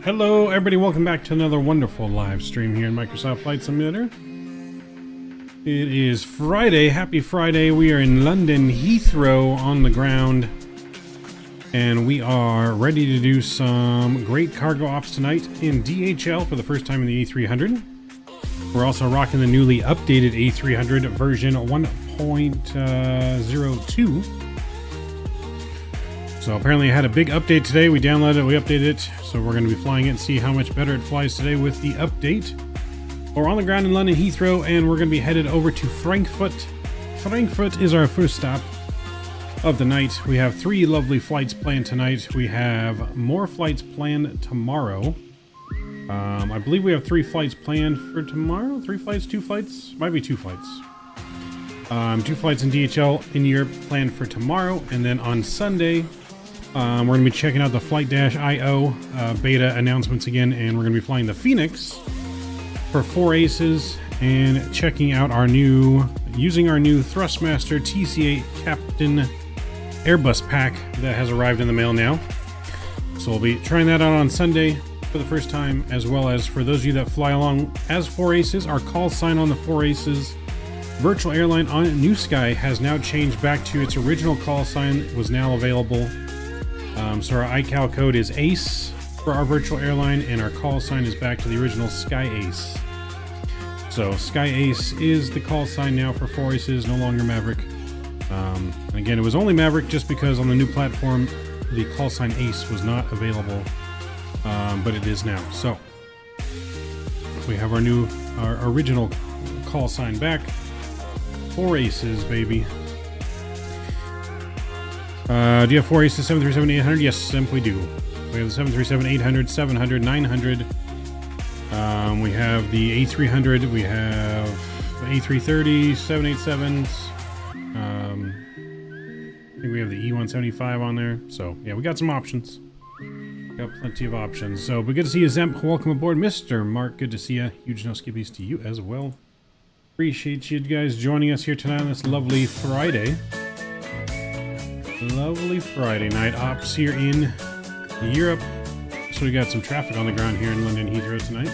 Hello everybody, welcome back to another wonderful live stream here in Microsoft Flight Simulator. It is Friday, happy Friday. We are in London Heathrow on the ground, and we are ready to do some great cargo ops tonight in DHL for the first time in the A300. We're also rocking the newly updated A300 version 1.0.2. So apparently it had a big update today. We downloaded it, we updated it, so we're going to be flying it and see how much better it flies today with the update. We're on the ground in London Heathrow, and we're going to be headed over to Frankfurt. Frankfurt is our first stop of the night. We have 3 lovely flights planned tonight. We have more flights planned tomorrow. I believe we have 3 flights planned for tomorrow. 3 flights, 2 flights? Might be 2 flights. 2 flights in DHL in Europe planned for tomorrow, and then on Sunday, we're going to be checking out the Flight-IO beta announcements again, and we're going to be flying the Phoenix for 4 aces and checking out using our new Trustmaster TCA Captain Airbus pack that has arrived in the mail now. So we'll be trying that out on Sunday for the first time, as well as for those of you that fly along as 4 aces, our call sign on the 4 aces virtual airline on New Sky has now changed back to its original call sign. It was now available. So our iCal code is ACE for our virtual airline, and our call sign is back to the original Sky Ace. So Sky Ace is the call sign now for 4 aces, no longer Maverick. And again, it was only Maverick just because on the new platform the call sign Ace was not available, but it is now. So we have our original call sign back. 4 aces, baby. Do you have 4 aces, 737-800? Yes, simply do. We have the 737-800, 700, 900. We have the A300. We have the A330, 787s. I think we have the E175 on there. So, yeah, we got some options. Got plenty of options. So, but good to see you, Zemp. Welcome aboard, Mr. Mark. Good to see you. Huge no skippies to you as well. Appreciate you guys joining us here tonight on this lovely Friday. Lovely Friday night ops here in Europe. So we got some traffic on the ground here in London Heathrow tonight.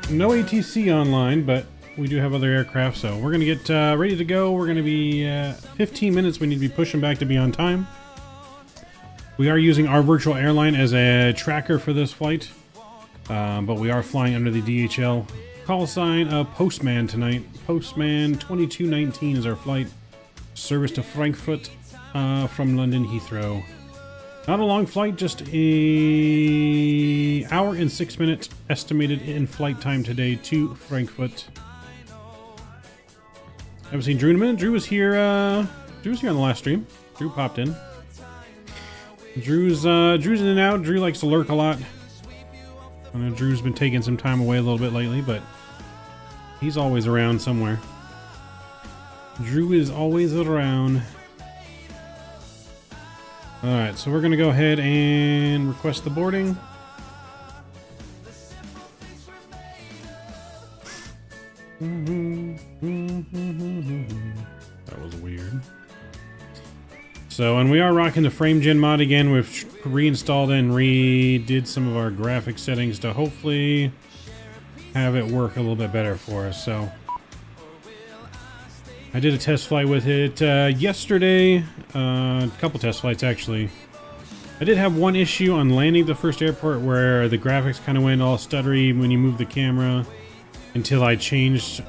No ATC online, but we do have other aircraft, so we're going to get ready to go. We're going to be 15 minutes. We need to be pushing back to be on time. We are using our virtual airline as a tracker for this flight, but we are flying under the DHL call sign of Postman tonight. Postman 2219 is our flight. Service to Frankfurt from London Heathrow. Not a long flight, just a hour and 6 minutes estimated in flight time today to Frankfurt. Haven't seen Drew in a minute. Drew was here on the last stream. Drew popped in. Drew's in and out. Drew likes to lurk a lot. I know Drew's been taking some time away a little bit lately, but he's always around somewhere. Drew is always around. Alright, so we're going to go ahead and request the boarding. That was weird. So, and we are rocking the frame gen mod again. We've reinstalled and redid some of our graphic settings to hopefully have it work a little bit better for us. So I did a test flight with it yesterday, a couple test flights actually. I did have one issue on landing the first airport where the graphics kind of went all stuttery when you move the camera until I changed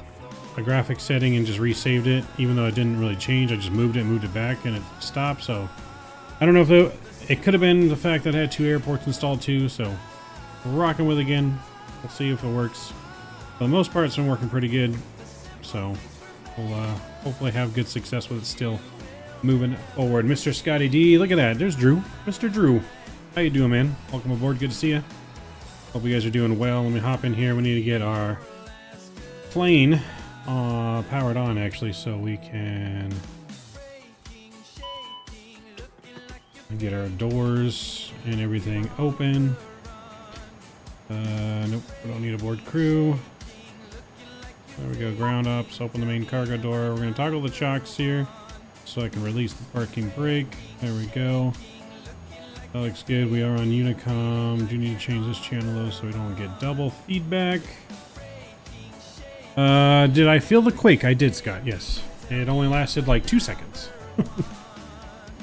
a graphic setting and just resaved it. Even though it didn't really change, I just moved it back and it stopped. So I don't know if it could have been the fact that I had 2 airports installed too. So we're rocking with it again. We'll see if it works. For the most part, it's been working pretty good. So we'll hopefully have good success with it still. Moving forward. Mr. Scotty D, look at that. There's Drew. Mr. Drew. How you doing, man? Welcome aboard. Good to see you. Hope you guys are doing well. Let me hop in here. We need to get our plane powered on, actually, so we can get our doors and everything open. Nope, we don't need a board crew. There we go. Ground ups. Open the main cargo door. We're going to toggle the chocks here so I can release the parking brake. There we go. That looks good. We are on Unicom. Do need to change this channel though so we don't get double feedback. Did I feel the quake? I did, Scott. Yes. It only lasted like 2 seconds.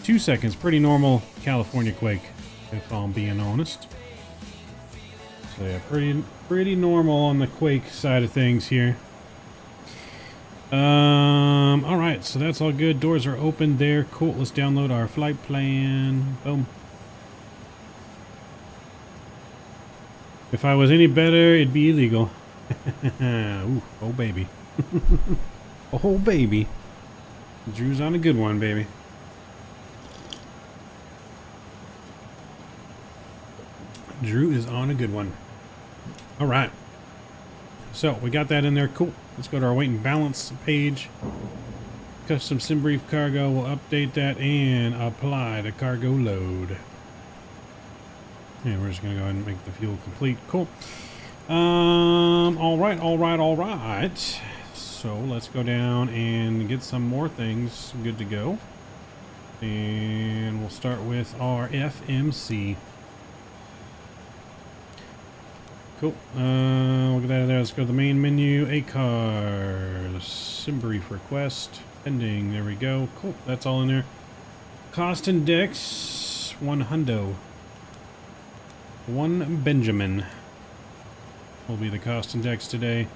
2 seconds. Pretty normal California quake, if I'm being honest. So yeah, pretty normal on the quake side of things here. All right, so that's all good. Doors are open there. Cool. Let's download our flight plan. Boom. If I was any better, it'd be illegal. Ooh, oh baby. Oh baby. Drew's on a good one, baby. Drew is on a good one. All right. So we got that in there. Cool. Let's go to our weight and balance page. Custom sim brief cargo. We'll update that and apply the cargo load. Yeah, we're just gonna go ahead and make the fuel complete. Cool. All right. So let's go down and get some more things good to go. And we'll start with our FMC. Cool. We'll get out of there. Let's go to the main menu. ACAR. Sim brief request. Pending. There we go. Cool. That's all in there. Cost index. 100. 1 Benjamin will be the cost index today.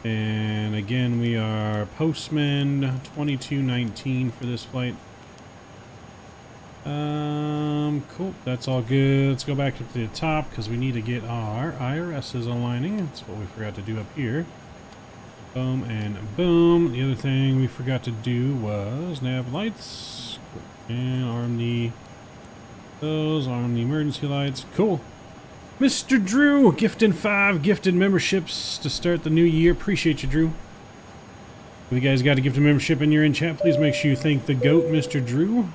And again, we are Postman 2219 for this flight. Cool. That's all good. Let's go back up to the top because we need to get our IRSs aligning. That's what we forgot to do up here. Boom and boom. The other thing we forgot to do was nav lights. Cool. And arm the emergency lights. Cool. Mr. Drew, gifting 5 gifted memberships to start the new year. Appreciate you, Drew. If you guys got a gifted membership and you're in chat, please make sure you thank the GOAT, Mr. Drew.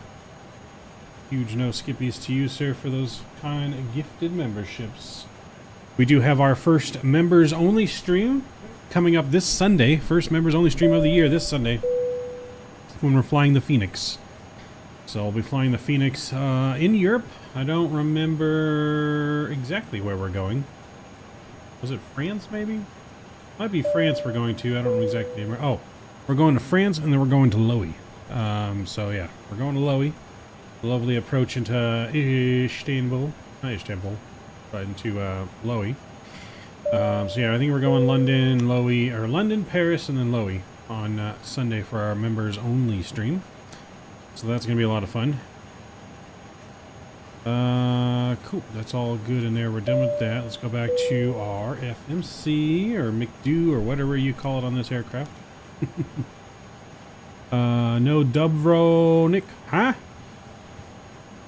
Huge no skippies to you, sir, for those kind of gifted memberships. We do have our first members only stream coming up this Sunday. First members only stream of the year this Sunday when we're flying the Phoenix. So I'll be flying the Phoenix in Europe. I don't remember exactly where we're going. Was it France, maybe? Might be France we're going to. I don't know exactly. Oh, we're going to France and then we're going to Lowy. So yeah, we're going to Lowy. Lovely approach into Istanbul. Not Istanbul, but into Lowy. So yeah, I think we're going London, Lowy, or London, Paris, and then Lowy on Sunday for our members only stream. So that's going to be a lot of fun. Cool. That's all good in there. We're done with that. Let's go back to our FMC or McDo or whatever you call it on this aircraft. No Dubrovnik. Huh?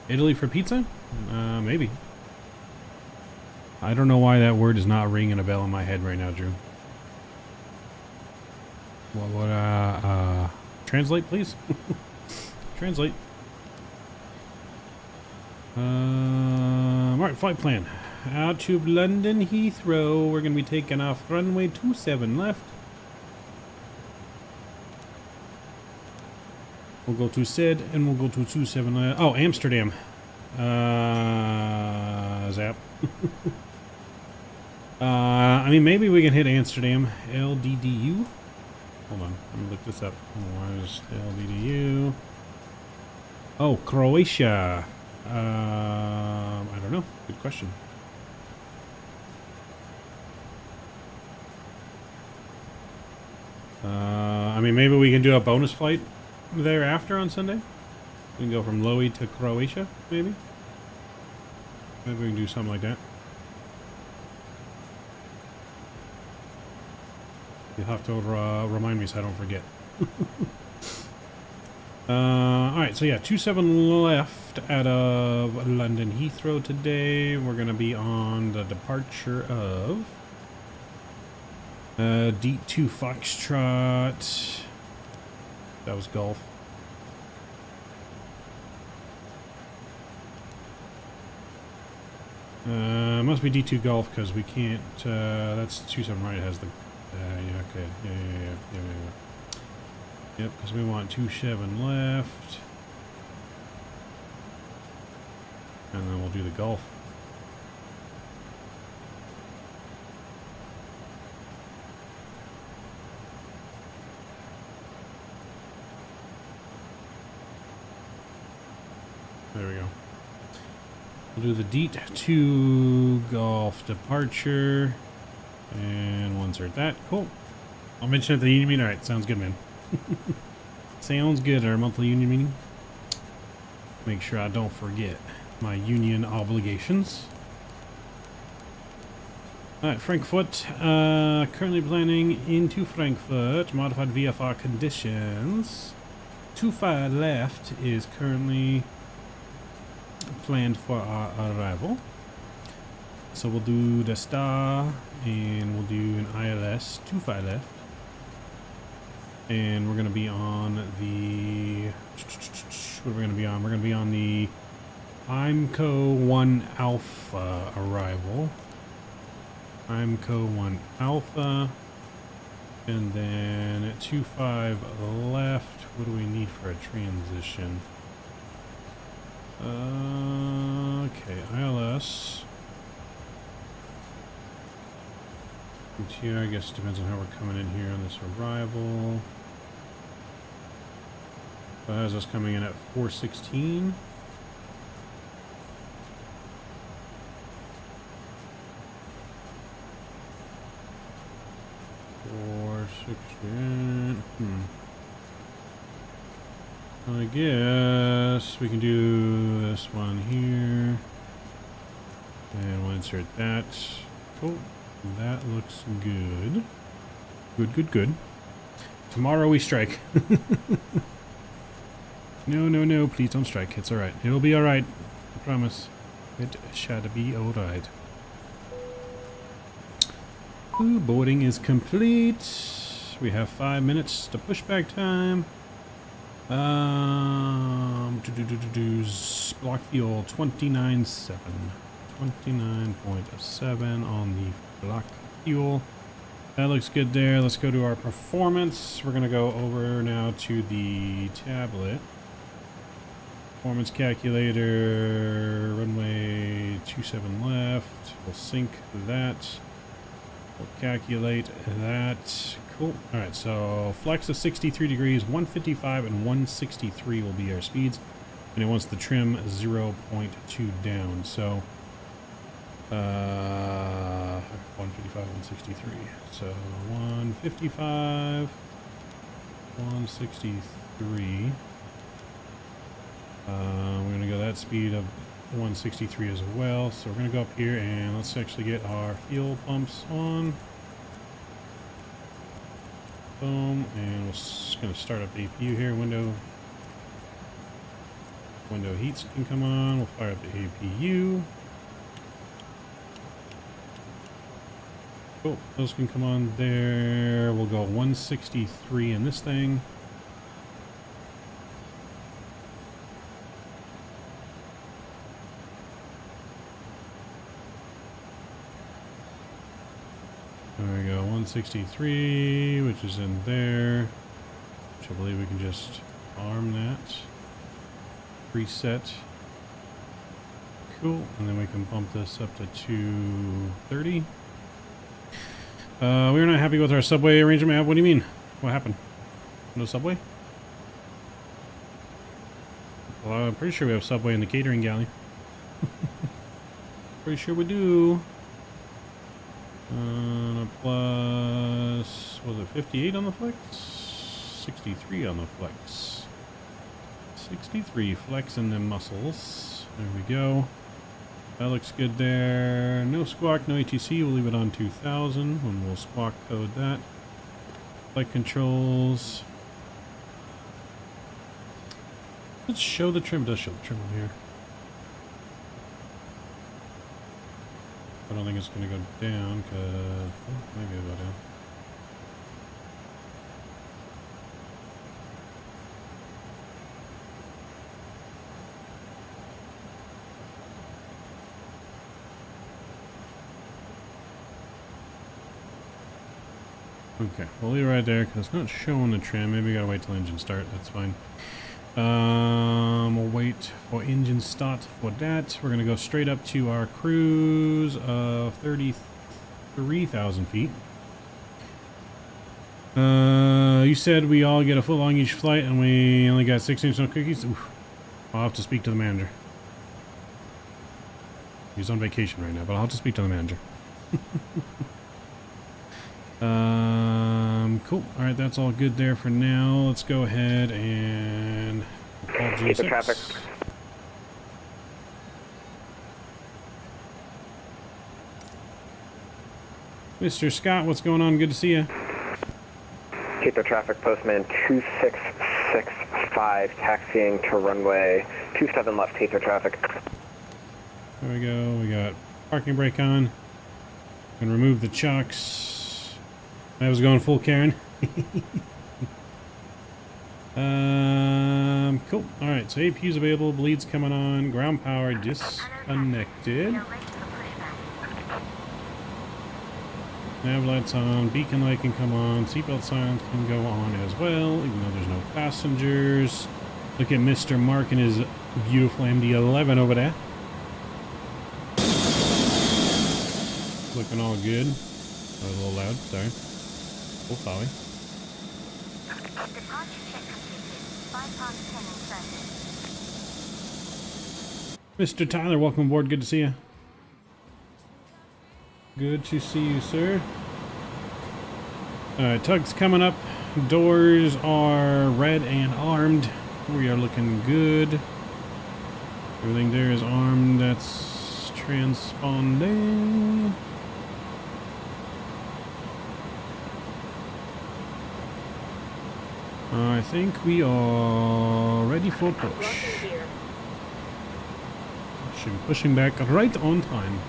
Italy for pizza? Maybe. I don't know why that word is not ringing a bell in my head right now, Drew. What, translate, please? Translate. Alright, flight plan. Out to London Heathrow. We're going to be taking off runway 27 left. We'll go to SID and we'll go to 27 left. Oh, Amsterdam. Zap. I mean, maybe we can hit Amsterdam. LDDU. Hold on, let me look this up. Where's LDDU? Oh, Croatia. I don't know. Good question. I mean, maybe we can do a bonus flight thereafter on Sunday. We can go from Lowy to Croatia, maybe. Maybe we can do something like that. You'll have to remind me so I don't forget. Alright, so yeah, 27 left out of London Heathrow today. We're going to be on the departure of D2 Foxtrot. That was golf. Must be D2 Golf because we can't, that's 27 right, it has the, yeah, okay, yeah. Yep, because we want 27 left. And then we'll do the Golf. There we go. We'll do the D2 Golf departure. And we'll insert that. Cool. I'll mention it at the union meeting. Alright, sounds good, man. Sounds good, our monthly union meeting. Make sure I don't forget my union obligations. Alright, Frankfurt. Currently planning into Frankfurt. Modified VFR conditions. 25 left is currently planned for our arrival. So we'll do the star and we'll do an ILS 25 left. And we're going to be on the, what are we going to be on? We're going to be on the IMCO 1 Alpha arrival. IMCO 1 Alpha. And then at 25 left, what do we need for a transition? Okay, ILS. And here, I guess depends on how we're coming in here on this arrival. So that has us coming in at 416. I guess we can do this one here. And we'll insert that. Cool. That looks good. Good. Tomorrow we strike. No, please don't strike. It's alright. It'll be alright. I promise. It shall be alright. Boarding is complete. We have 5 minutes to pushback time. Block fuel 29.7. 29.7 on the block fuel. That looks good there. Let's go to our performance. We're going to go over now to the tablet. Performance calculator, runway 27 left. We'll sync that. We'll calculate that. Cool. All right, so flex is 63 degrees, 155 and 163 will be our speeds. And it wants the trim 0.2 down. So 155, 163. So 155, 163. We're going to go that speed of 163 as well. So we're going to go up here and let's actually get our fuel pumps on. Boom. And we're just going to start up the APU here. Window heats can come on. We'll fire up the APU. Cool. Those can come on there. We'll go 163 in this thing. There we go, 163, which is in there. Which I believe we can just arm that. Preset. Cool. And then we can bump this up to 230. We're not happy with our subway arrangement. What do you mean? What happened? No subway? Well, I'm pretty sure we have subway in the catering galley. Pretty sure we do. Plus, was it 58 on the flex? 63 on the flex. 63, flexing them muscles. There we go. That looks good there. No squawk, no ATC. We'll leave it on 2000 and we'll squawk code that. Flight controls. Let's show the trim. It does show the trim on here. I don't think it's going to go down because maybe it'll go down. Okay, we'll leave it right there because it's not showing the trim. Maybe we gotta wait till engine start. That's fine. We'll wait for engine start for that. We're gonna go straight up to our cruise of 33,000 feet. You said we all get a foot long each flight and we only got 6-inch no cookies. Oof. I'll have to speak to the manager. He's on vacation right now, but I'll have to speak to the manager. Cool. All right, that's all good there for now. Let's go ahead and call G6. Keep the traffic. Mr. Scott, what's going on? Good to see you. Keep the traffic, postman 2665, taxiing to runway 27 left, keep the traffic. There we go. We got parking brake on. Gonna remove the chocks. I was going full Karen. Cool. All right, so APU's available, bleeds coming on, ground power disconnected. Nav lights on, beacon light can come on, seatbelt signs can go on as well, even though there's no passengers. Look at Mr. Mark and his beautiful MD-11 over there. Looking all good. That was a little loud, sorry. Oh, sorry. Mr. Tyler, welcome aboard. Good to see you. Good to see you, sir. Alright, tug's coming up. Doors are red and armed. We are looking good. Everything there is armed. That's transponding. I think we are ready for push. Should be pushing back right on time.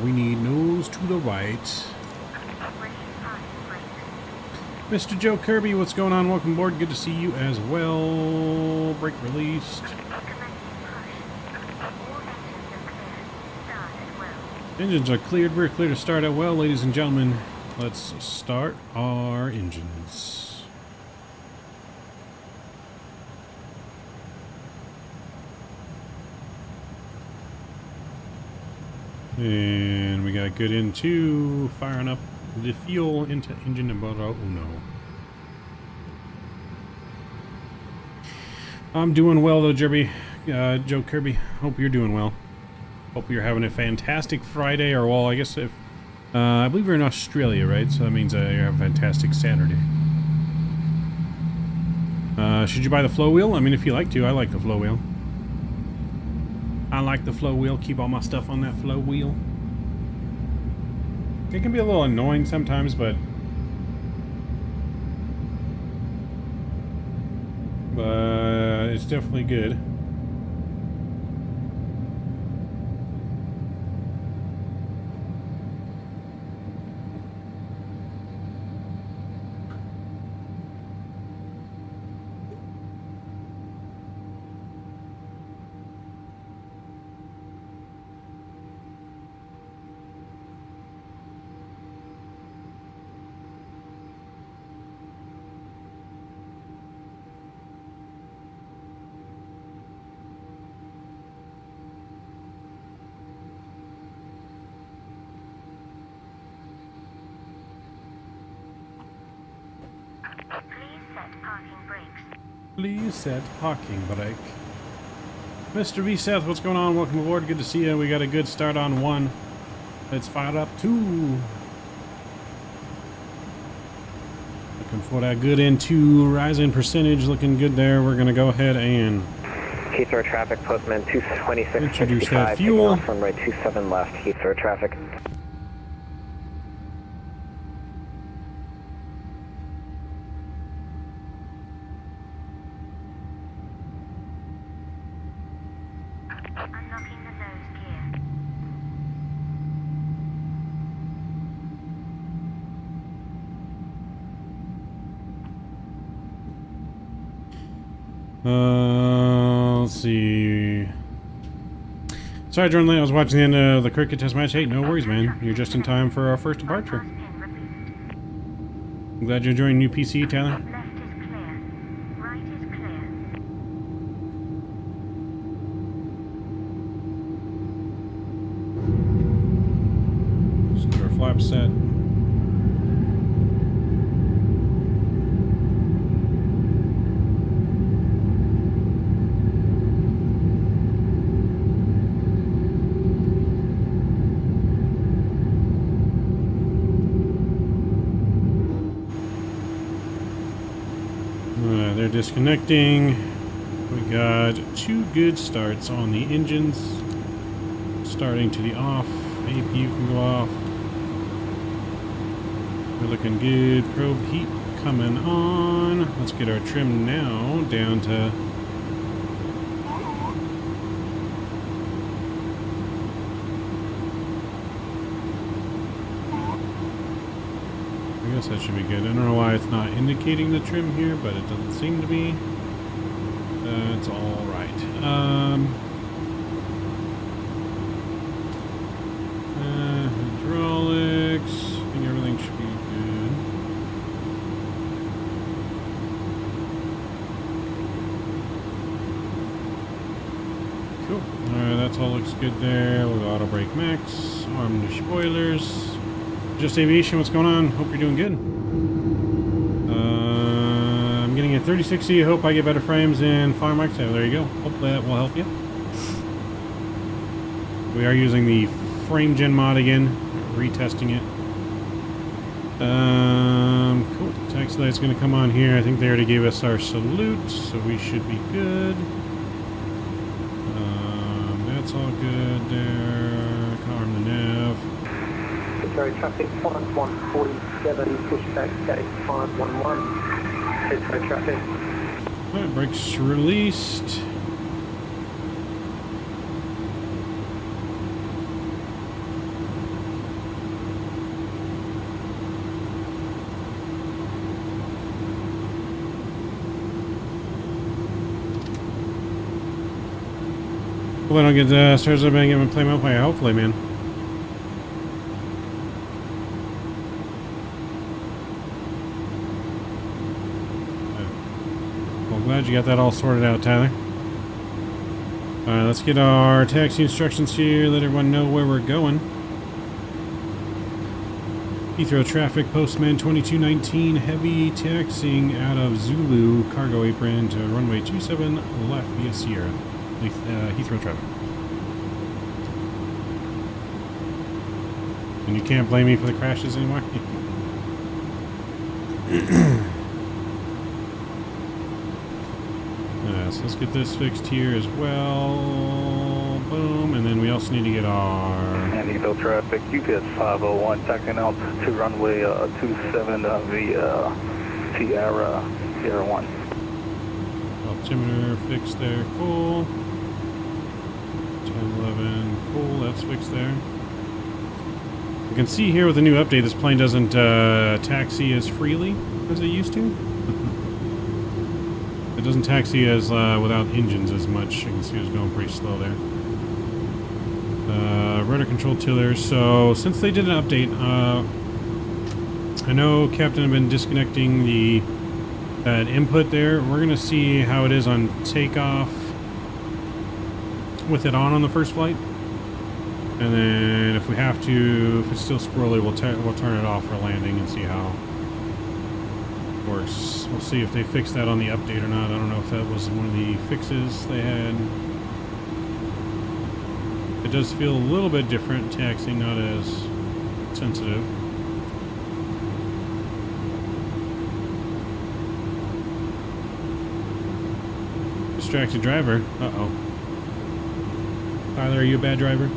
We need nose to the right. Mr. Joe Kirby, what's going on? Welcome aboard. Good to see you as well. Brake released. Engines are cleared. We're clear to start out well. Ladies and gentlemen, let's start our engines. And we got good into firing up the fuel into engine number uno. I'm doing well though, Joe Kirby. Hope you're doing well. Hope you're having a fantastic Friday, or well, I guess if I believe you're in Australia, right? So that means you're having a fantastic Saturday. Should you buy the flow wheel? I mean, if you like to, I like the flow wheel. I like the flow wheel. Keep all my stuff on that flow wheel. It can be a little annoying sometimes, but it's definitely good. Please set parking brake. Mr. V Seth, what's going on? Welcome aboard. Good to see you. We got a good start on 1. Let's fire up 2. Looking for that good N2 rising percentage. Looking good there. We're going to go ahead and Heathrow traffic, postman 226. introduce that fuel. Runway 27 left, Heathrow traffic. Unlocking the nose gear. Let's see. Sorry, Jordan Lane, I was watching the end of the cricket test match. Hey, no worries, man. You're just in time for our first departure. I'm glad you're enjoying new PC, Tyler. Left is clear. Right is clear. Just get our flap set. They're disconnecting. We got 2 good starts on the engines. Starting to the off. APU can go off. We're looking good. Probe heat coming on. Let's get our trim now down to I guess that should be good. I don't know why it's not indicating the trim here, but it doesn't seem to be. That's all right. Hydraulics. I think everything should be good. Cool. Alright, that's all looks good there. We'll go auto brake max. Arm to spoilers. Just Aviation, what's going on? Hope you're doing good. I'm getting a 3060. Hope I get better frames in Farm X. There you go. Hopefully that will help you. We are using the frame gen mod again. Retesting it. Cool. Taxi light's going to come on here. I think they already gave us our salute, so we should be good. That's all good there. Arm the nav. Sorry, traffic 5147, pushback gate 511. Heathrow traffic. Alright, brakes released. Hopefully I don't get stars up and get my play my play. Hopefully, man. Glad you got that all sorted out, Tyler. Alright, let's get our taxi instructions here, let everyone know where we're going. Heathrow traffic, postman 2219, heavy taxiing out of Zulu, cargo apron to runway 27 left via Sierra. Heathrow traffic. And you can't blame me for the crashes anymore? So let's get this fixed here as well. Boom. And then we also need to get our... NVIDIA traffic, UPS 501, taxiing out to runway 27 via Sierra 1. Altimeter fixed there. Cool. 1011. Cool. That's fixed there. You can see here with the new update, this plane doesn't taxi as freely as it used to. It doesn't taxi as without engines as much. You can see it's going pretty slow there. Rudder control tillers. So since they did an update, I know Captain have been disconnecting that input there. We're gonna see how it is on takeoff with it on the first flight, and then if we have to, if it's still squirrely, we'll turn it off for landing and see how works. We'll see if they fix that on the update or not. I don't know if that was one of the fixes they had. It does feel a little bit different, taxing, not as sensitive. Distracted driver. Uh-oh. Tyler, are you a bad driver?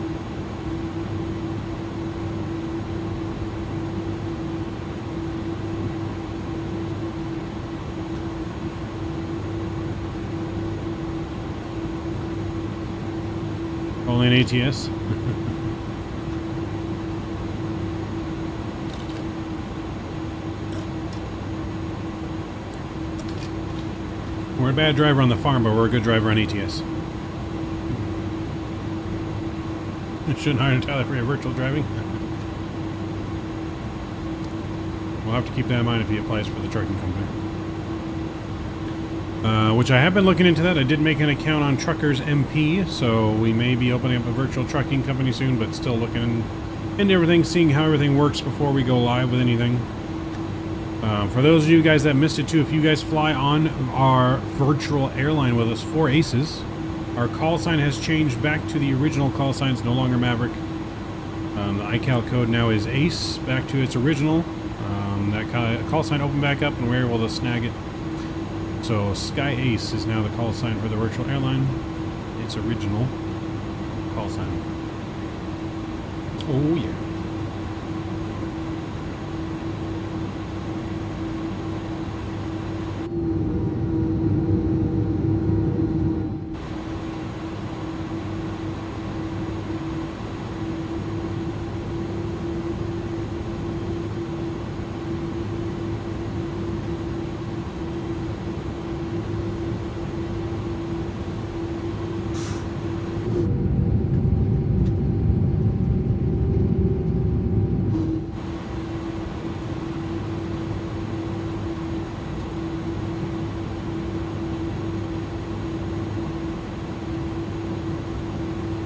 Only an ATS. We're a bad driver on the farm, but we're a good driver on ATS. Shouldn't hire Tyler for your virtual driving. We'll have to keep that in mind if he applies for the trucking company. Which I have been looking into that. I did make an account on Truckers MP, so we may be opening up a virtual trucking company soon, but still looking into everything, seeing how everything works before we go live with anything. For those of you guys that missed it too, if you guys fly on our virtual airline with us for ACES, our call sign has changed back to the original call sign. It's no longer Maverick. The iCal code now is ACE, back to its original. That call sign opened back up and we were able to snag it. So Sky Ace is now the call sign for the virtual airline. Its original call sign. Oh yeah.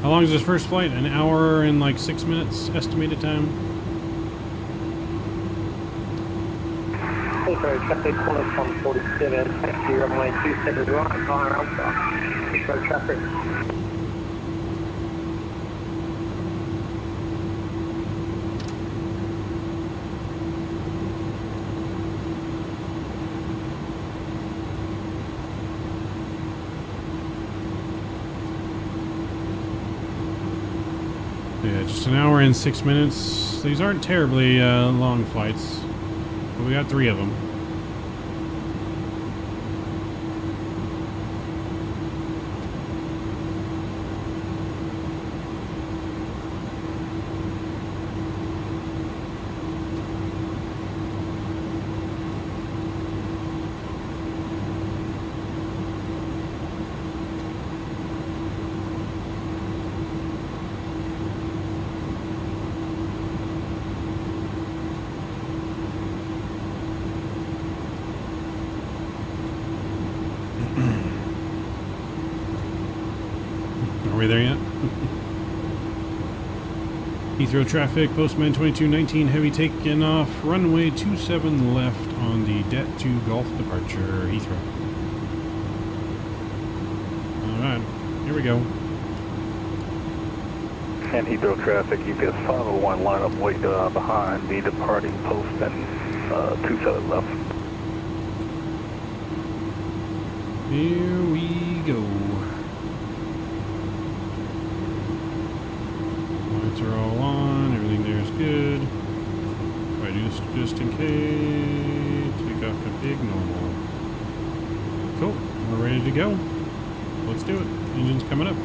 How long is this first flight? An hour and like 6 minutes estimated time? Heathrow traffic, corner from 47, taxi runway 27 right, via Alpha. Heathrow traffic. Yeah, just an hour and 6 minutes. These aren't terribly long flights, but we got 3 of them. Are we there yet? Heathrow traffic, Postman 2219, heavy taken off, runway 27 left on the Det to Gulf departure, Heathrow. Alright, here we go. And Heathrow traffic, UPS 501 lineup way behind the departing Postman 27 left. Here we go. Lights are all on, everything there is good. If I do this just in case, take off the big normal. Cool, we're ready to go. Let's do it. Engine's coming up.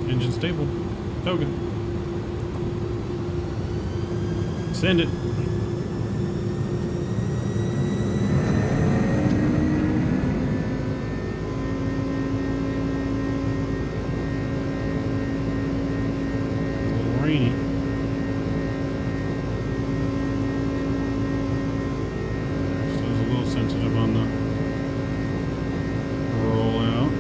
Engine stable. Toga. Send it. A little rainy. Still a little sensitive on the rollout.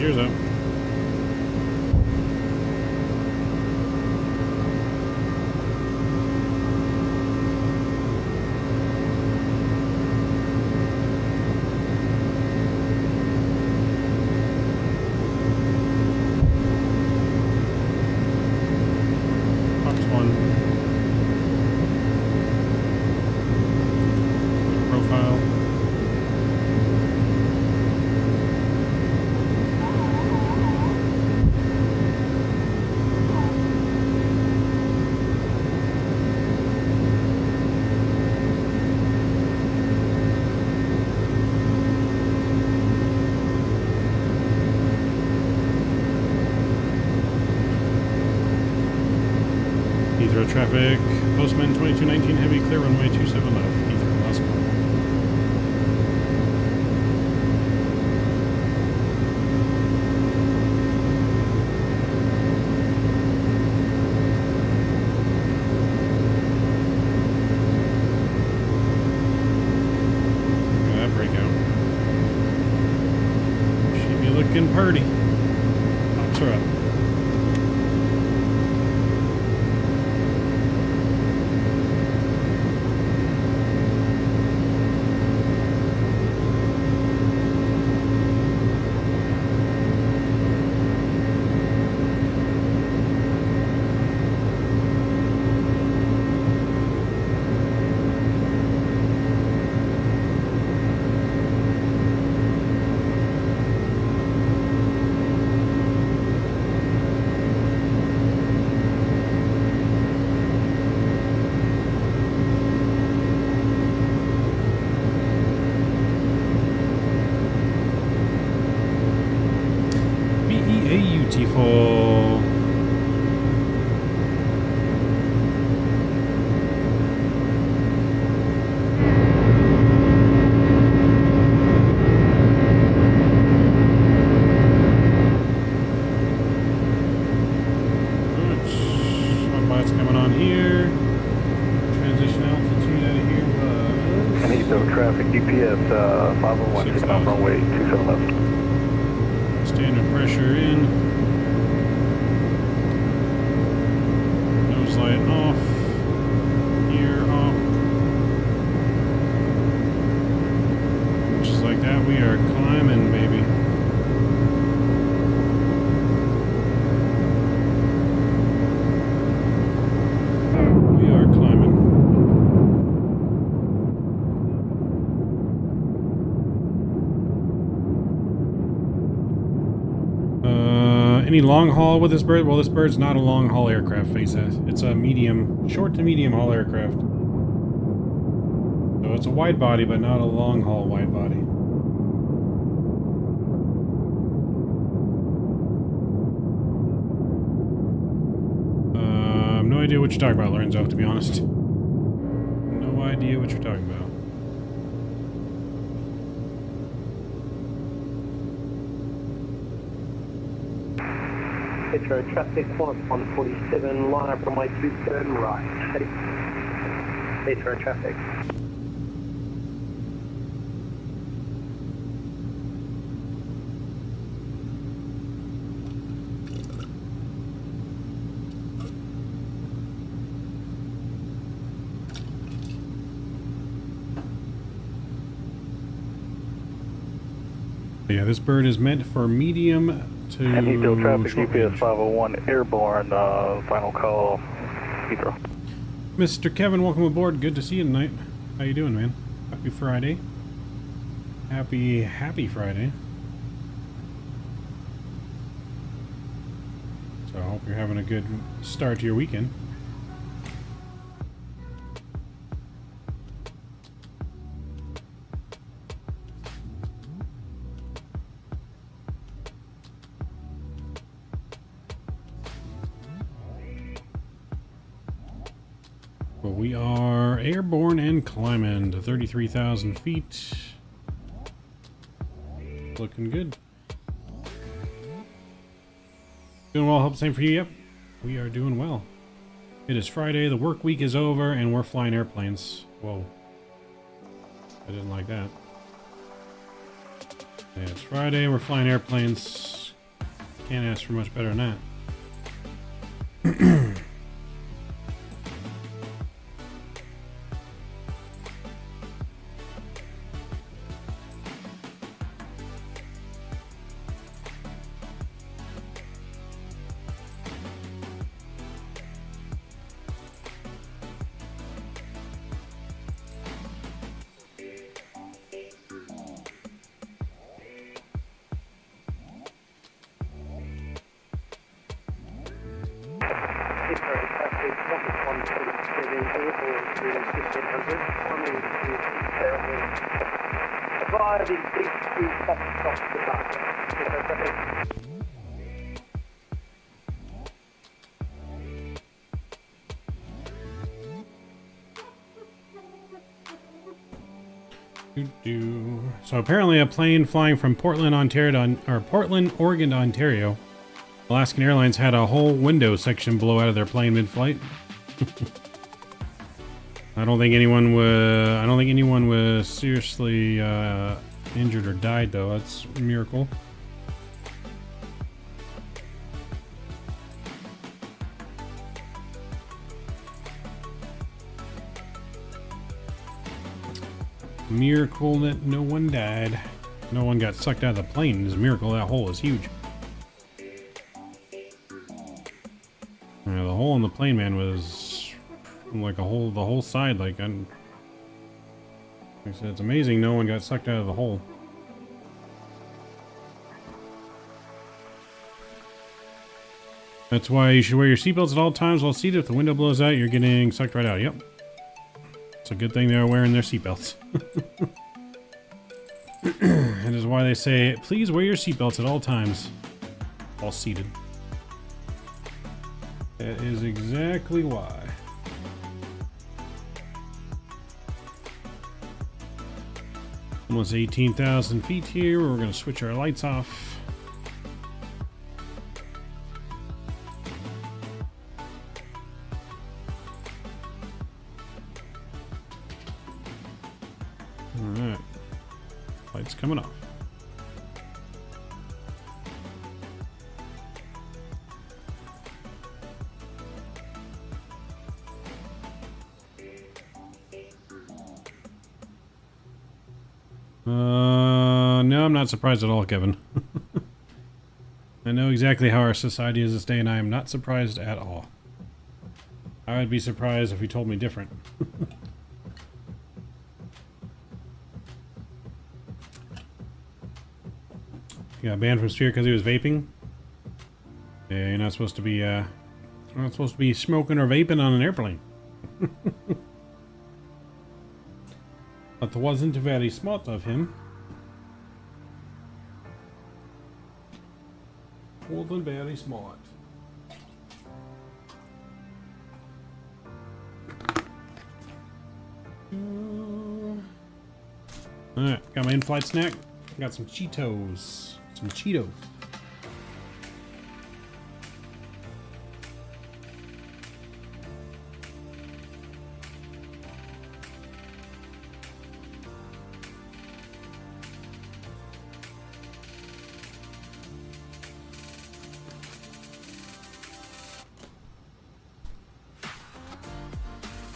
Cheers up. Heathrow traffic, Postman 2219 heavy, clear runway 27 left. Heathrow, last call. Look at that breakout. She be looking purty. Tops her up. Beautiful. Spotlight's coming on here. Transition altitude out of here was... And Heathrow traffic, GPS 501, taking off runway 27 left. Standard pressure in. Nose light off. Gear off. Just like that, we are climbing, baby. We are climbing. Any long haul with this bird? Well, this bird's not a long haul aircraft, face it. It's a medium, short to medium haul aircraft. So it's a wide body, but not a long haul wide body. No idea what you're talking about, Lorenzo, to be honest. No idea what you're talking about. Heathrow traffic, 147, line up runway 27 right. Heathrow traffic. Yeah, this bird is meant for medium to And Heathrow traffic, short GPS range. 501, airborne, final call, Heathrow. Mr. Kevin, welcome aboard. Good to see you tonight. How you doing, man? Happy Friday. Happy Friday. So I hope you're having a good start to your weekend. Well, we are airborne and climbing to 33,000 feet. Looking good. Doing well. Hope the same for you. Yep, we are doing well. It is Friday. The work week is over, and we're flying airplanes. Whoa. I didn't like that. Yeah, it's Friday. We're flying airplanes. Can't ask for much better than that. So apparently a plane flying from Portland, Oregon to Ontario. Alaskan Airlines had a whole window section blow out of their plane mid-flight. I don't think anyone was seriously injured or died, though. That's a miracle. Miracle that no one died. No one got sucked out of the plane. It's a miracle. That hole is huge. The hole in the plane, man, was like the whole side. Like I said, it's amazing no one got sucked out of the hole. That's why you should wear your seatbelts at all times while seated. If the window blows out, you're getting sucked right out. Yep. It's a good thing they're wearing their seatbelts. That is why they say, please wear your seatbelts at all times while seated. That is exactly why. Almost 18,000 feet here. We're going to switch our lights off. Alright. Lights coming off. No, I'm not surprised at all, Kevin. I know exactly how our society is this day, and I am not surprised at all. I would be surprised if you told me different. He got banned from Sphere because he was vaping. Yeah, you're not supposed to be smoking or vaping on an airplane. That wasn't very smart of him. Wasn't very smart. Alright, got my in-flight snack. Got some Cheetos. Some Cheetos.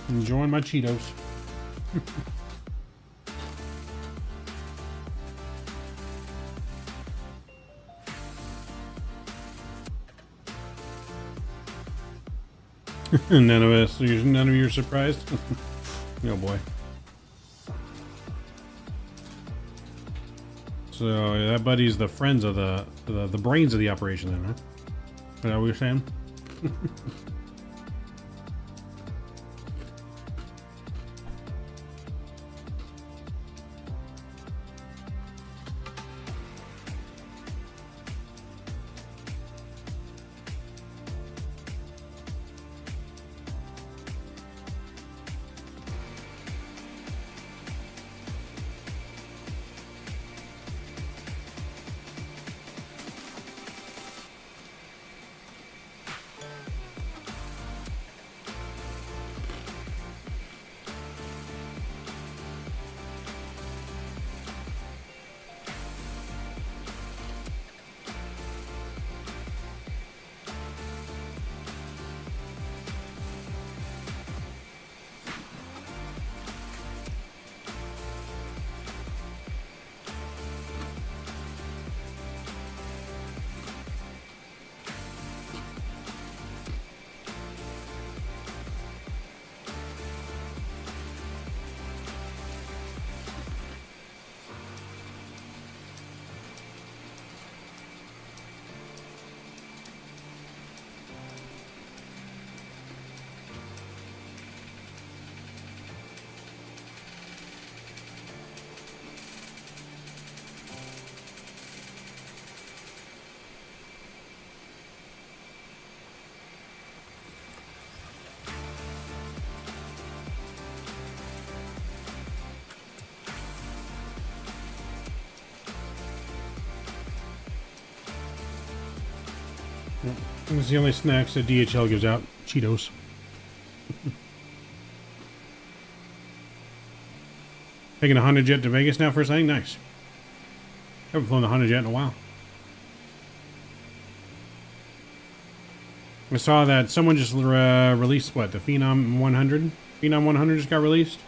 Enjoying my Cheetos. None of you are surprised. Oh boy. So that buddy's the friends of the brains of the operation, then, huh? Is that what you're saying? This is the only snacks that DHL gives out. Cheetos. Taking a Honda Jet to Vegas now for a thing? Nice. Haven't flown the Honda Jet in a while. I saw that someone just released, what, the Phenom 100? Phenom 100 just got released?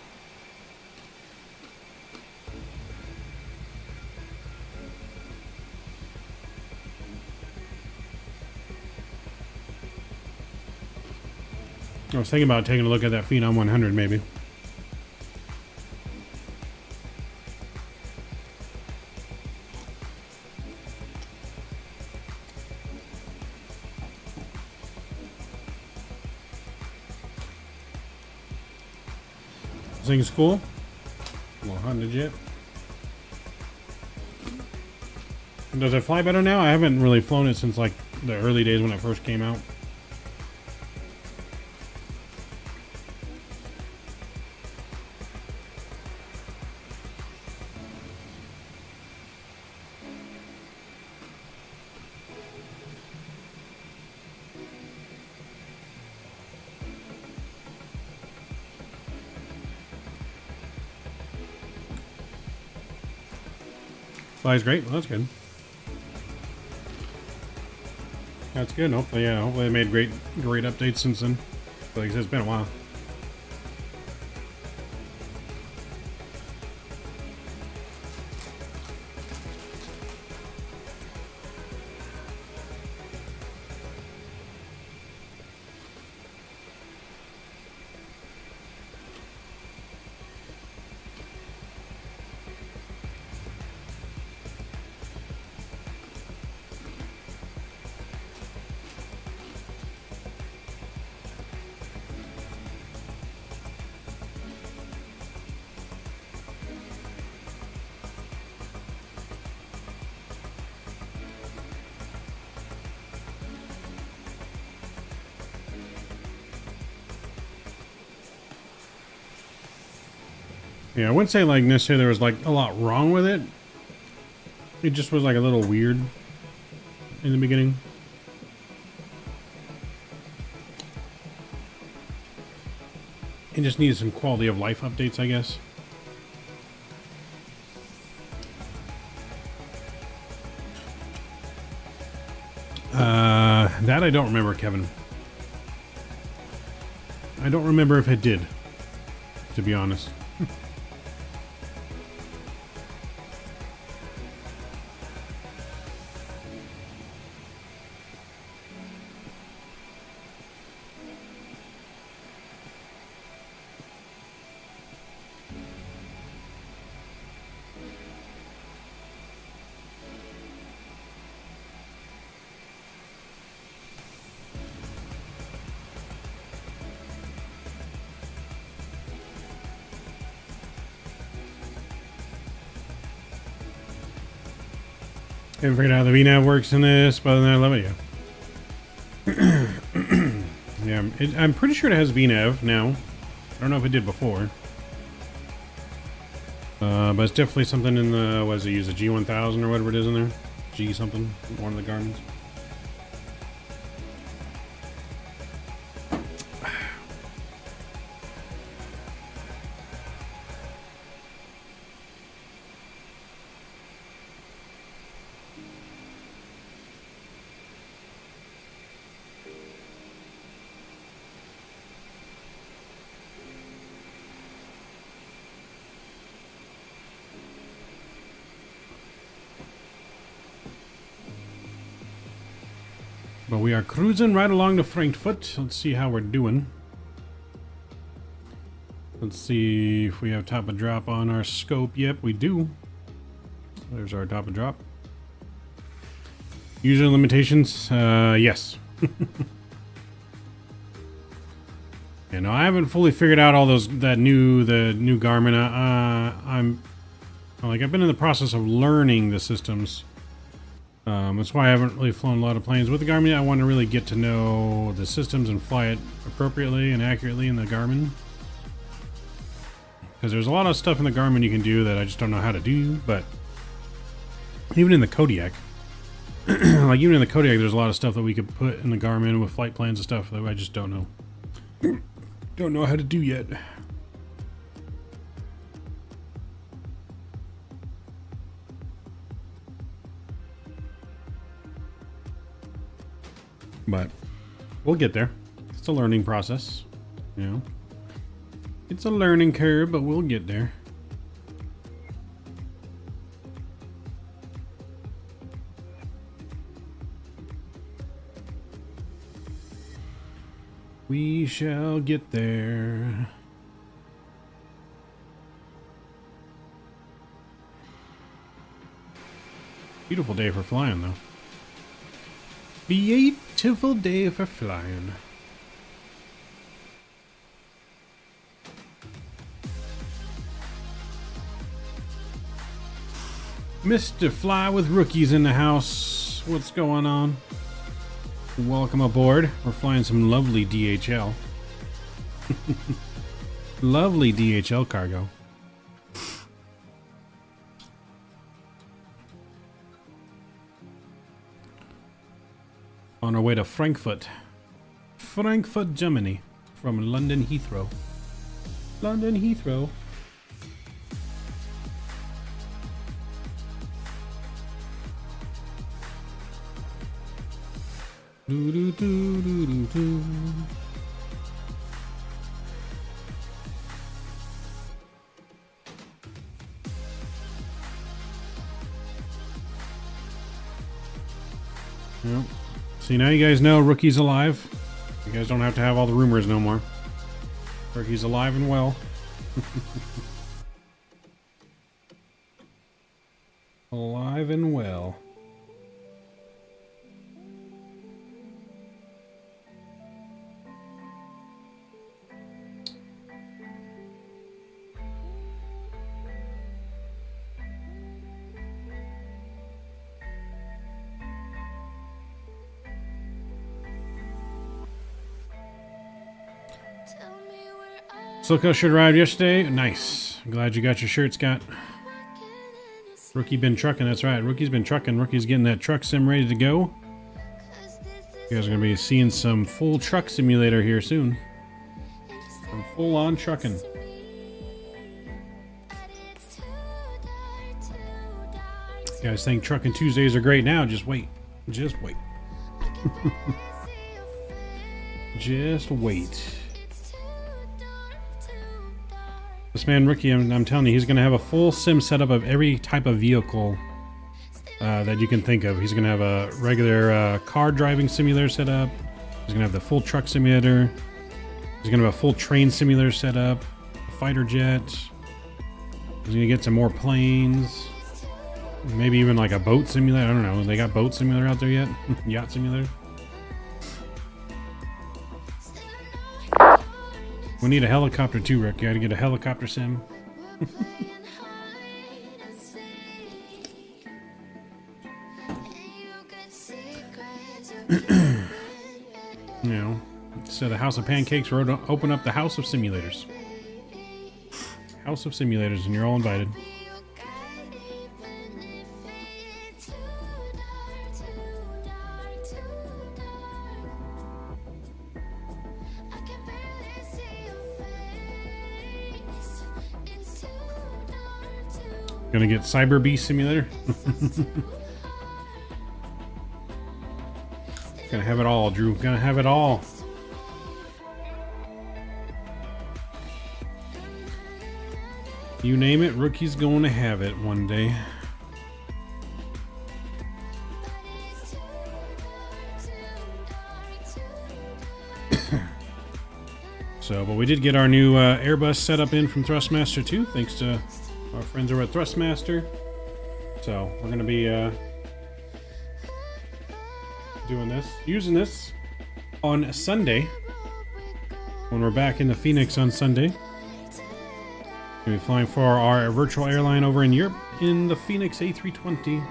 I was thinking about taking a look at that Phenom 100 maybe. This thing's cool. Little Honda Jet. Does it fly better now? I haven't really flown it since like the early days when it first came out. Flies great. Well, that's good. That's good. Hopefully, yeah. Hopefully, they made great updates since then. But like I said, it's been a while. Yeah, I wouldn't say like necessarily there was like a lot wrong with it. It just was like a little weird in the beginning. It just needed some quality of life updates, I guess. That I don't remember, Kevin. I don't remember if it did, to be honest. Haven't figured out how the VNAV works in this, but other than that, I love it, yeah. Yeah, I'm pretty sure it has VNAV now. I don't know if it did before. But it's definitely something in the, what does it use, a G1000 or whatever it is in there? G something, one of the Garmin's. But we are cruising right along to Frankfurt. Let's see how we're doing. Let's see if we have top of drop on our scope. Yep, we do. There's our top of drop. User limitations, yes. Yeah, no, I haven't fully figured out all those the new Garmin. I've been in the process of learning the systems. That's why I haven't really flown a lot of planes with the Garmin. I want to really get to know the systems and fly it appropriately and accurately in the Garmin. Because there's a lot of stuff in the Garmin you can do that I just don't know how to do, but even in the Kodiak, Like even in the Kodiak, there's a lot of stuff that we could put in the Garmin with flight plans and stuff that I just don't know. Don't know how to do yet. But we'll get there. It's a learning process, you know. It's a learning curve, but we'll get there. We shall get there. Beautiful day for flying, though. Beautiful day for flying. Mr. Fly with Rookies in the house. What's going on? Welcome aboard. We're flying some lovely DHL. Lovely DHL cargo. On our way to Frankfurt. Frankfurt, Germany. From London Heathrow. London Heathrow. Do, do, do, do, do, do. Yep. See, now you guys know Rookie's alive. You guys don't have to have all the rumors no more. Rookie's alive and well. Alive and well. Silko shirt arrived yesterday. Nice. Glad you got your shirt, Scott. Rookie been trucking. That's right. Rookie's been trucking. Rookie's getting that truck sim ready to go. You guys are going to be seeing some full truck simulator here soon. Some full-on trucking. You guys think trucking Tuesdays are great now? Just wait. Just wait. Just wait. This man, Rookie, I'm telling you, he's going to have a full sim setup of every type of vehicle that you can think of. He's going to have a regular car driving simulator set up. He's going to have the full truck simulator. He's going to have a full train simulator set up. A fighter jet. He's going to get some more planes. Maybe even like a boat simulator. I don't know. They got boat simulator out there yet? Yacht simulator? We need a helicopter too, Rick. You gotta get a helicopter sim. You know, so the House of Pancakes, we're gonna open up the House of Simulators. House of Simulators, and you're all invited. Gonna get Cyber Beast Simulator. Gonna have it all, Drew. Gonna have it all. You name it, Rookie's going to have it one day. So, but we did get our new Airbus setup in from Thrustmaster too, thanks to our friends over at Thrustmaster. So we're going to be using this on Sunday when we're back in the Phoenix on Sunday. We'll be flying for our virtual airline over in Europe in the Phoenix A320.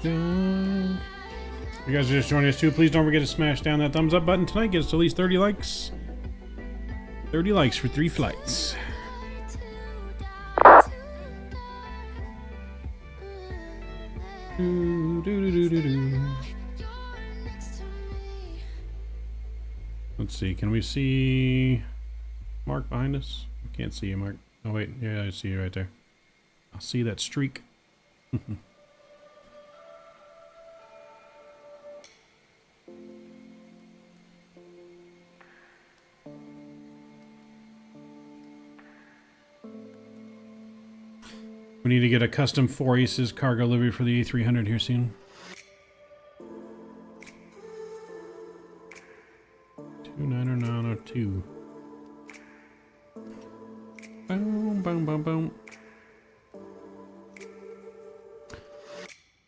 You guys are just joining us too. Please don't forget to smash down that thumbs up button tonight. Get us to at least 30 likes. 30 likes for 3 flights. Let's see. Can we see Mark behind us? I can't see you, Mark. Oh wait, yeah, I see you right there. I'll see that streak. We need to get a custom 4 Aces cargo livery for the A300 here soon. 290-902. Boom, boom, boom, boom.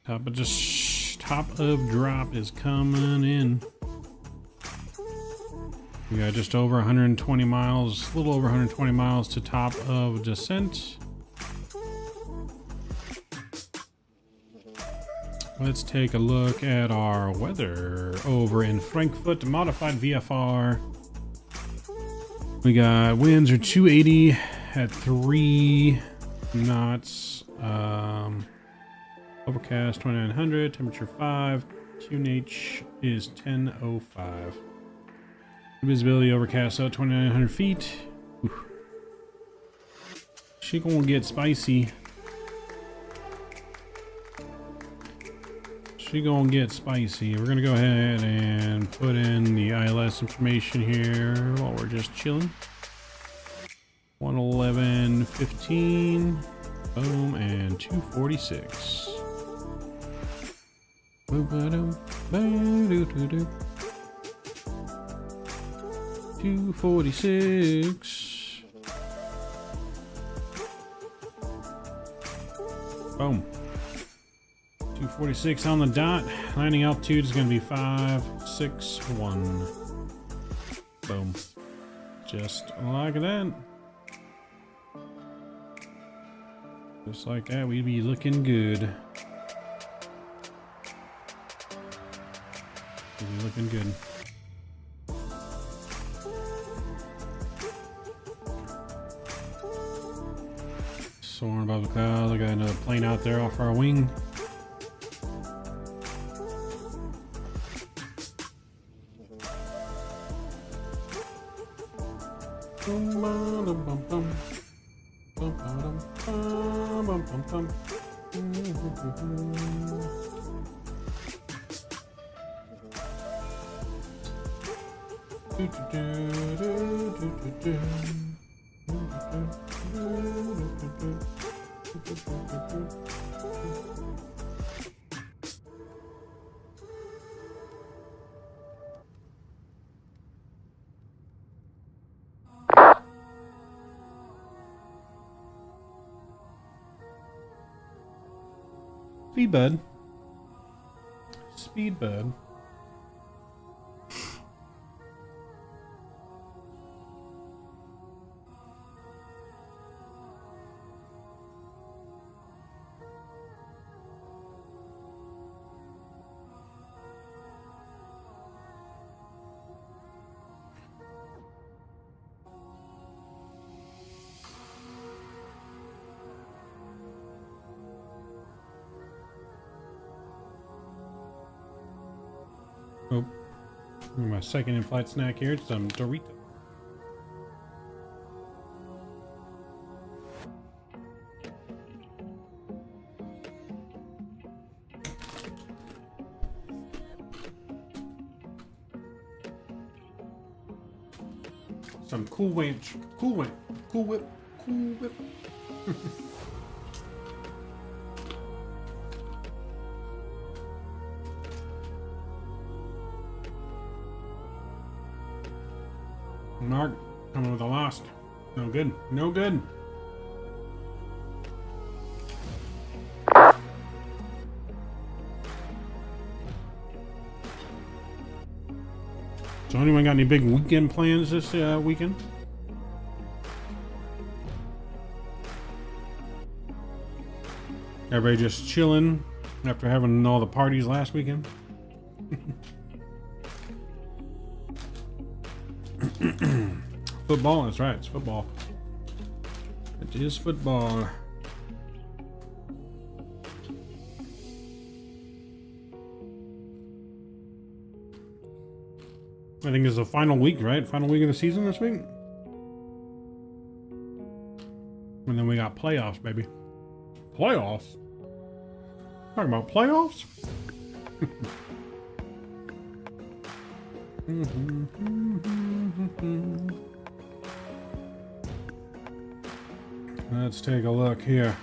Top of drop is coming in. We got just over 120 miles, a little over 120 miles to top of descent. Let's take a look at our weather over in Frankfurt, modified VFR. We got winds are 280 at 3 knots. Overcast 2900, temperature 5, QNH is 1005. Visibility overcast out 2900 feet. Oof. She gonna get spicy. She gonna get spicy. We're gonna go ahead and put in the ILS information here while we're just chilling. 111.15, boom, and 246. 246. Boom. 246 on the dot. Landing altitude is going to be 561. Boom. Just like that. Just like that, we'd be looking good. We'd be looking good. Soaring above the clouds. I got another plane out there off our wing. Speed bud. Speed bud. Oh, my second in-flight snack here, some Doritos. Some Cool Whip, Cool Whip, Cool Whip, Cool Whip. Mark coming with a lost. No good. No good. So anyone got any big weekend plans this weekend? Everybody just chilling, After having all the parties last weekend. Football, that's right, it's football. It is football. I think it's the final week, right? Final week of the season this week. And then we got playoffs, baby. Playoffs? Talking about playoffs? Let's take a look here.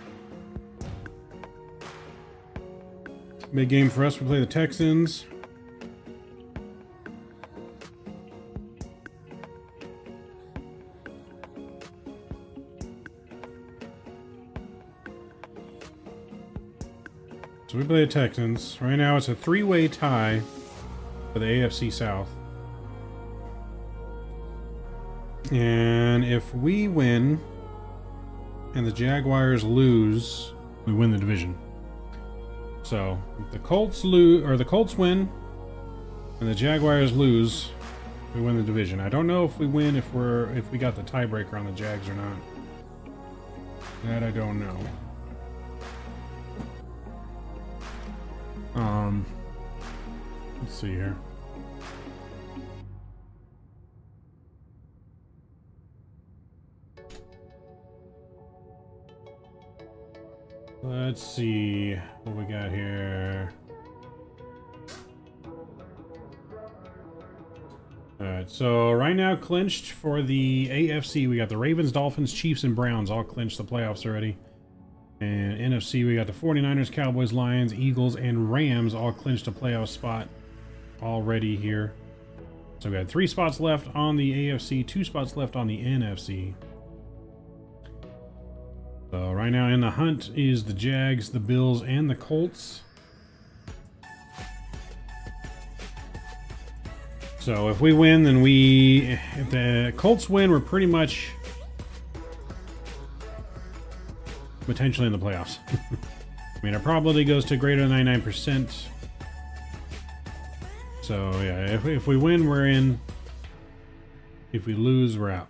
Big game for us. We play the Texans. So we play the Texans. Right now it's a three-way tie for the AFC South. And if we win and the Jaguars lose, we win the division. So if the Colts lose, or the Colts win and the Jaguars lose, we win the division. I don't know if we win if we got the tiebreaker on the Jags or not. That I don't know. Let's see here. Let's see what we got here. Alright, so right now clinched for the AFC, we got the Ravens, Dolphins, Chiefs, and Browns all clinched the playoffs already. And NFC, we got the 49ers, Cowboys, Lions, Eagles, and Rams all clinched a playoff spot already here. So we got 3 spots left on the AFC, 2 spots left on the NFC. So right now in the hunt is the Jags, the Bills, and the Colts. So if we win, then if the Colts win, we're pretty much potentially in the playoffs. I mean, our probability goes to greater than 99%. So yeah, if we win, we're in. If we lose, we're out.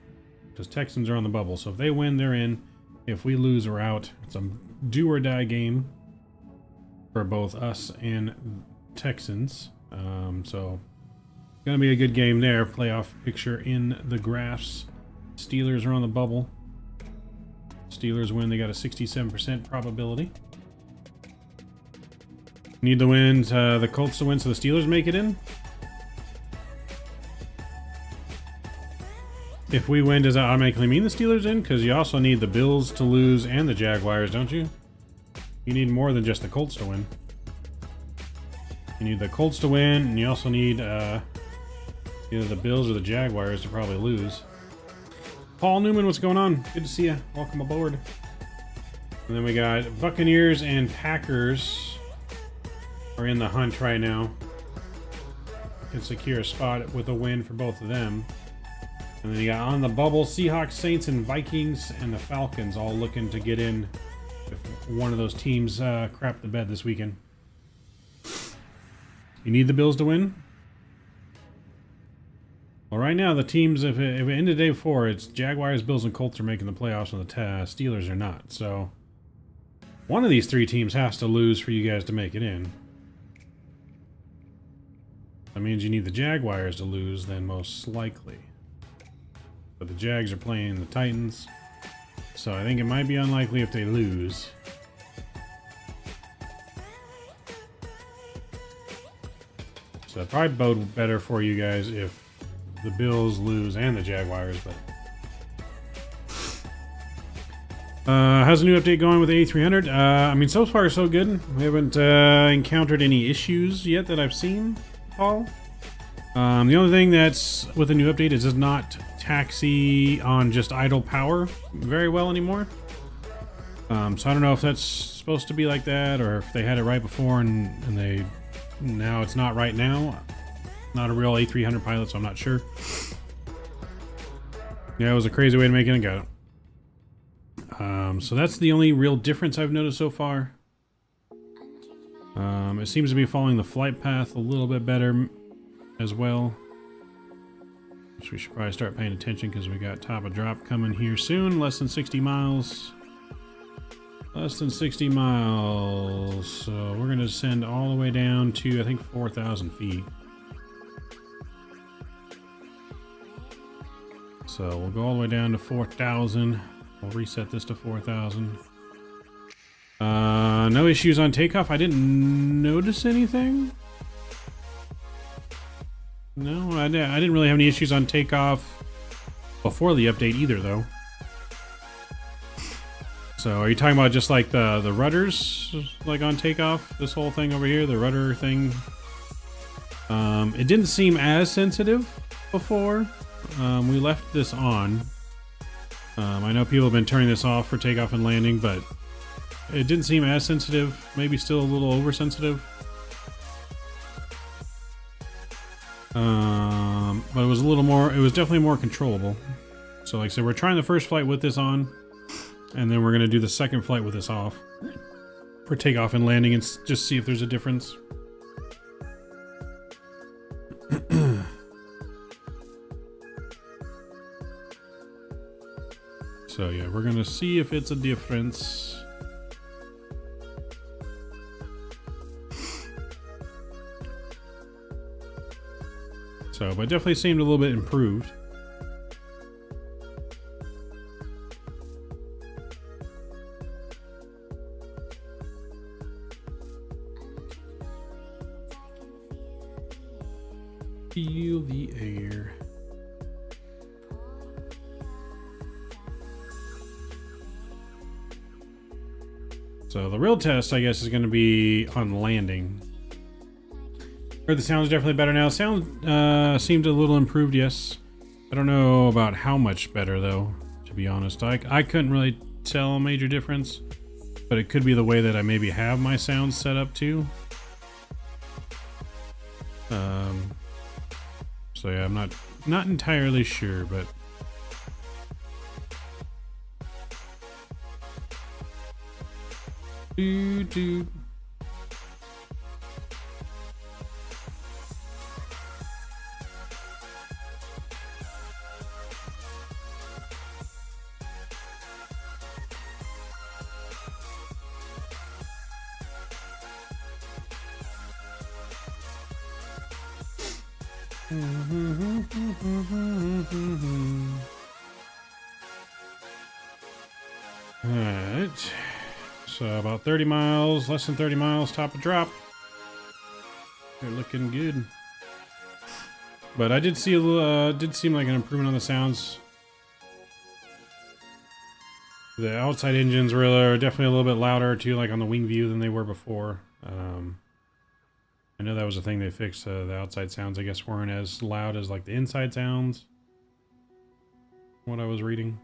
Because Texans are on the bubble. So if they win, they're in. If we lose, we're out. It's a do or die game for both us and Texans. So gonna be a good game there. Playoff picture in the graphs. Steelers are on the bubble. Steelers win. They got a 67% probability. Need the wins, the Colts to win, so the Steelers make it in. If we win, does that automatically mean the Steelers in? Because you also need the Bills to lose and the Jaguars, don't you? You need more than just the Colts to win. You need the Colts to win, and you also need either the Bills or the Jaguars to probably lose. Paul Newman, what's going on? Good to see you. Welcome aboard. And then we got Buccaneers and Packers are in the hunt right now. Can secure a spot with a win for both of them. And then you got on the bubble Seahawks, Saints, and Vikings, and the Falcons all looking to get in if one of those teams crap the bed this weekend. You need the Bills to win? Well, right now the teams, if it ended day 4, it's Jaguars, Bills, and Colts are making the playoffs, and the Steelers are not. So one of these 3 teams has to lose for you guys to make it in. That means you need the Jaguars to lose, then most likely. But the Jags are playing the Titans, so I think it might be unlikely if they lose. So that'd probably bode better for you guys if the Bills lose and the Jaguars, but... how's the new update going with the A300? I mean, so far so good. We haven't encountered any issues yet that I've seen, Paul. The only thing that's with the new update is it's not taxi on just idle power very well anymore. So I don't know if that's supposed to be like that, or if they had it right before and now it's not right now. Not a real A300 pilot, so I'm not sure. Yeah, it was a crazy way to make it and got it. So that's the only real difference I've noticed so far. It seems to be following the flight path a little bit better as well. Which we should probably start paying attention because we got top of drop coming here soon. Less than 60 miles. Less than 60 miles. So we're going to descend all the way down to, I think, 4,000 feet. So we'll go all the way down to 4,000. We'll reset this to 4,000. No issues on takeoff. I didn't notice anything. No, I didn't really have any issues on takeoff before the update either, though. So are you talking about just like the rudders, like on takeoff? This whole thing over here, the rudder thing? It didn't seem as sensitive before. We left this on. I know people have been turning this off for takeoff and landing, but it didn't seem as sensitive. Maybe still a little oversensitive. But it was a little more, it was definitely more controllable. So like I said, we're trying the first flight with this on, and then we're going to do the second flight with this off for takeoff and landing and just see if there's a difference. So yeah, we're going to see if it's a difference. So, but definitely seemed a little bit improved. Feel the air. So the real test, I guess, is going to be on landing. Heard the sound's definitely better now. Sound seemed a little improved, yes. I don't know about how much better, though, to be honest. I couldn't really tell a major difference, but it could be the way that I maybe have my sounds set up, too. So yeah, I'm not entirely sure, but... Doo-doo. Alright, so about 30 miles, less than 30 miles, top of drop. They're looking good. But I did see a little, did seem like an improvement on the sounds. The outside engines were definitely a little bit louder too, like on the wing view than they were before. I know that was a thing they fixed. The outside sounds, I guess, weren't as loud as like the inside sounds. What I was reading.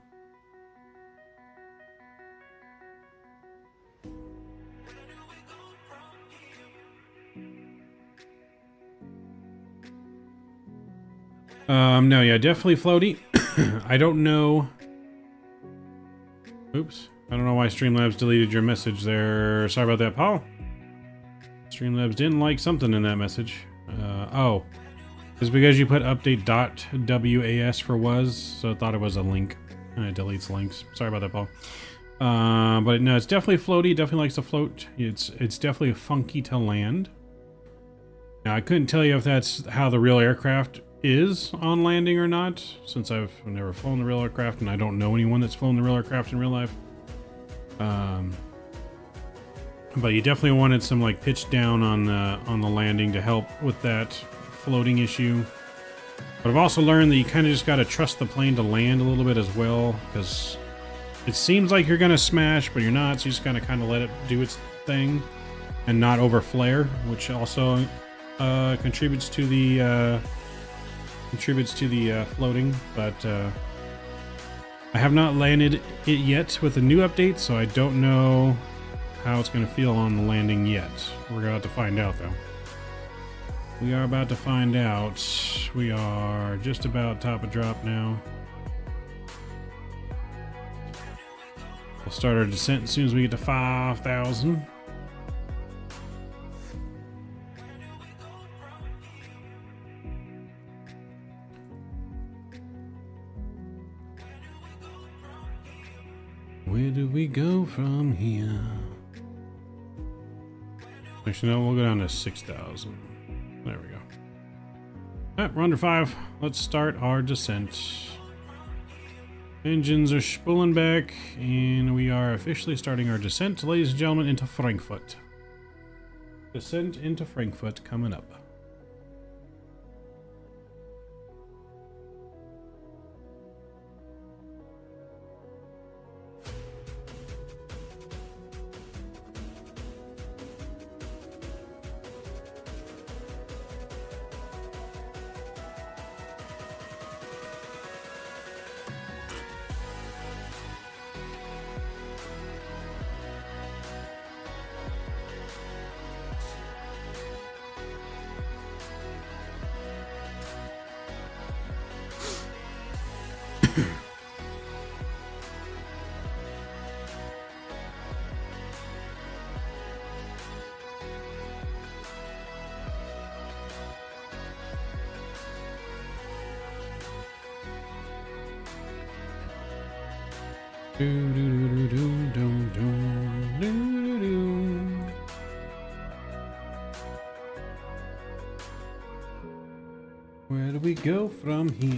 No, yeah, definitely floaty. I don't know. Oops. I don't know why Streamlabs deleted your message there. Sorry about that, Paul. Streamlabs didn't like something in that message. Oh. It's because you put update.was for was, so I thought it was a link. And it deletes links. Sorry about that, Paul. But no, it's definitely floaty. Definitely likes to float. It's definitely funky to land. Now, I couldn't tell you if that's how the real aircraft is on landing or not, since I've never flown the real aircraft and I don't know anyone that's flown the real aircraft in real life. But you definitely wanted some like pitch down on the landing to help with that floating issue. But I've also learned that you kind of just got to trust the plane to land a little bit as well, because it seems like you're gonna smash, but you're not. So you just gotta kind of let it do its thing and not over flare, which also contributes to the floating. But I have not landed it yet with the new update, so I don't know how it's going to feel on the landing yet. We're about to find out, though. We are about to find out. We are just about top of drop now. We'll start our descent as soon as we get to 5,000. Where do we go from here? Actually, no, we'll go down to 6,000. There we go. Alright, we're under 5. Let's start our descent. Engines are spooling back, and we are officially starting our descent, ladies and gentlemen, into Frankfurt. Descent into Frankfurt coming up. Where do we go from here?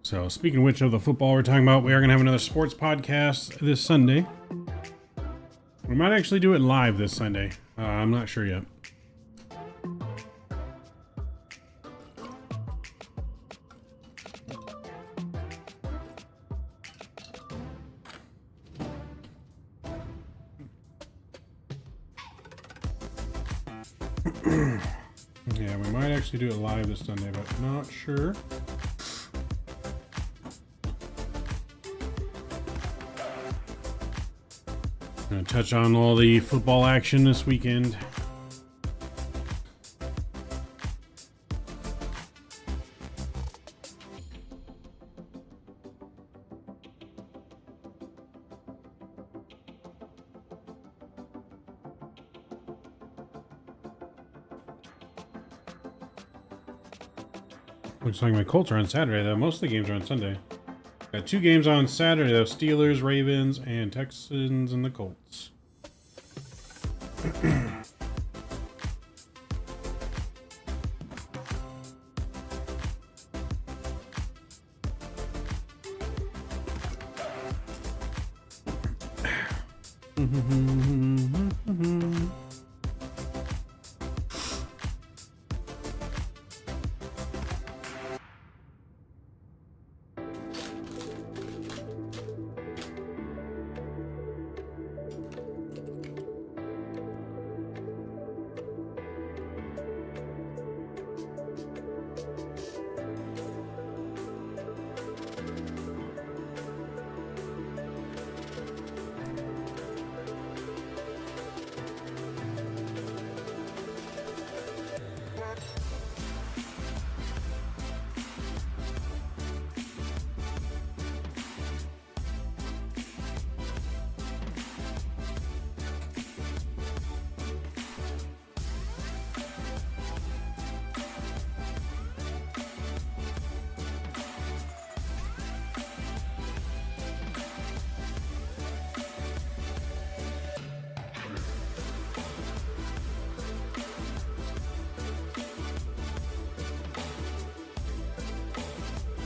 So, speaking of which, of the football we're talking about, we are going to have another sports podcast this Sunday. We might actually do it live this Sunday. I'm not sure yet. Yeah, we might actually do it live this Sunday, but not sure. Gonna touch on all the football action this weekend. Looks like my Colts are on Saturday, though. Most of the games are on Sunday. Got 2 games on Saturday, though. Steelers, Ravens, and Texans and the Colts.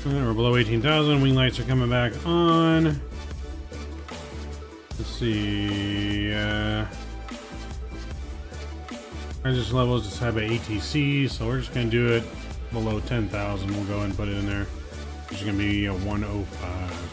We're below 18,000. Wing lights are coming back on. Let's see. Engine levels decided by ATC, so we're just going to do it below 10,000. We'll go ahead and put it in there. It's going to be a 105.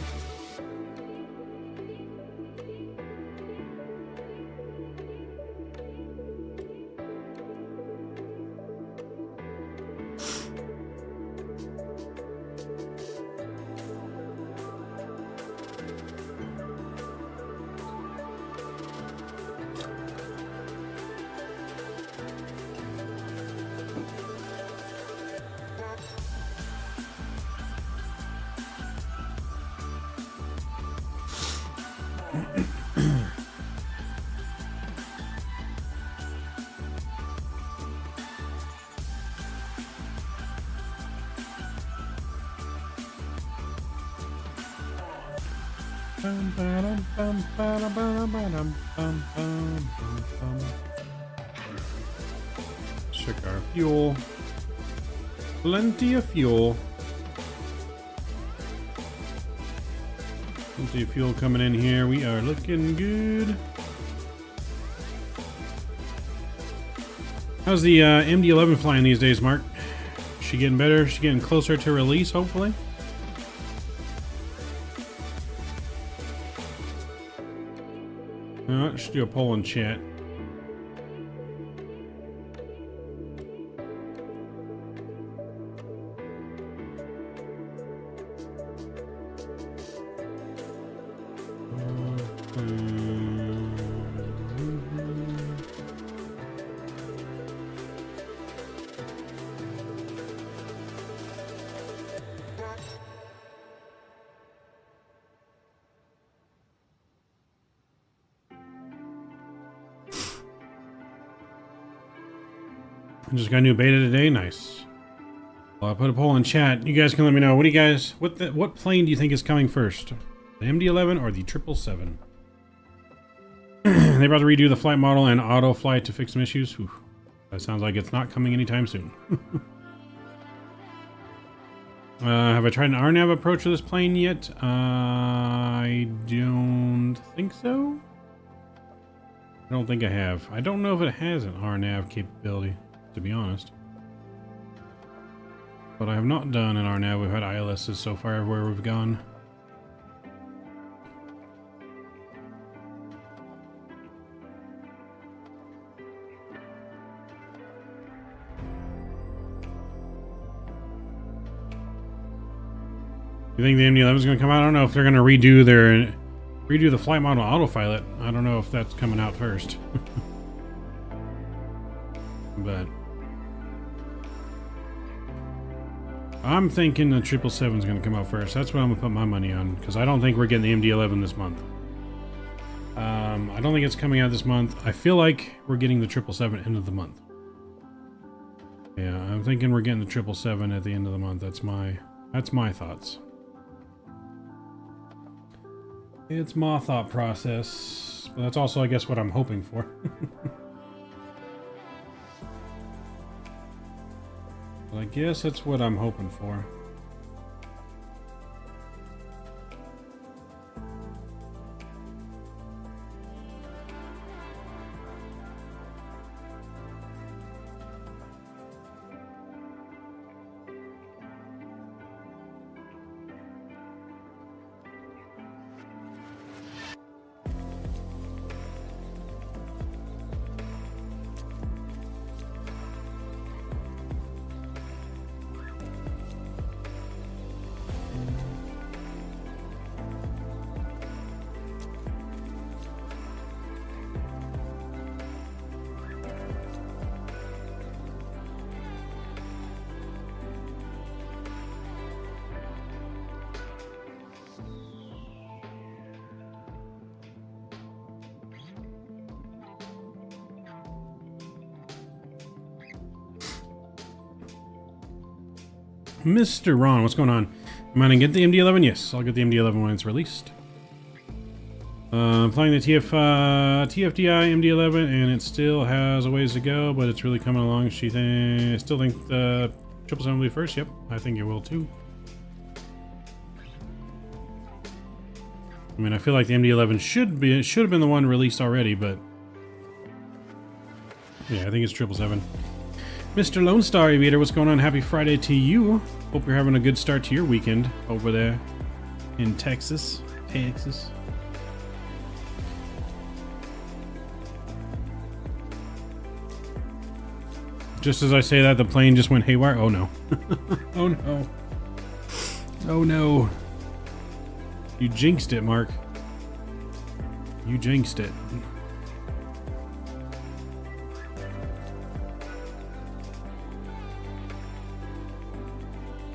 Check our fuel. Plenty of fuel. Plenty of fuel coming in here. We are looking good. How's the MD-11 flying these days, Mark? Is she getting better? Is she getting closer to release, hopefully? Let's do a poll in chat. Just got a new beta today. Nice. Well, I put a poll in chat. You guys can let me know. What do you guys? What plane do you think is coming first? The MD-11 or the 777? They about to redo the flight model and auto flight to fix some issues. Whew. That sounds like it's not coming anytime soon. Have I tried an RNAV approach to this plane yet? I don't think so. I don't think I have. I don't know if it has an RNAV capability, to be honest. But I have not done an RNAV. We've had ILSs so far everywhere we've gone. You think the MD-11 is going to come out? I don't know if they're going to redo the flight model autopilot. I don't know if that's coming out first. But I'm thinking the 777 is going to come out first. That's what I'm going to put my money on, because I don't think we're getting the MD-11 this month. I don't think it's coming out this month. I feel like we're getting the 777 end of the month. Yeah, I'm thinking we're getting the 777 at the end of the month. That's my thoughts. It's my thought process, but that's also, I guess, what I'm hoping for. Well, I guess that's what I'm hoping for. Mr. Ron, what's going on? Am I gonna get the MD-11? Yes, I'll get the MD-11 when it's released. I'm flying the TFDI MD-11, and it still has a ways to go, but it's really coming along. I still think the 777 will be first. Yep, I think it will too. I mean, I feel like the MD-11 should have been the one released already, but yeah, I think it's 777. Mr. Lone Star Aviator, what's going on? Happy Friday to you. Hope you're having a good start to your weekend over there in Texas. Just as I say that, the plane just went haywire. Oh no. Oh no. Oh no. You jinxed it, Mark. You jinxed it.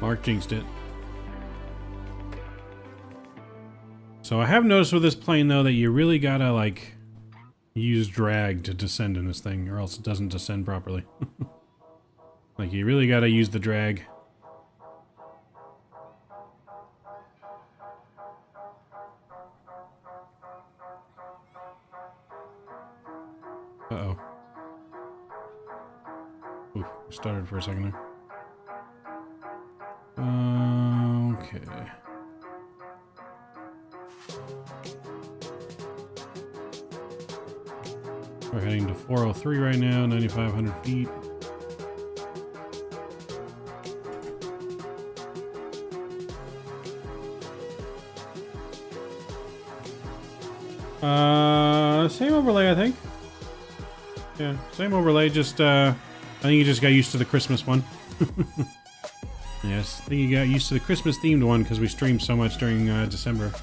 Mark jinxed it. So I have noticed with this plane though that you really gotta like use drag to descend in this thing, or else it doesn't descend properly. Like you really gotta use the drag. Uh-oh. Oof, started for a second there. Okay. We're heading to 403 right now, 9,500 feet. Same overlay, I think. Yeah, same overlay, just, I think you just got used to the Christmas one. Yes, I think you got used to the Christmas themed one because we streamed so much during December.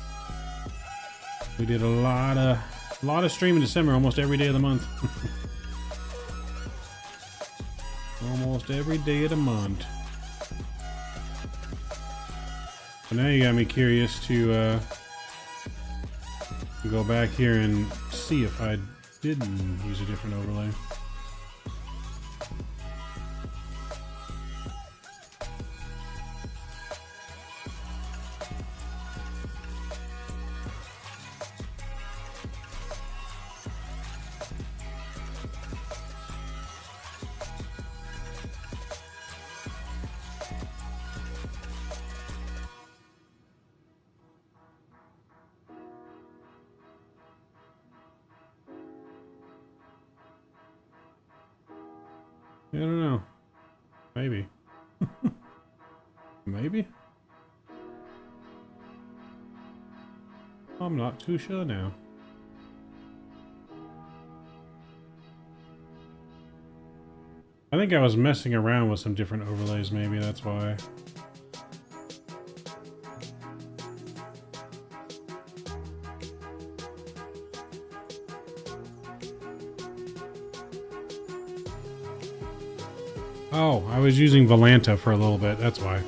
We did a lot of stream in December, almost every day of the month. Almost every day of the month. So now you got me curious to go back here and see if I didn't use a different overlay. I don't know. Maybe. Maybe? I'm not too sure now. I think I was messing around with some different overlays, maybe that's why. Oh, I was using Volanta for a little bit, that's why.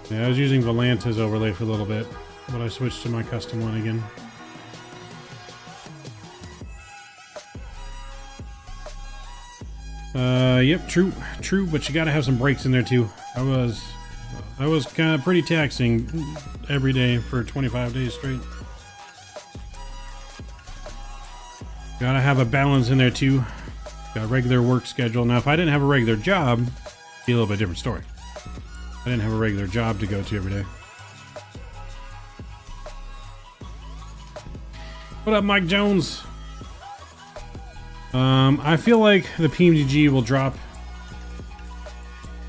Yeah, I was using Volanta's overlay for a little bit, but I switched to my custom one again. Yep, true, but you gotta have some breaks in there too. I was kind of pretty taxing every day for 25 days straight. Gotta have a balance in there too. Got a regular work schedule. Now, if I didn't have a regular job, it'd be a little bit different story. I didn't have a regular job to go to every day. What up, Mike Jones? I feel like the PMDG will drop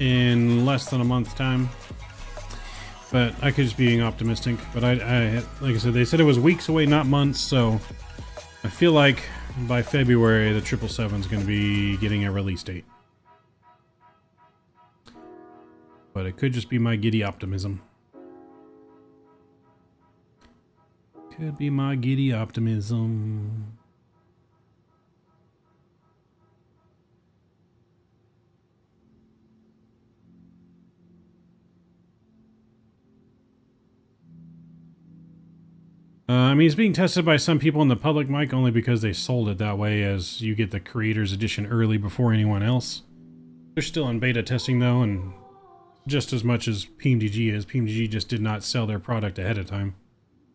in less than a month's time, but I could just be being optimistic. But I like I said, they said it was weeks away, not months, so I feel like by February the 777 is going to be getting a release date. But it could just be my giddy optimism. Could be my giddy optimism. I mean, it's being tested by some people in the public, Mike, only because they sold it that way, as you get the Creator's Edition early before anyone else. They're still in beta testing, though, and just as much as PMDG is, PMDG just did not sell their product ahead of time.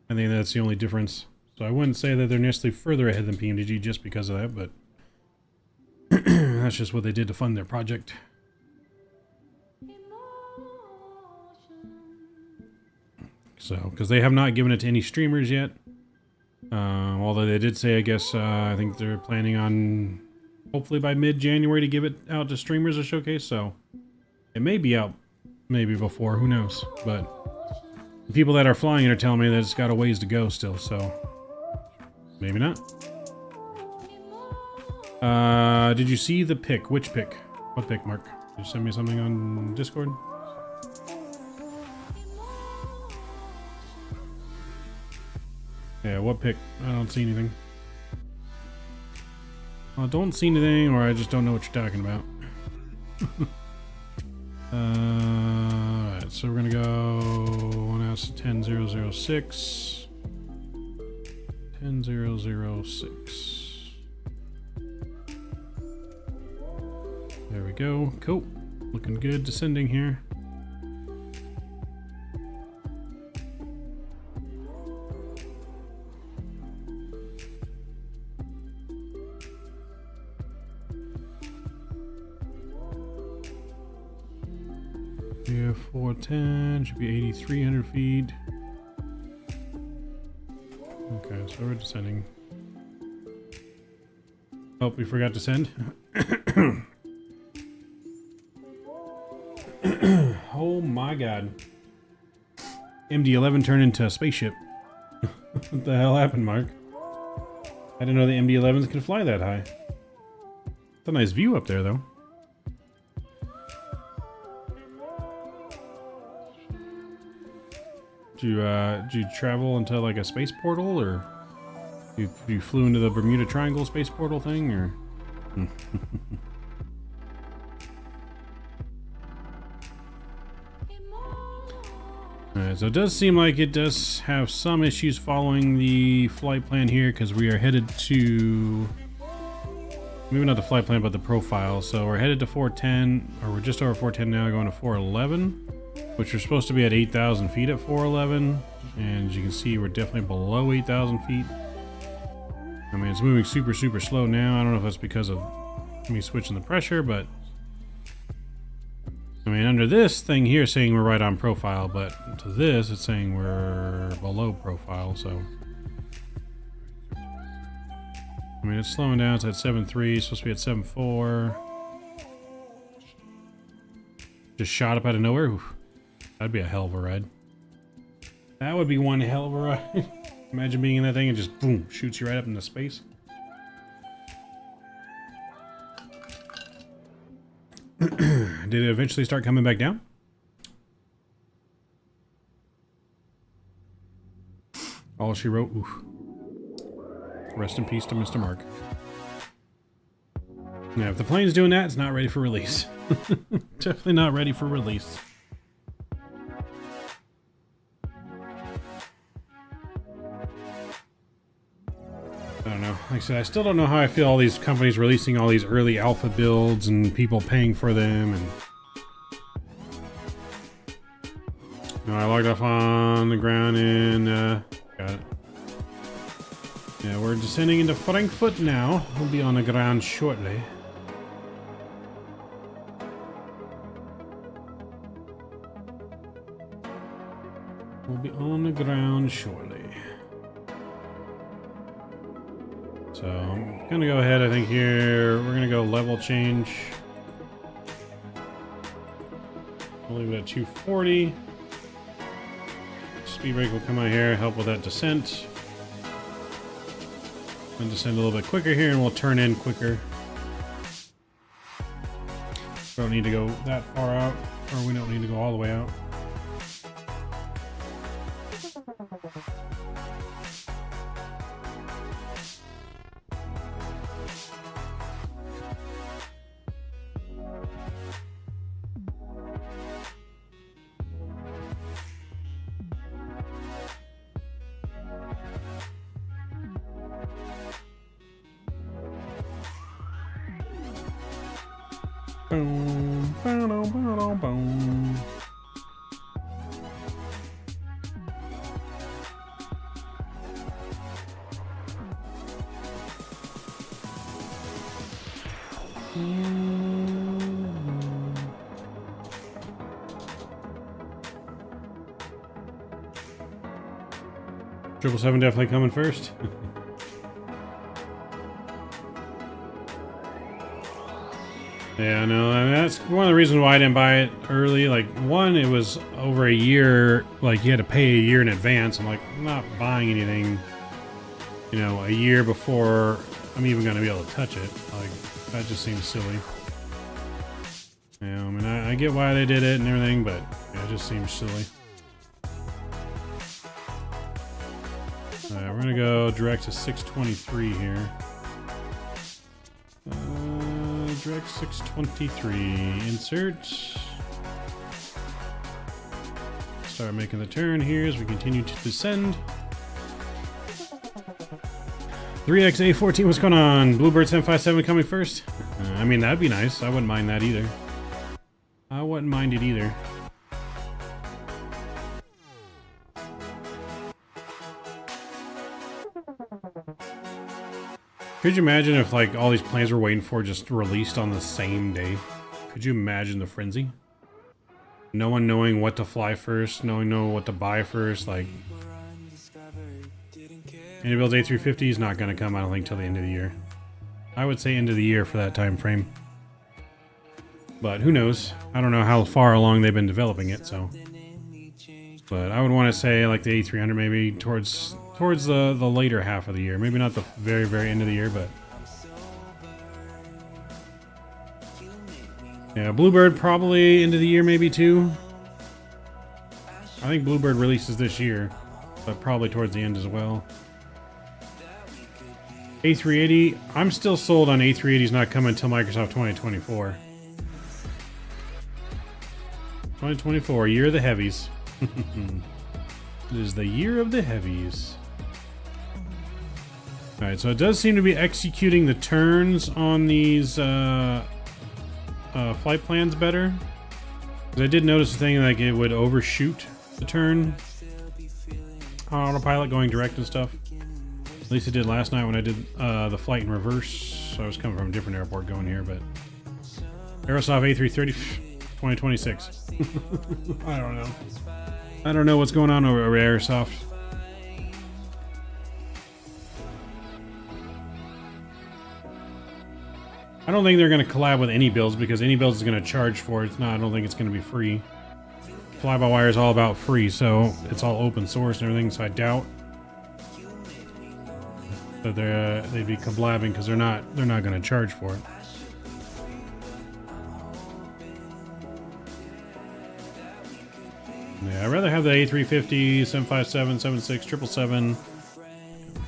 I think that's the only difference. So I wouldn't say that they're necessarily further ahead than PMDG just because of that, but that's just what they did to fund their project. So, because they have not given it to any streamers yet. Although they did say, I guess, I think they're planning on hopefully by mid-January to give it out to streamers as showcase. So it may be out maybe before, who knows. But the people that are flying it are telling me that it's got a ways to go still, so maybe not. Did you see the pic? Which pic? What pic, Mark? Did you send me something on Discord? Yeah, what pic? I don't see anything. I don't see anything, or I just don't know what you're talking about. Alright, so we're gonna go 1 ounce 10006. 10006. There we go. Cool. Looking good. Descending here. Here, 410, should be 8,300 feet. Okay, so we're descending. Oh, we forgot to send. Oh my god. MD-11 turned into a spaceship. What the hell happened, Mark? I didn't know the MD-11s could fly that high. It's a nice view up there, though. Did you travel into like a space portal, or you flew into the Bermuda Triangle space portal thing, or? Alright, so it does seem like it does have some issues following the flight plan here, because we are headed to, maybe not the flight plan, but the profile. So we're headed to 410, or we're just over 410 now, going to 411. Which are supposed to be at 8,000 feet at 411, and as you can see, we're definitely below 8,000 feet. I mean, it's moving super, super slow now. I don't know if that's because of me switching the pressure, but I mean, under this thing here, saying we're right on profile, but to this, it's saying we're below profile. So, I mean, it's slowing down. It's at 7.3. It's supposed to be at 7.4. Just shot up out of nowhere. Oof. That'd be a hell of a ride. That would be one hell of a ride. Imagine being in that thing and just boom, shoots you right up into space. Did it eventually start coming back down? All she wrote, oof. Rest in peace to Mr. Mark. Now, if the plane's doing that, it's not ready for release. Definitely not ready for release. I don't know. Like I said, I still don't know how I feel all these companies releasing all these early alpha builds and people paying for them. And I logged off on the ground and got it. Yeah, we're descending into Frankfurt now. We'll be on the ground shortly. We'll be on the ground shortly. So I'm gonna go ahead, I think here, we're gonna go level change. We'll leave it at 240. Speed brake will come out here, help with that descent. And descend a little bit quicker here and we'll turn in quicker. We don't need to go that far out, or we don't need to go all the way out. Boom, boom, boom, boom. 777 definitely coming first. Yeah, no, I mean, that's one of the reasons why I didn't buy it early. Like, one, it was over a year, like, you had to pay a year in advance. I'm like, I'm not buying anything, you know, a year before I'm even going to be able to touch it. Like, that just seems silly. Yeah, I mean, I get why they did it and everything, but yeah, it just seems silly. Alright, we're going to go direct to 623 here. Direct 623. Insert. Start making the turn here as we continue to descend. 3X A14, what's going on? Bluebird 757 coming first? I mean, that'd be nice. I wouldn't mind that either. I wouldn't mind it either. Could you imagine if, like, all these planes we're waiting for just released on the same day? Could you imagine the frenzy? No one knowing what to fly first, no one knowing what to buy first, like... iniBuilds A350 is not going to come, I don't think, till the end of the year. I would say end of the year for that time frame. But who knows? I don't know how far along they've been developing it, so... But I would want to say, like, the A300 maybe towards the later half of the year. Maybe not the very, very end of the year, but... yeah, Bluebird probably end of the year maybe too. I think Bluebird releases this year, but probably towards the end as well. A380, I'm still sold on A380's not coming until Microsoft 2024. 2024, year of the heavies. It is the year of the heavies. Alright, so it does seem to be executing the turns on these flight plans better. Because I did notice the thing, like, it would overshoot the turn on autopilot going direct and stuff. At least it did last night when I did the flight in reverse. So I was coming from a different airport going here, but... Aerosoft A330, 2026. I don't know. I don't know what's going on over Airsoft. I don't think they're going to collab with iniBuilds because iniBuilds is going to charge for it. It's not. I don't think it's going to be free. Fly-by-wire is all about free, so it's all open source and everything. So I doubt that they'd be collabing because they're not going to charge for it. Yeah, I'd rather have the A350, 757, 76, 777,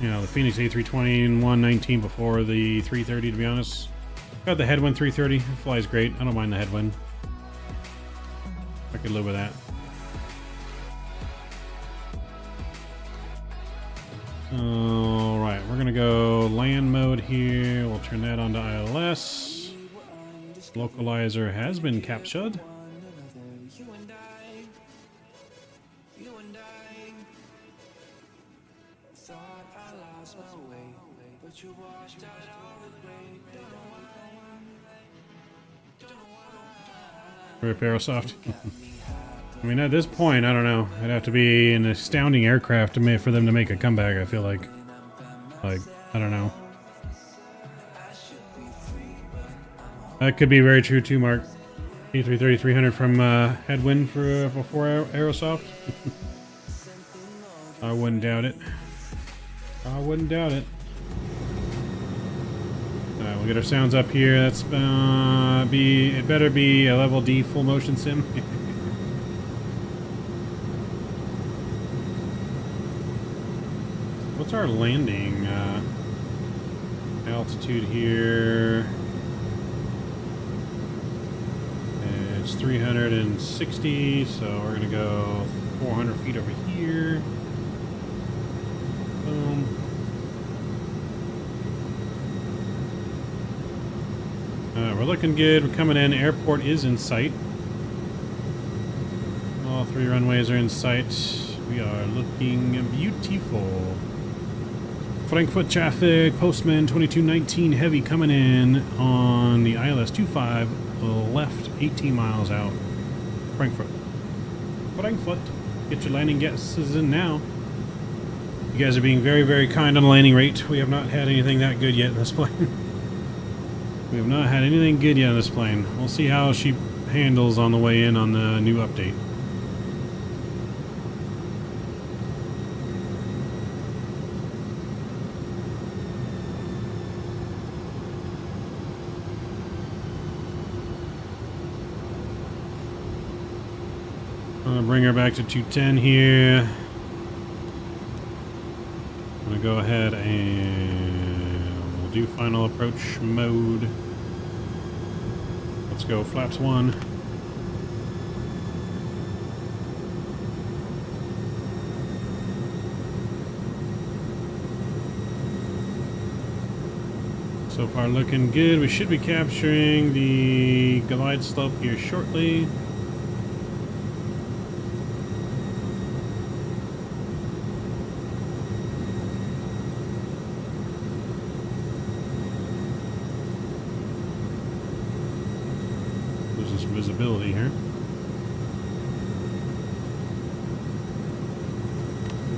you know, the Phoenix A320 and 119 before the 330, to be honest. Got the headwind 330, it flies great. I don't mind the headwind. I could live with that. Alright, we're gonna go land mode here. We'll turn that on to ILS. Localizer has been captured. Rip Aerosoft. I mean, at this point, I don't know. It'd have to be an astounding aircraft to for them to make a comeback, I feel like. Like, I don't know. That could be very true too, Mark. A330-300 from headwind for before Aerosoft. I wouldn't doubt it. I wouldn't doubt it. Alright, we'll get our sounds up here. That's it better be a level D full motion sim. What's our landing altitude here? It's 360, so we're gonna go 400 feet over here. Boom. We're looking good. We're coming in. Airport is in sight. All three runways are in sight. We are looking beautiful. Frankfurt traffic. Postman 2219 heavy coming in on the ILS 25 left 18 miles out. Frankfurt. Frankfurt. Get your landing guesses in now. You guys are being very, very kind on the landing rate. We have not had anything that good yet in this plane. We have not had anything good yet in this plane. We'll see how she handles on the way in on the new update. I'm gonna bring her back to 210 here. I'm gonna go ahead and we'll do final approach mode. Let's go flaps 1. So far looking good. We should be capturing the glide slope here shortly. Losing some visibility here.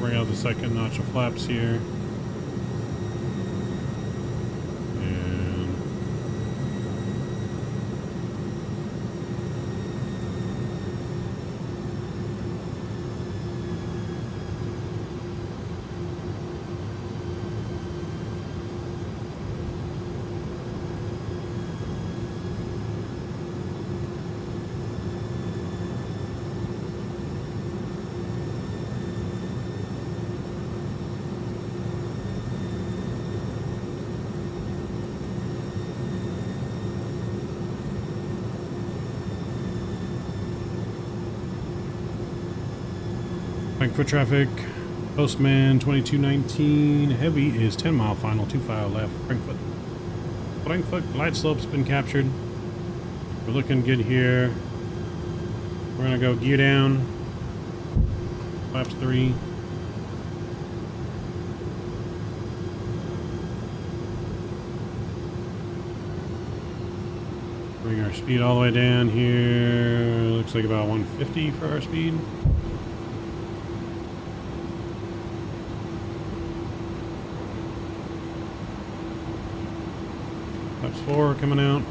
Bring out the second notch of flaps here. Frankfurt traffic, Postman 2219, heavy is 10 mile final, 25 left, Frankfurt. Frankfurt glide slope's been captured. We're looking good here. We're gonna go gear down, flaps 3. Bring our speed all the way down here. Looks like about 150 for our speed. Flaps 4 coming out.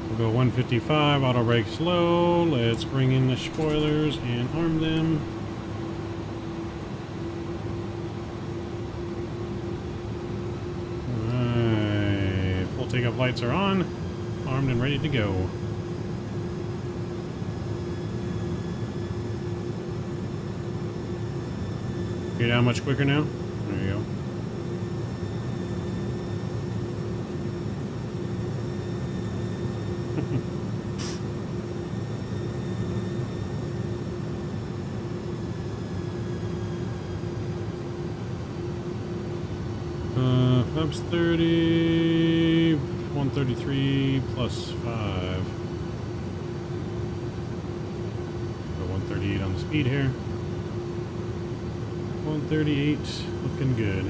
We'll go 155, auto brake slow. Let's bring in the spoilers and arm them. Alright, full takeoff lights are on, armed and ready to go. Get down much quicker now? There you go. Flaps 30, 133 plus 5. Go 138 on the speed here. 138, looking good.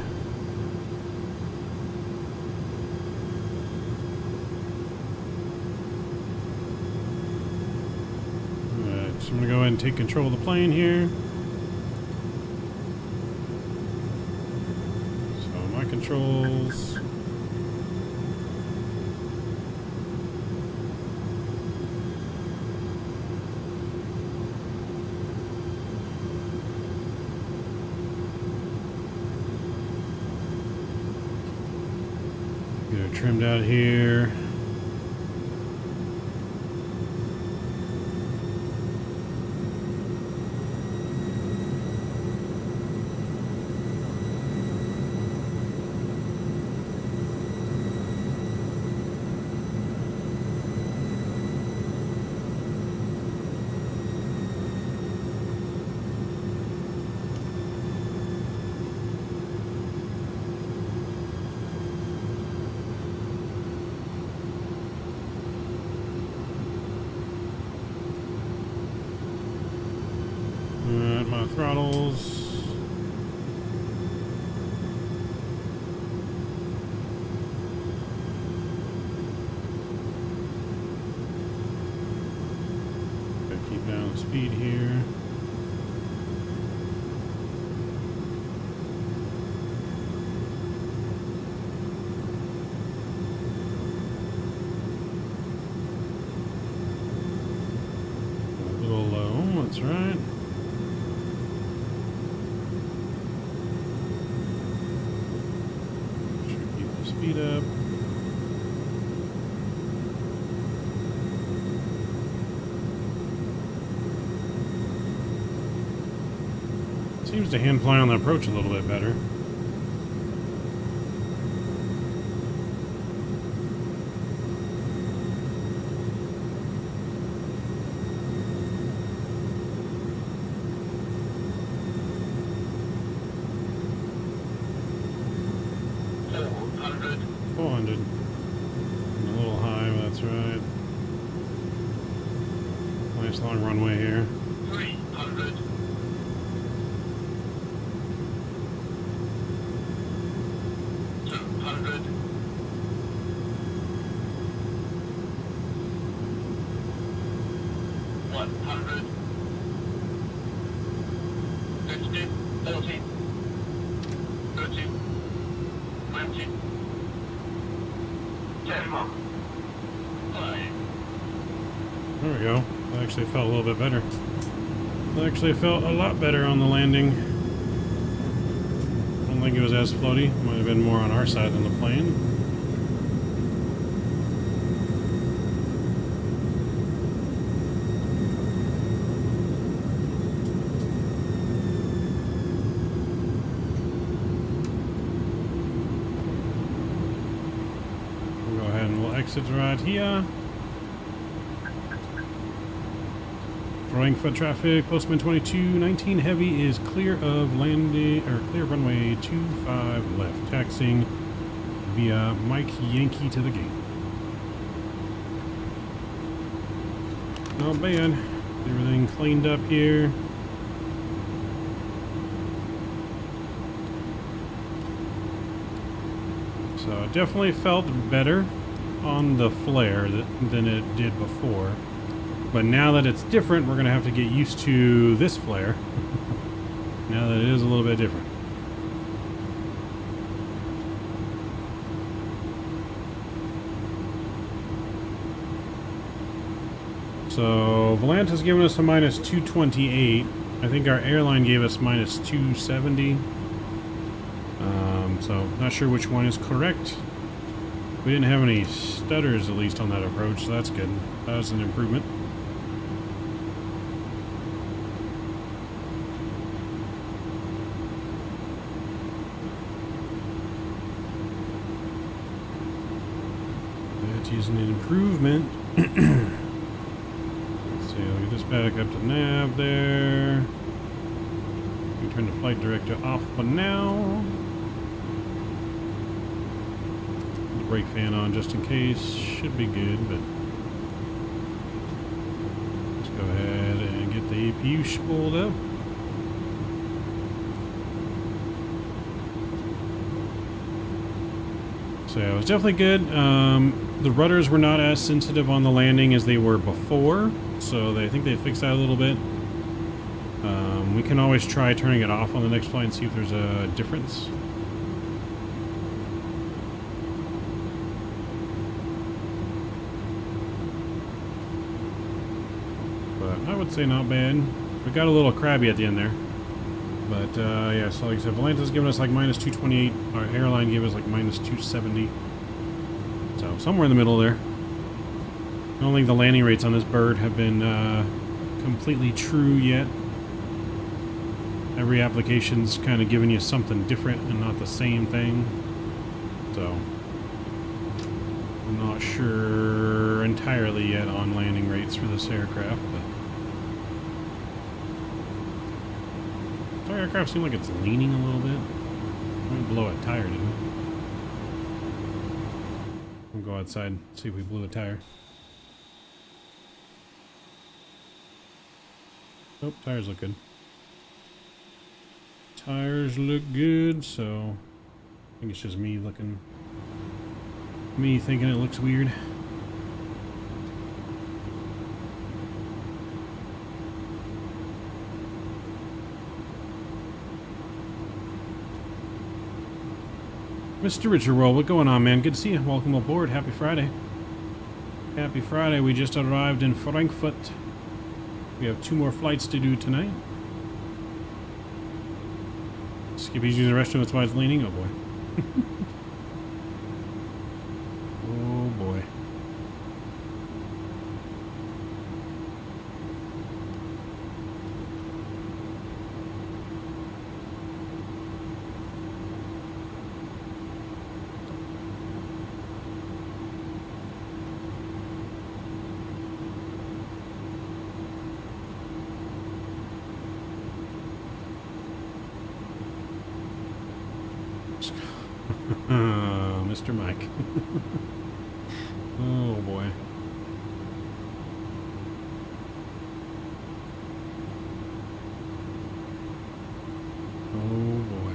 Alright, so I'm gonna go ahead and take control of the plane here. So my controls. Get her trimmed out here. My throttles. Speed up. Seems to hand fly on the approach a little bit better. Long runway here. 300. 200. 100. 50, 40, 30, 20, 10 more. 5. There we go. That actually felt a little bit better. It actually felt a lot better on the landing. I don't think it was as floaty. Might have been more on our side than the plane. We'll go ahead and we'll exit right here. Frankfurt traffic, Postman 2219 heavy is clear of landing, or clear runway 25 left, taxiing via Mike Yankee to the gate. Not bad. Everything cleaned up here. So it definitely felt better on the flare than it did before. But now that it's different, we're going to have to get used to this flare. Now that it is a little bit different. So Volanta's giving us a minus 228. I think our airline gave us minus 270. So not sure which one is correct. We didn't have any stutters, at least on that approach, so that's good. That was an improvement. Using an improvement. Let's see, I'll get this back up to nav there. We turn the flight director off for now. The brake fan on just in case. Should be good, but let's go ahead and get the APU spooled up. So it was definitely good. The rudders were not as sensitive on the landing as they were before, so I think they fixed that a little bit. We can always try turning it off on the next flight and see if there's a difference. But I would say not bad. We got a little crabby at the end there. But yeah, so like I said, Volanta's giving us like minus 228. Our airline gave us like minus 270. So somewhere in the middle there. I don't think the landing rates on this bird have been completely true yet. Every application's kind of giving you something different and not the same thing. So I'm not sure entirely yet on landing rates for this aircraft, but our aircraft seems like it's leaning a little bit. I might blow a tire, didn't it? We'll go outside, see if we blew a tire. Oh, tires look good. Tires look good, so I think it's just me thinking it looks weird. Mr. Richard Roll, what's going on, man? Good to see you. Welcome aboard. Happy Friday. Happy Friday. We just arrived in Frankfurt. We have 2 more flights to do tonight. Skippy's using the restroom, that's why it's leaning. Oh boy. Mr. Mike. Oh boy. Oh boy.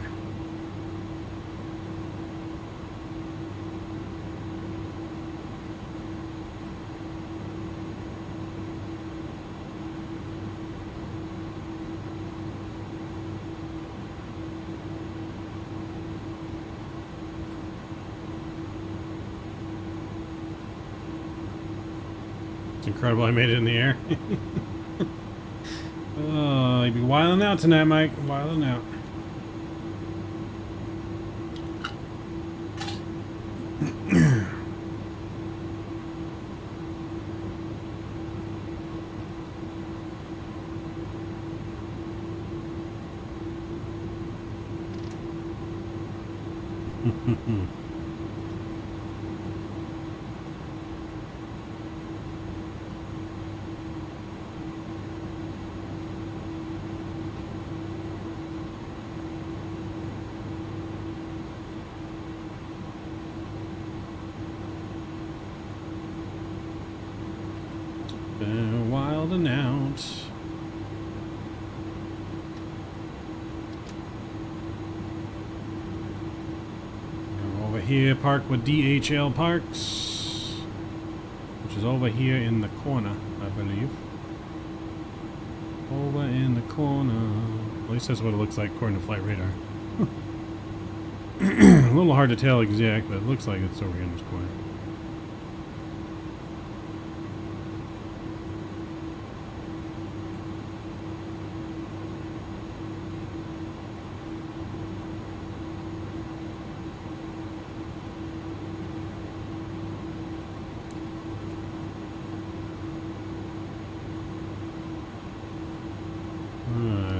It's incredible I made it in the air. Oh, you'd be wilding out tonight, Mike. Wilding out. Wilding out. Over here, park with DHL Parks, which is over here in the corner, I believe. Over in the corner. At least that's what it looks like according to flight radar. A little hard to tell exact, but it looks like it's over here in this corner.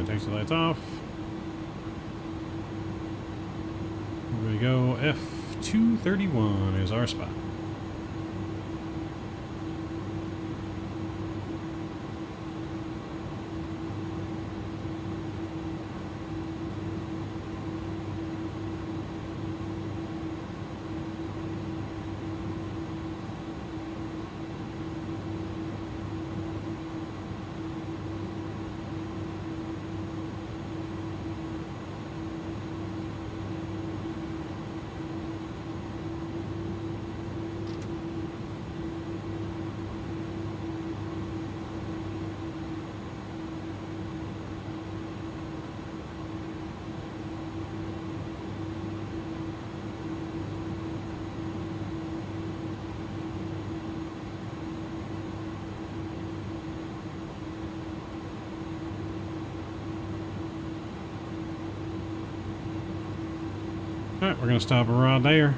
Takes the lights off. Here we go. F231 is our spot. Alright, we're going to stop around there.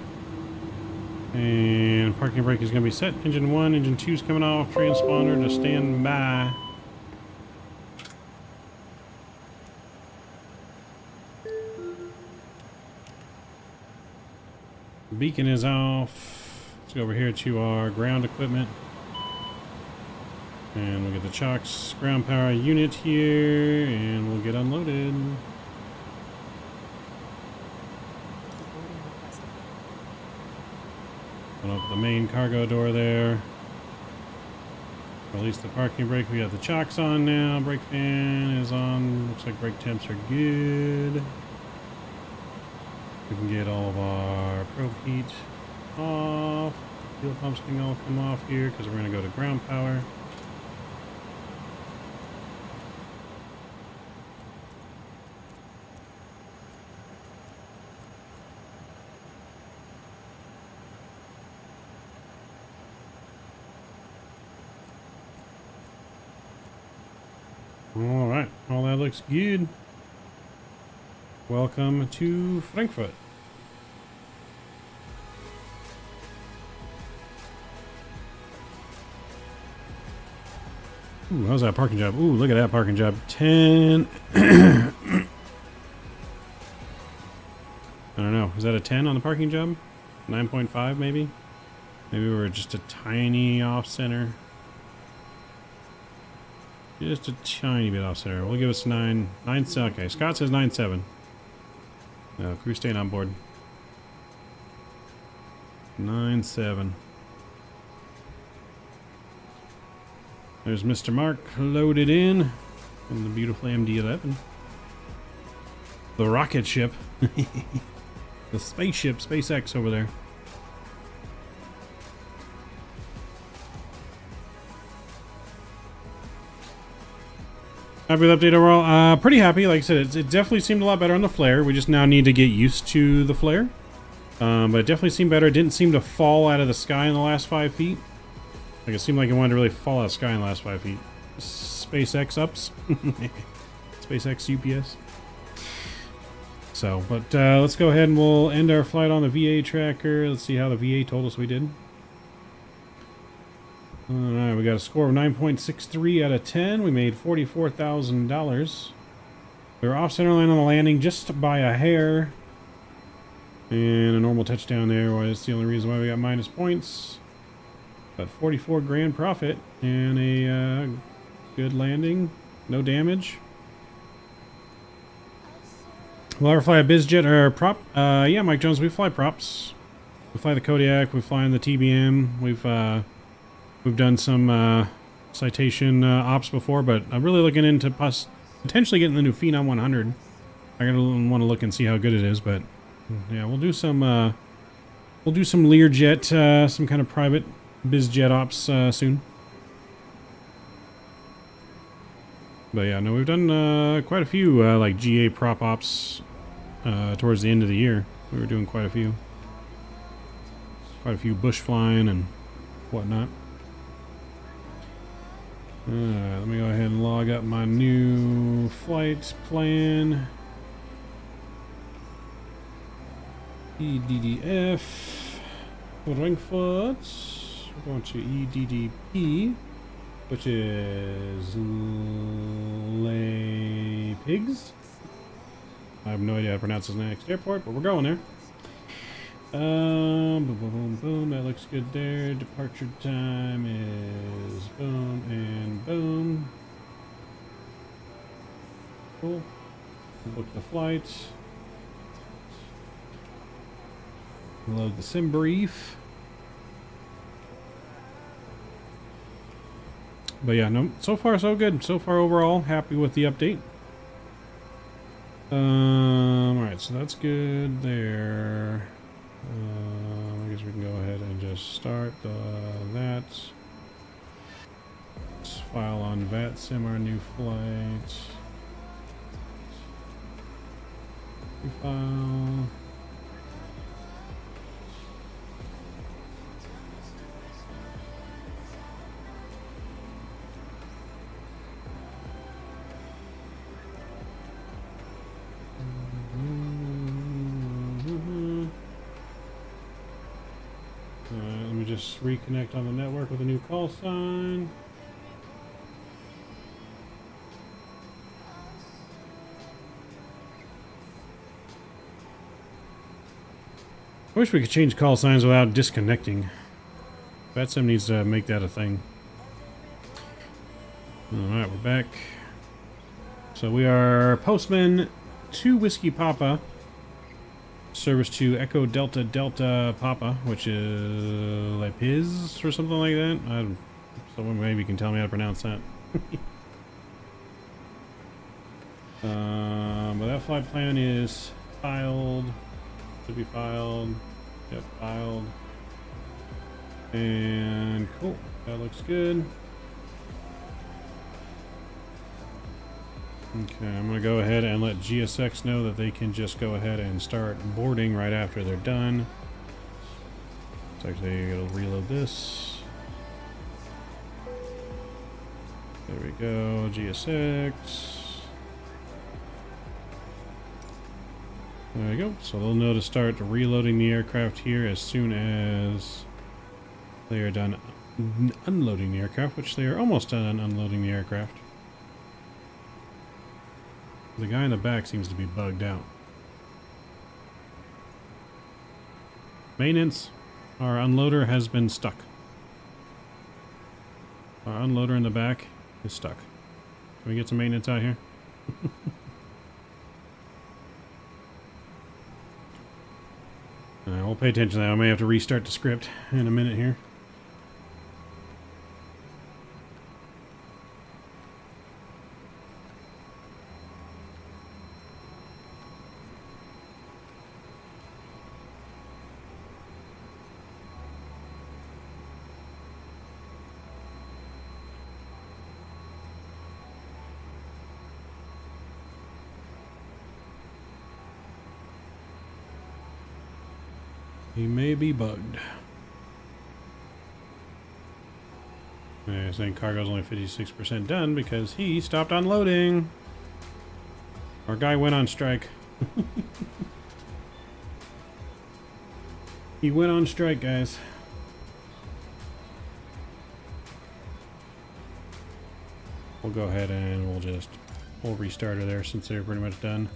And parking brake is going to be set. Engine 1, engine 2 is coming off. Transponder to stand by. Beacon is off. Let's go over here to our ground equipment. And we'll get the chocks ground power unit here. And we'll get unloaded. Open up the main cargo door there. Release the parking brake. We got the chocks on now. Brake fan is on. Looks like brake temps are good. We can get all of our probe heat off. Fuel pumps can all come off here because we're going to go to ground power. All right, all that looks good. Welcome to Frankfurt. Ooh, how's that parking job? Ooh, look at that parking job. 10. I don't know. Is that a 10 on the parking job? 9.5 maybe? Maybe we're just a tiny off center. Just a tiny bit off center. We'll give us 9. Okay, Scott says 9.7. No, crew staying on board. 9-7. There's Mr. Mark loaded in the beautiful MD-11. The rocket ship. The spaceship, SpaceX over there. Happy with the update overall. Pretty happy. Like I said, it definitely seemed a lot better on the flare. We just now need to get used to the flare. But it definitely seemed better. It didn't seem to fall out of the sky in the last 5 feet. Like it seemed like it wanted to really fall out of the sky in the last 5 feet. SpaceX ups. SpaceX UPS. So, but let's go ahead and we'll end our flight on the VA tracker. Let's see how the VA told us we did. Alright, we got a score of 9.63 out of 10. We made $44,000. We were off center line on the landing just by a hair. And a normal touchdown there. Well, that's the only reason why we got minus points. But 44 grand profit and a good landing. No damage. We'll ever fly a bizjet or a prop? Yeah, Mike Jones, we fly props. We fly the Kodiak, we fly in the TBM. We've done some citation ops before, but I'm really looking into potentially getting the new Phenom 100. I gotta want to look and see how good it is, but yeah, we'll do some Learjet, some kind of private bizjet ops soon. But yeah, no, we've done quite a few like GA prop ops towards the end of the year. We were doing quite a few bush flying and whatnot. Let me go ahead and log up my new flight plan. EDDF, Frankfurt. We're going to EDDP, which is Les Pigs. I have no idea how to pronounce his next airport, but we're going there. Boom, boom, boom, boom. That looks good there. Departure time is boom and boom. Cool. Book the flight. Load the sim brief. But yeah, no, so far so good. So far overall, happy with the update. Alright, so that's good there. I guess we can go ahead and just start that. Let's file on Vatsim our new flight. File. Let me just reconnect on the network with a new call sign. I wish we could change call signs without disconnecting. Vatsim needs to make that a thing. Alright, we're back. So we are Postman 2 Whiskey Papa. Service to Echo Delta Delta Papa, which is Le Piz or something like that. Someone maybe can tell me how to pronounce that. But that flight plan is filed. Should be filed. Yep, filed. And cool. That looks good. Okay, I'm going to go ahead and let GSX know that they can just go ahead and start boarding right after they're done. So actually, it'll reload this. There we go, GSX. There we go. So they'll know to start reloading the aircraft here as soon as they are done unloading the aircraft, which they are almost done unloading the aircraft. The guy in the back seems to be bugged out. Maintenance. Our unloader has been stuck. Our unloader in the back is stuck. Can we get some maintenance out here? We'll pay attention to that. I may have to restart the script in a minute here. He may be bugged. Yeah, saying cargo's only 56% done because he stopped unloading. Our guy went on strike. He went on strike, guys. We'll go ahead and we'll restart her there since they're pretty much done.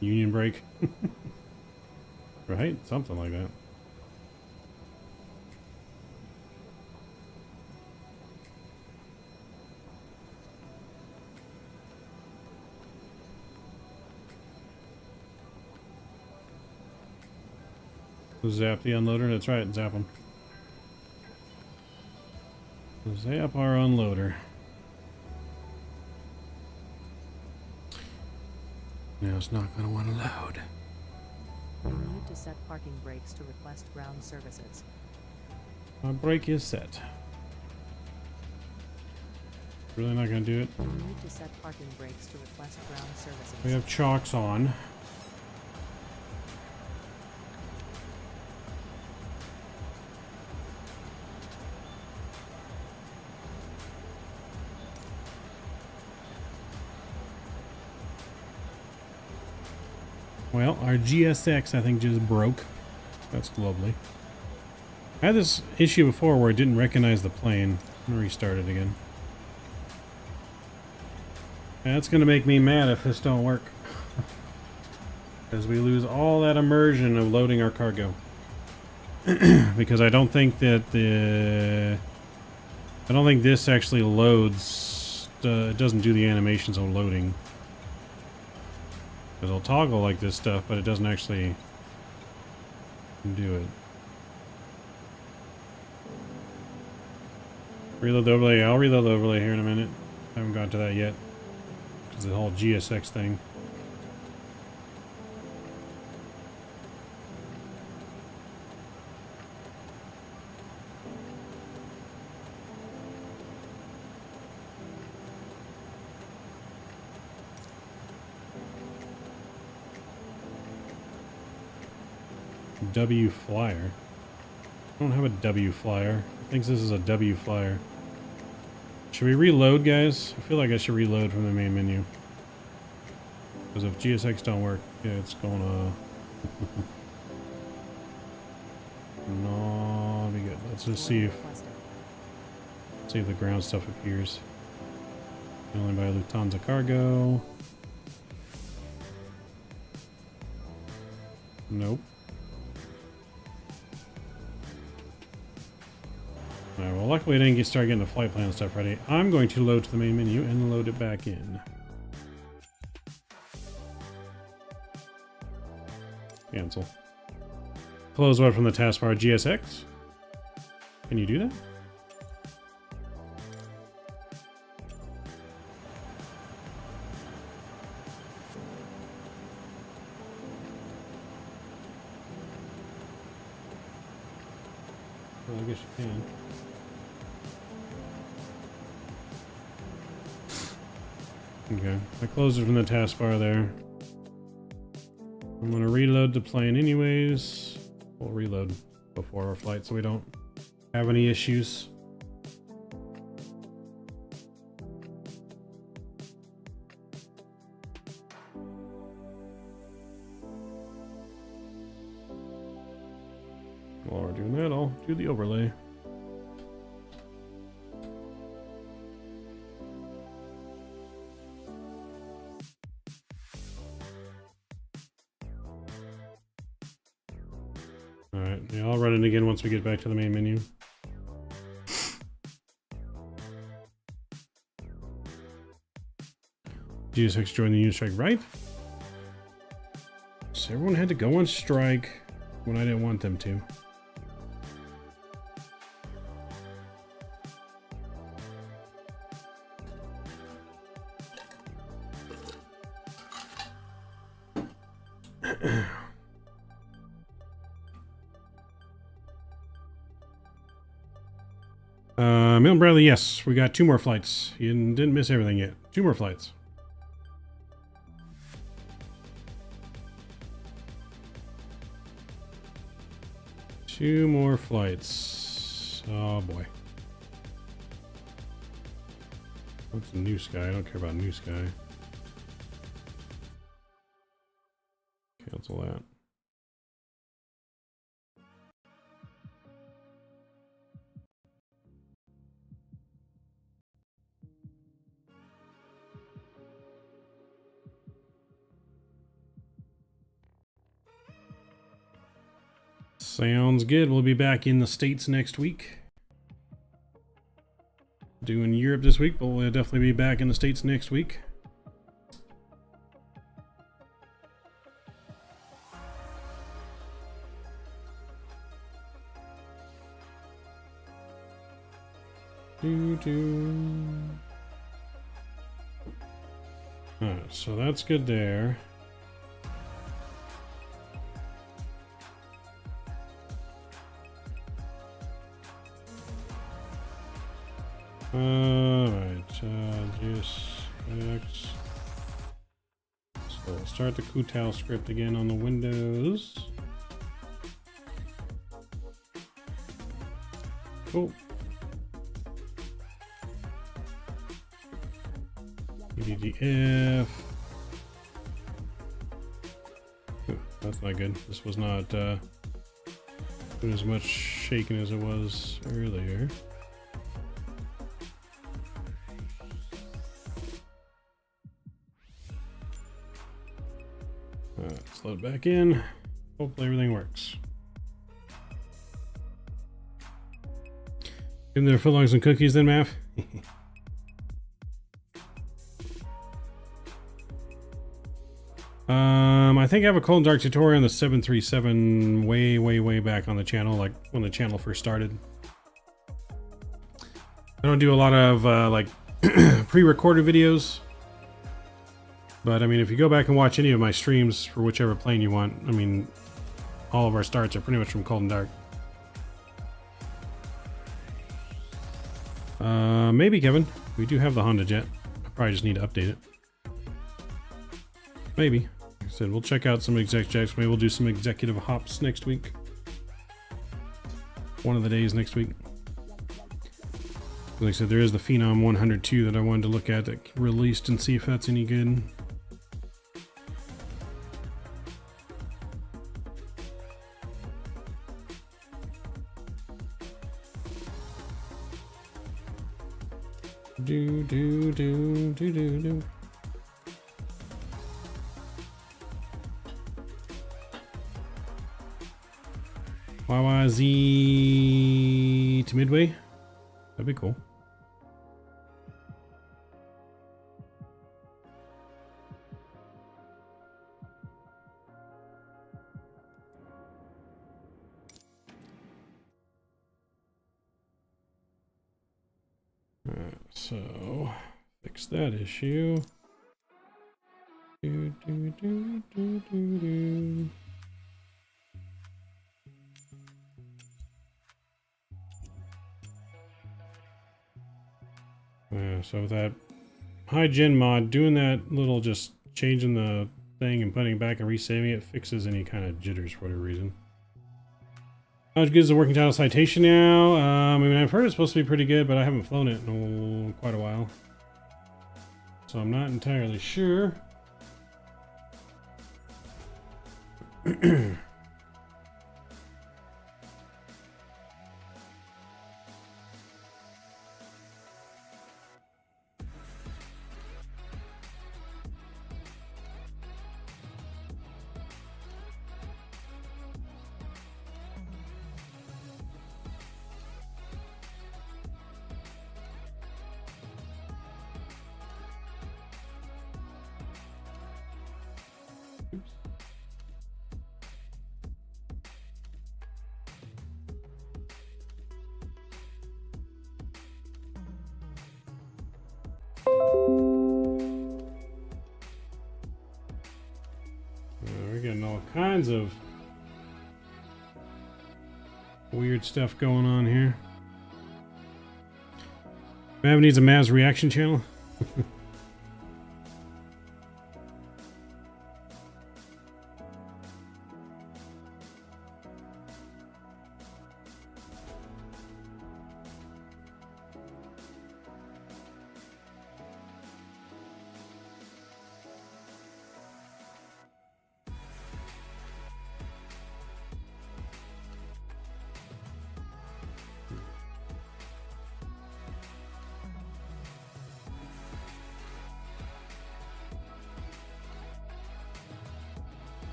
Union break. Right? Something like that. Zap the unloader. That's right, zap him. Zap our unloader. Now it's not going to want to load. You need to set parking brakes to request ground services. My brake is set. Really not going to do it. You need to set parking brakes to request ground services. We have chocks on. Well, our GSX I think just broke. That's lovely. I had this issue before where it didn't recognize the plane. I'm gonna restart it again. That's gonna make me mad if this don't work. Because we lose all that immersion of loading our cargo. Because I don't think that I don't think this actually loads. It doesn't do the animations of loading. It'll toggle like this stuff, but it doesn't actually do it. Reload the overlay. I'll reload the overlay here in a minute. I haven't got to that yet. Because the whole GSX thing. W flyer. I don't have a W flyer. I think this is a W flyer. Should we reload, guys? I feel like I should reload from the main menu. Because if GSX don't work, yeah, it's gonna no be good. Let's just see if the ground stuff appears. Only by Lufthansa cargo. Nope. Alright, well luckily I didn't start getting the flight plan stuff ready. I'm going to load to the main menu and load it back in. Cancel. Close what from the taskbar GSX? Can you do that? Well, I guess you can. Okay, I closed it from the taskbar there. I'm gonna reload the plane anyways. We'll reload before our flight so we don't have any issues. While we're doing that, I'll do the overlay. Alright, yeah, I'll run it again once we get back to the main menu. GSX joined the unit strike, right? So everyone had to go on strike when I didn't want them to. Milton Bradley, yes, we got 2 more flights. You didn't miss everything yet. 2 more flights. Two more flights. Oh boy. What's New Sky? I don't care about New Sky. Cancel that. Sounds good. We'll be back in the States next week. Doing Europe this week, but we'll definitely be back in the States next week. Alright, so that's good there. Alright, GSX. So we'll start the Kutal script again on the Windows. Oh. EDDF. Oh, that's not good. This was not doing as much shaking as it was earlier. Let's load back in. Hopefully everything works. Give them their footlongs and cookies then, Mav. I think I have a cold and dark tutorial on the 737 way back on the channel, like when the channel first started. I don't do a lot of like pre-recorded videos. But I mean, if you go back and watch any of my streams for whichever plane you want, I mean, all of our starts are pretty much from cold and dark. Maybe, Kevin. We do have the Honda Jet. I probably just need to update it. Maybe. Like I said, we'll check out some exec jets. Maybe we'll do some executive hops next week. One of the days next week. Like I said, there is the Phenom 102 that I wanted to look at that released and see if that's any good. Do. YYZ to Midway. That'd be cool. So fix that issue. Do. So with that high gen mod, doing that little just changing the thing and putting it back and resaving it fixes any kind of jitters for whatever reason. How good is the working title citation now? I mean, I've heard it's supposed to be pretty good, but I haven't flown it in quite a while. So I'm not entirely sure. Oops. We're getting all kinds of weird stuff going on here. Mav needs a Mavs reaction channel.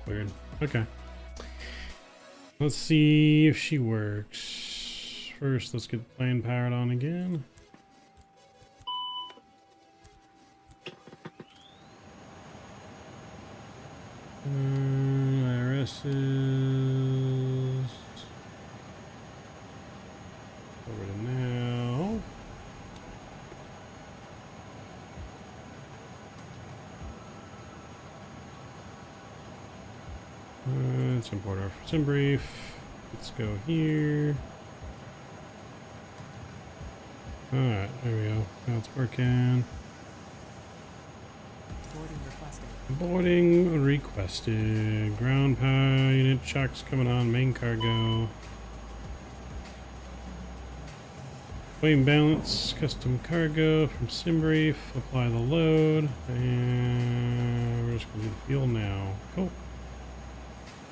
Weird. Okay. Let's see if she works. First, let's get the plane powered on again. IRS is over to now. Let's import our sim brief. Let's go here. Alright, there we go. Now it's working. Boarding requested. Boarding requested. Ground power unit chocks coming on. Main cargo. Weight balance. Custom cargo from sim brief. Apply the load. And we're just going to do the fuel now. Cool.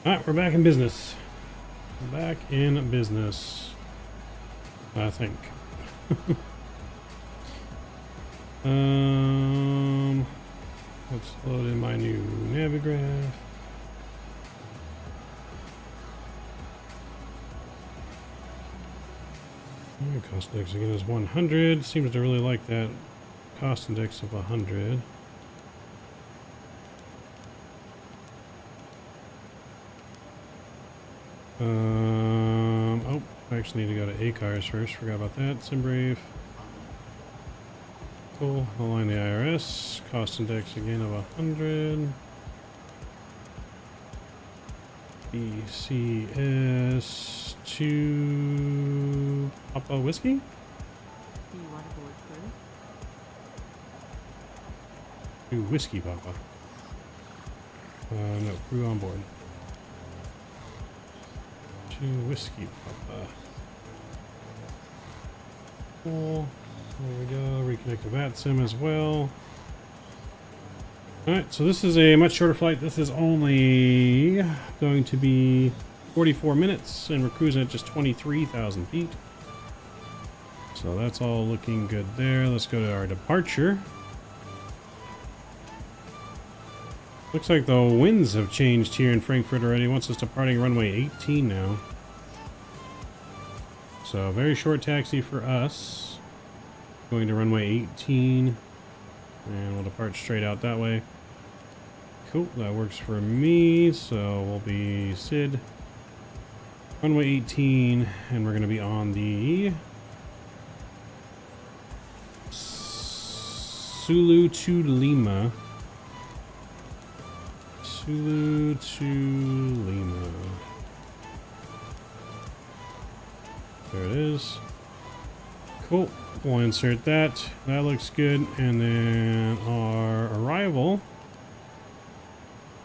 Alright, we're back in business. We're back in business. I think. Let's load in my new Navigraph. Cost index again is 100. Seems to really like that cost index of 100. Oh, I actually need to go to ACARS first. Forgot about that. Sim brief. Cool. Align the IRS. Cost index again of 100. PCS 2 Papa Whiskey? Do you want to board crew? 2 Whiskey Papa. No, crew on board. 2 Whiskey Papa. Cool. There we go. Reconnect the Vatsim as well. Alright, so this is a much shorter flight. This is only going to be 44 minutes, and we're cruising at just 23,000 feet. So that's all looking good there. Let's go to our departure. Looks like the winds have changed here in Frankfurt already. It wants us departing runway 18 now. So very short taxi for us. Going to runway 18. And we'll depart straight out that way. Cool, that works for me. So we'll be Sid. Runway 18, and we're going to be on the Sulu to Lima. Sulu to Lima. There it is. Cool. We'll insert that. That looks good. And then our arrival.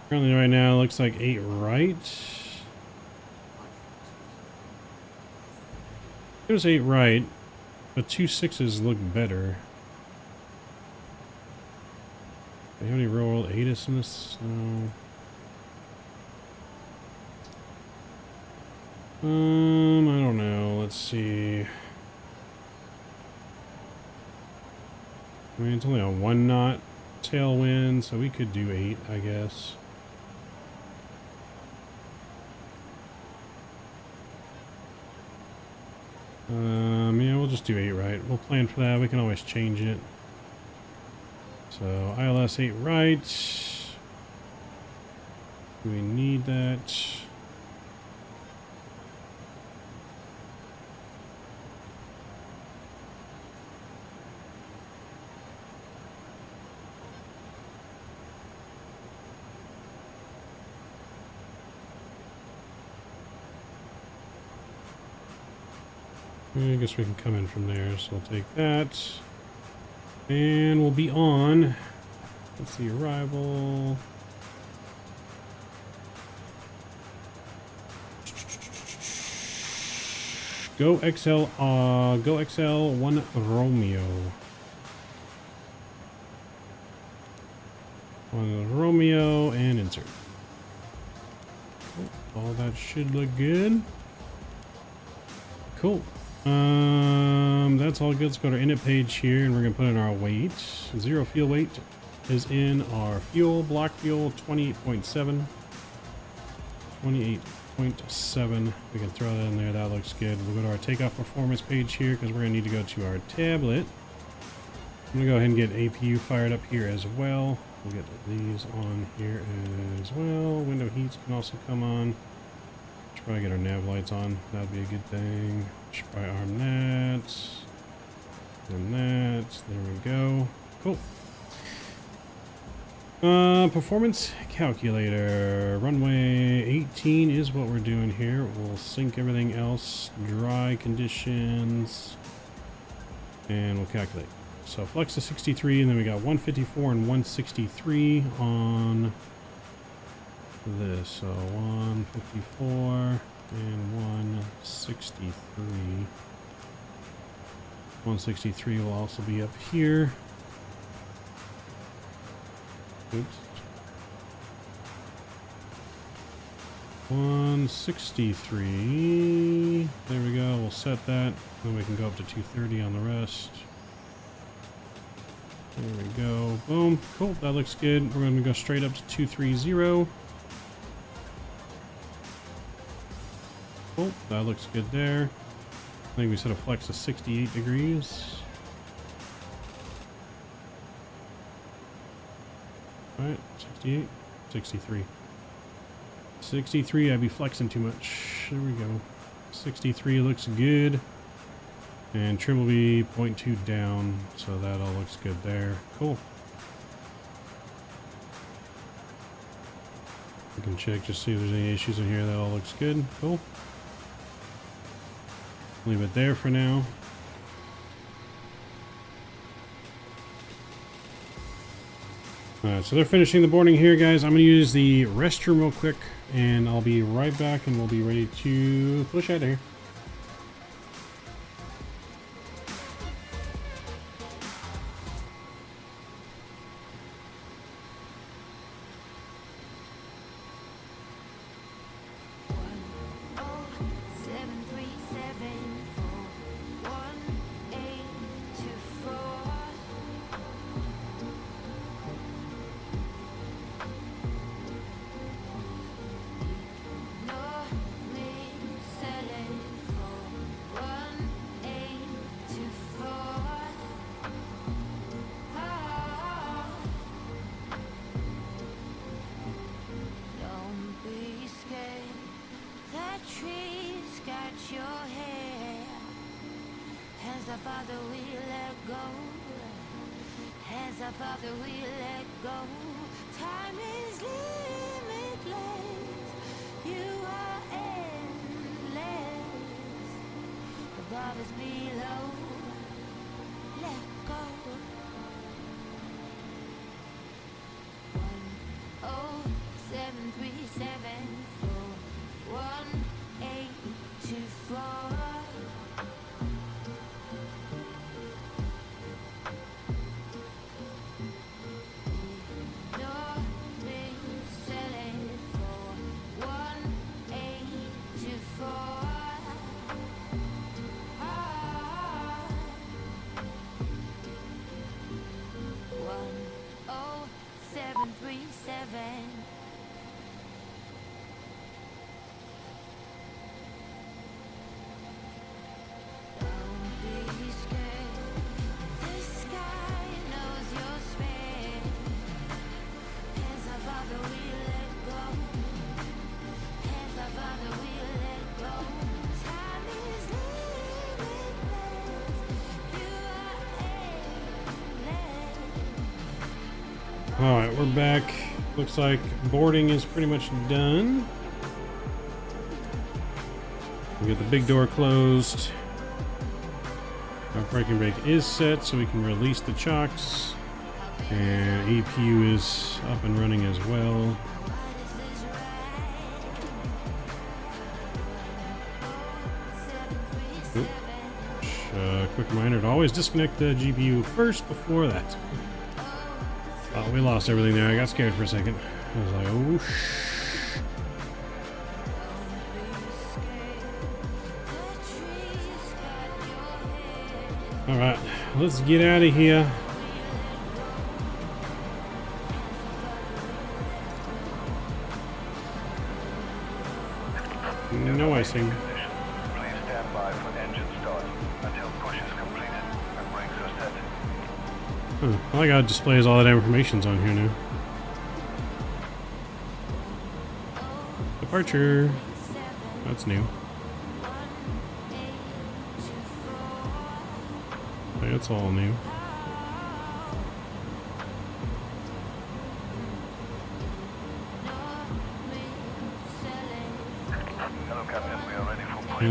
Currently right now looks like 8 right. It was 8 right, but 2 6s look better. Do you have any real world ATIS in this? No. I don't know. Let's see. I mean, it's only a 1 knot tailwind, so we could do 8, I guess. Yeah, we'll just do 8 right. We'll plan for that. We can always change it. So ILS 8 right. Do we need that? I guess we can come in from there, so we'll take that. And we'll be on. Let's see, arrival. Go XL 1 Romeo. 1 Romeo and insert. Oh, all that should look good. Cool. That's all good. Let's go to our init page here, and we're gonna put in our weight. Zero fuel weight is in our fuel. Block fuel 28.7. 28.7. We can throw that in there. That looks good. We'll go to our takeoff performance page here because we're gonna need to go to our tablet. I'm gonna go ahead and get APU fired up here as well. We'll get these on here as well. Window heats can also come on. Should probably get our nav lights on. That'd be a good thing. Should probably arm that. And that. There we go. Cool. Performance calculator. Runway 18 is what we're doing here. We'll sync everything else. Dry conditions. And we'll calculate. So flex to 63, and then we got 154 and 163 on this. So 154 and 163. 163 will also be up here. Oops. 163. There we go. We'll set that. Then we can go up to 230 on the rest. There we go. Boom. Cool. That looks good. We're going to go straight up to 230. Cool. That looks good there. I think we set a flex to 68 degrees. Alright, 68, 63. 63, I'd be flexing too much. There we go. 63 looks good. And trim will be 0.2 down, so that all looks good there. Cool. We can check just see if there's any issues in here. That all looks good. Cool. Leave it there for now. Alright, so they're finishing the boarding here, guys. I'm going to use the restroom real quick, and I'll be right back, and we'll be ready to push out of here. Father, we let go. As a father, we let go. Time is limitless. You are endless. Above is below. Let go. 10737418224. Father, we let go. Alright, we're back. Looks like boarding is pretty much done. We get the big door closed. Our parking brake is set so we can release the chocks. And APU is up and running as well. Quick reminder to always disconnect the GPU first before that. Oh, we lost everything there. I got scared for a second. I was like, oh Alright, let's get out of here. No icing. Please stand by for engine start until push is completed and brakes are set. Oh, I got displays all that information's on here now. Departure. That's new. That's all new. Hello, Captain. We are ready for push. We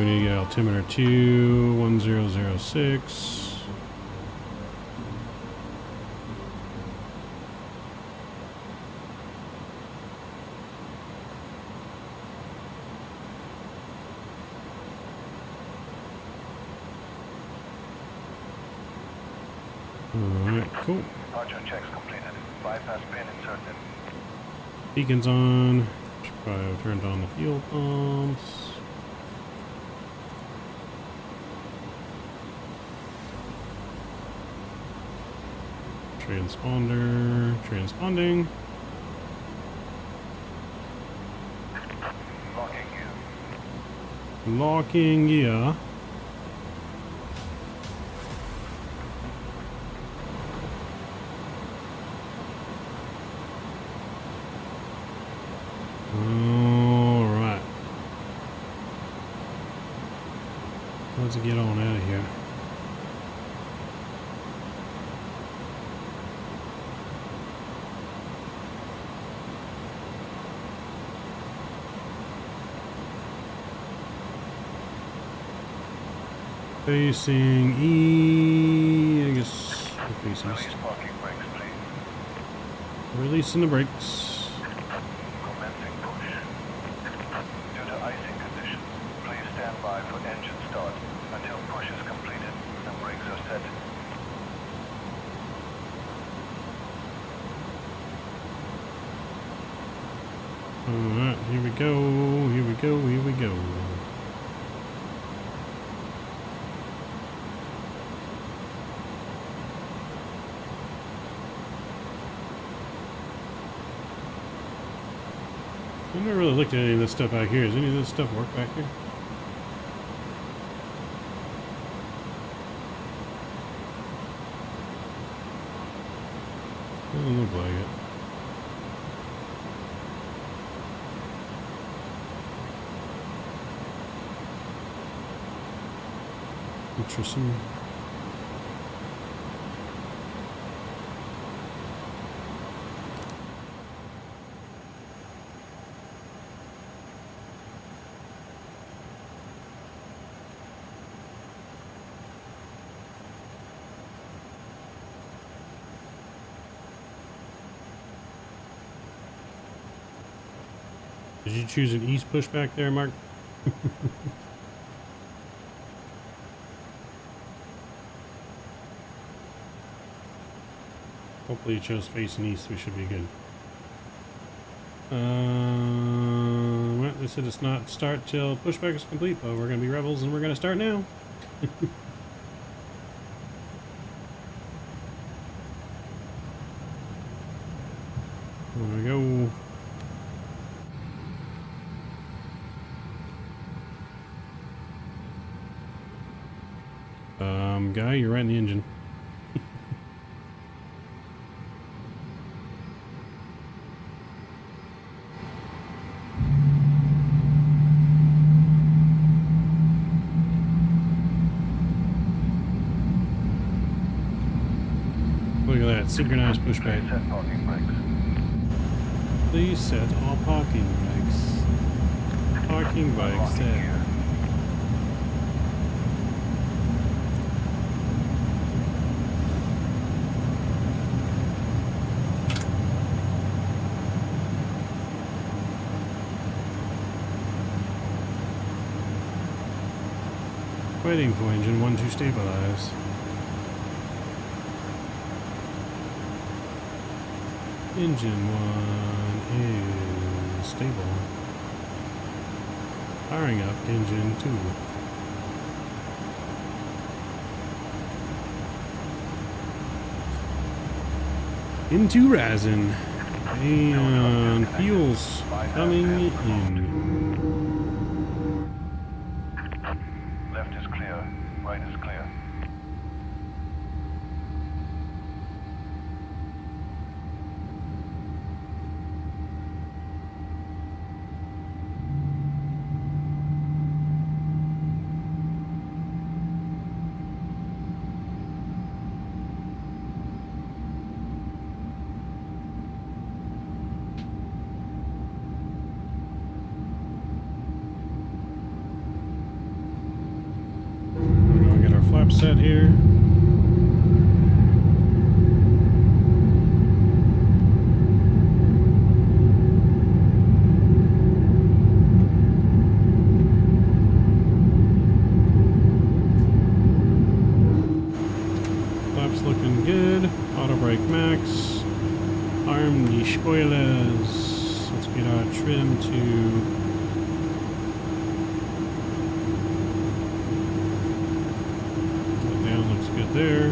need to get altimeter 2, 1006. Alright, cool. Departure checks completed. Bypass pin inserted. Beacons on. Should probably have turned on the fuel pumps. Transponder. Transponding. Locking gear. Locking gear. Alright. Let's get on out of here. Facing E, I guess we're facing Release parking brakes, please. Releasing the brakes. Commencing push. Due to icing conditions, please stand by for engine start until push is completed and brakes are set. Alright, here we go, here we go, here we go. I've never really looked at any of this stuff out here. Does any of this stuff work back here? Doesn't look like it. Interesting. Did you choose an east pushback there, Mark? Hopefully you chose facing east. We should be good. Well, they said it's not start till pushback is complete, but we're going to be rebels and we're going to start now. There we go. Guy, you're right in the engine. Look at that. that synchronized pushback. Please set parking brakes. Please set all parking brakes. Parking brakes Unlocking set. gear. Waiting for engine 1 to stabilize. Engine 1 is stable. Firing up engine 2. Into rising. And fuel's coming in. Left is clear. Right is clear. We're gonna get our flap set here. Flaps looking good. Auto brake max. Arm the spoilers. Let's get our trim to down, looks good there.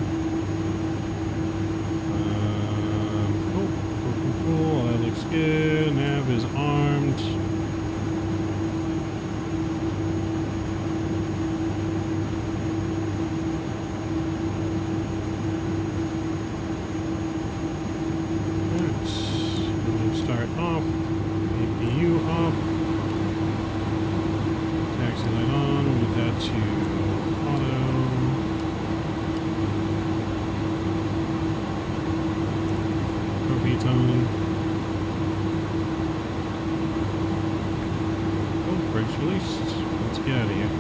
Cool. All that looks good. Nav is armed. Alright. Engine start off. APU off. Taxi light on. Move that to auto. Tone. Oh, brakes released. Let's get out of here.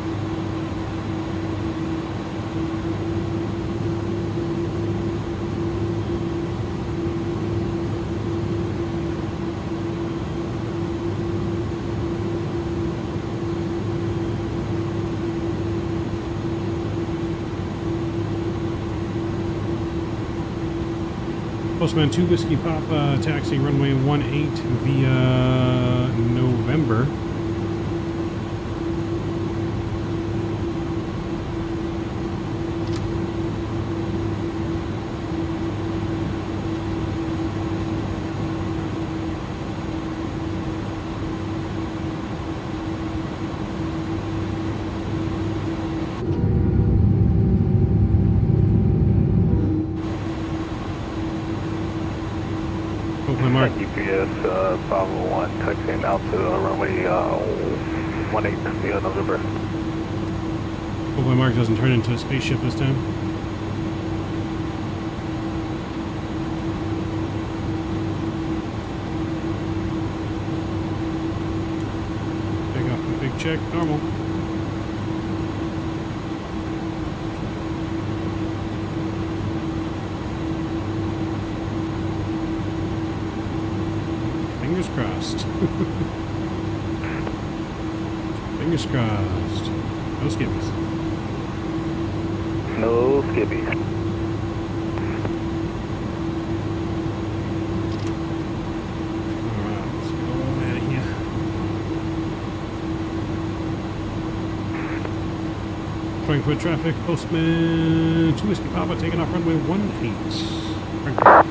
Postman 2 Whiskey Papa, taxi runway 18 via November. Oakland Mark. GPS 501 taxiing out to runway 18 via November. Hopefully Mark doesn't turn into a spaceship this time. Take off the big check, normal. Fingers crossed. Fingers crossed. No skippies. No skippies. Alright, let's get on out of here. Frankfurt traffic, Postman 2 Whiskey Papa taking off runway 18. Frankfurt.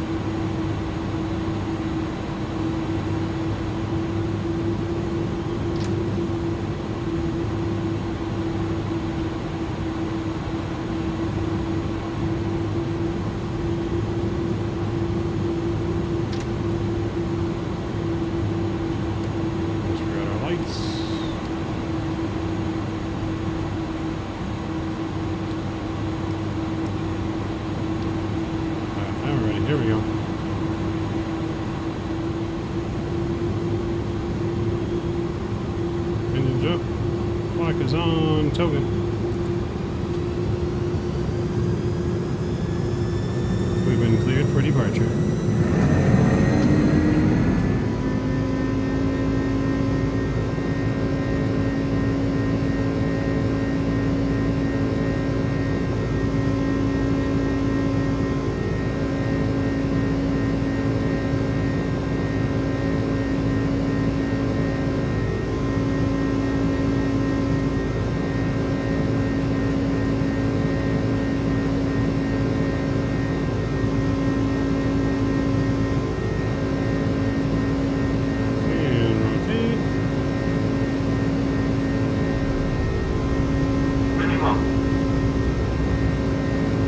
Clock is on token. We've been cleared for departure.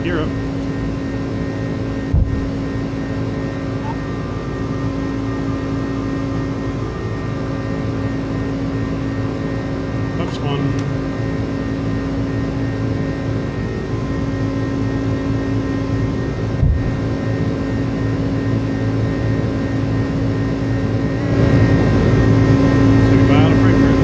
Europe. Oops, one. Say goodbye to Frankfurt.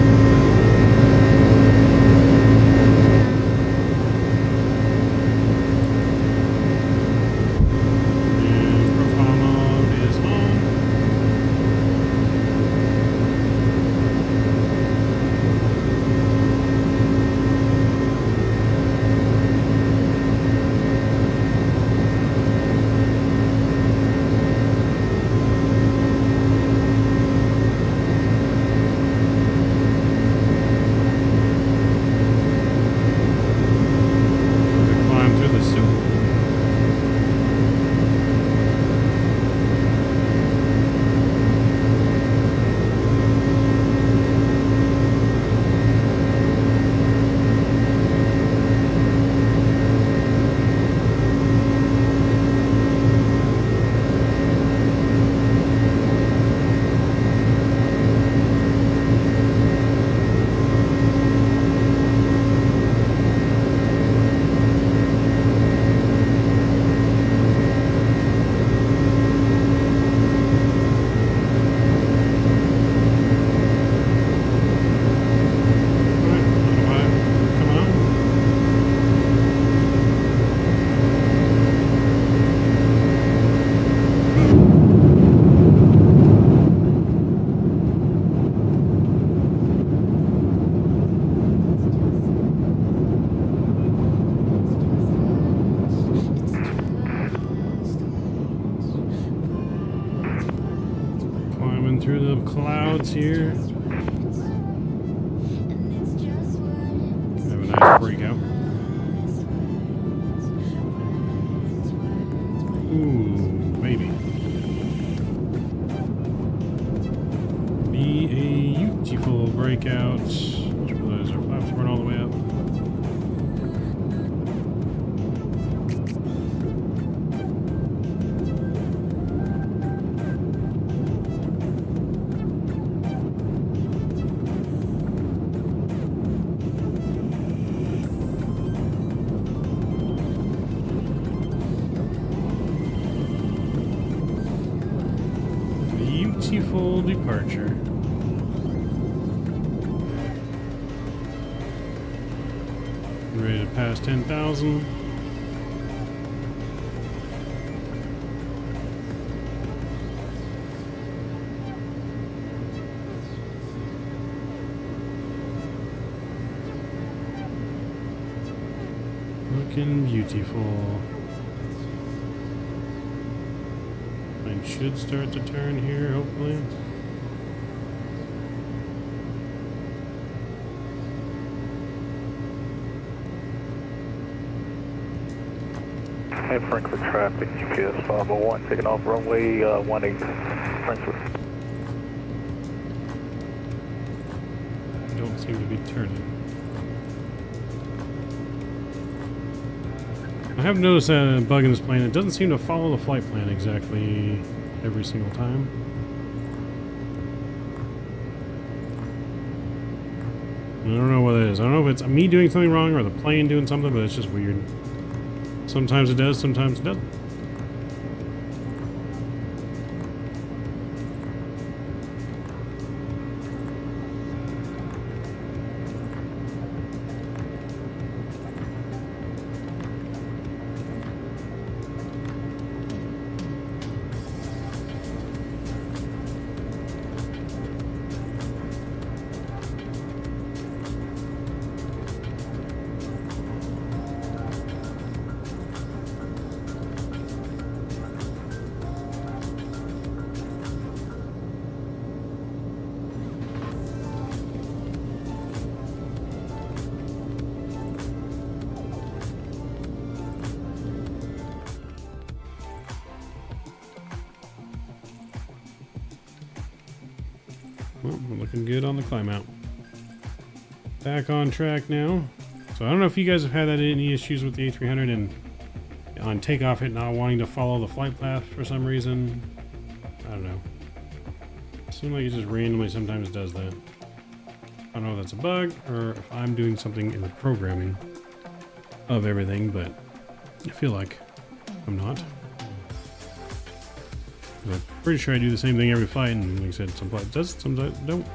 Through the clouds here. Have a nice breakout. Ooh, maybe. Be a beautiful breakout. Those our flaps weren't all the way up. Beautiful departure. Ready to pass 10,000. Looking beautiful. Plane should start to turn here, hopefully. Hey, Frankfurt traffic, GPS 501, taking off runway 18, Frankfurt. Don't seem to be turning. I have noticed a bug in this plane. It doesn't seem to follow the flight plan exactly every single time. I don't know what it is. I don't know if it's me doing something wrong or the plane doing something, but it's just weird. Sometimes it does, sometimes it doesn't. Well, we're looking good on the climb out. Back on track now. So I don't know if you guys have had any issues with the A300 and on takeoff it not wanting to follow the flight path for some reason. I don't know. It seems like it just randomly sometimes does that. I don't know if that's a bug or if I'm doing something in the programming of everything, but I feel like I'm not. I'm pretty sure I do the same thing every flight, and like I said, some flights does, some don't.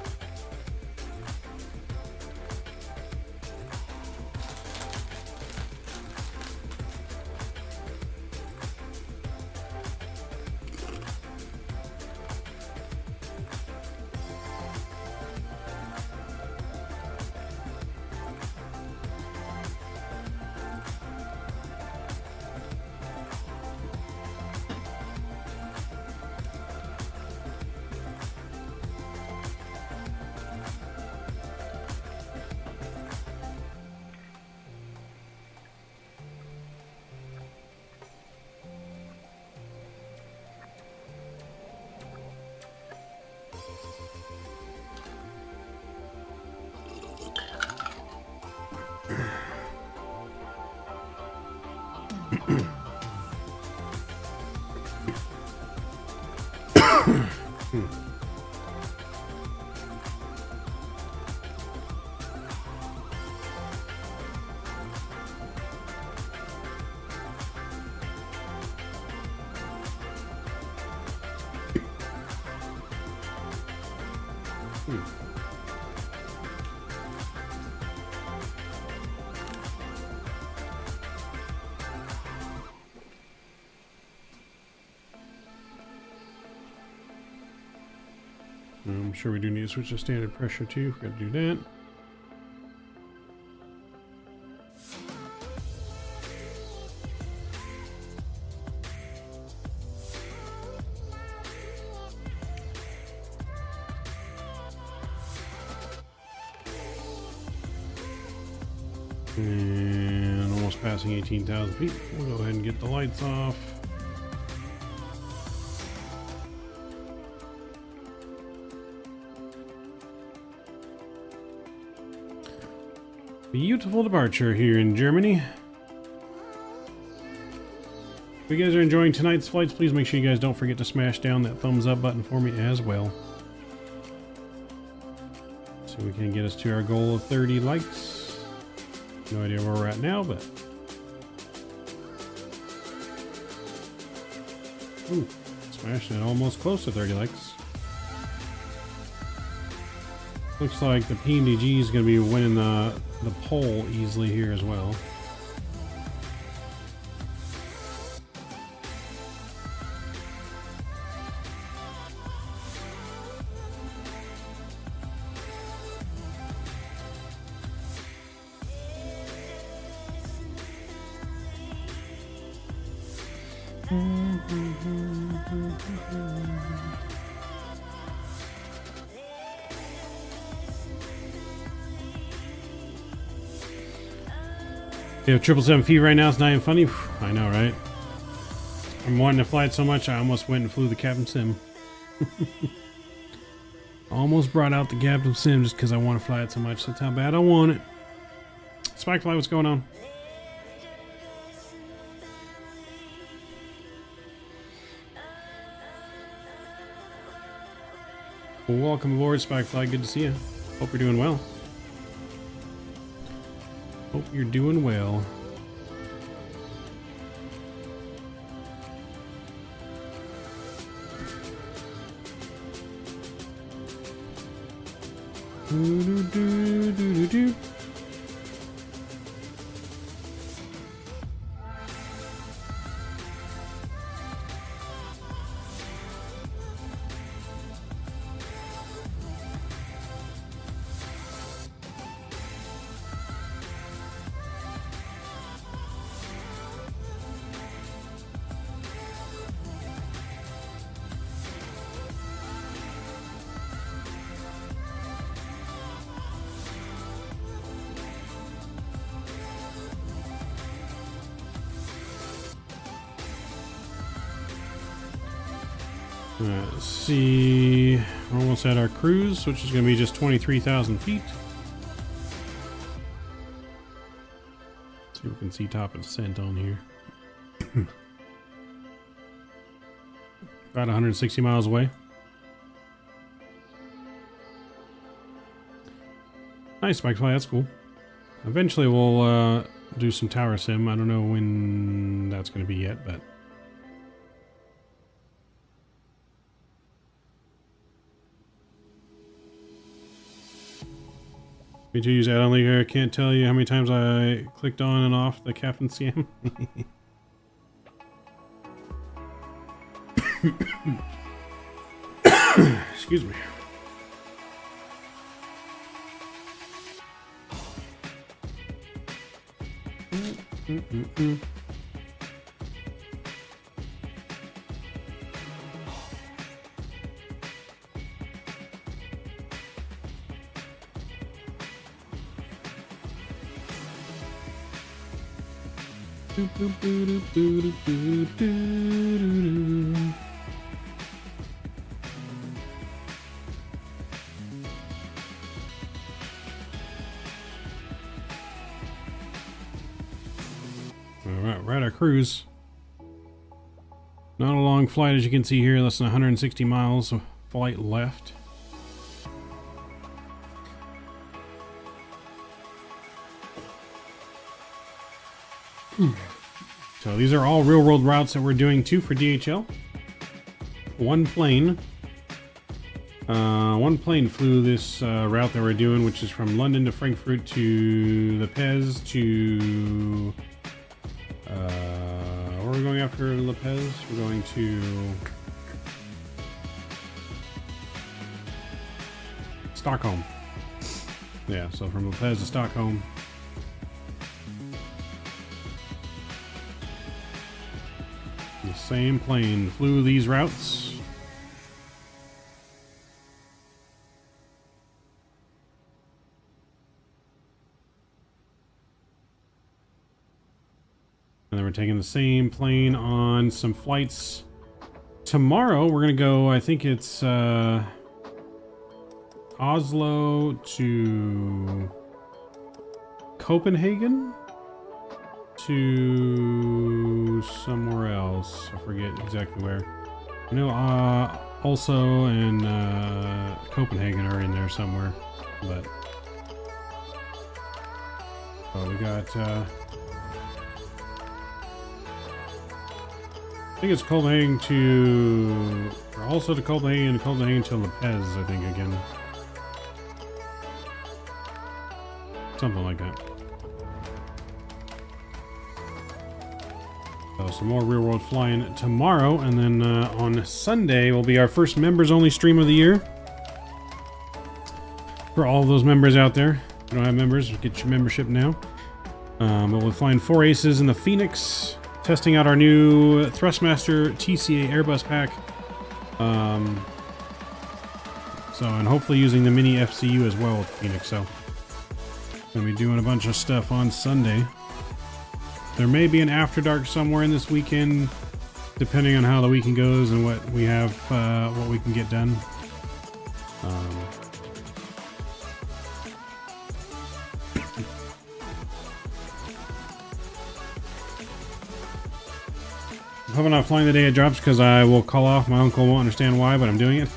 I'm sure we do need to switch to standard pressure too. Got to do that. And almost passing 18,000 feet. We'll go ahead and get the lights off. Beautiful departure here in Germany. If you guys are enjoying tonight's flights, please make sure you guys don't forget to smash down that thumbs up button for me as well, so we can get us to our goal of 30 likes. No idea where we're at now, but ooh, smashing it almost close to 30 likes. Looks like the PMDG is going to be winning the poll easily here as well. Yeah, 777 feet right now. It's not even funny. I know, right? I'm wanting to fly it so much, I almost went and flew the Captain Sim. Almost brought out the Captain Sim just because I want to fly it so much. That's how bad I want it. Spikefly, what's going on? Well, welcome aboard, Spikefly. Good to see you. Hope you're doing well. Hope you're doing well. Do. Let's see. We're almost at our cruise, which is going to be just 23,000 feet. See if we can see top of descent on here. About 160 miles away. Nice bike fly, that's cool. Eventually we'll do some tower sim. I don't know when that's going to be yet, but me too, use add-on leader. I can't tell you how many times I clicked on and off the Captain CM. Excuse me. Alright, we're at our cruise. Not a long flight, as you can see here, less than 160 miles of flight left. So these are all real world routes that we're doing too for DHL. One plane flew this route that we're doing, which is from London to Frankfurt to the Pez to where are we going after La Pez? We're going to Stockholm. Yeah, so from La Pez to Stockholm. The same plane flew these routes. And then we're taking the same plane on some flights. Tomorrow we're going to go, I think it's Oslo to Copenhagen to somewhere else. I forget exactly where. I know also and Copenhagen are in there somewhere. But so we got I think it's Copenhagen to, or also to Copenhagen to La Pez, I think, again. Something like that. So some more real world flying tomorrow, and then on Sunday will be our first members only stream of the year. For all those members out there, if you don't have members, get your membership now. But we're flying 4 aces in the Phoenix. Testing out our new Thrustmaster TCA Airbus pack. So, and hopefully using the mini FCU as well with Phoenix. So, gonna be doing a bunch of stuff on Sunday. There may be an after dark somewhere in this weekend, depending on how the weekend goes and what we have, what we can get done. I'm hoping I'm not flying the day it drops because I will call off. My uncle won't understand why, but I'm doing it.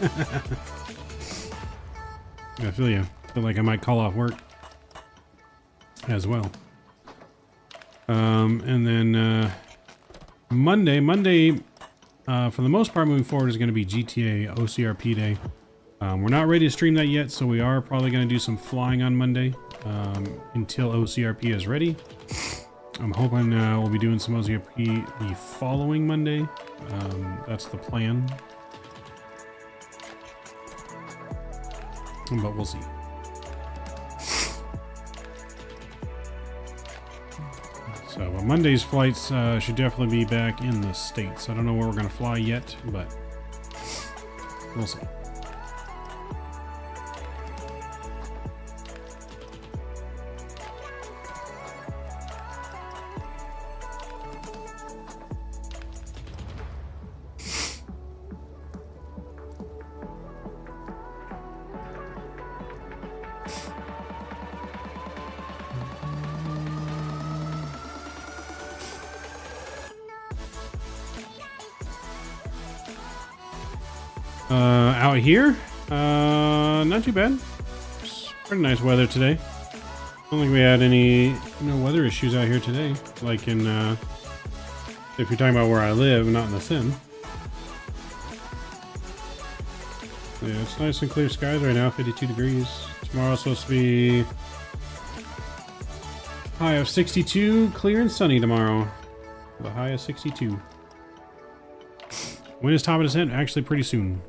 I feel you. I feel like I might call off work as well. And then Monday, for the most part moving forward, is going to be GTA OCRP day. We're not ready to stream that yet, so we are probably going to do some flying on Monday until OCRP is ready. I'm hoping we'll be doing some OCRP the following Monday. That's the plan. But we'll see. So Monday's flights should definitely be back in the States. I don't know where we're going to fly yet, but we'll see. Out here, not too bad. It's pretty nice weather today. I don't think we had any weather issues out here today, like in if you're talking about where I live, not in the sim. Yeah, it's nice and clear skies right now, 52 degrees. Tomorrow's supposed to be high of 62, clear and sunny tomorrow. The high of 62. When is top of descent? Actually, pretty soon.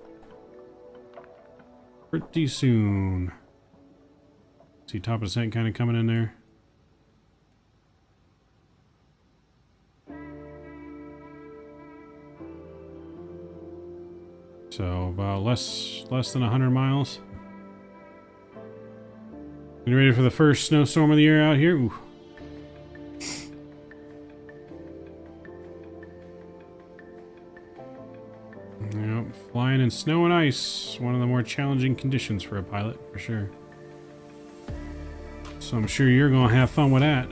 Pretty soon. See top of descent kind of coming in there. So about less than 100 miles. Getting ready for the first snowstorm of the year out here. Ooh. Yep, flying in snow and ice. One of the more challenging conditions for a pilot, for sure. So I'm sure you're going to have fun with that.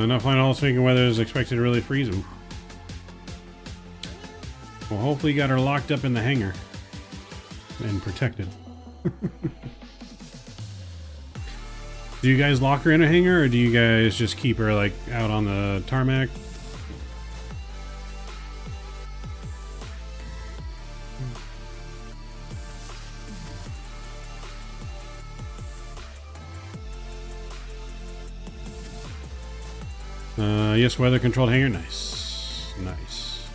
Not flying all speaking weather is expected to really freeze. Ooh. Well, hopefully you got her locked up in the hangar and protected. Do you guys lock her in a hangar, or do you guys just keep her like out on the tarmac? Yes, weather controlled hangar. Nice. Nice.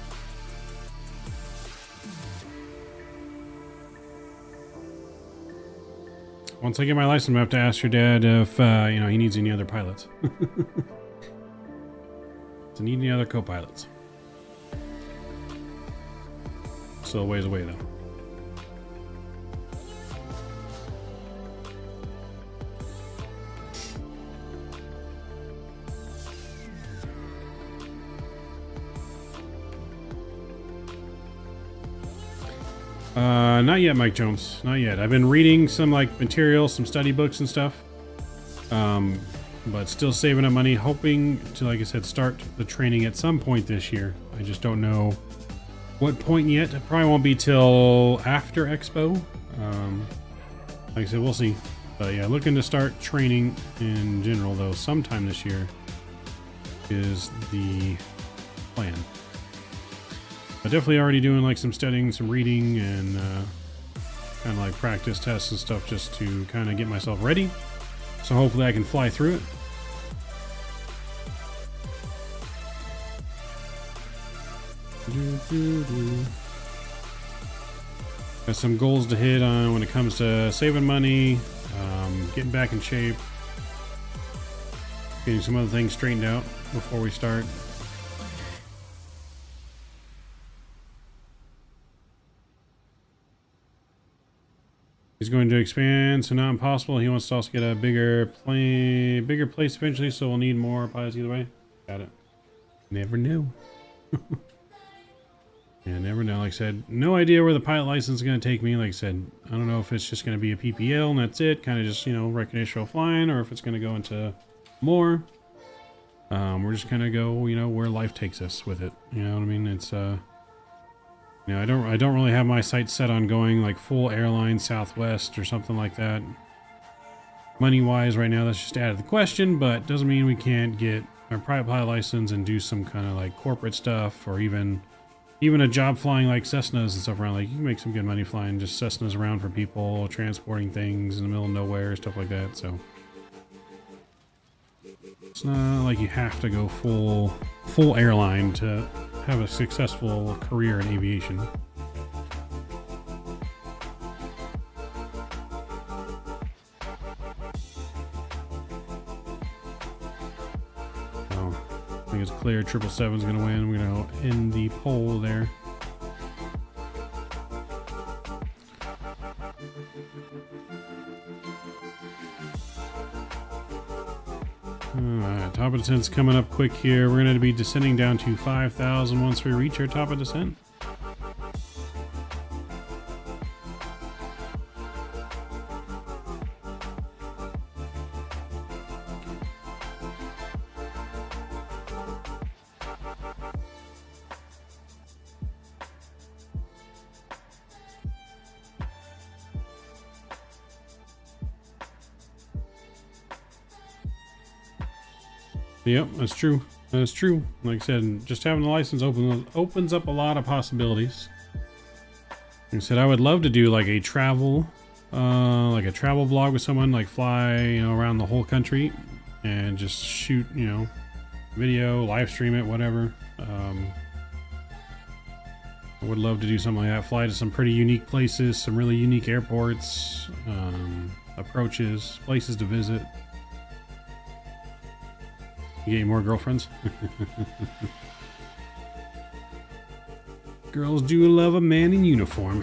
Once I get my license, I have to ask your dad if, he needs any other pilots. To need any other co-pilots. Still a ways away, though. Not yet, Mike Jones. Not yet. I've been reading some material, some study books and stuff. But still saving up money, hoping to, like I said, start the training at some point this year. I just don't know what point yet. It probably won't be till after Expo. Like I said, we'll see. But yeah, looking to start training in general, though, sometime this year is the plan. But definitely already doing some studying, some reading, and kind of practice tests and stuff just to kind of get myself ready. So hopefully I can fly through it. Got some goals to hit on when it comes to saving money, getting back in shape, getting some other things straightened out before we start. He's going to expand, so not impossible. He wants to also get a bigger place eventually, so we'll need more pilots either way. Got it. Never knew. Yeah, never know. Like I said, no idea where the pilot license is going to take me. Like I said, I don't know if it's just going to be a PPL and that's it, kind of just, recreational flying, or if it's going to go into more. We're just going to go, where life takes us with it. You know what I mean? It's, I don't really have my sights set on going full airline Southwest or something like that. Money-wise, right now, that's just out of the question, but doesn't mean we can't get our private pilot license and do some kind of corporate stuff, or even a job flying Cessnas and stuff around. You can make some good money flying just Cessnas around for people, transporting things in the middle of nowhere, stuff like that. So it's not like you have to go full airline to have a successful career in aviation. So I think it's clear. clear. 777 is going to win. We're going to end the poll there. Alright, top of descent's coming up quick here. We're going to be descending down to 5,000 once we reach our top of descent. Yep, that's true. That's true. Like I said, just having the license opens up a lot of possibilities. Like I said, I would love to do like a travel vlog with someone, like fly, around the whole country and just shoot, video, live stream it, whatever. I would love to do something like that. Fly to some pretty unique places, some really unique airports, approaches, places to visit. You get any more girlfriends? Girls do love a man in uniform.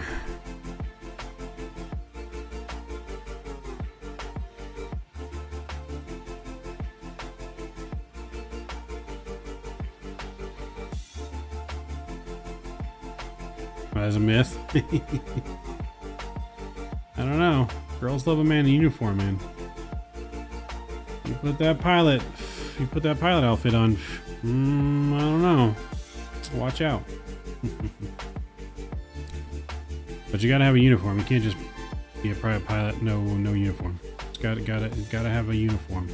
As a myth. I don't know. Girls love a man in uniform, man. You put that pilot outfit on, I don't know. Watch out. But you gotta have a uniform. You can't just be a private pilot, no uniform. It's gotta have a uniform.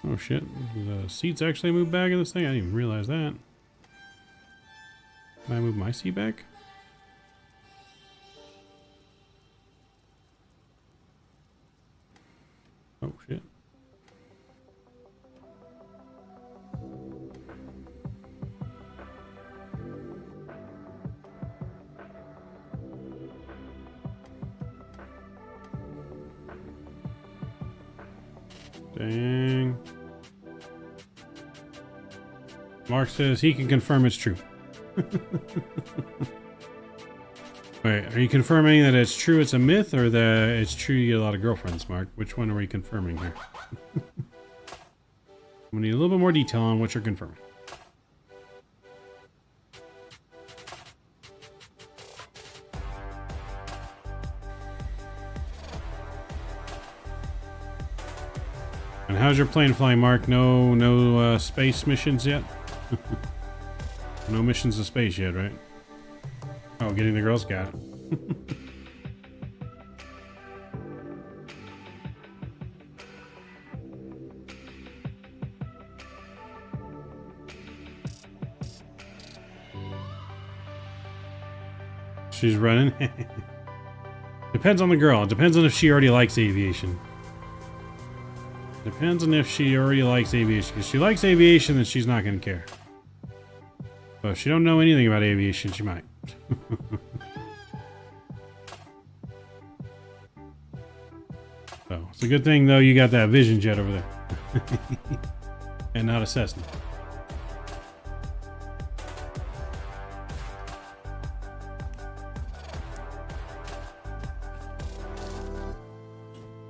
Oh shit, the seats actually moved back in this thing? I didn't even realize that. Can I move my seat back? Oh shit. Dang. Mark says he can confirm it's true. Wait, are you confirming that it's true it's a myth, or that it's true you get a lot of girlfriends, Mark? Which one are we confirming here? We need a little bit more detail on what you're confirming. And how's your plane flying, Mark? No space missions yet? No missions to space yet, right? Oh, getting the girls, got it. She's running. Depends on the girl. Depends on if she already likes aviation. Depends on if she already likes aviation. If she likes aviation, then she's not going to care. But if she don't know anything about aviation, she might. So, it's a good thing, though, you got that Vision Jet over there. And not a Cessna.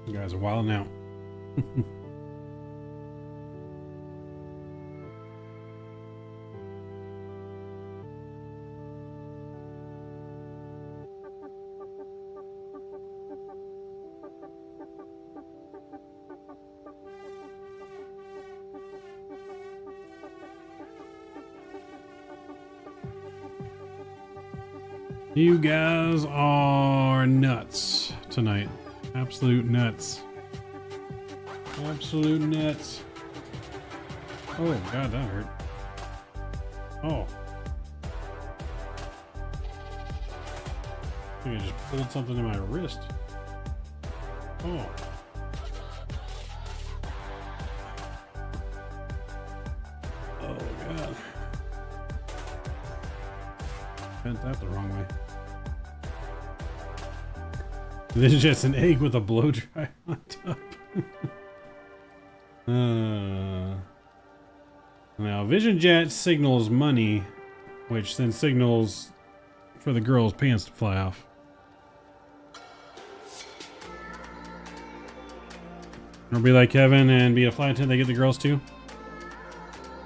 You guys are wilding out. You guys are nuts tonight. Absolute nuts. Absolute nuts. Oh god, that hurt. Oh. I think I just pulled something in my wrist. Oh. Oh, God. Bent that the wrong way. This is just an egg with a blow dry on top. Now, Vision Jet signals money, which then signals for the girls' pants to fly off. Or be like Kevin and be a flight attendant, they get the girls too?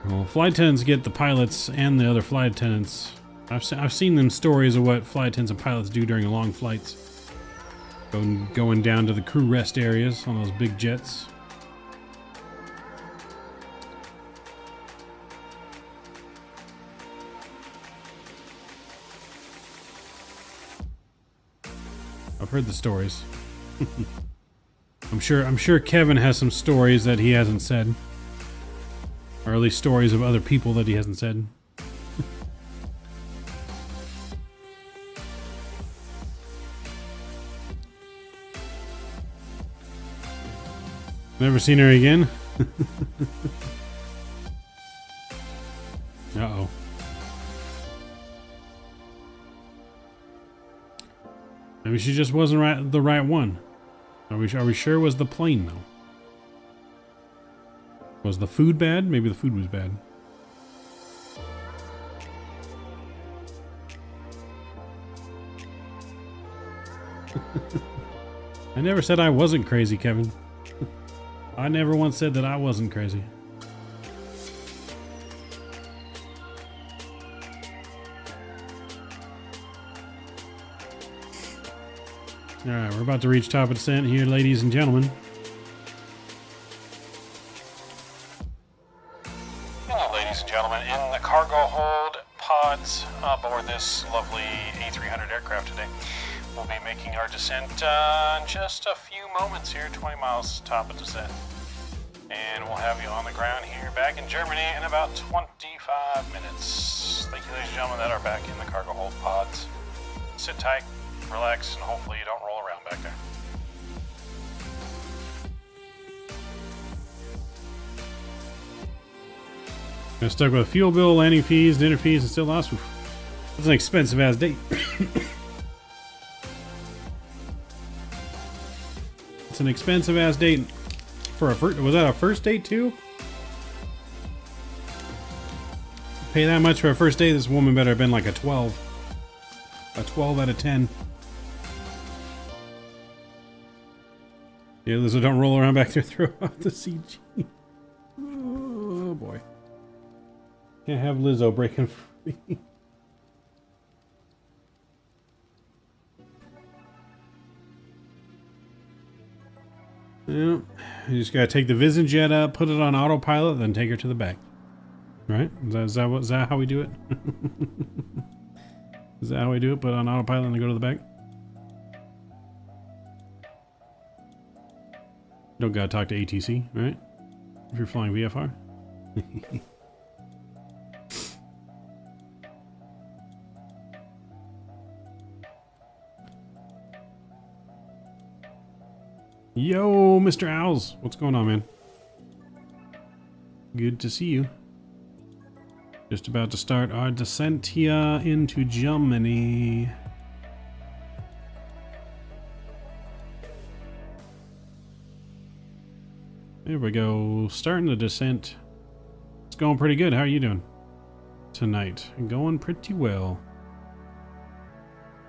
Well, flight attendants get the pilots and the other flight attendants. I've seen them stories of what flight attendants and pilots do during long flights. Going down to the crew rest areas on those big jets. I've heard the stories. I'm sure Kevin has some stories that he hasn't said. Or at least stories of other people that he hasn't said. Never seen her again? Uh-oh. Maybe she just wasn't the right one. Are we sure it was the plane, though? Was the food bad? Maybe the food was bad. I never said I wasn't crazy, Kevin. I never once said that I wasn't crazy. Alright, we're about to reach top of descent here, ladies and gentlemen. Hello, ladies and gentlemen, in the cargo hold pods aboard this lovely A300 aircraft today. We'll be making our descent in just a few moments here, 20 miles top of descent. And we'll have you on the ground here back in Germany in about 25 minutes. Thank you, ladies and gentlemen, that are back in the cargo hold pods. Sit tight, relax, and hopefully you don't roll around back there. Got stuck with a fuel bill, landing fees, dinner fees, and still lost. That's an expensive ass date. It's an expensive ass date for a first. Was that a first date too? Pay that much for a first date? This woman better have been like a 12. A 12 out of 10. Yeah, Lizzo, don't roll around back there, throw out the CG. Oh boy. Can't have Lizzo breaking free. Yeah, you just gotta take the Vision Jet up, put it on autopilot, then take her to the back. Right? Is that how we do it? Is that how we do it? Put it on autopilot and then go to the back? Don't gotta talk to ATC, right? If you're flying VFR. Yo, Mr. Owls. What's going on, man? Good to see you. Just about to start our descent here into Germany. There we go. Starting the descent. It's going pretty good. How are you doing tonight? Going pretty well.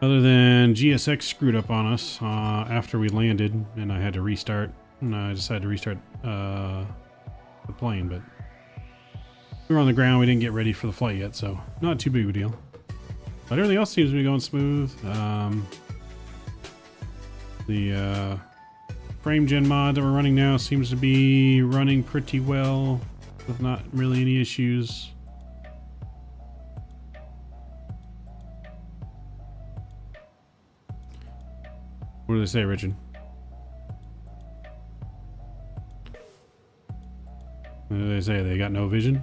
Other than GSX screwed up on us after we landed, and I had to restart. And I decided to restart the plane, but we were on the ground. We didn't get ready for the flight yet, so not too big of a deal. But everything else seems to be going smooth. The frame gen mod that we're running now seems to be running pretty well with not really any issues. What do they say, Richard? What do they say? They got no vision?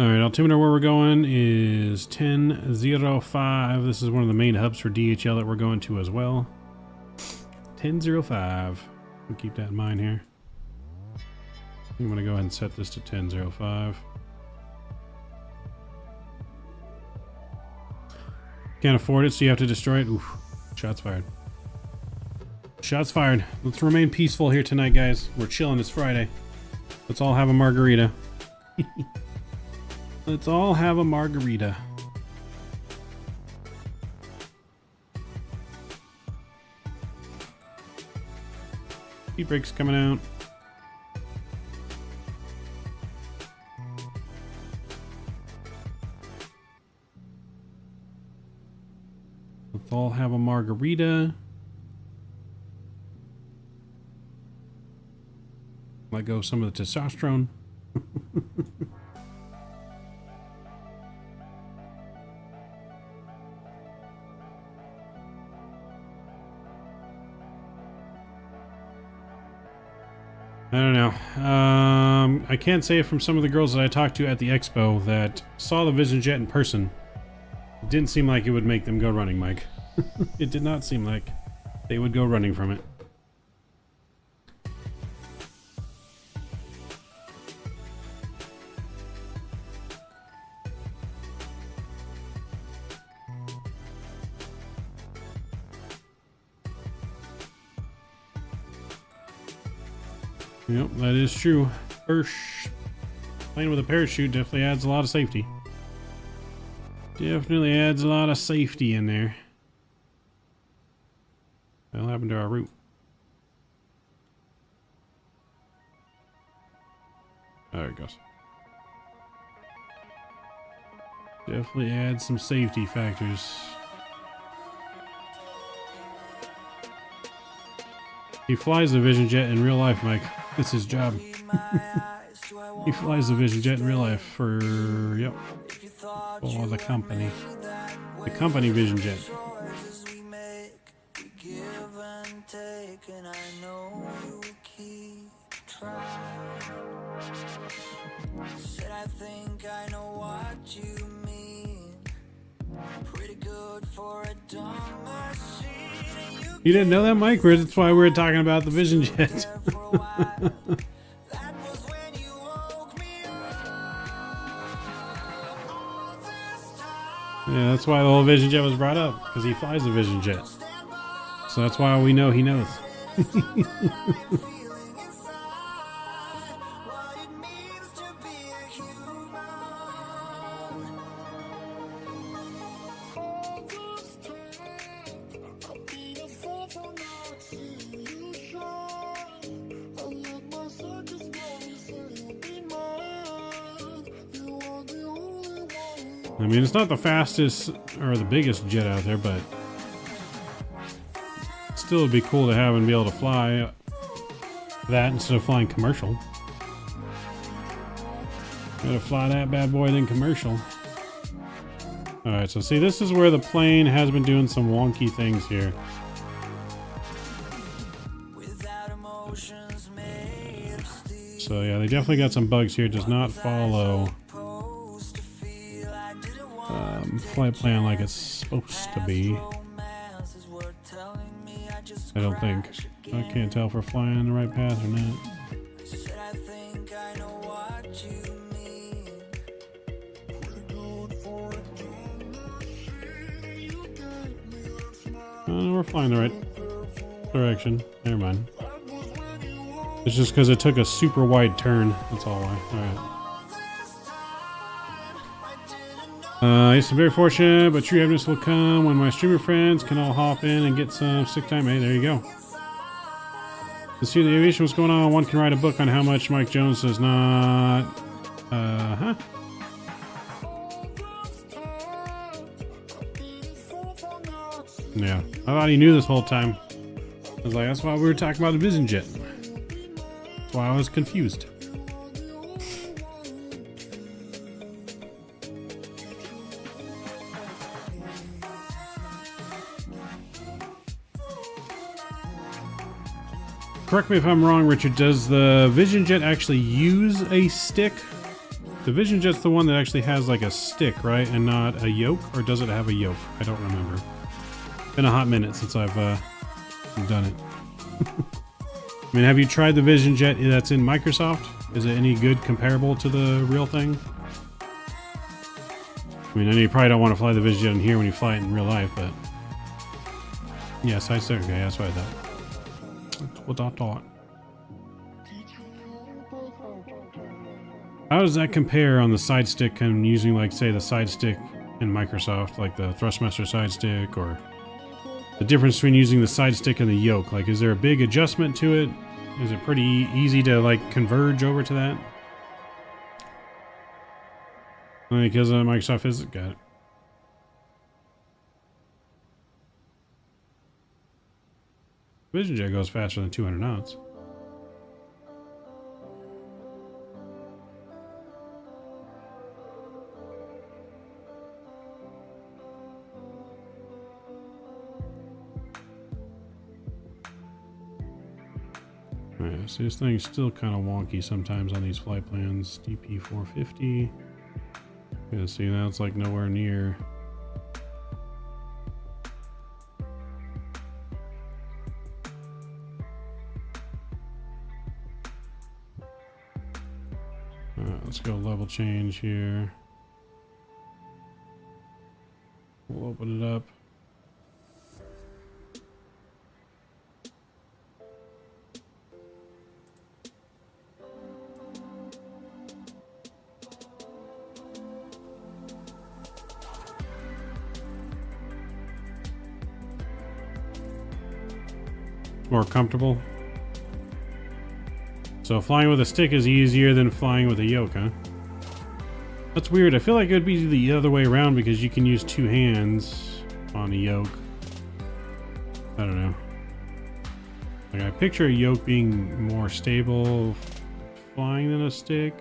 All right, altimeter where we're going is 1005. This is one of the main hubs for DHL that we're going to as well. 1005. We'll keep that in mind here. I'm going to go ahead and set this to 1005. Can't afford it, so you have to destroy it. Oof. Shots fired. Shots fired. Let's remain peaceful here tonight, guys. We're chilling. It's Friday. Let's all have a margarita. Let's all have a margarita. Speed brakes coming out. Let's all have a margarita. Let go of some of the testosterone. I don't know. I can't say it from some of the girls that I talked to at the expo that saw the Vision Jet in person. It didn't seem like it would make them go running, Mike. It did not seem like they would go running from it. Yep, that is true. Playing with a parachute definitely adds a lot of safety. Definitely adds a lot of safety in there. What happened to our route? There it goes. Definitely adds some safety factors. He flies the Vision Jet in real life, Mike. It's his job. He flies the Vision Jet in real life for, yep, for the company. The company Vision Jet. I think I know what you mean. Pretty good for a dumb machine. You didn't know that, Mike? That's why we were talking about the Vision Jet. Yeah, that's why the whole Vision Jet was brought up, because he flies the Vision Jet. So that's why we know he knows. I mean, it's not the fastest or the biggest jet out there, but still it'd be cool to have and be able to fly that instead of flying commercial. Better fly that bad boy than commercial. Alright, so see, this is where the plane has been doing some wonky things here. So yeah, they definitely got some bugs here. It does not follow flight plan like it's supposed to be. I don't think. I can't tell if we're flying on the right path or not. Oh, we're flying the right direction. Never mind. It's just because it took a super wide turn. That's all why. Alright. Yes, I'm very fortunate, but true happiness will come when my streamer friends can all hop in and get some sick time. Hey, there you go. To see the aviation, what's going on, one can write a book on how much Mike Jones does not... Yeah, I thought he knew this whole time. I was like, that's why we were talking about the Vision Jet. That's why I was confused. Correct me if I'm wrong, Richard. Does the Vision Jet actually use a stick The Vision Jet's the one that actually has like a stick, right? And not a yoke? Or does it have a yoke? I don't remember. Been a hot minute since I've done it. I mean, have you tried the Vision Jet that's in Microsoft? Is it any good comparable to the real thing? I mean, I know you probably don't want to fly the Vision Jet in here when you fly it in real life, but... Yeah, side stick. Okay, that's what I thought. That's what I thought. How does that compare on the side stick and using, like, say, the side stick in Microsoft, like the Thrustmaster side stick, or the difference between using the side stick and the yoke? Like, is there a big adjustment to it? Is it pretty easy to, like, converge over to that? Because Microsoft isn't got it. Vision Jet goes faster than 200 knots. Alright, so this thing's still kind of wonky sometimes on these flight plans. DP450. Yeah, see, now it's like nowhere near. Alright, let's go level change here. We'll open it up. More comfortable. So flying with a stick is easier than flying with a yoke, huh? That's weird. I feel like it would be the other way around because you can use two hands on a yoke. I don't know. Like, I picture a yoke being more stable flying than a stick.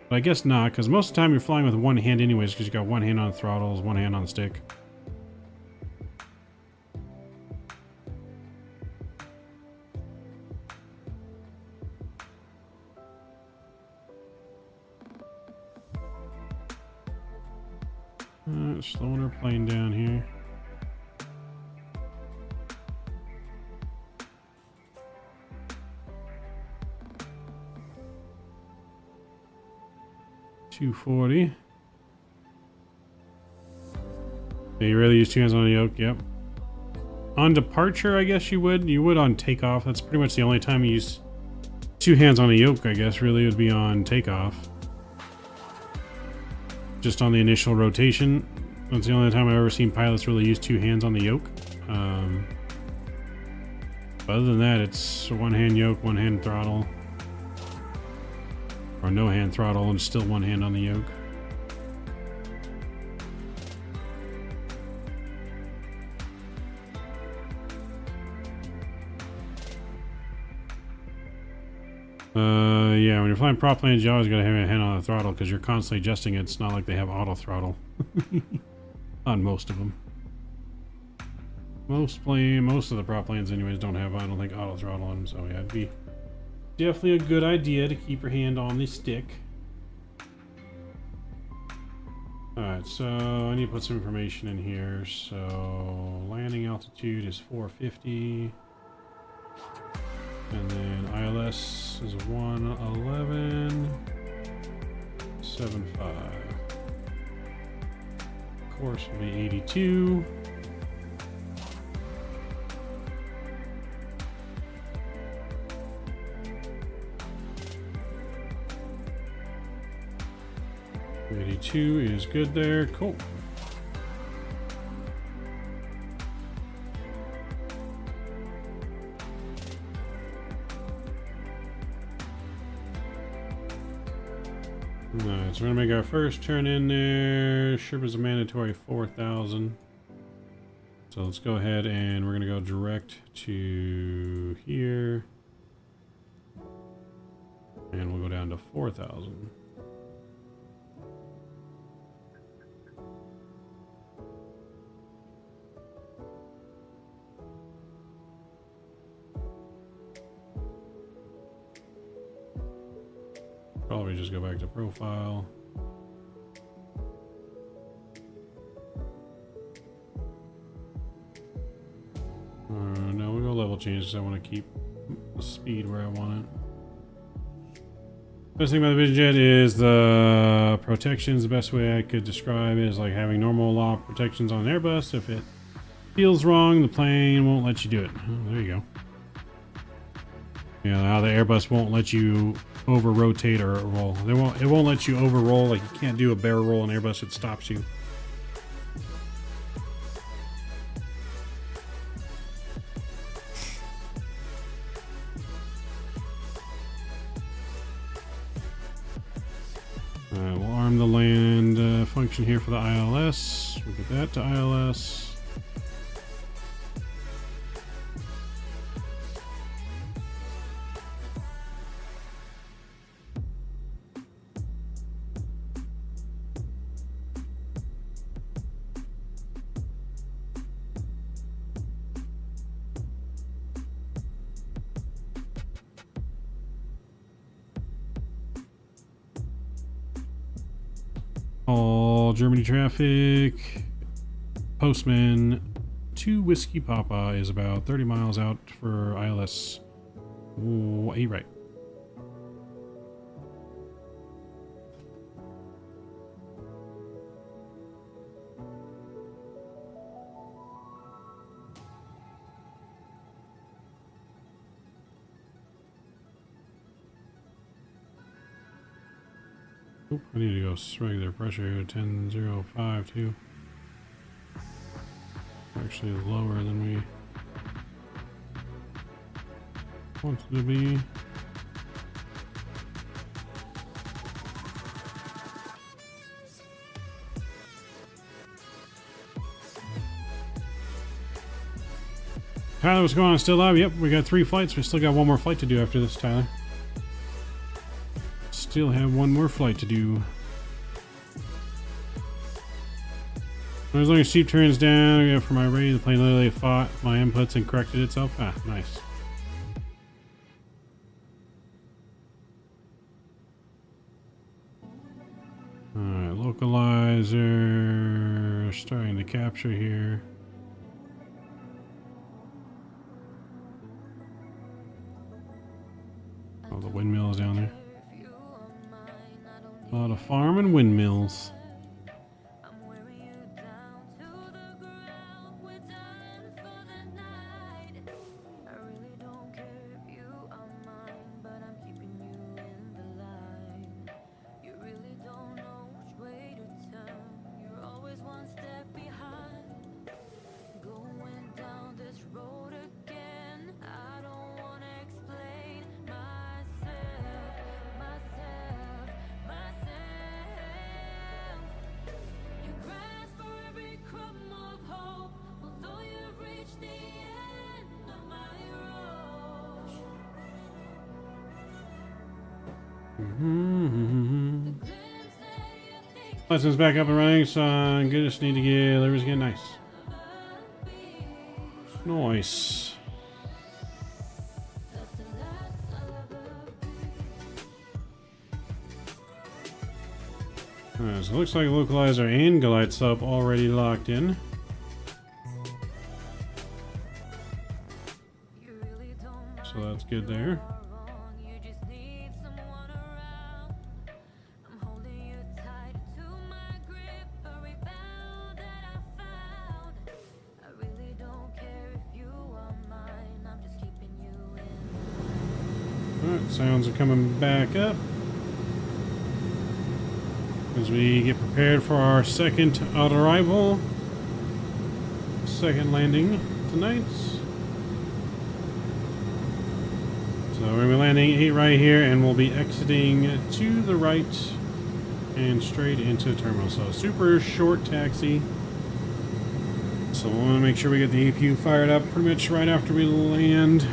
But I guess not, because most of the time you're flying with one hand anyways, because you got one hand on the throttles, one hand on the stick. Slowing our plane down here. $240. Yeah, you really use two hands on the yoke, yep. On departure, I guess you would. You would on takeoff. That's pretty much the only time you use two hands on a yoke, I guess, really would be on takeoff. Just on the initial rotation. That's the only time I've ever seen pilots really use two hands on the yoke. But other than that, it's one hand yoke, one hand throttle. Or no hand throttle and still one hand on the yoke. Yeah, when you're flying prop planes, you always gotta have a hand on the throttle because you're constantly adjusting it. It's not like they have auto throttle. On most of them. Most of the prop planes anyways don't have, I don't think, auto throttle on them. So yeah, it'd be definitely a good idea to keep your hand on the stick. Alright, so I need to put some information in here. So landing altitude is 450. And then ILS is 111.75. Course will be 82. Is good there. Cool. Alright, so we're gonna make our first turn in there. Ship is a mandatory 4,000. So let's go ahead and we're gonna go direct to here. And we'll go down to 4,000. Probably just go back to profile. change because I want to keep the speed where I want it. Best thing about the VisionJet is the protections. The best way I could describe it is like having normal law protections on an Airbus. If it feels wrong, the plane won't let you do it. Oh, there you go. Yeah, how the Airbus won't let you over rotate or roll. It won't let you over roll. Like you can't do a barrel roll on Airbus. It stops you. We'll arm the land function here for the ILS. We'll get that to ILS. All Germany traffic. Postman to Whiskey Papa is about 30 miles out for ILS. Ooh, 8 right. Oop, I need to go regular pressure here, 10.052. Actually lower than we want it to be. Tyler, what's going on? Still live? Yep, we got 3 flights. We still got 1 more flight to do after this, Tyler. Still have 1 more flight to do. As long as sheep turns down, for my rating, the plane literally fought my inputs and corrected itself. Ah, nice. Alright, localizer starting to capture here. Oh, the windmills down there. A lot of farm and windmills. Lessons back up and running, son. Good, just need to get levers again. Nice. Nice. Alright, so it looks like localizer and glide sub already locked in. So that's good there. Sounds are coming back up as we get prepared for our second out arrival, second landing tonight. So we're going to be landing 8 right here, and we'll be exiting to the right and straight into the terminal. So super short taxi. So we want to make sure we get the APU fired up pretty much right after we land.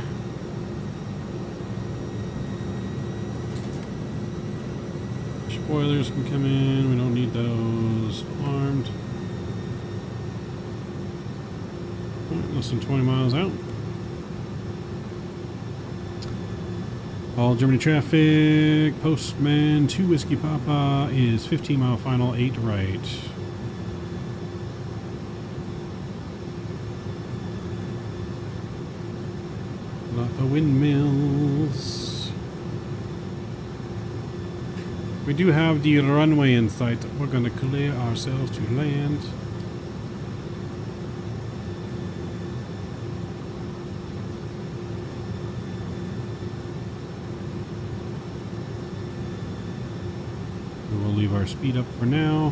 Spoilers can come in, we don't need those armed. Right, less than 20 miles out. All Germany traffic, Postman to Whiskey Papa is 15 mile final, 8 right. the windmills. We do have the runway in sight. We're going to clear ourselves to land. We'll leave our speed up for now.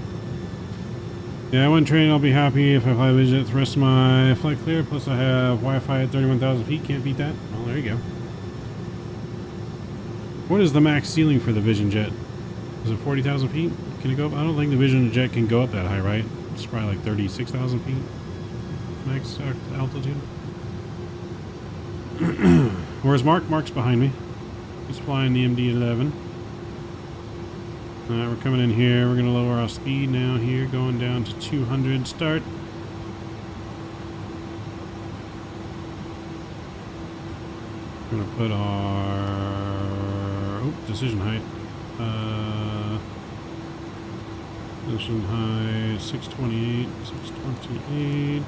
Yeah, when training, I'll be happy if I fly Vision the rest of my flight clear. Plus, I have Wi-Fi at 31,000 feet. Can't beat that. Well, there you go. What is the max ceiling for the Vision jet? Is it 40,000 feet? Can it go up? I don't think the Vision jet can go up that high, right? It's probably like 36,000 feet max altitude. Where's Mark? Mark's behind me. He's flying the MD-11. Alright, we're coming in here. We're going to lower our speed now here, going down to 200 start. We're going to put our decision height. Decision height 628, 628.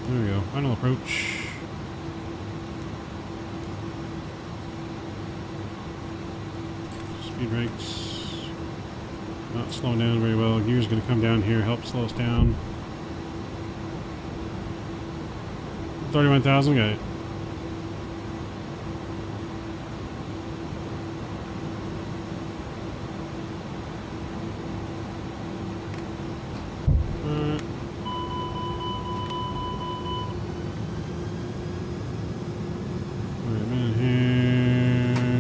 There we go. Final approach. Speed brakes. Not slowing down very well. Gear's going to come down here, help slow us down. 31,000, got it.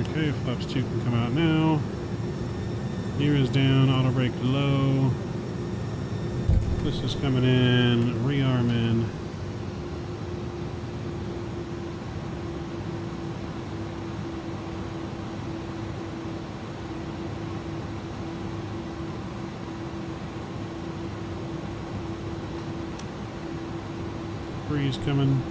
Okay, flaps 2 can come out now. Gear is down, auto brake low. This is coming in, rearming. Breeze coming.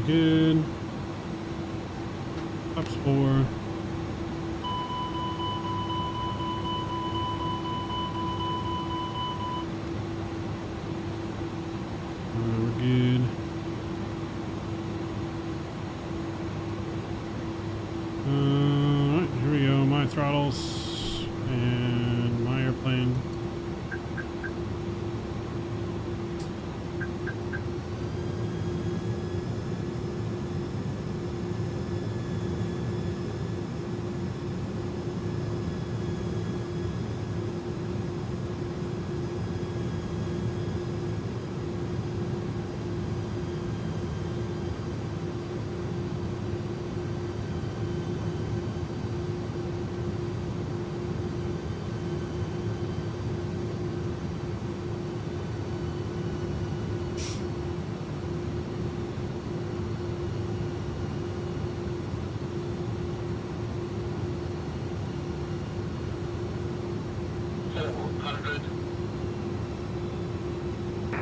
Good. Ups 4. We're good. Alright, here we go. My throttles and my airplane.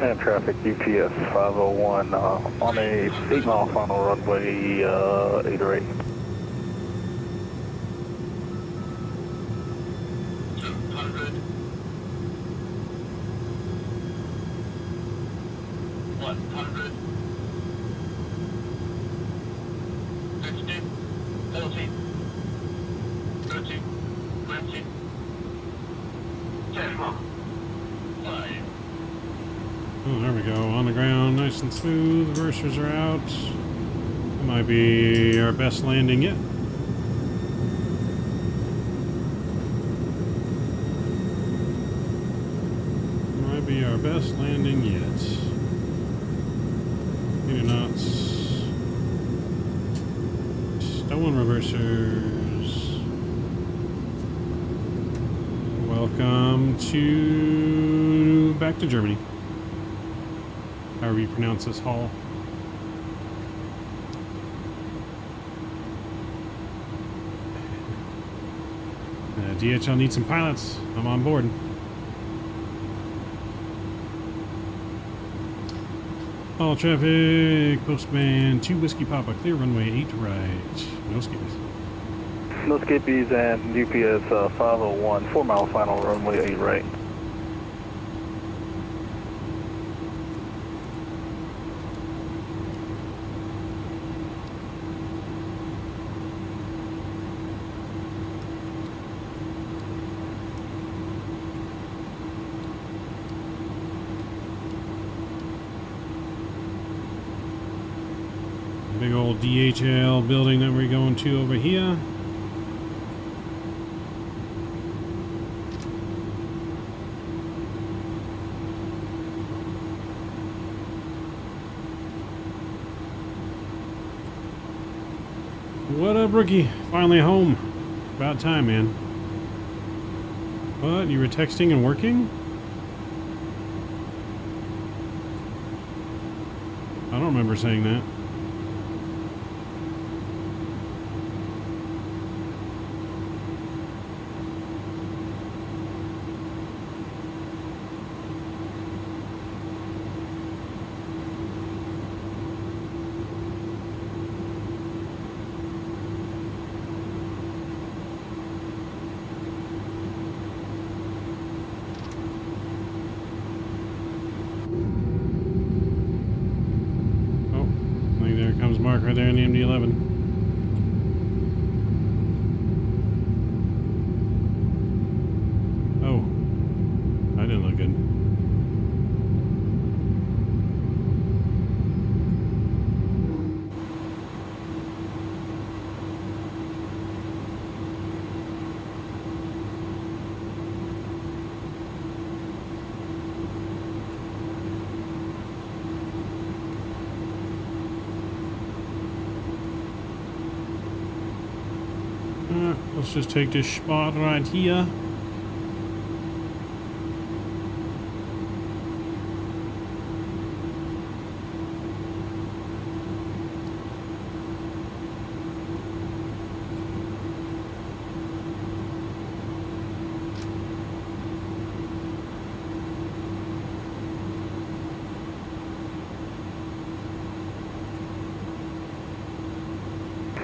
And traffic UPS 501 on a 8-mile final runway 8 or 8. 200. 100. 60. 40. 30. 20. 10 more. 5. Oh, there we go. On the ground, nice and smooth. Reversers are out. That might be our best landing yet. Might be our best landing yet. 80 knots. Stolen reversers. Welcome to back to Germany. However you pronounce this hall. DHL needs some pilots. I'm on board. All traffic, Postman 2 Whiskey Papa, clear runway 8 right. No skips. No skippies and UPS 501, 4 mile final runway 8 right. Big old DHL building that we're going to over here. What up, rookie? Finally home. About time, man. What? You were texting and working? I don't remember saying that. Mark right there in the MD-11. Oh, that didn't look good. Let's just take this spot right here.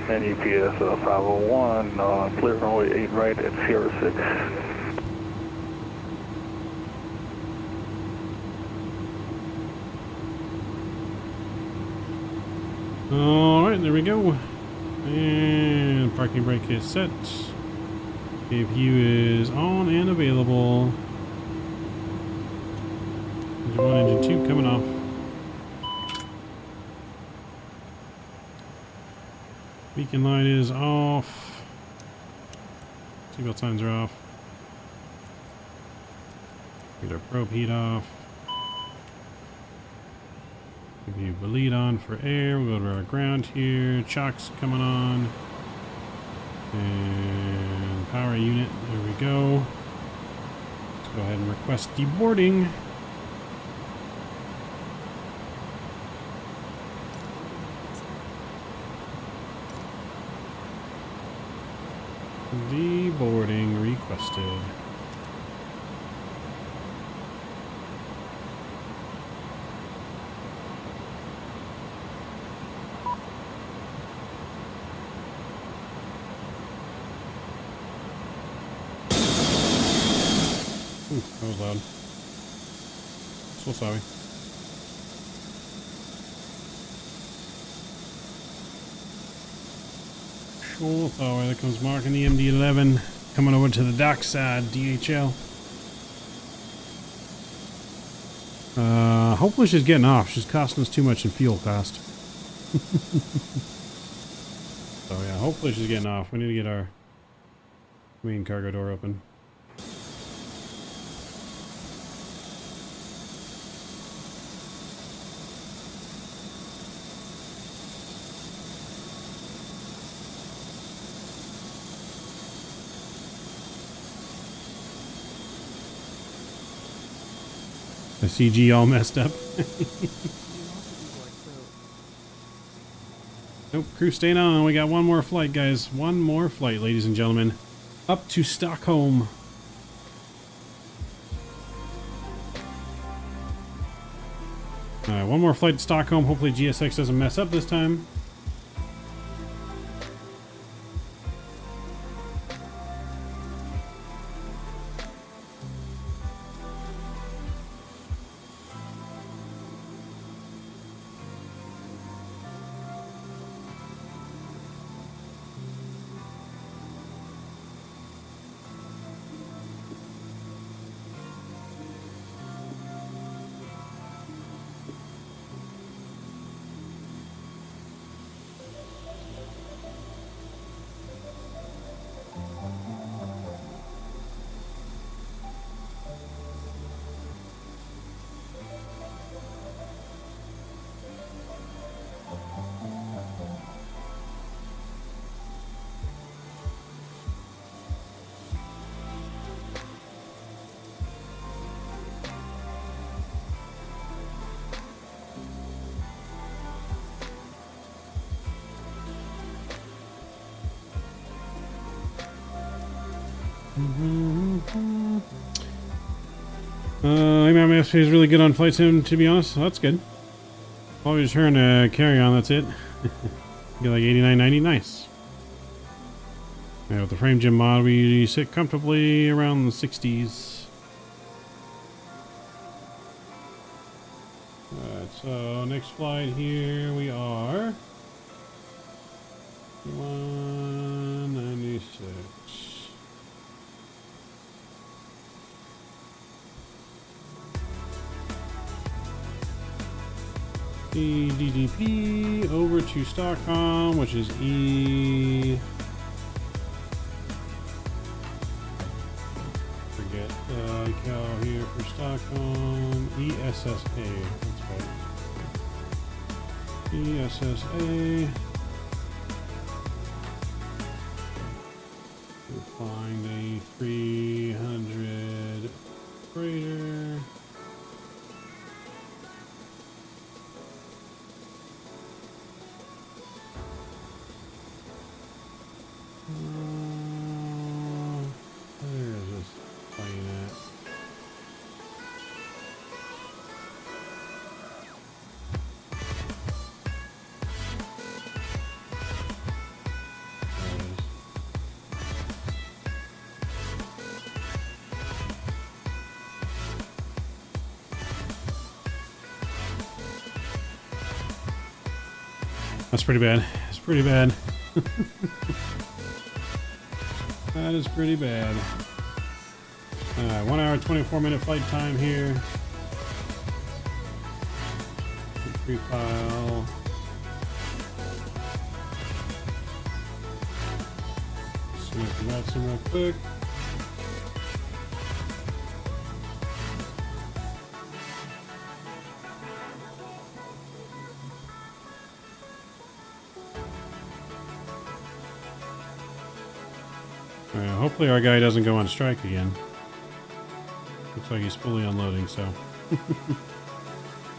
And UPS 501, clear runway 8 right at Sierra 6. Alright, there we go. And parking brake is set. APU is on and available. Engine 1, engine 2 coming off. Beacon light is off. Seatbelt signs are off. Get our probe heat off. Keep the lead on for air. We'll go to our ground here. Chocks coming on. And power unit. There we go. Let's go ahead and request deboarding. Deboarding requested. Ooh, that was loud. So sorry. Sure, there comes Mark in the MD-11 coming over to the dock side, DHL. Hopefully she's getting off. She's costing us too much in fuel cost. So yeah, hopefully she's getting off. We need to get our main cargo door open. The CG all messed up. Nope, crew staying on. We got one more flight, guys. One more flight, ladies and gentlemen. Up to Stockholm. One more flight to Stockholm. Hopefully GSX doesn't mess up this time. MSFS is really good on flight sim, to be honest. So that's good. Probably just trying to carry on. That's it. Get like 89, 90. Nice. Yeah, with the frame gym mod, we sit comfortably around the 60s. Alright, so next flight here we are. 196. DDP over to Stockholm, which is E. Forget cal here for Stockholm. ESSA. That's right. ESSA. We'll find a 300 freighter. Where is this plane at? There it is. That's pretty bad. It's pretty bad. That is pretty bad. 1 hour, 24-minute flight time here. Pre-file. Select the Vatsim real quick. Hopefully our guy doesn't go on strike again. Looks like he's fully unloading, so.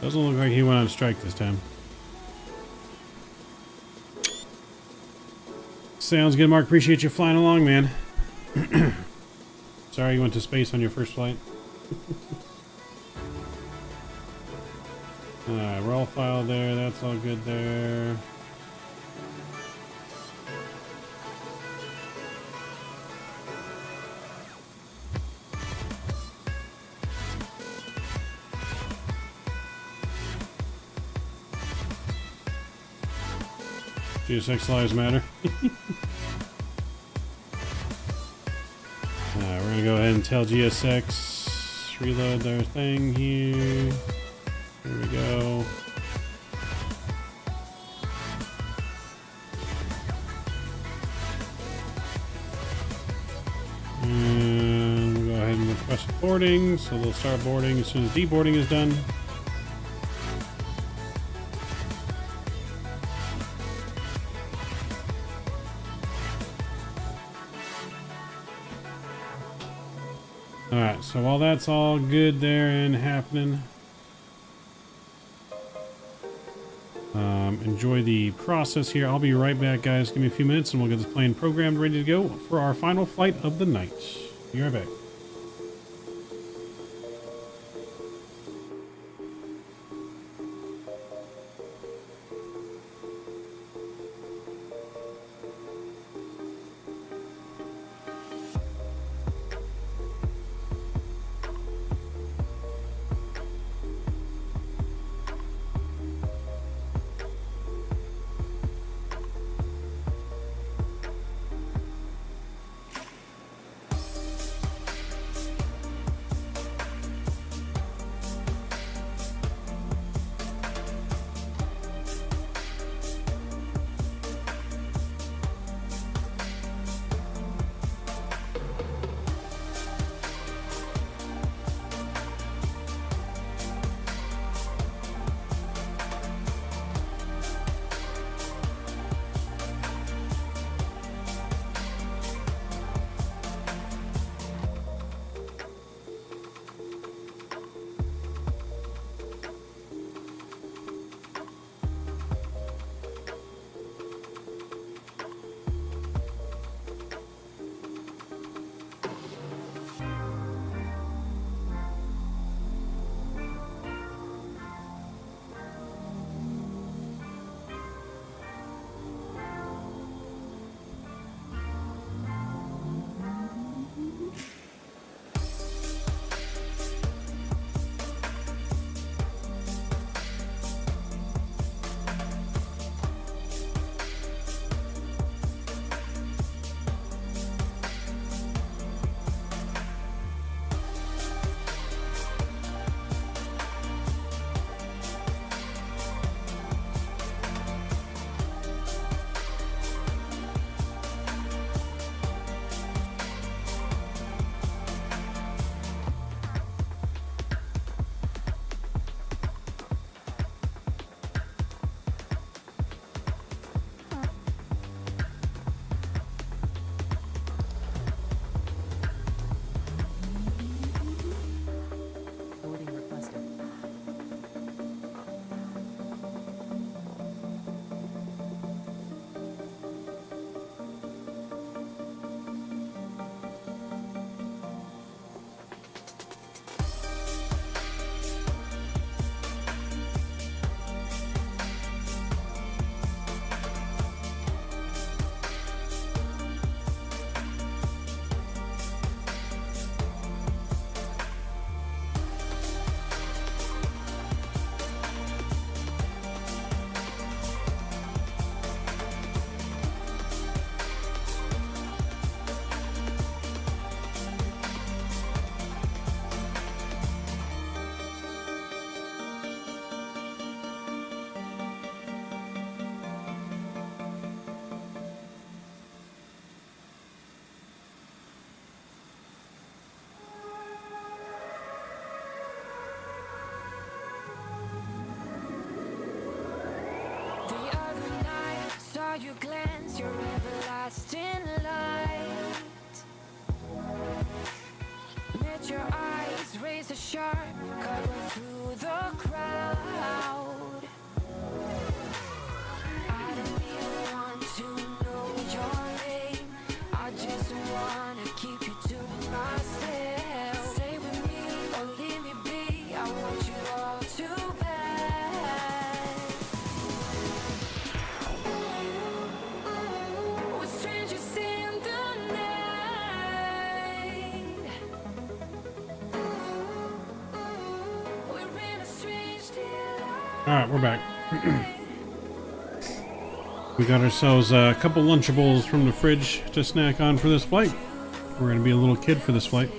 Doesn't look like he went on strike this time. Sounds good, Mark. Appreciate you flying along, man. Sorry you went to space on your first flight. Alright, roll file there. That's all good there. GSX lives matter. We're gonna go ahead and tell GSX reload their thing here. There we go. And we'll go ahead and request boarding, so they'll start boarding as soon as deboarding is done. Alright, so while that's all good there and happening, enjoy the process here. I'll be right back, guys. Give me a few minutes and we'll get this plane programmed, ready to go for our final flight of the night. Be right back. at your eyes, razor sharp, cut right through the crowd. I don't even want to know your name. I just wanna keep you to myself. Stay with me or leave me be. I want you all too bad. We're strangers in the night. We're in a strange delight. All right, we're back. We got ourselves a couple Lunchables from the fridge to snack on for this flight. We're going to be a little kid for this flight.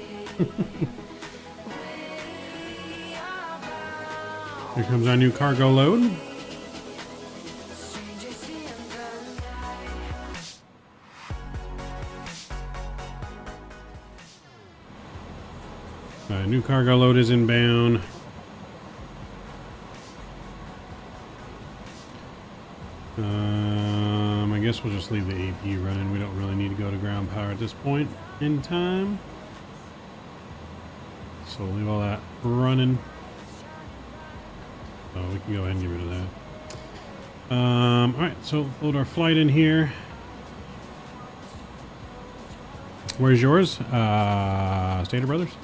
Here comes our new cargo load. New cargo load is inbound. I guess we'll just leave the AP running. We don't really need to go to ground power at this point in time. So we'll leave all that running. So we can go ahead and get rid of that. Alright, so load our flight in here. Where's yours? Stater Brothers?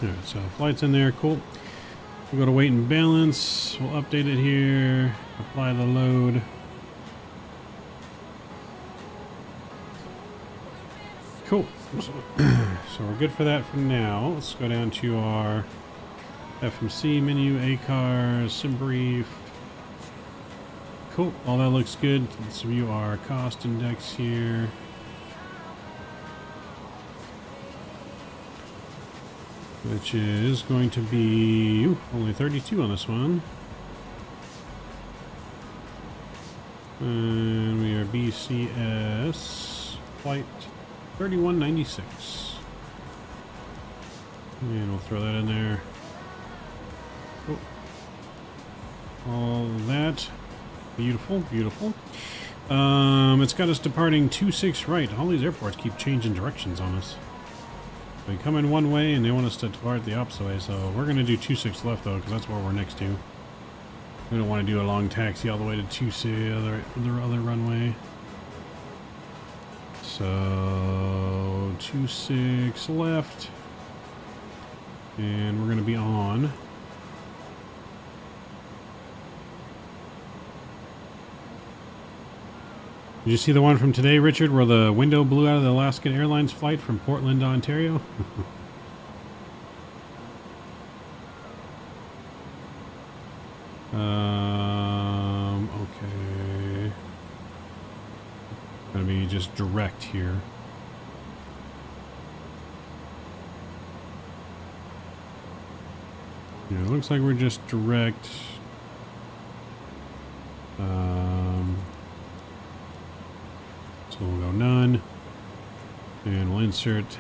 Alright, so flight's in there, cool. We'll go to weight and balance. We'll update it here. Apply the load. Cool. So we're good for that for now. Let's go down to our FMC menu, ACAR, sim brief. Cool. All that looks good. Let's view our cost index here. Which is going to be only 32 on this one. And we are BCS flight 3196. And we'll throw that in there. Oh. All that. Beautiful, beautiful. It's got us departing 26 right. All these airports keep changing directions on us. They come in one way and they want us to depart the opposite way, so we're going to do 26 left though, because that's where we're next to. We don't want to do a long taxi all the way to 26, the other runway. So 26 left, and we're going to be on. Did you see the one from today, Richard, where the window blew out of the Alaska Airlines flight from Portland to Ontario? Okay. Gonna be just direct here. Yeah, it looks like we're just direct. So we'll go none, and we'll insert.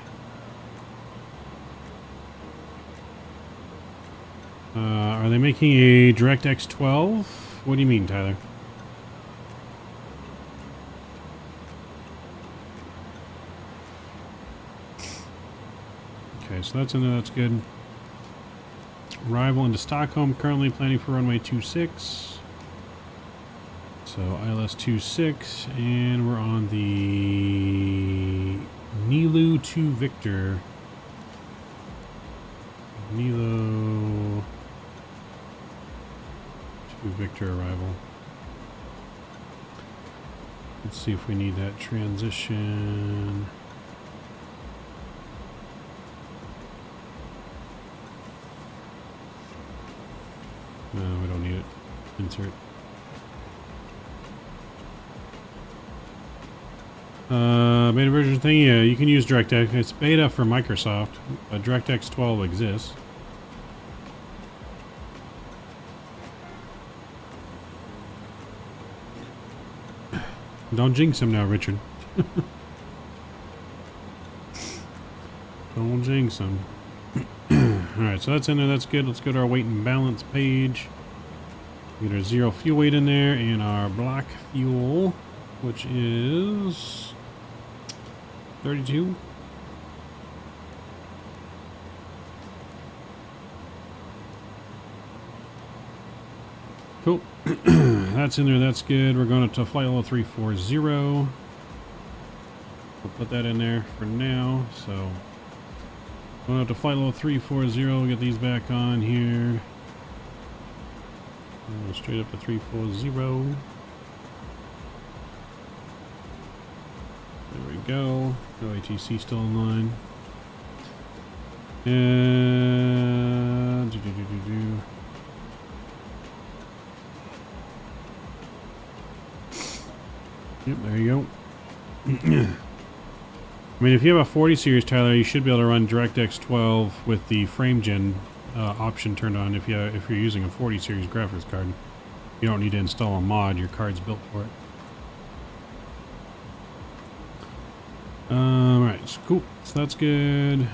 Are they making a DirectX 12? What do you mean, Tyler? Okay, so that's in there, that's good. Arrival into Stockholm, currently planning for runway 26. So ILS 26, and we're on the Nilo to Victor. Nilo to Victor arrival. Let's see if we need that transition. No, we don't need it. Insert. Beta version thing, yeah, you can use DirectX. It's beta for Microsoft, but DirectX 12 exists. Don't jinx him now, Richard. Don't jinx him. Alright, so that's in there, that's good. Let's go to our weight and balance page. We get our 0 fuel weight in there and our black fuel, which is 32. Cool. That's in there. That's good. We're going up to flight level 340. We'll put that in there for now. So going up to flight level 340. We'll get these back on here. Straight up to 340. There we go. No ATC still in line. And Yep, there you go. I mean, if you have a 40 series, Tyler, you should be able to run DirectX 12 with the FrameGen option turned on. If you're using a 40 series graphics card, you don't need to install a mod. Your card's built for it. Right, so cool. So that's good.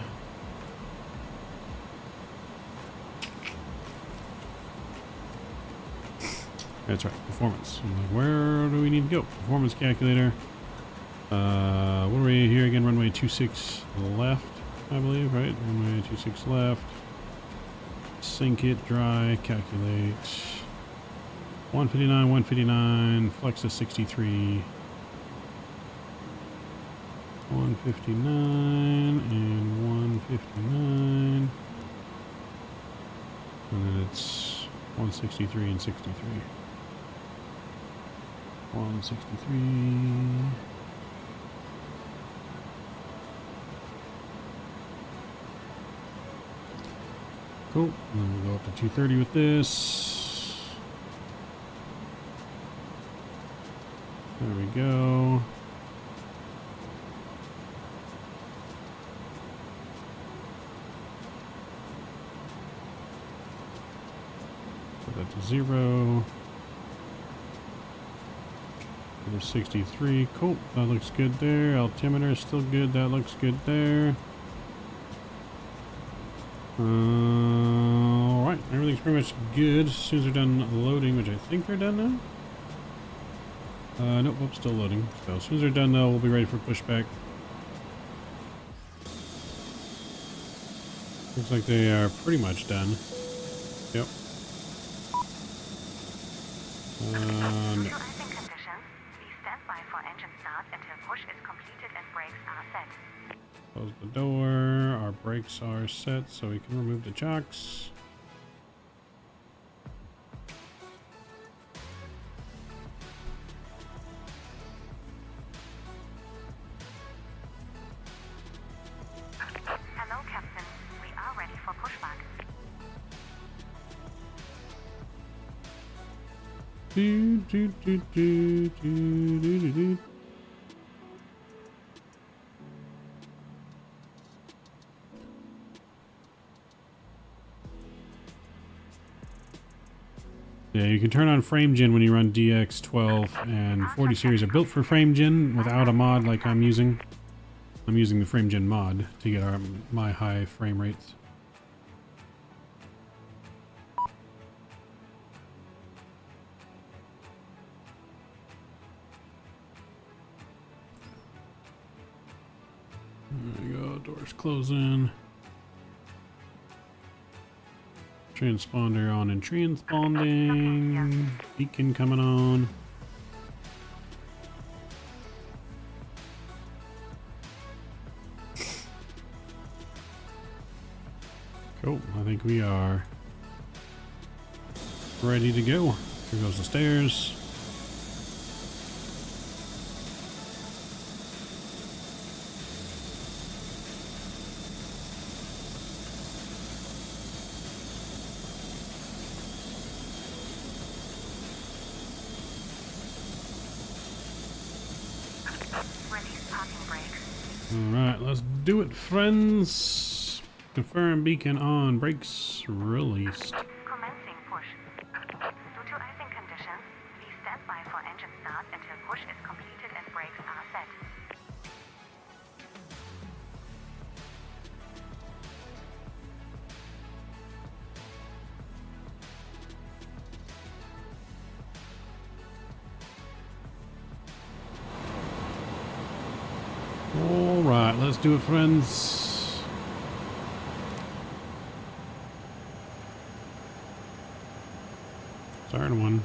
That's right, performance. I'm like, where do we need to go? Performance calculator. What are we here again? Runway 26 left, I believe, right? Runway 26 left. Sync it, dry, calculate. 159, 159, flex to 63. 159 and 159. And then it's 163 and 63. 163. Cool. And then we'll go up to 230 with this. There we go. Put that to 0. There's 63. Cool. That looks good there. Altimeter is still good. That looks good there. Alright. Everything's pretty much good as soon as they're done loading, which I think they're done now. Nope. Oops, still loading. So as soon as they're done, though, we'll be ready for pushback. Looks like they are pretty much done. Yep. No. Close the door. Our brakes are set, so we can remove the chocks. Hello, Captain. We are ready for pushback. Do, do, do, do, do, do, do. Yeah, you can turn on FrameGen when you run DX12, and 40 series are built for FrameGen without a mod like I'm using. I'm using the FrameGen mod to get my high frame rates. There we go, doors closing. Transponder on and transponding. Beacon coming on. Cool. I think we are ready to go. Here goes the stairs. Alright, let's do it, friends. Confirm beacon on, brakes released. Commencing push. Due to icing conditions, please stand by for engine start until push is completed and brakes are set. let's do it, friends. Siren one.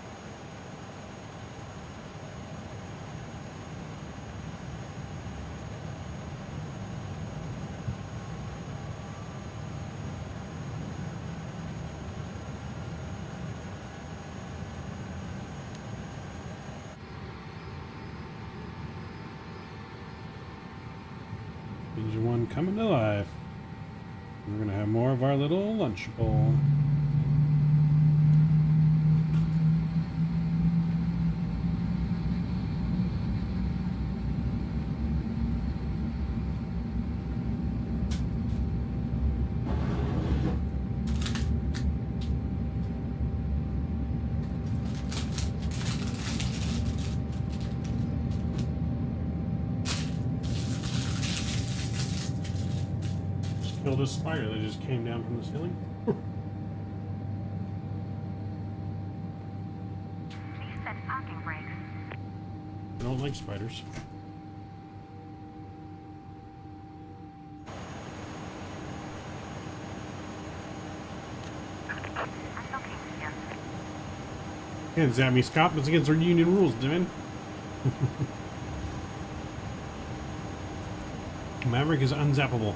Engine one coming to life. We're gonna have more of our little lunch bowl. Killed a spider that just came down from the ceiling. Please set parking brakes. I don't like spiders. Unlocking here. Can't zap me, Scott. It's against our union rules, Devin. Maverick is unzappable.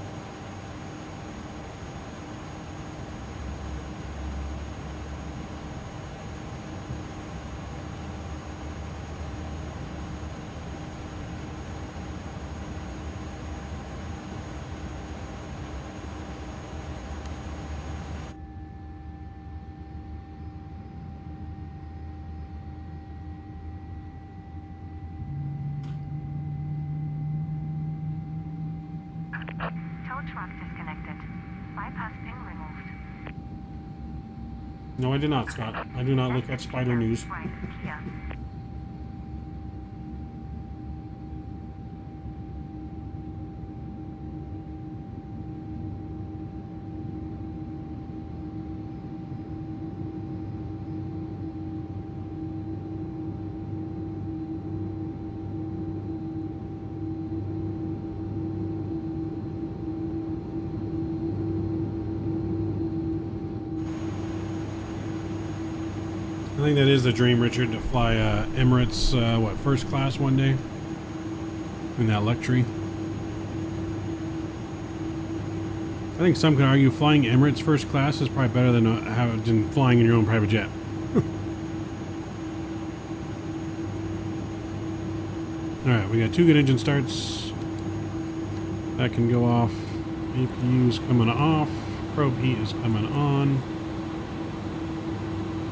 Tow truck disconnected. Bypass pin removed. No, I did not, Scott. I do not look at spider news. Right, here. I think that is the dream, Richard, to fly Emirates, what, first class one day? In that luxury. I think some could argue flying Emirates first class is probably better than flying in your own private jet. Alright, we got 2 good engine starts. That can go off. APU's coming off. Probe heat is coming on.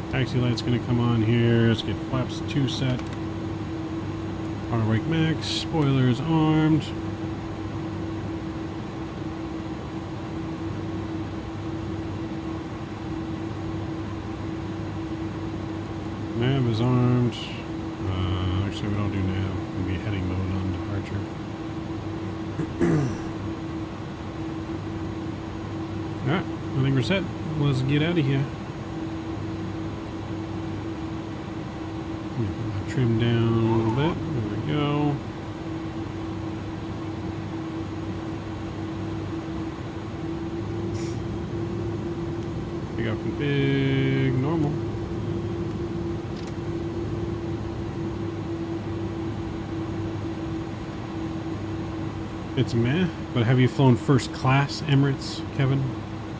Taxi light's gonna come on here. Let's get flaps 2 set. Power brake max. Spoilers armed. Nav is armed. Actually, we don't do nav. We'll be heading mode on departure. Alright, I think we're set. Let's get out of here. Trim down a little bit. There we go. Pick up config normal. It's meh, but have you flown first class Emirates, Kevin?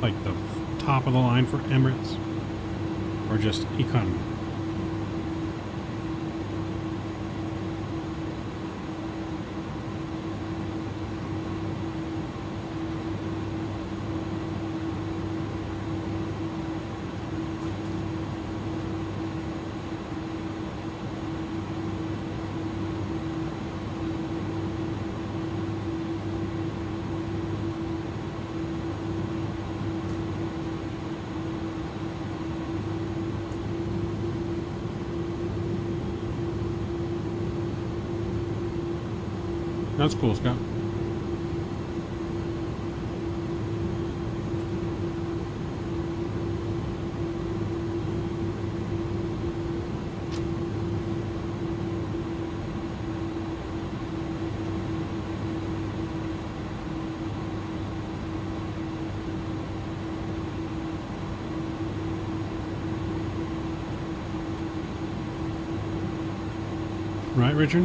Like the top of the line for Emirates? Or just economy? That's cool, Scott. Right, Richard?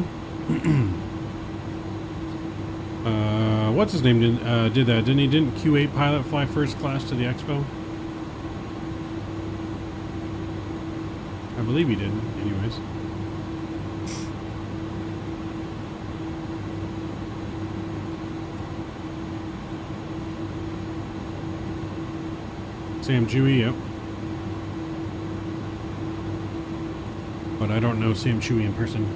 What's his name did that, didn't he? Didn't Q8 pilot fly first class to the expo? I believe he did, anyways. Sam Chewy, yep. But I don't know Sam Chewy in person.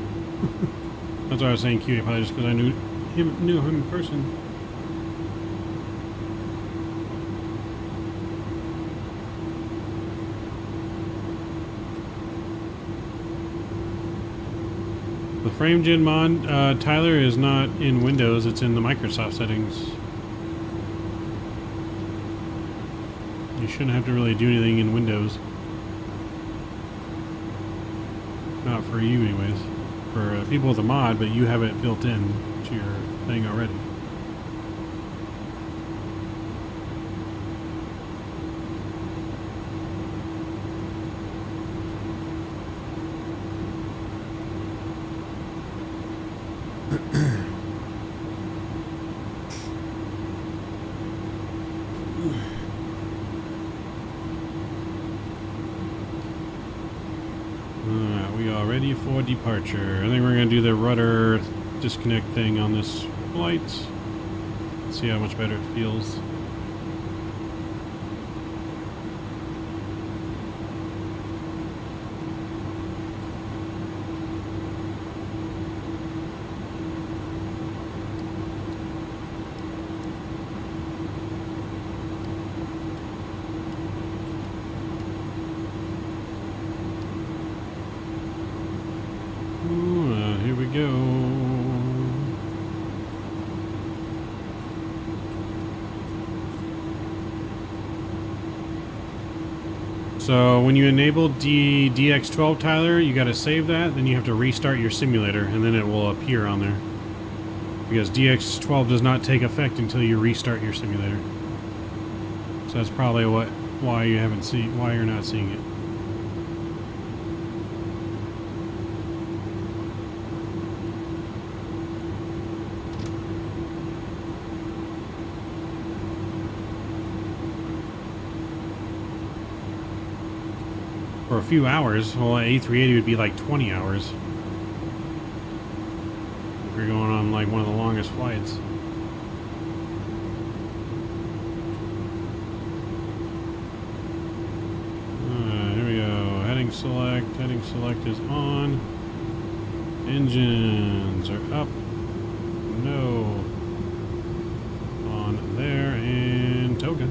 That's why I was saying Q8 pilot, just because I knew him in person. The FrameGen mod, Tyler, is not in Windows, it's in the Microsoft settings. You shouldn't have to really do anything in Windows. Not for you anyways. For people with a mod, but you have it built in to your thing already. We are ready for departure. I think we're going to do the rudder disconnect thing on this flight. See how much better it feels. Here we go. So when you enable DX12, Tyler, you got to save that, then you have to restart your simulator, and then it will appear on there. Because DX12 does not take effect until you restart your simulator. So that's probably why you're not seeing it. For a few hours. Well, A380 would be like 20 hours. If you're going on like one of the longest flights. Here we go. Heading select. Heading select is on. Engines are up. No. On there and token.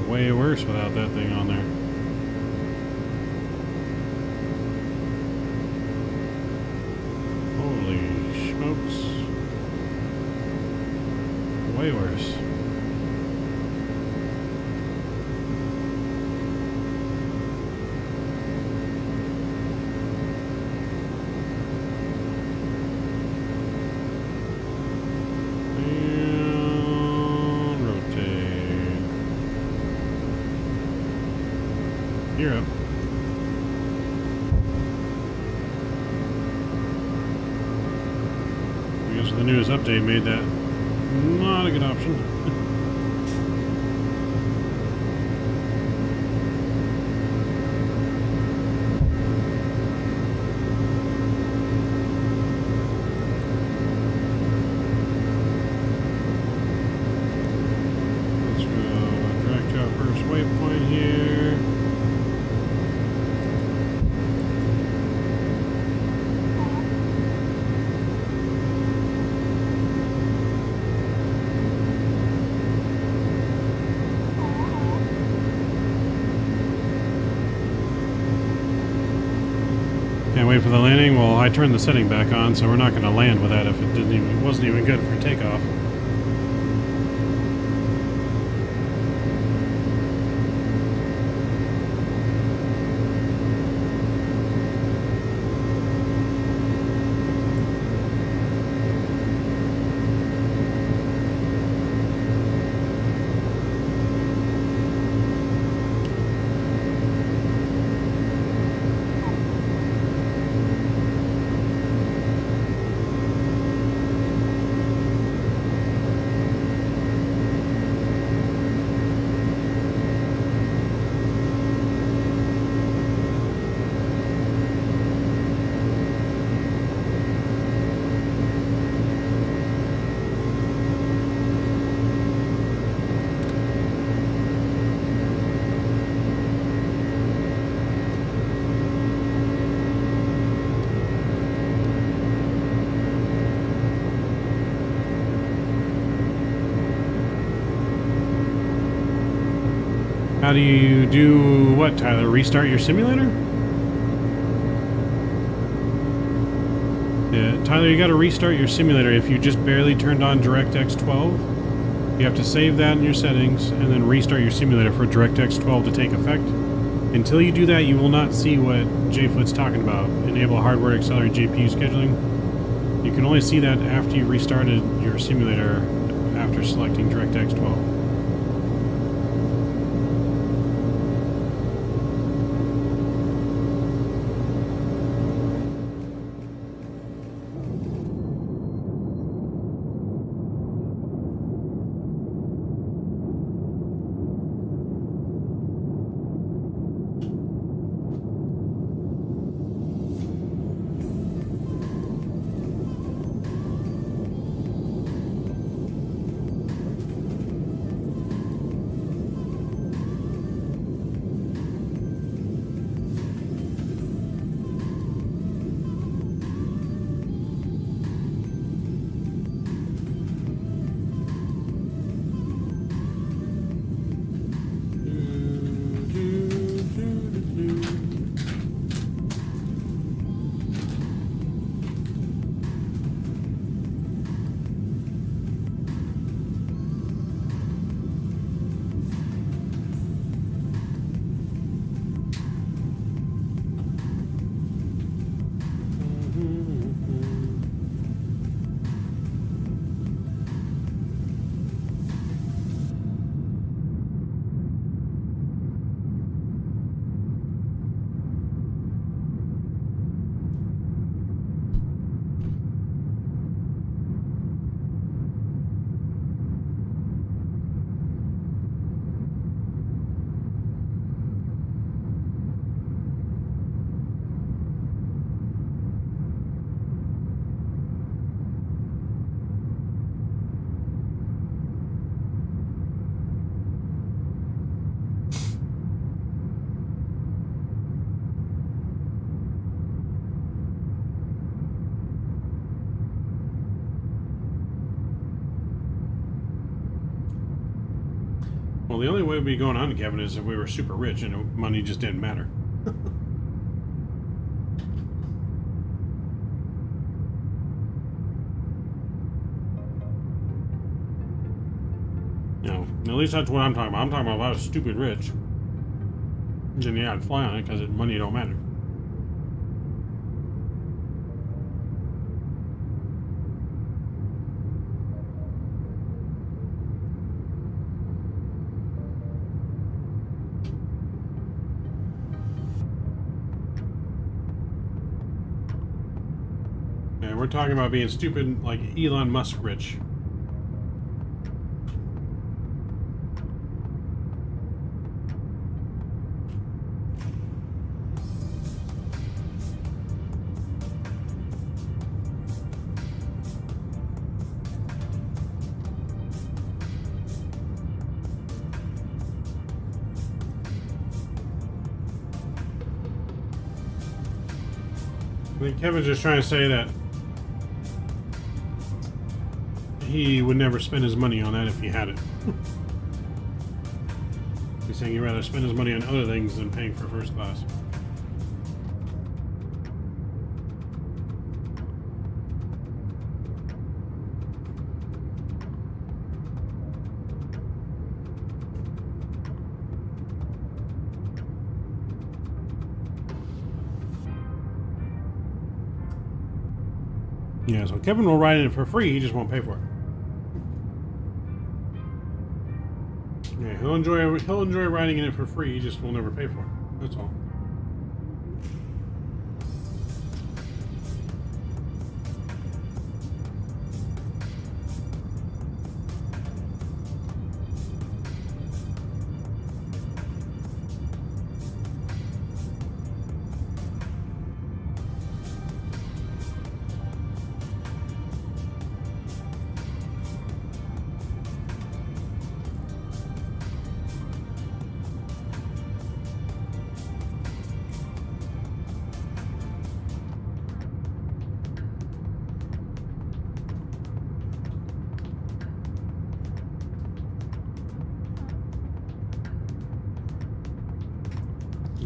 Way worse without that thing on there. Holy smokes. Way worse. You're up. I guess the newest update made that not a good option. Let's go direct to our first waypoint here. Can't wait for the landing. Well, I turned the setting back on, so we're not going to land with that if it wasn't even good for takeoff. How do you do what, Tyler? Restart your simulator? Yeah, Tyler, you got to restart your simulator if you just barely turned on DirectX 12. You have to save that in your settings and then restart your simulator for DirectX 12 to take effect. Until you do that, you will not see what JFoot's talking about. Enable hardware accelerated GPU scheduling. You can only see that after you restarted your simulator after selecting DirectX 12. Well, the only way we'd be going on, Kevin, is if we were super rich and money just didn't matter. No, at least that's what I'm talking about. I'm talking about if I was stupid rich. Then yeah, I'd fly on it because money don't matter. We're talking about being stupid like Elon Musk rich. I think Kevin's just trying to say that he would never spend his money on that if he had it. He's saying he'd rather spend his money on other things than paying for first class. Yeah, so Kevin will ride in it for free, he just won't pay for it. Yeah, he'll enjoy riding in it for free, he just will never pay for it. That's all.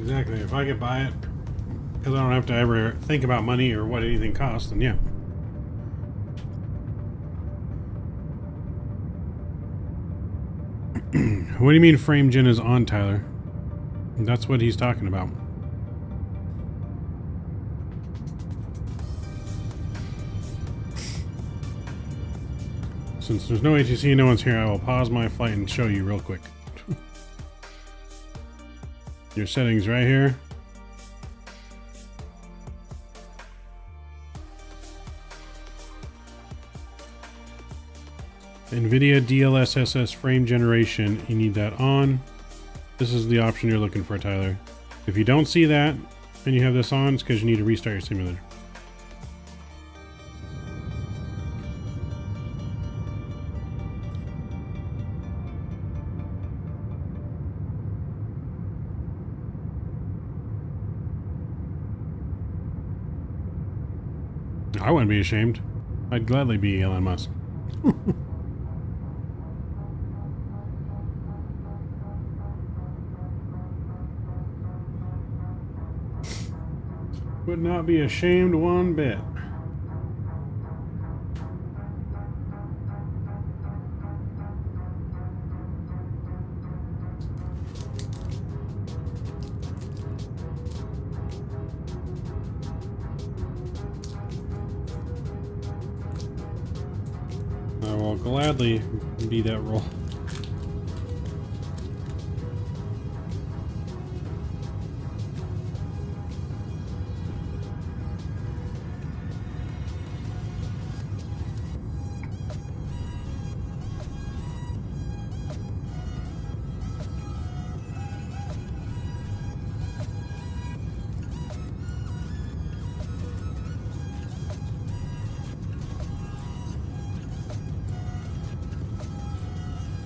Exactly. If I could buy it, because I don't have to ever think about money or what anything costs, then yeah. What do you mean frame gen is on, Tyler? That's what he's talking about. Since there's no ATC, no one's here, I will pause my flight and show you real quick. Your settings right here. NVIDIA DLSS frame generation, you need that on. This is the option you're looking for, Tyler. If you don't see that and you have this on, it's because you need to restart your simulator. I wouldn't be ashamed. I'd gladly be Elon Musk. Would not be ashamed one bit. I will gladly be that role.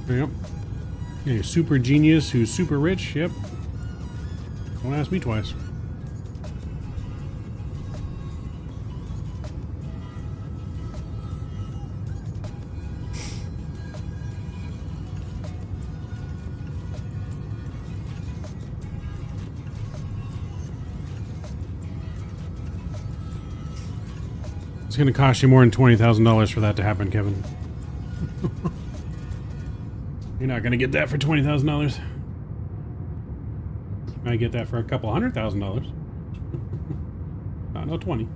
Yep. A super genius who's super rich. Yep. Don't ask me twice. It's going to cost you more than $20,000 for that to happen, Kevin. You're not going to get that for $20,000. You might get that for a couple $100,000. No 20.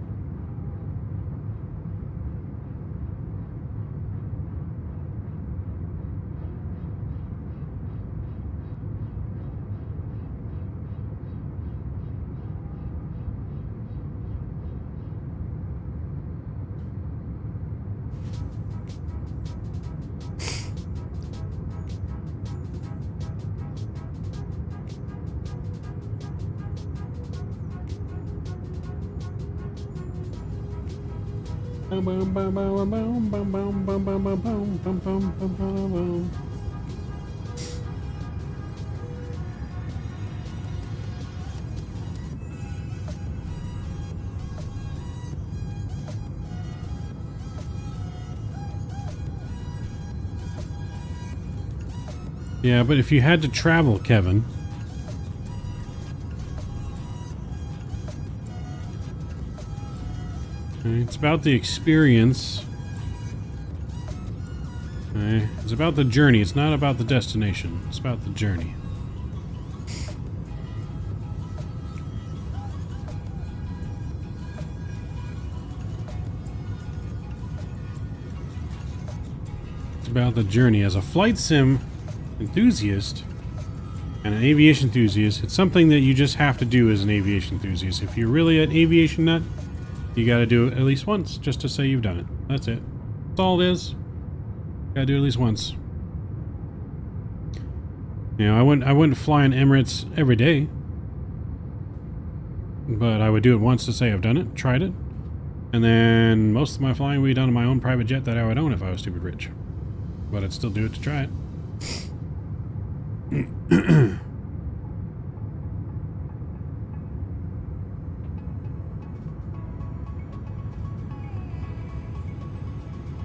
Yeah, but if you had to travel, Kevin, it's about the experience. Okay. It's about the journey. It's not about the destination. It's about the journey. It's about the journey. As a flight sim enthusiast and an aviation enthusiast, it's something that you just have to do as an aviation enthusiast. If you're really an aviation nut, you got to do it at least once just to say you've done it. That's it. That's all it is. Got to do it at least once. You know, I wouldn't fly in Emirates every day, but I would do it once to say I've done it, tried it, and then most of my flying would be done in my own private jet that I would own if I was stupid rich. But I'd still do it to try it.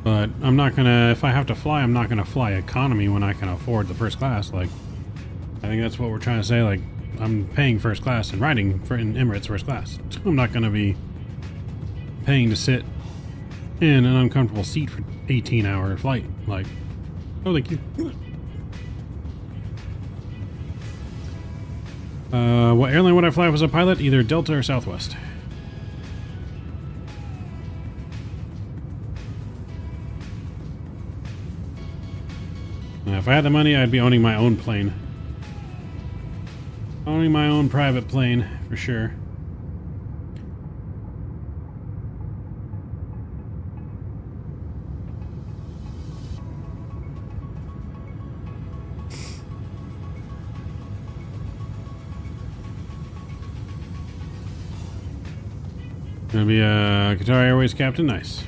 But I'm not gonna, if I have to fly, I'm not gonna fly economy when I can afford the first class. Like, I think that's what we're trying to say. Like, I'm paying first class and riding in Emirates first class. I'm not going to be paying to sit in an uncomfortable seat for 18-hour flight. Like, oh, thank you. What airline would I fly as a pilot? Either Delta or Southwest. If I had the money, I'd be owning my own plane. Owning my own private plane, for sure. Gonna be a Qatar Airways captain. Nice.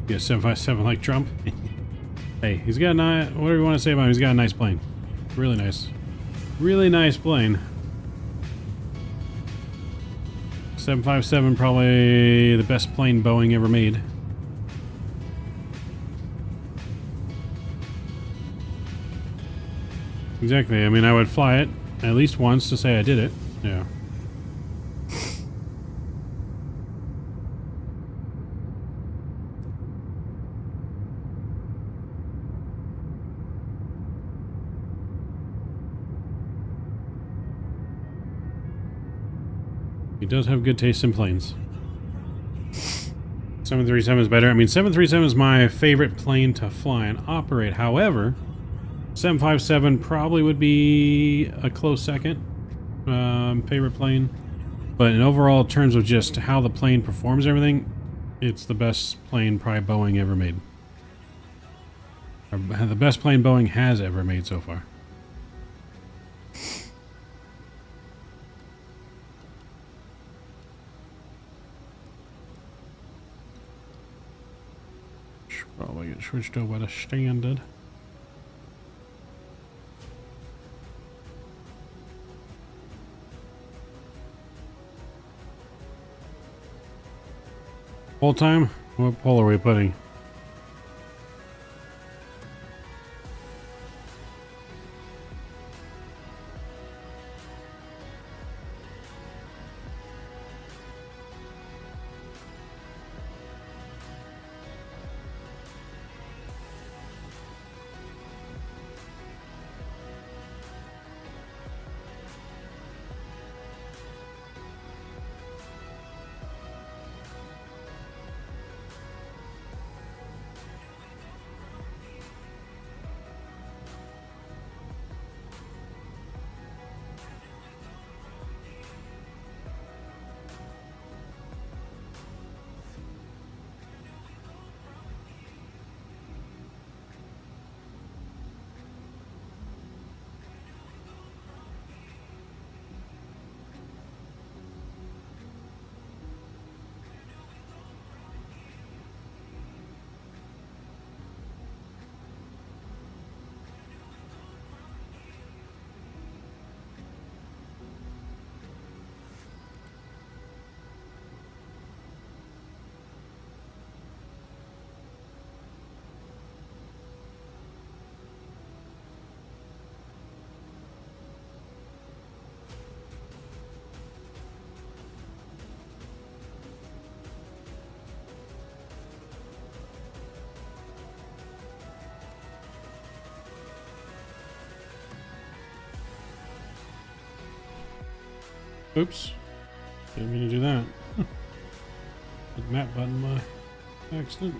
Be a 757 like Trump. Hey, he's got a nice, whatever you want to say about him, he's got a nice plane. Really nice. Really nice plane. 757, probably the best plane Boeing ever made. Exactly. I mean, I would fly it at least once to say I did it. Yeah. He does have good taste in planes. 737 is better. I mean, 737 is my favorite plane to fly and operate. However, 757 probably would be a close second favorite plane. But in overall terms of just how the plane performs everything, it's the best plane probably Boeing ever made. Or the best plane Boeing has ever made so far. Probably get switched over to standard. Full time? What pole are we putting? Oops. Didn't mean to do that. The map button by accident.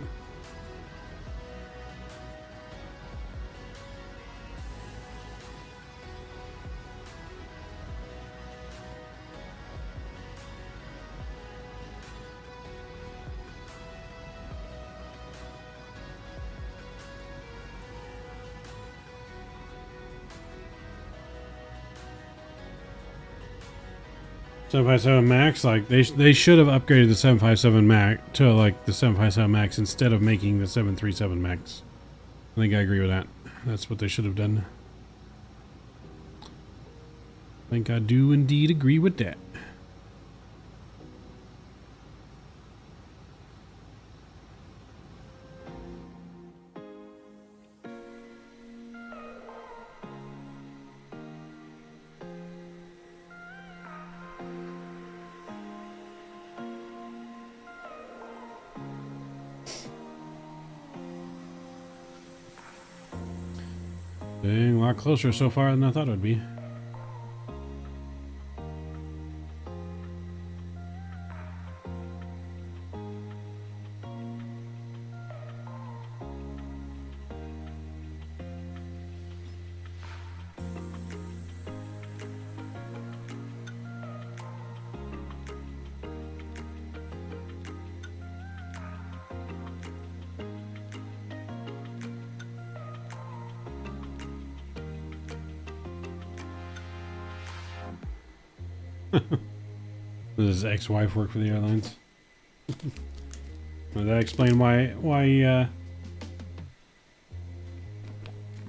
.757 Max, like they should have upgraded the 757 Max to like the 757 Max instead of making the 737 Max. I think I agree with that. That's what they should have done. I think I do indeed agree with that. Dang, a lot closer so far than I thought it would be. Does his ex-wife work for the airlines? Would that explain why he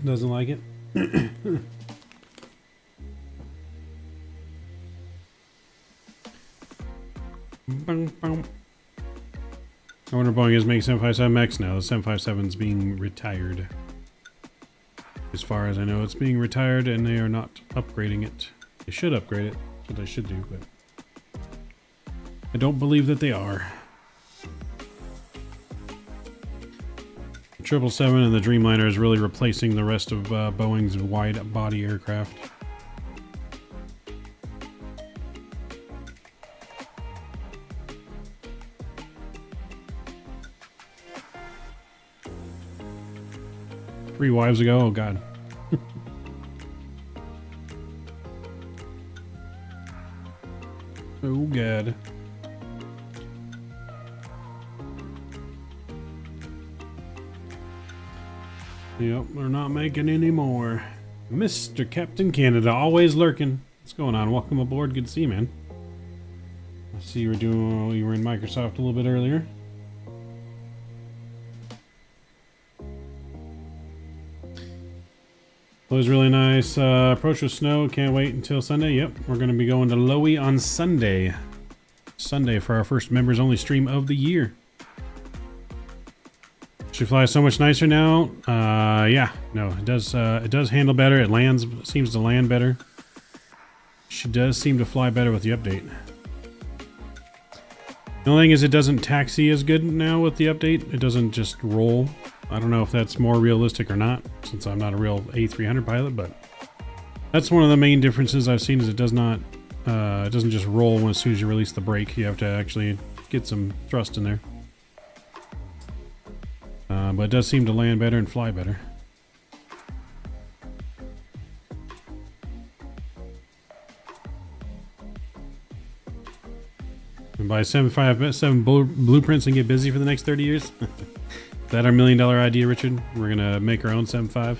doesn't like it? I wonder if Boeing is making 757X now. The 757 is being retired. As far as I know, it's being retired and they are not upgrading it. They should upgrade it. That's what they should do, but I don't believe that they are. The 777 and the Dreamliner is really replacing the rest of Boeing's wide body aircraft. Three wives ago? Oh god. Oh god. Yep, we're not making any more. Mr. Captain Canada, always lurking. What's going on? Welcome aboard. Good to see you, man. I see you were in Microsoft a little bit earlier. It was really nice. Approach with snow. Can't wait until Sunday. Yep, we're going to be going to Lowy on Sunday. Sunday for our first members only stream of the year. She flies so much nicer now. Yeah, no, it does handle better. It seems to land better. She does seem to fly better with the update. The only thing is it doesn't taxi as good now with the update. It doesn't just roll. I don't know if that's more realistic or not, since I'm not a real A300 pilot, but that's one of the main differences I've seen is it doesn't just roll as soon as you release the brake. You have to actually get some thrust in there. But it does seem to land better and fly better. And buy 757 blueprints and get busy for the next 30 years? Is that our $1 million idea, Richard? We're gonna make our own 7.5.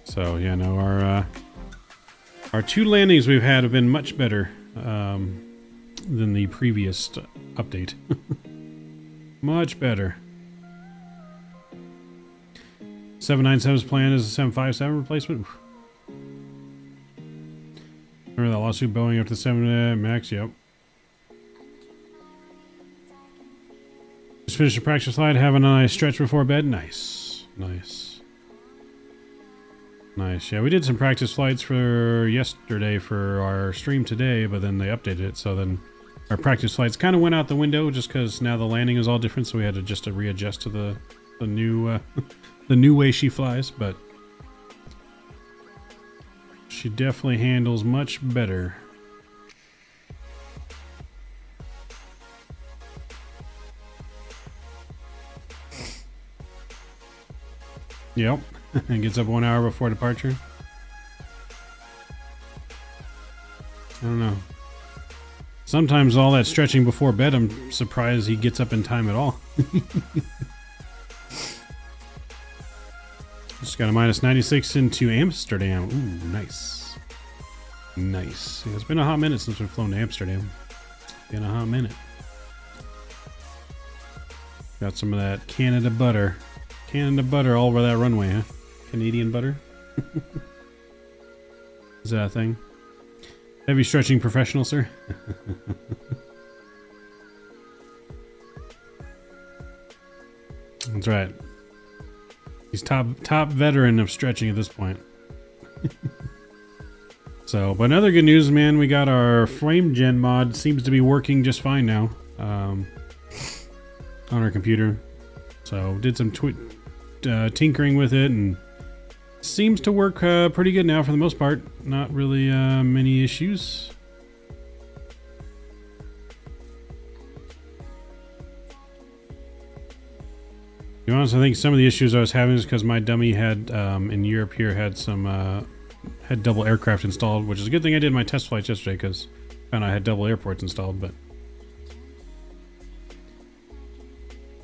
So yeah, no, our two landings we've had have been much better than the previous update. Much better. 797's plan is a 757 replacement. Oof. Remember that lawsuit Boeing after the 7 Max? Yep. Just finished a practice flight, having a nice stretch before bed. Nice. Nice. Nice. Yeah, we did some practice flights for yesterday for our stream today, but then they updated it, so then our practice flights kind of went out the window just because now the landing is all different, so we had to just readjust to the new the new way she flies, but she definitely handles much better. Yep. And gets up 1 hour before departure. I don't know. Sometimes all that stretching before bed, I'm surprised he gets up in time at all. Just got a -96 into Amsterdam. Ooh, nice. Nice. Yeah, it's been a hot minute since we've flown to Amsterdam. Been a hot minute. Got some of that Canada butter. Canada butter all over that runway, huh? Canadian butter? Is that a thing? Heavy stretching professional, sir? That's right. He's top veteran of stretching at this point. So, but another good news, man, we got our flame gen mod. Seems to be working just fine now. on our computer. So did some tinkering with it, and seems to work pretty good now for the most part. Not really many issues. To be honest, I think some of the issues I was having is because my dummy had in Europe here had some had double aircraft installed, which is a good thing I did my test flights yesterday because I found I had double airports installed, but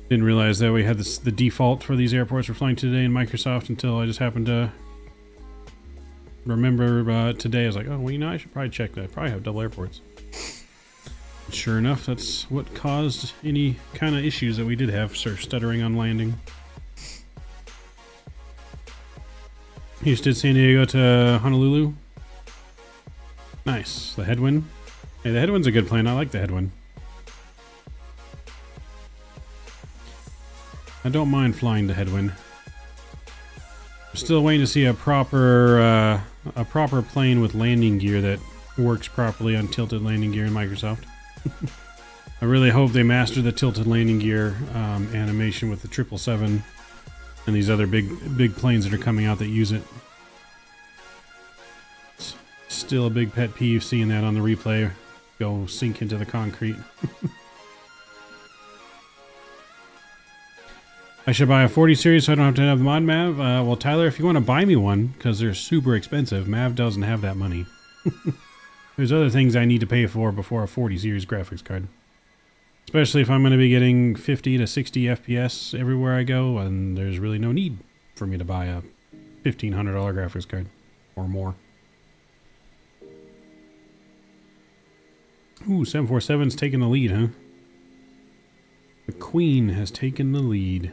didn't realize that we had the default for these airports we're flying today in Microsoft until I just happened to remember today. I was like, oh, well, you know, I should probably check that. I probably have double airports. Sure enough, that's what caused any kind of issues that we did have, sort of stuttering on landing. Houston, San Diego to Honolulu. Nice. The headwind. Hey, the headwind's a good plane. I like the headwind. I don't mind flying the headwind. I'm still waiting to see a proper plane with landing gear that works properly on tilted landing gear in Microsoft. I really hope they master the tilted landing gear animation with the 777 and these other big planes that are coming out that use it. It's still a big pet peeve seeing that on the replay go sink into the concrete. I should buy a 40 series so I don't have to have the mod Mav. Well, Tyler, if you want to buy me one, because they're super expensive, Mav doesn't have that money. There's other things I need to pay for before a 40 series graphics card. Especially if I'm going to be getting 50 to 60 FPS everywhere I go, and there's really no need for me to buy a $1,500 graphics card or more. Ooh, 747's taking the lead, huh? The Queen has taken the lead.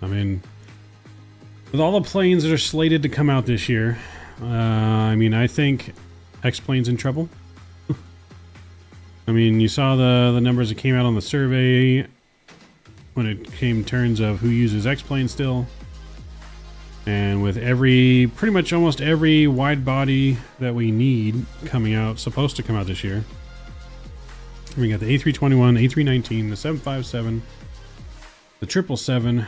I mean, with all the planes that are slated to come out this year, I mean, I think X-Plane's in trouble. I mean, you saw the numbers that came out on the survey when it came turns of who uses X-Plane still. And with pretty much almost every wide body that we need coming out, supposed to come out this year. We got the A321, A319, the 757, the 777,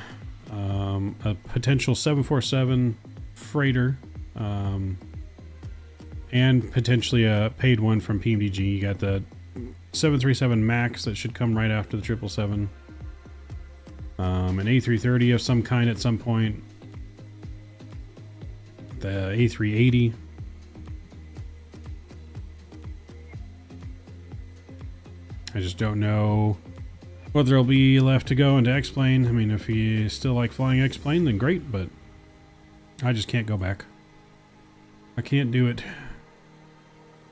a potential 747 freighter, and potentially a paid one from PMDG. You got the 737 MAX that should come right after the 777, an A330 of some kind at some point, the A380. I just don't know what there'll be left to go into X-Plane. I mean, if you still like flying X-Plane, then great, but I just can't go back. I can't do it.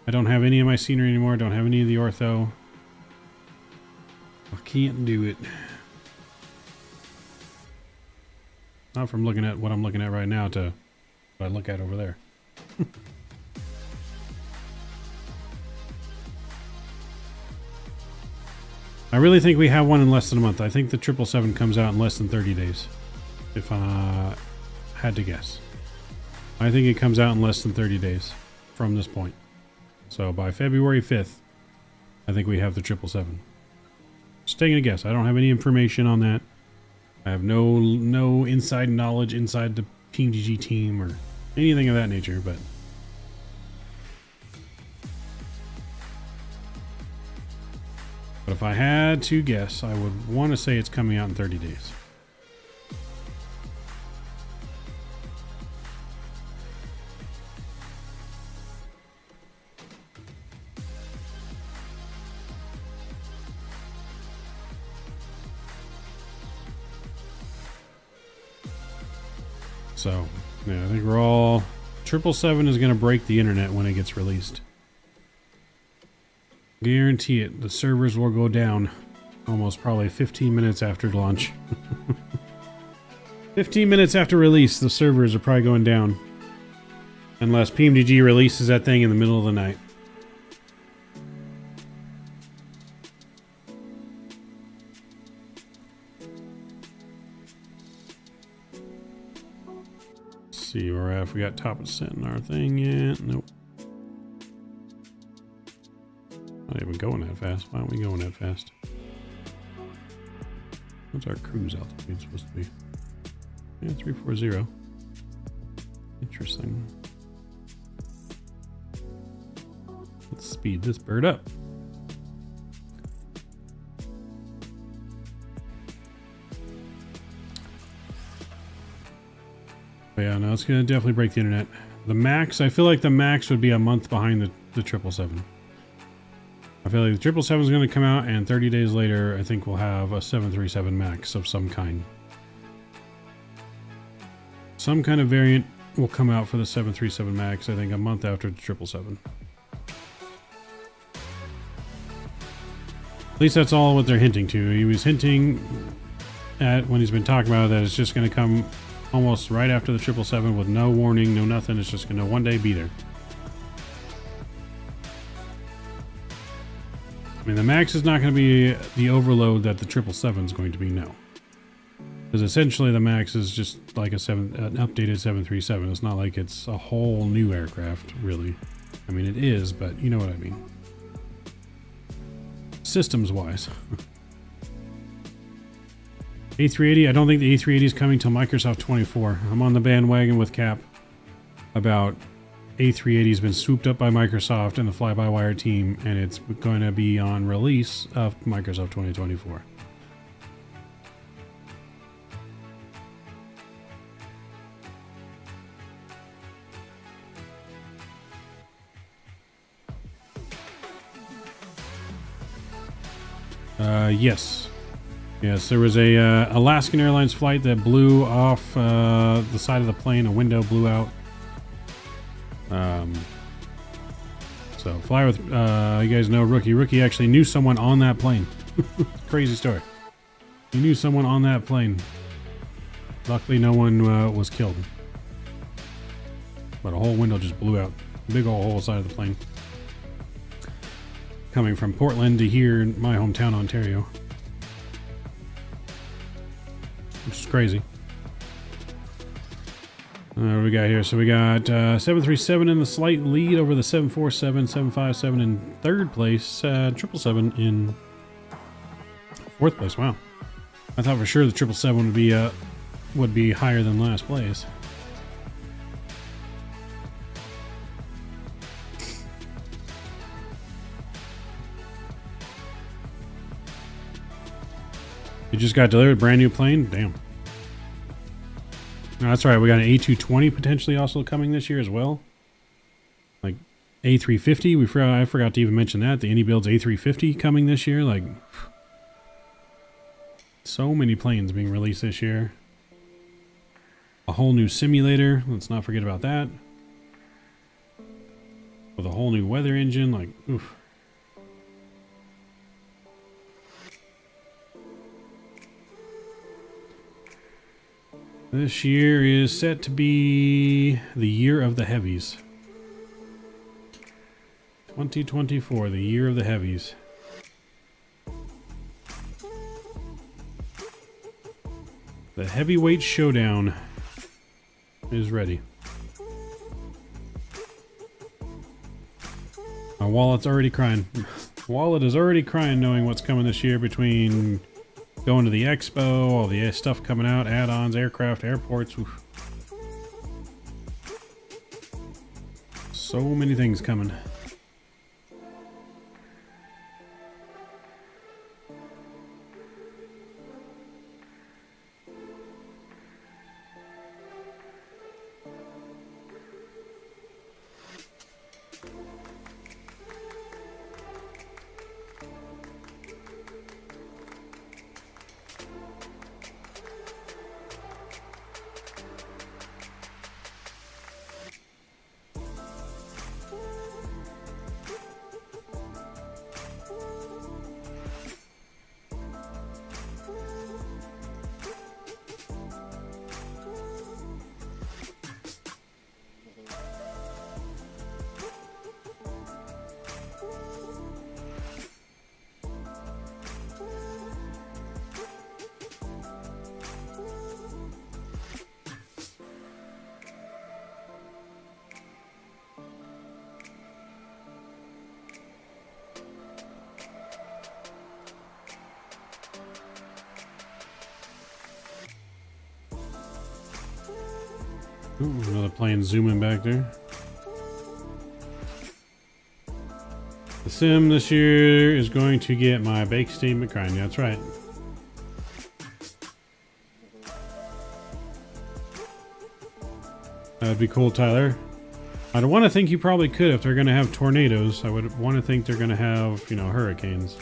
I don't have any of my scenery anymore. Don't have any of the ortho. I can't do it. Not from looking at what I'm looking at right now to what I look at over there. I really think we have one in less than a month. I think the 777 comes out in less than 30 days. If I had to guess. I think it comes out in less than 30 days from this point. So by February 5th, I think we have the 777. Just taking a guess. I don't have any information on that. I have no inside knowledge inside the PMDG team or anything of that nature, but if I had to guess, I would want to say it's coming out in 30 days. So, yeah, I think we're all... 777 is going to break the internet when it gets released. Guarantee it. The servers will go down almost probably 15 minutes after launch. 15 minutes after release, the servers are probably going down. Unless PMDG releases that thing in the middle of the night. Let's see where we're at. If we got top of descent in our thing yet? Nope. Not even going that fast. Why aren't we going that fast? What's our cruise altitude supposed to be? Yeah, 340. Interesting. Let's speed this bird up. But yeah, no, it's gonna definitely break the internet. The max, I feel like the max would be a month behind the 777. I feel like the 777 is going to come out, and 30 days later, I think we'll have a 737 MAX of some kind. Some kind of variant will come out for the 737 MAX, I think, a month after the 777. At least that's all what they're hinting to. He was hinting at, when he's been talking about it, that it's just going to come almost right after the 777 with no warning, no nothing. It's just going to one day be there. I mean, the MAX is not going to be the overload that the 777 is going to be, no. Because essentially the MAX is just like an updated 737. It's not like it's a whole new aircraft, really. I mean, it is, but you know what I mean. Systems-wise. A380, I don't think the A380 is coming till Microsoft 24. I'm on the bandwagon with Cap about A380 has been swooped up by Microsoft and the fly-by-wire team, and it's going to be on release of Microsoft 2024. Yes. Yes, there was a Alaskan Airlines flight that blew off the side of the plane. A window blew out. So fly with, you guys know Rookie. Rookie actually knew someone on that plane. Crazy story. He knew someone on that plane. Luckily no one was killed. But a whole window just blew out. Big old hole side of the plane. Coming from Portland to here in my hometown, Ontario. Which is crazy. What do we got here? So we got 737 in the slight lead over the 747, 757 in third place, 777 in fourth place. Wow, I thought for sure the 777 would be higher than last place. It just got delivered, brand new plane. Damn. No, that's right. We got an A220 potentially also coming this year as well. Like A350. I forgot to even mention that. The iniBuilds A350 coming this year. Like, so many planes being released this year. A whole new simulator. Let's not forget about that. With a whole new weather engine. Like, oof. This year is set to be the year of the heavies. 2024, the year of the heavies. The heavyweight showdown is ready. My wallet's already crying. Wallet is already crying knowing what's coming this year between going to the expo, all the stuff coming out, add-ons, aircraft, airports. Oof. So many things coming. Ooh, another plane zooming back there. The sim this year is going to get my bake statement grind. Yeah, that's right. That'd be cool, Tyler. I'd want to think you probably could if they're going to have tornadoes. I would want to think they're going to have, you know, hurricanes.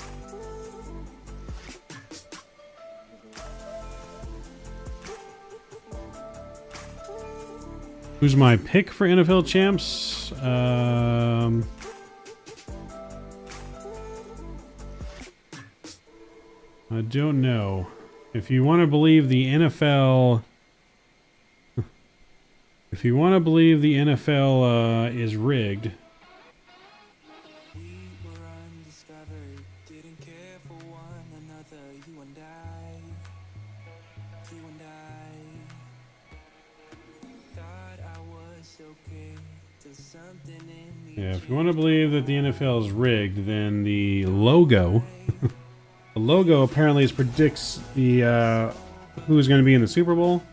Who's my pick for NFL champs? I don't know. If you want to believe the NFL... If you want to believe the NFL is rigged... Yeah, if you want to believe that the NFL is rigged, then the logo... the logo apparently predicts the who's going to be in the Super Bowl.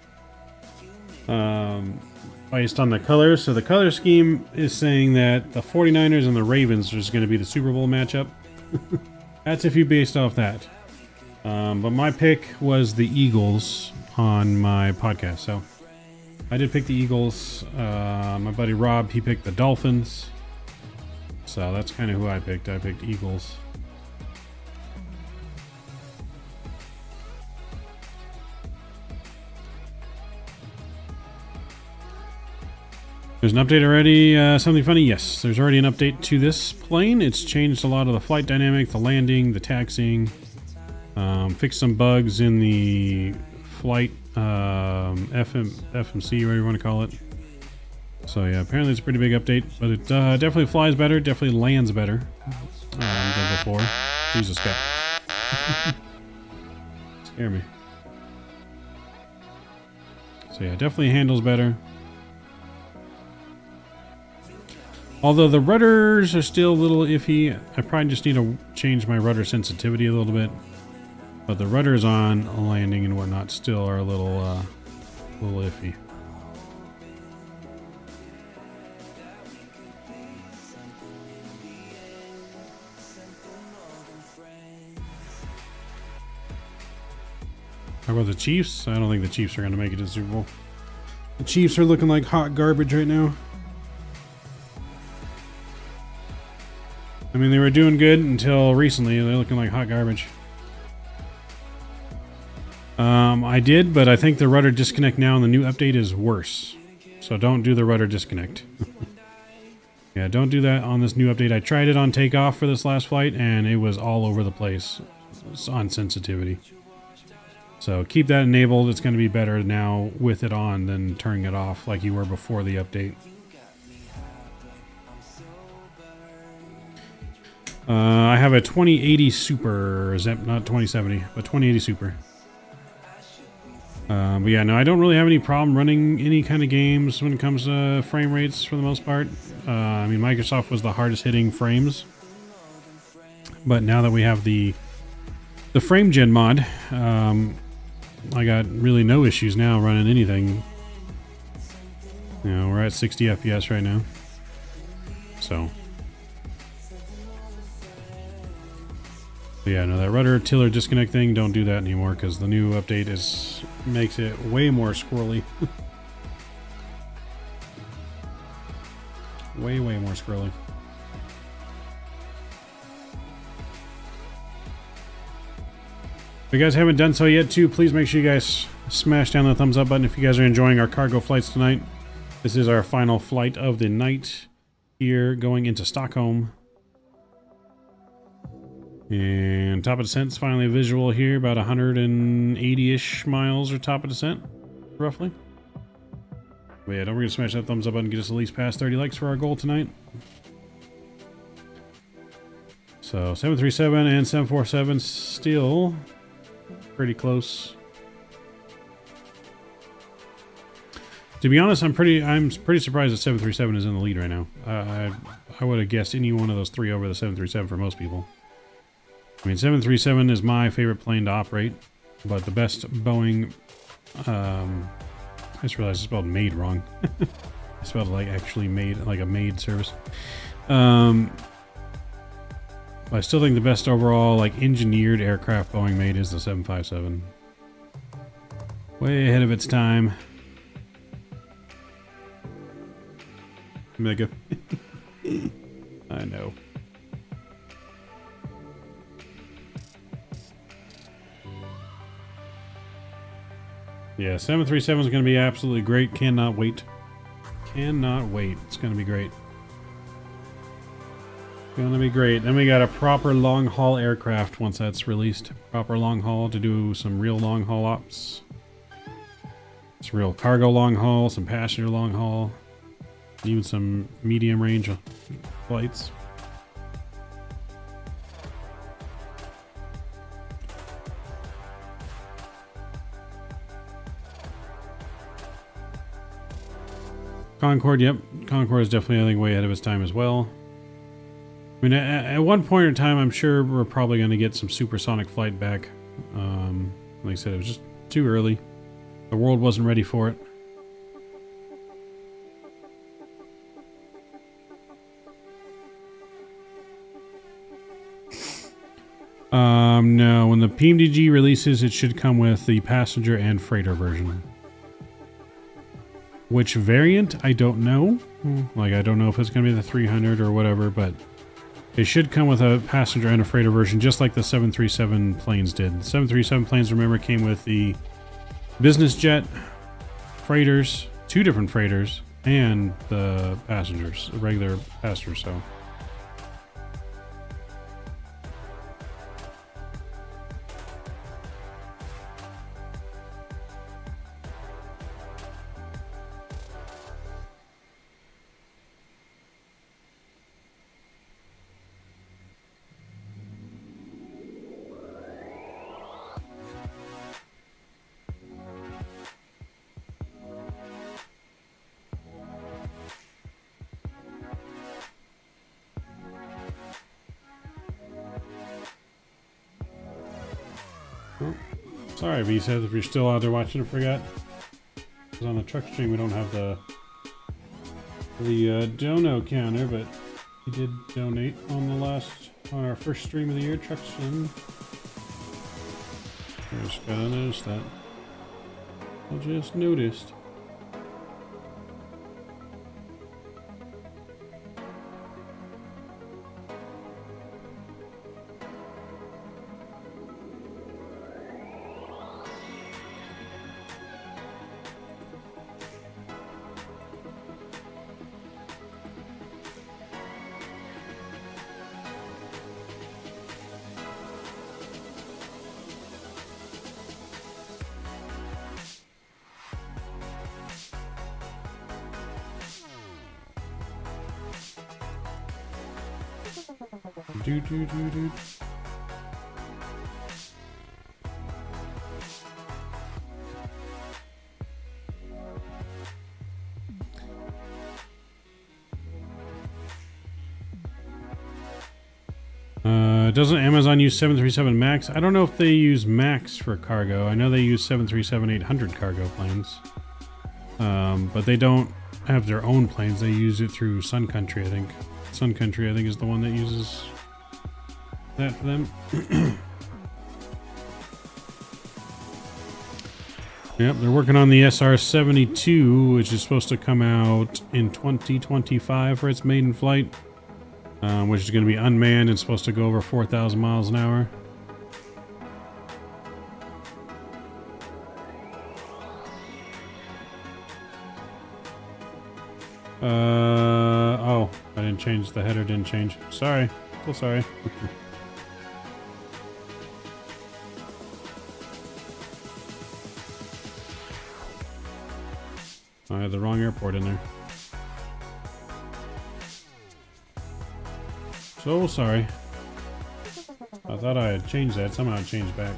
Based on the colors. So the color scheme is saying that the 49ers and the Ravens are just going to be the Super Bowl matchup. That's if you based off that. But my pick was the Eagles on my podcast. So I did pick the Eagles. My buddy Rob, he picked the Dolphins. So that's kind of who I picked. I picked Eagles. There's an update already. Something funny? Yes, there's already an update to this plane. It's changed a lot of the flight dynamic, the landing, the taxiing. Fixed some bugs in the flight FMC, whatever you want to call it. So yeah, apparently it's a pretty big update, but it definitely flies better, definitely lands better than before. Jesus, Scott. Scare me. So yeah, definitely handles better. Although the rudders are still a little iffy. I probably just need to change my rudder sensitivity a little bit. But the rudders on landing and whatnot still are a little iffy. How about the Chiefs? I don't think the Chiefs are going to make it to the Super Bowl. The Chiefs are looking like hot garbage right now. I mean, they were doing good until recently. They're looking like hot garbage. I did, but I think the rudder disconnect now in the new update is worse. So don't do the rudder disconnect. Yeah, don't do that on this new update. I tried it on takeoff for this last flight, and it was all over the place on sensitivity. So keep that enabled. It's going to be better now with it on than turning it off like you were before the update. I have a 2080 Super, not 2070, but 2080 Super. But yeah, no, I don't really have any problem running any kind of games when it comes to frame rates for the most part. I mean, Microsoft was the hardest hitting frames. But now that we have the frame gen mod, I got really no issues now running anything. You know, we're at 60 FPS right now. So... But yeah, no, that rudder tiller disconnect thing, don't do that anymore because the new update makes it way more squirrely. way more squirrely. If you guys haven't done so yet too, please make sure you guys smash down the thumbs up button if you guys are enjoying our cargo flights tonight. This is our final flight of the night here going into Stockholm. And top of descent's finally visual here, about 180-ish miles or top of descent, roughly. But yeah, don't forget to smash that thumbs up button and get us at least past 30 likes for our goal tonight. So 737 and 747 still pretty close. To be honest, I'm pretty surprised that 737 is in the lead right now. I would have guessed any one of those three over the 737 for most people. I mean, 737 is my favorite plane to operate, but the best Boeing I just realized I spelled made wrong. I spelled it like actually made, like a maid service. I still think the best overall, like, engineered aircraft Boeing made is the 757. Way ahead of its time. Mega. I know. Yeah, 737 is going to be absolutely great. Cannot wait. Cannot wait. It's going to be great. Going to be great. Then we got a proper long haul aircraft once that's released. Proper long haul to do some real long haul ops. Some real cargo long haul, some passenger long haul, even some medium range flights. Concorde, yep. Concorde is definitely, I think, way ahead of its time as well. I mean, at one point in time, I'm sure we're probably going to get some supersonic flight back. Like I said, it was just too early. The world wasn't ready for it. No, when the PMDG releases, it should come with the passenger and freighter version. Which variant, I don't know. Like, I don't know if it's going to be the 300 or whatever, but it should come with a passenger and a freighter version, just like the 737 planes did. The 737 planes, remember, came with the business jet, freighters, 2 different freighters, and the passengers, regular passengers, so. Oh, sorry, V-Says, if you're still out there watching, I forgot. Because on the truck stream we don't have the dono counter, but he did donate on our first stream of the year, truck stream. Just gotta notice that. I just noticed. Doesn't Amazon use 737 MAX? I don't know if they use MAX for cargo. I know they use 737-800 cargo planes. But they don't have their own planes. They use it through Sun Country, I think. Sun Country, I think, is the one that uses that for them. Yep, they're working on the SR-72, which is supposed to come out in 2025 for its maiden flight. Which is going to be unmanned and supposed to go over 4,000 miles an hour. Oh, I didn't change, the header didn't change. Sorry, so sorry. I had the wrong airport in there. So sorry. I thought I had changed that. Somehow it changed back.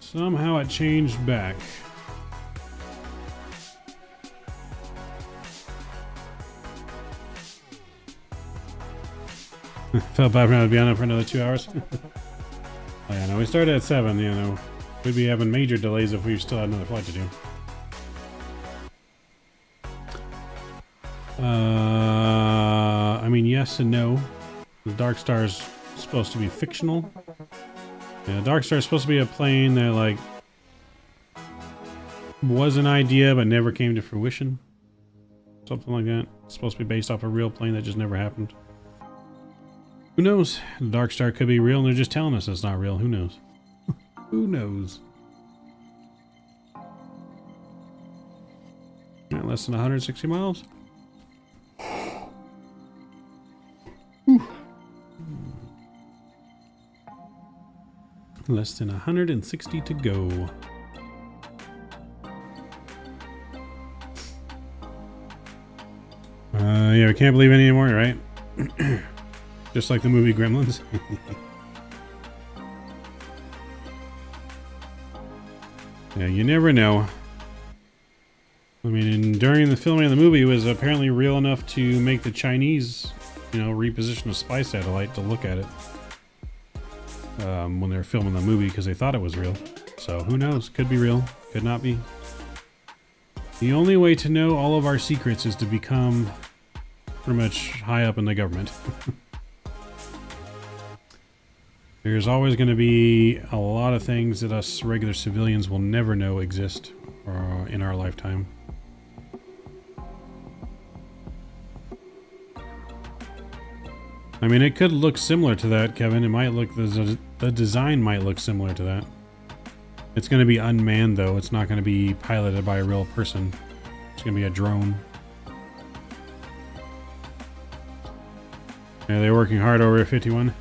Somehow it changed back. Felt bad for having to be on it for another 2 hours. Oh yeah, no, we started at 7, you know. We'd be having major delays if we still had another flight to do. I mean, yes and no. The Dark Star is supposed to be fictional. Yeah, Dark Star is supposed to be a plane that, like, was an idea but never came to fruition. Something like that. It's supposed to be based off a real plane that just never happened. Who knows? The Dark Star could be real and they're just telling us it's not real. Who knows? Who knows? Not less than 160 miles. Whew. Less than 160 to go. Yeah, we can't believe any anymore, right? Just like the movie Gremlins. Yeah, you never know. I mean, during the filming of the movie, it was apparently real enough to make the Chinese, you know, reposition a spy satellite to look at it when they were filming the movie because they thought it was real. So who knows? Could be real, could not be. The only way to know all of our secrets is to become pretty much high up in the government. There's always going to be a lot of things that us regular civilians will never know exist in our lifetime. I mean, it could look similar to that, Kevin. It might look, the design might look similar to that. It's going to be unmanned, though. It's not going to be piloted by a real person. It's going to be a drone. Yeah, they're working hard over Area 51.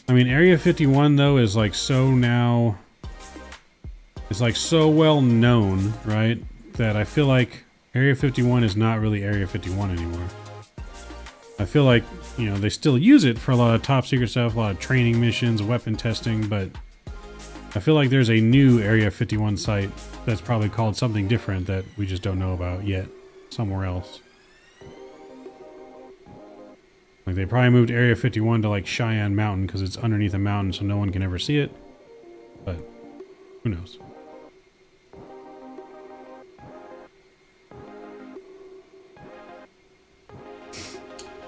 I mean, Area 51, though, is like so now... It's like so well known, right? That I feel like Area 51 is not really Area 51 anymore. I feel like, you know, they still use it for a lot of top secret stuff, a lot of training missions, weapon testing, but I feel like there's a new Area 51 site that's probably called something different that we just don't know about yet, somewhere else. Like, they probably moved Area 51 to, like, Cheyenne Mountain because it's underneath a mountain so no one can ever see it. But, who knows?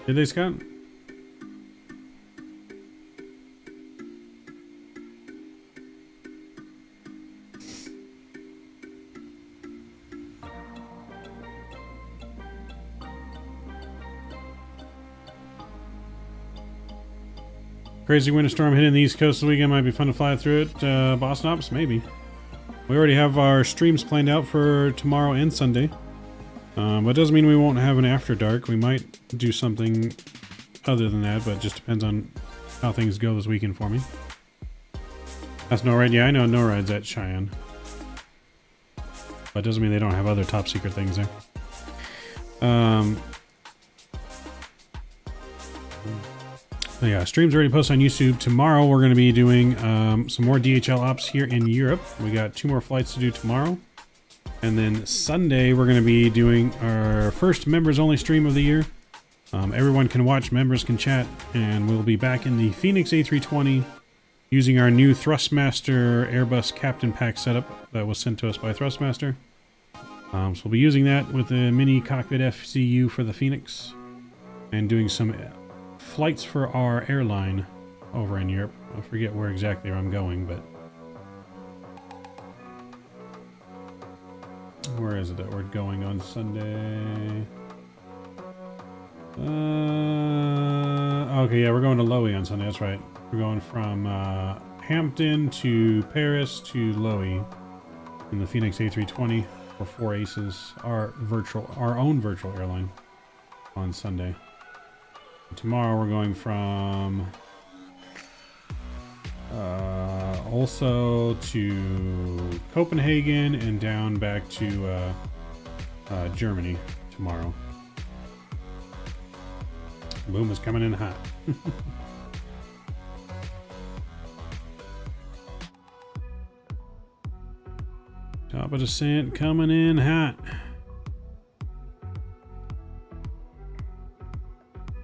Did they, Scott? Crazy winter storm hitting the East Coast this weekend. Might be fun to fly through it. Boston Ops, maybe. We already have our streams planned out for tomorrow and Sunday. But it doesn't mean we won't have an After Dark. We might do something other than that, but it just depends on how things go this weekend for me. That's NORAD. Yeah, I know NORAD's at Cheyenne. But it doesn't mean they don't have other top secret things there. Yeah, stream's already posted on YouTube. Tomorrow we're going to be doing some more DHL ops here in Europe. We got 2 more flights to do tomorrow. And then Sunday we're going to be doing our first members only stream of the year. Everyone can watch, members can chat, and we'll be back in the Phoenix A320 using our new Thrustmaster Airbus Captain Pack setup that was sent to us by Thrustmaster. So we'll be using that with the mini cockpit FCU for the Phoenix and doing some flights for our airline over in Europe. I forget where exactly I'm going, but where is it that we're going on Sunday? Okay, yeah, we're going to Lowy on Sunday. That's right. We're going from Hampton to Paris to Lowy in the Phoenix A320 for 4 aces, our own virtual airline on Sunday. Tomorrow we're going from also to Copenhagen and down back to Germany tomorrow. Boom is coming in hot. Top of descent coming in hot.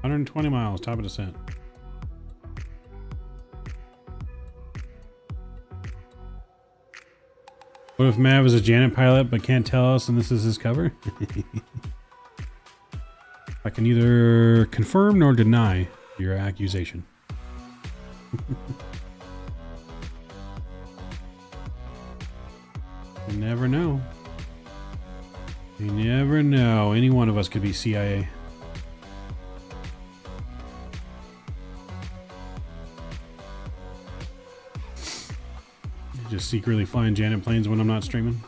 120 miles, top of descent. What if Mav is a Janet pilot but can't tell us and this is his cover? I can neither confirm nor deny your accusation. You never know. You never know. Any one of us could be CIA. Just secretly flying Janet planes when I'm not streaming.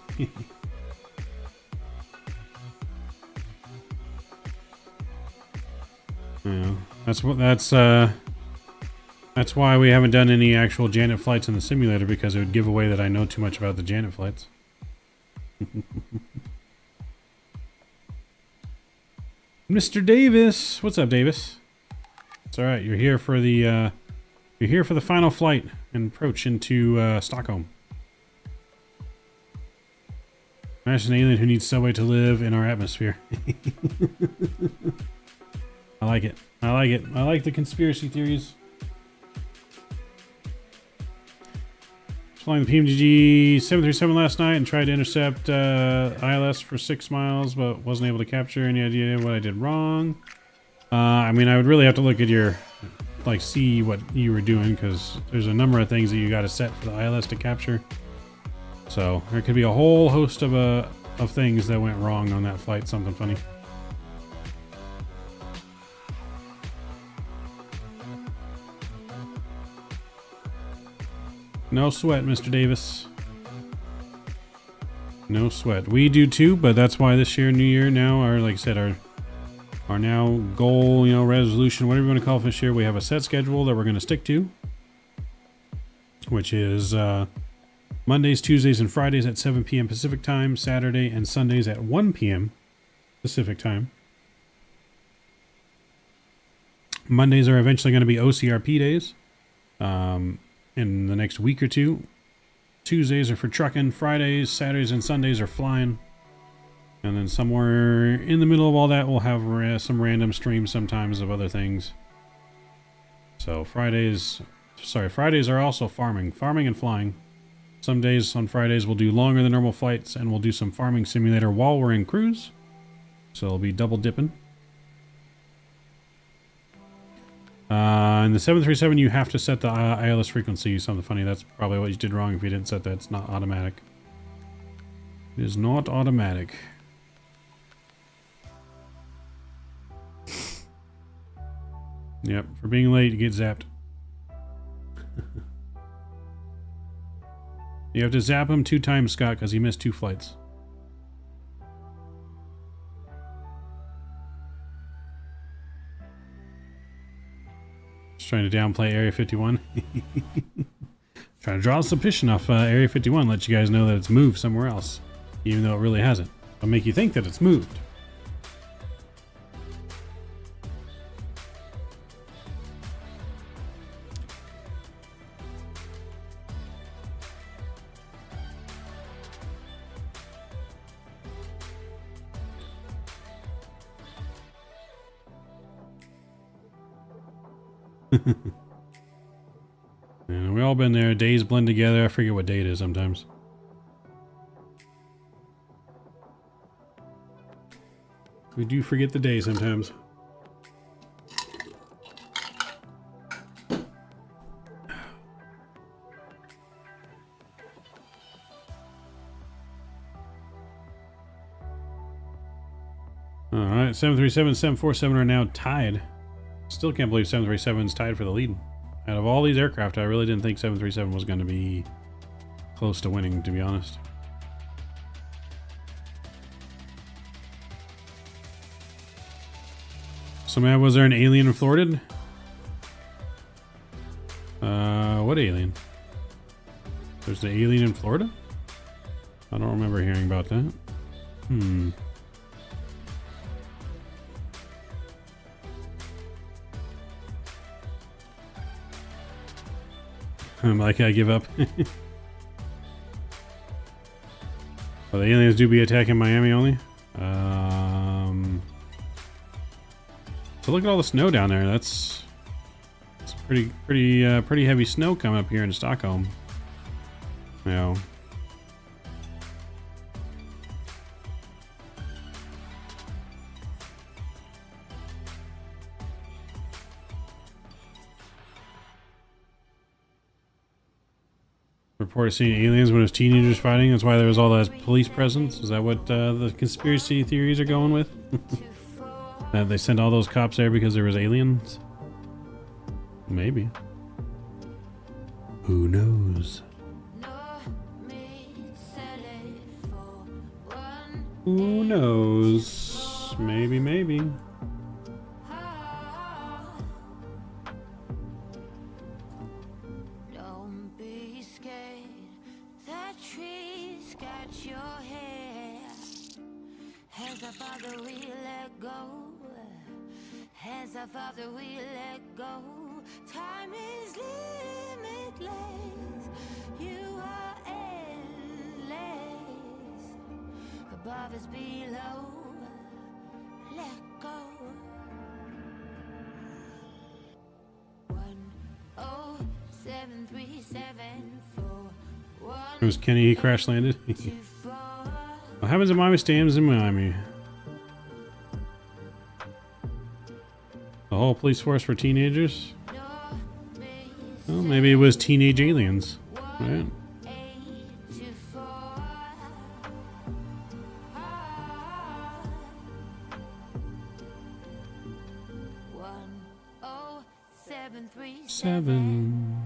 Yeah, that's why we haven't done any actual Janet flights in the simulator, because it would give away that I know too much about the Janet flights. Mr. Davis, what's up, Davis? It's all right. You're here for the final flight and approach into Stockholm. Imagine an alien who needs subway to live in our atmosphere. I like it. I like it. I like the conspiracy theories. Flying the PMDG 737 last night and tried to intercept ILS for 6 miles, but wasn't able to capture any idea what I did wrong. I mean, I would really have to look at your, like, see what you were doing, because there's a number of things that you got to set for the ILS to capture. So there could be a whole host of things that went wrong on that flight. Something funny. No sweat, Mr. Davis. No sweat. We do too, but that's why this year, New Year, now, our, like I said, our now goal, you know, resolution, whatever you want to call it this year, we have a set schedule that we're going to stick to, which is Mondays, Tuesdays, and Fridays at 7 p.m. Pacific time, Saturday and Sundays at 1 p.m. Pacific time. Mondays are eventually going to be OCRP days. In the next week or two. Tuesdays are for trucking, Fridays, Saturdays, and Sundays are flying. And then somewhere in the middle of all that, we'll have some random streams sometimes of other things. So Fridays are also farming and flying. Some days on Fridays we'll do longer than normal flights, and we'll do some farming simulator while we're in cruise. So it'll be double dipping. In the 737, you have to set the ILS frequency. Something funny. That's probably what you did wrong if you didn't set that. It's not automatic. It is not automatic. Yep, for being late, you get zapped. You have to zap him 2 times, Scott, because he missed 2 flights. Trying to downplay Area 51. Trying to draw suspicion off Area 51, let you guys know that it's moved somewhere else, even though it really hasn't. I'll make you think that it's moved. And we all been there. Days blend together. I forget what day it is sometimes. We do forget the day sometimes. All right, 737 and 747 are now tied. Still can't believe 737's tied for the lead. Out of all these aircraft, I really didn't think 737 was going to be close to winning, to be honest. So, man, was there an alien in Florida? What alien? There's the alien in Florida? I don't remember hearing about that. I'm like, I give up. Well, the aliens do be attacking Miami only. So look at all the snow down there. That's pretty heavy snow coming up here in Stockholm. You know, Reported seeing aliens when it was teenagers fighting. That's why there was all that police presence. Is that what the conspiracy theories are going with? That they sent all those cops there because there was aliens? Maybe. Who knows? Who knows? Maybe, maybe. Don't be scared. That tree's got your hair. As a father we let go. As a father we let go. Time is limitless. You are endless. Above is below. Let go. 1073741. It was Kenny, he crash landed. What happens in Miami stays in Miami. The whole police force for teenagers? Well, maybe it was teenage aliens, right? Seven.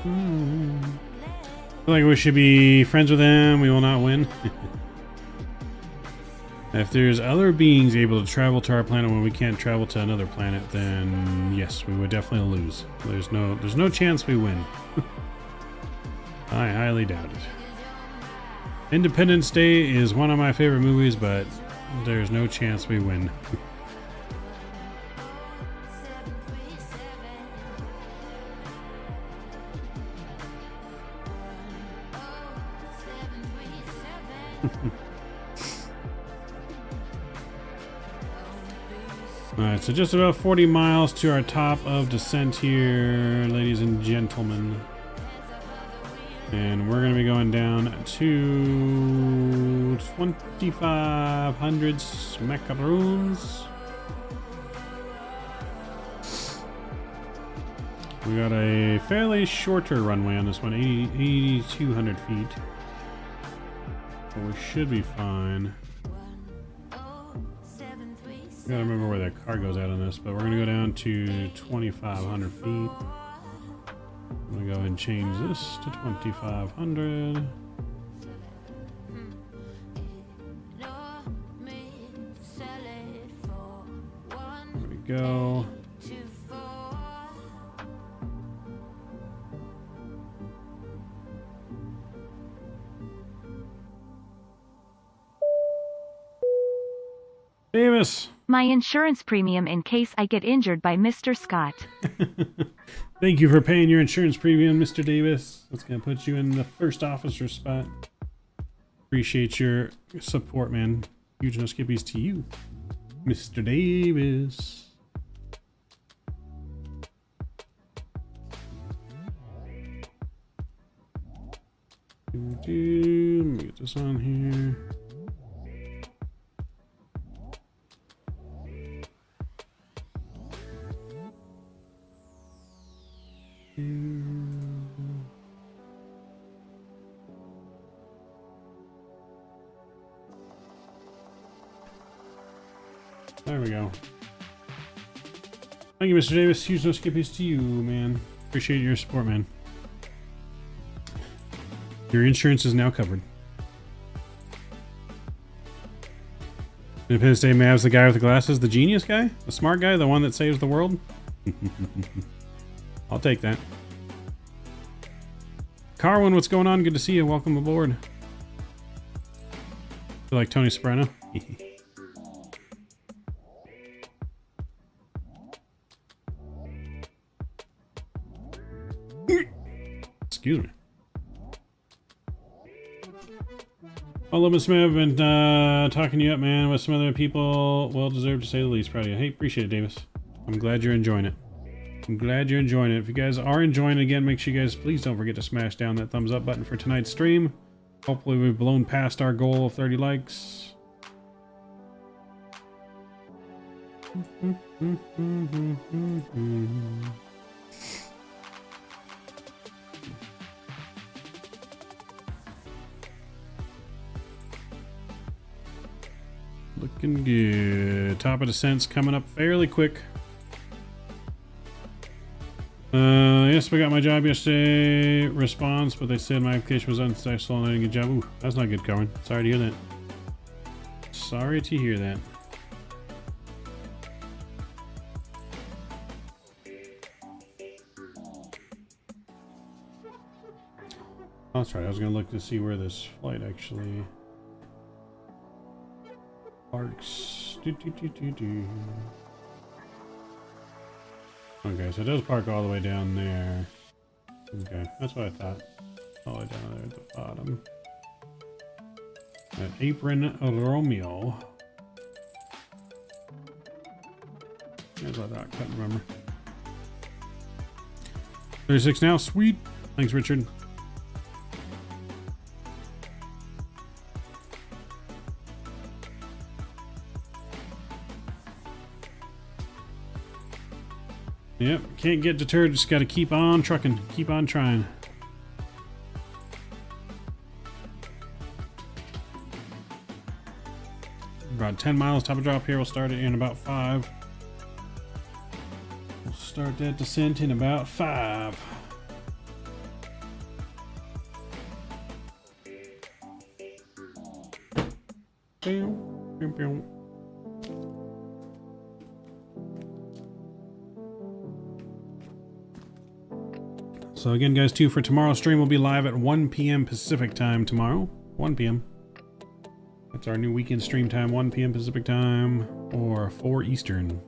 I feel like we should be friends with them. We will not win. If there's other beings able to travel to our planet when we can't travel to another planet, then yes, we would definitely lose. There's no chance we win. I highly doubt it. Independence Day is one of my favorite movies, but there's no chance we win. Alright, so just about 40 miles to our top of descent here, ladies and gentlemen. And we're going to be going down to 2,500 macaroons. We got a fairly shorter runway on this one, 8,200 feet. But we should be fine. Gotta remember where that cargo's at on this, but we're gonna go down to 2,500 feet. I'm gonna go ahead and change this to 2,500. There we go. Davis! My insurance premium in case I get injured by Mr. Scott. Thank you for paying your insurance premium, Mr. Davis. That's going to put you in the first officer spot. Appreciate your support, man. Huge no skippies to you, Mr. Davis. Let me get this on here. There we go. Thank you, Mr. Davis. Huge no skippies to you, man. Appreciate your support, man. Your insurance is now covered. Independence Day Mavs, the guy with the glasses, the genius guy? The smart guy? The one that saves the world? I'll take that. Carwin, what's going on? Good to see you. Welcome aboard. Feel like Tony Soprano? Excuse me. Hello, Miss Smith. Been talking you up, man, with some other people. Well deserved, to say the least. Proud of you. Hey, appreciate it, Davis. I'm glad you're enjoying it. I'm glad you're enjoying it. If you guys are enjoying it, again, make sure you guys please don't forget to smash down that thumbs up button for tonight's stream. Hopefully we've blown past our goal of 30 likes. Looking good. Top of descent's coming up fairly quick. Yes, we got my job yesterday. Response, but they said my application was unsuccessful and I didn't get a job. Ooh, that's not good, Carmen. Sorry to hear that. Sorry to hear that. Oh, that's right. I was going to look to see where this flight actually parks. Okay, so it does park all the way down there. Okay, that's what I thought. All the way down there at the bottom. At Apron Romeo. That's what I thought. Couldn't remember. 36 now. Sweet. Thanks, Richard. Yep, can't get deterred, just gotta keep on trucking, keep on trying. About 10 miles, top of drop here, we'll start it in about 5. We'll start that descent in about 5. Boom, boom, boom. So again, guys, too, for tomorrow's stream, we'll be live at 1 p.m. Pacific time tomorrow. 1 p.m. That's our new weekend stream time, 1 p.m. Pacific time, or 4 Eastern.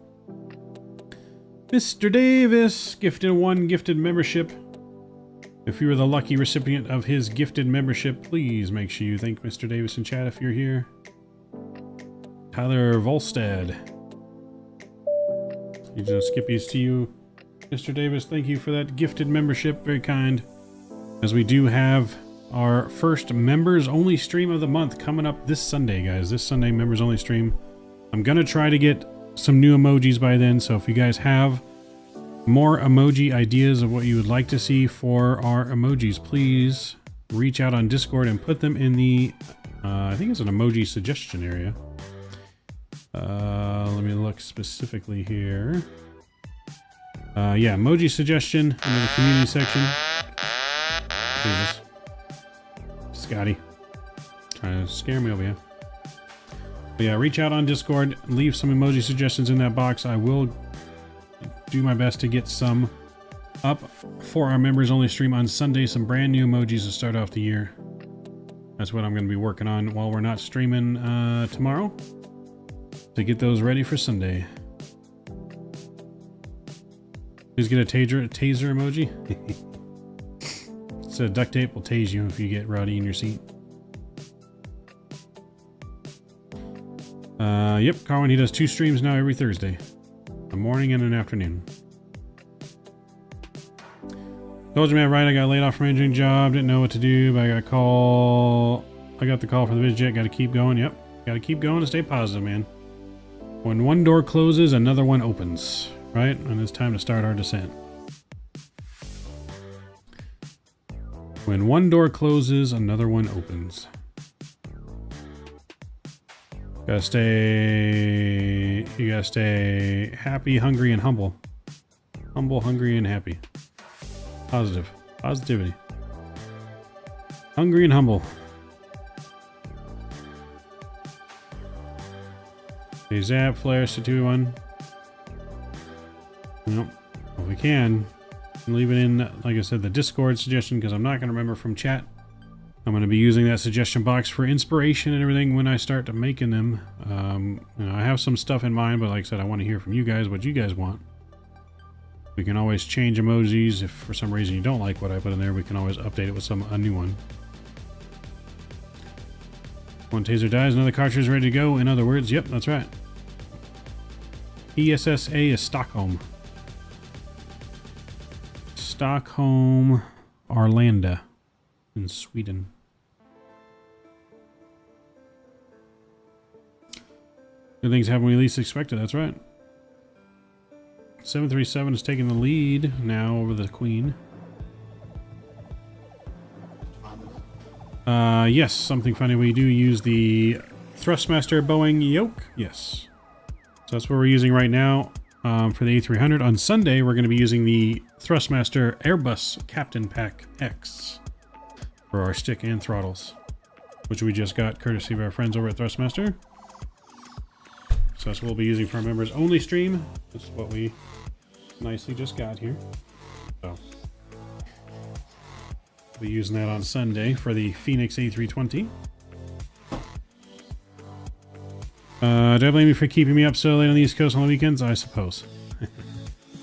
Mr. Davis, gifted 1 gifted membership. If you were the lucky recipient of his gifted membership, please make sure you thank Mr. Davis in chat if you're here. Tyler Volstead. You just skippies to you. Mr. Davis, thank you for that gifted membership. Very kind. As we do have our first members only stream of the month coming up this Sunday, guys. This Sunday, members only stream. I'm going to try to get some new emojis by then. So if you guys have more emoji ideas of what you would like to see for our emojis, please reach out on Discord and put them in the, I think it's an emoji suggestion area. Let me look specifically here. Yeah, emoji suggestion in the community section. Jesus. Scotty. Trying to scare me over here. But yeah, reach out on Discord. Leave some emoji suggestions in that box. I will do my best to get some up for our members only stream on Sunday. Some brand new emojis to start off the year. That's what I'm going to be working on while we're not streaming tomorrow. To get those ready for Sunday. Please get a taser emoji. So duct tape will tase you if you get rowdy in your seat. Yep, Carwin, he does 2 streams now every Thursday. A morning and an afternoon. Told you, man, right? I got laid off from an engineering job. Didn't know what to do, but I got a call. I got the call for the VizJet. Got to keep going. Yep. Got to keep going and stay positive, man. When one door closes, another one opens. Right? And it's time to start our descent. When one door closes, another one opens. You gotta stay happy, hungry, and humble. Humble, hungry, and happy. Positive. Positivity. Hungry and humble. Okay, zap, flares to 2-1. Nope. If we can, leave it in, like I said, the Discord suggestion, because I'm not going to remember from chat. I'm going to be using that suggestion box for inspiration and everything when I start making them. You know, I have some stuff in mind, but like I said, I want to hear from you guys what you guys want. We can always change emojis. If for some reason you don't like what I put in there, we can always update it with a new one. One taser dies, another cartridge ready to go. In other words, yep, that's right. ESSA is Stockholm. Stockholm, Arlanda in Sweden. Good things happen when you least expect it, that's right. 737 is taking the lead now over the Queen. Yes, something funny. We do use the Thrustmaster Boeing yoke. Yes. So that's what we're using right now for the A300. On Sunday, we're going to be using the Thrustmaster Airbus Captain Pack X for our stick and throttles, which we just got courtesy of our friends over at Thrustmaster. So that's what we'll be using for our members only stream. That's what we nicely just got here. So we'll be using that on Sunday for the Phoenix A320. Do I blame you for keeping me up so late on the East Coast on the weekends? I suppose.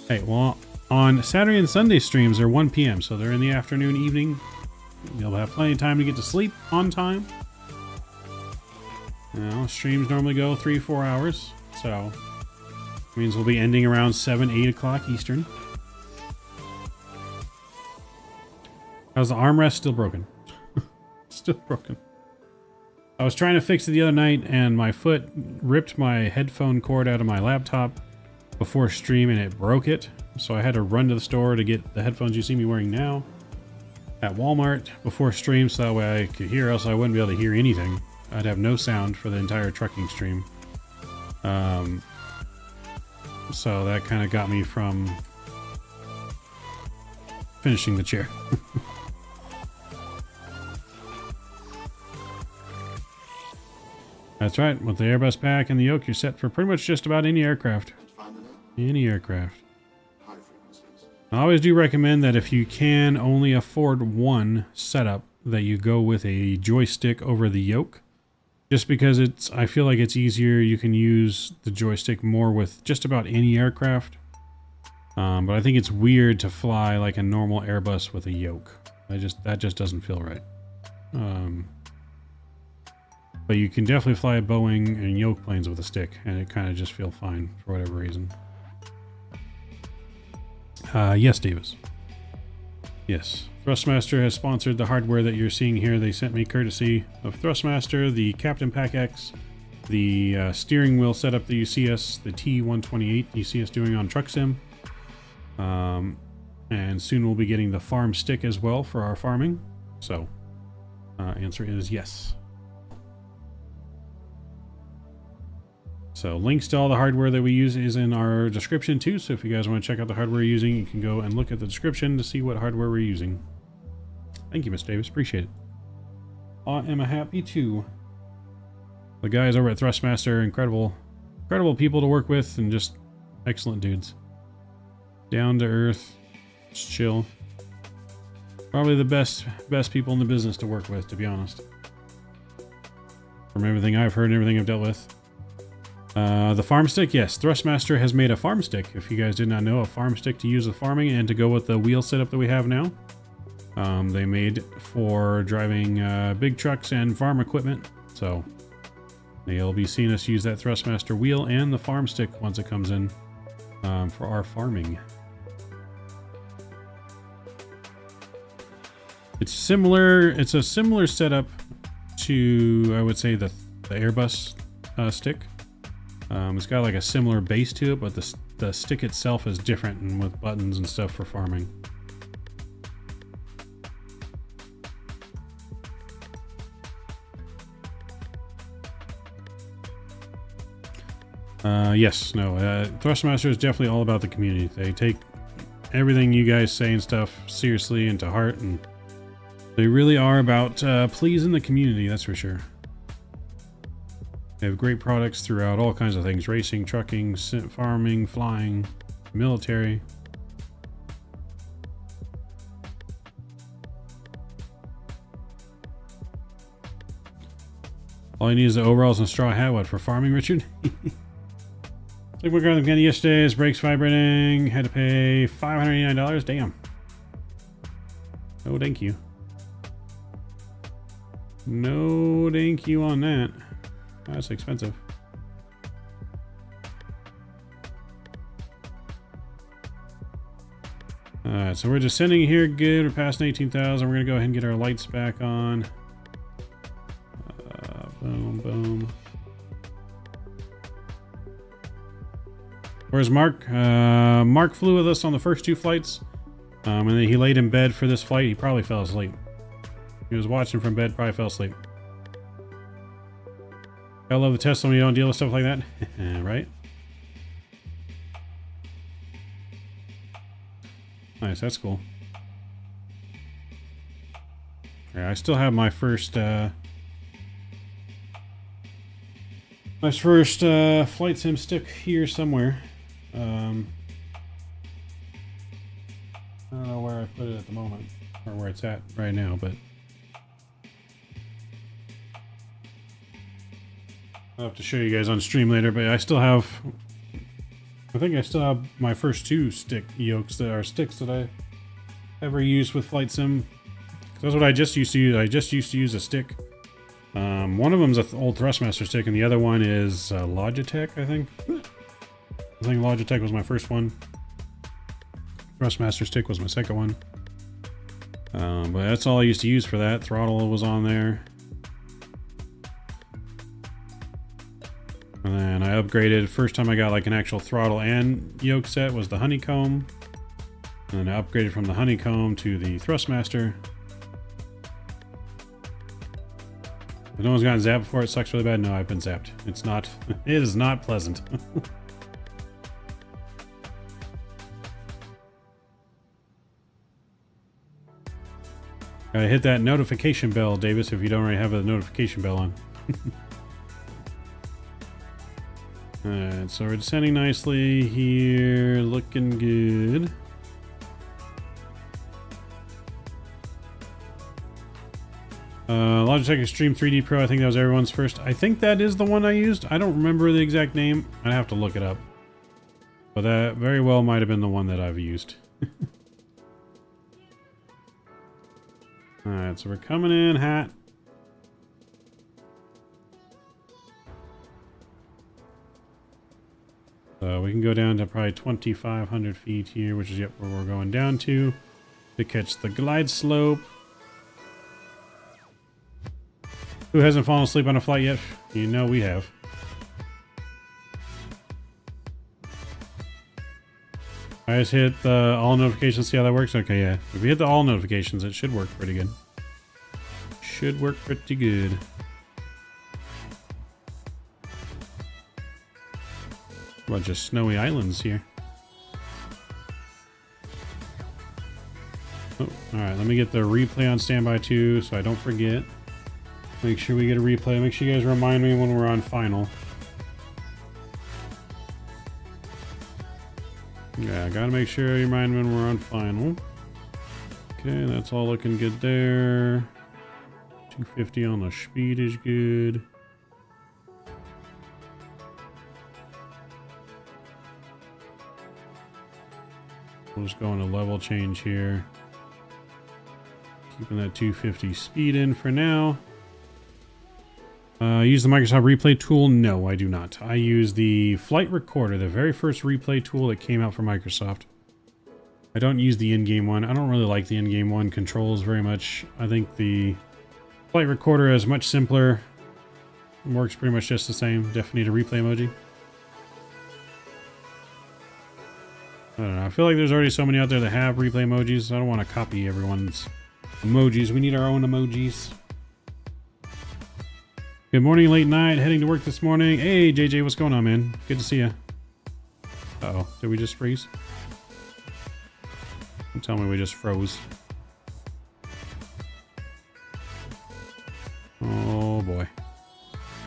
Hey, well, on Saturday and Sunday streams are 1 p.m., so they're in the afternoon, evening. You'll have plenty of time to get to sleep on time. You know, streams normally go 3-4 hours, so it means we'll be ending around 7-8 o'clock Eastern. How's the armrest? Still broken. Still broken. I was trying to fix it the other night, and my foot ripped my headphone cord out of my laptop before stream, and it broke it. So I had to run to the store to get the headphones you see me wearing now at Walmart before stream, so that way I could hear, else I wouldn't be able to hear anything. I'd have no sound for the entire trucking stream. So that kind of got me from finishing the chair. That's right. With the Airbus pack and the yoke, you're set for pretty much just about any aircraft. Any aircraft. I always do recommend that if you can only afford one setup, that you go with a joystick over the yoke. Just because I feel like it's easier. You can use the joystick more with just about any aircraft. But I think it's weird to fly like a normal Airbus with a yoke. That just doesn't feel right. But you can definitely fly Boeing and yoke planes with a stick, and it kind of just feels fine for whatever reason. Yes, Davis. Yes. Thrustmaster has sponsored the hardware that you're seeing here. They sent me courtesy of Thrustmaster, the Captain Pack X, the steering wheel setup that you see us, the T128 you see us doing on Truck Sim. And soon we'll be getting the farm stick as well for our farming. So, answer is yes. So links to all the hardware that we use is in our description too. So if you guys want to check out the hardware you're using, you can go and look at the description to see what hardware we're using. Thank you, Miss Davis. Appreciate it. I am happy too. The guys over at Thrustmaster, incredible people to work with, and just excellent dudes. Down to earth, just chill. Probably the best people in the business to work with, to be honest. From everything I've heard and everything I've dealt with. The farm stick, yes. Thrustmaster has made a farm stick. If you guys did not know, a farm stick to use with farming and to go with the wheel setup that we have now. They made for driving big trucks and farm equipment. So you'll be seeing us use that Thrustmaster wheel and the farm stick once it comes in for our farming. It's similar. It's a similar setup to, I would say, the Airbus stick. It's got like a similar base to it, but the stick itself is different and with buttons and stuff for farming. Yes, no, Thrustmaster is definitely all about the community. They take everything you guys say and stuff seriously and to heart, and they really are about pleasing the community, that's for sure. They have great products throughout all kinds of things: racing, trucking, farming, flying, military. All you need is the overalls and straw hat. What, for farming, Richard? Like we're going again yesterday. His brakes vibrating. Had to pay $589. Damn. Oh, thank you. No thank you on that. That's expensive. Alright, so we're descending here. Good. We're passing 18,000. We're going to go ahead and get our lights back on. Boom, boom. Where's Mark? Mark flew with us on the first 2 flights. And then he laid in bed for this flight. He probably fell asleep. He was watching from bed, probably fell asleep. I love the Tesla when you don't deal with stuff like that. Right? Nice, that's cool. Yeah, I still have my first flight sim stick here somewhere. I don't know where I put it at the moment, or where it's at right now, but I'll have to show you guys on stream later. But I still have, I think I still have my first 2 stick yokes that are sticks that I ever used with flight sim. That's what I just used to use. I just used to use a stick. One of them's an old Thrustmaster stick, and the other one is Logitech, I think. I think Logitech was my first one. Trustmaster stick was my second one. But that's all I used to use for that. Throttle was on there. And then I upgraded. First time I got like an actual throttle and yoke set was the honeycomb. And then I upgraded from the honeycomb to the Thrustmaster. If no one's gotten zapped before, it sucks really bad. No, I've been zapped. It's not, it is not pleasant. Gotta hit that notification bell, Davis, if you don't already have a notification bell on. Alright, so we're descending nicely here, looking good. Logitech Extreme 3D Pro, I think that was everyone's first. I think that is the one I used. I don't remember the exact name. I'd have to look it up. But that very well might have been the one that I've used. Alright, so we're coming in hot. So we can go down to probably 2,500 feet here, which is where we're going down to catch the glide slope. Who hasn't fallen asleep on a flight yet? You know we have. I just hit the all notifications, see how that works? Okay, yeah. If you hit the all notifications, it should work pretty good. Should work pretty good. Bunch of snowy islands here. Oh, alright, let me get the replay on standby too, so I don't forget. Make sure we get a replay. Make sure you guys remind me when we're on final. Yeah, I gotta make sure you remind me when we're on final. Okay, that's all looking good there. 250 on the speed is good. We'll just go on a level change here. Keeping that 250 speed in for now. Use the Microsoft Replay tool? No, I do not. I use the Flight Recorder, the very first replay tool that came out from Microsoft. I don't use the in-game one. I don't really like the in-game one controls very much. I think the Flight Recorder is much simpler. Works pretty much just the same. Definitely need a replay emoji. I don't know. I feel like there's already so many out there that have replay emojis. I don't want to copy everyone's emojis. We need our own emojis. Good morning, late night. Heading to work this morning. Hey, JJ, what's going on, man? Good to see you. Uh-oh. Did we just freeze? Don't tell me we just froze. Oh, boy.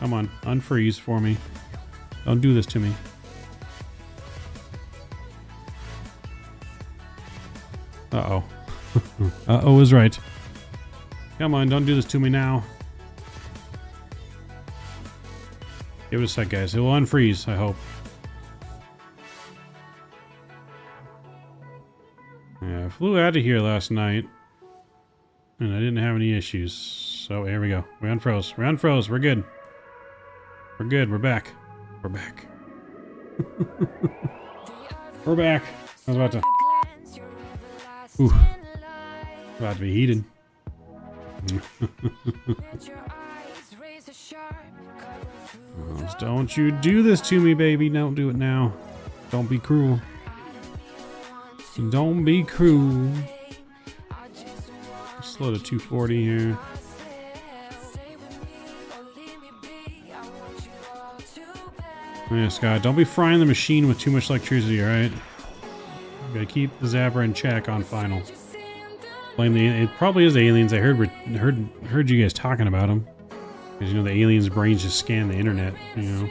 Come on. Unfreeze for me. Don't do this to me. Uh-oh. Uh-oh is right. Come on, don't do this to me now. Give it a sec, guys. It will unfreeze, I hope. Yeah, I flew out of here last night, and I didn't have any issues. So here we go. We unfroze. We unfroze. We're good. We're good. We're back. We're back. We're back. I was about to... Ooh. About to be heated. Oh, don't you do this to me, baby. Don't do it now. Don't be cruel. Don't be cruel. Slow to 240 here. Yeah, Scott, don't be frying the machine with too much electricity, alright? Gotta keep the zapper in check on final. Blame the... It probably is the aliens. I heard you guys talking about them. Because, you know, the aliens' brains just scan the internet, you know?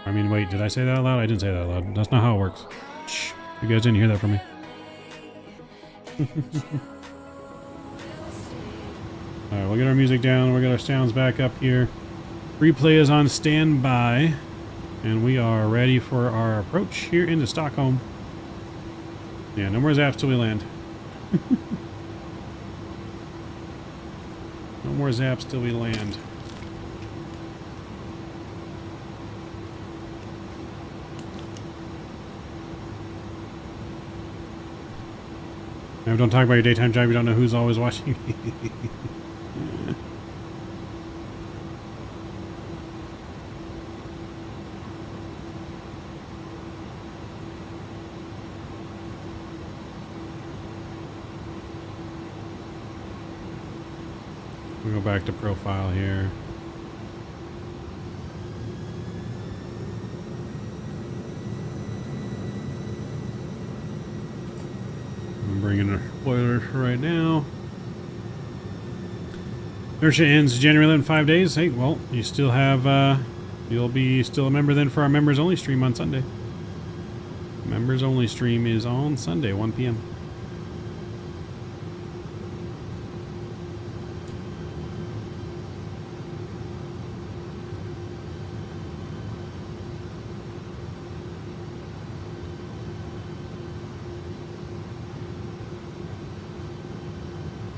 I mean, wait, did I say that out loud? I didn't say that out loud. That's not how it works. Shh. You guys didn't hear that from me. Alright, we'll get our music down. We'll get our sounds back up here. Replay is on standby. And we are ready for our approach here into Stockholm. Yeah, no more zaps till we land. No more zaps till we land. Now, don't talk about your daytime job. You don't know who's always watching. We go back to profile here. I'm bringing our spoilers right now. Inertia ends January 11, 5 days. Hey, well, you still have, you'll be still a member then for our members only stream on Sunday. Members only stream is on Sunday, 1 p.m.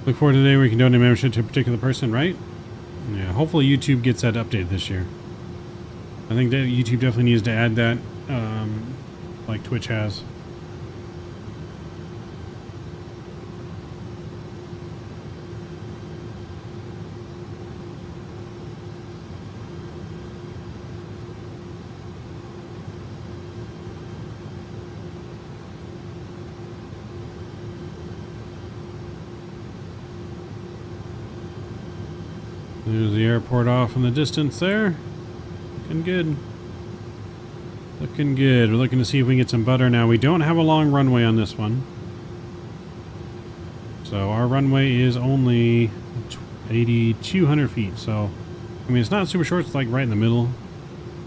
Look forward to the day where you can donate membership to a particular person, right? Yeah, hopefully YouTube gets that updated this year. I think that YouTube definitely needs to add that, like Twitch has. There's the airport off in the distance there. Looking good. Looking good. We're looking to see if we can get some butter now. We don't have a long runway on this one. So our runway is only 8,200 feet. So, I mean, it's not super short. It's like right in the middle.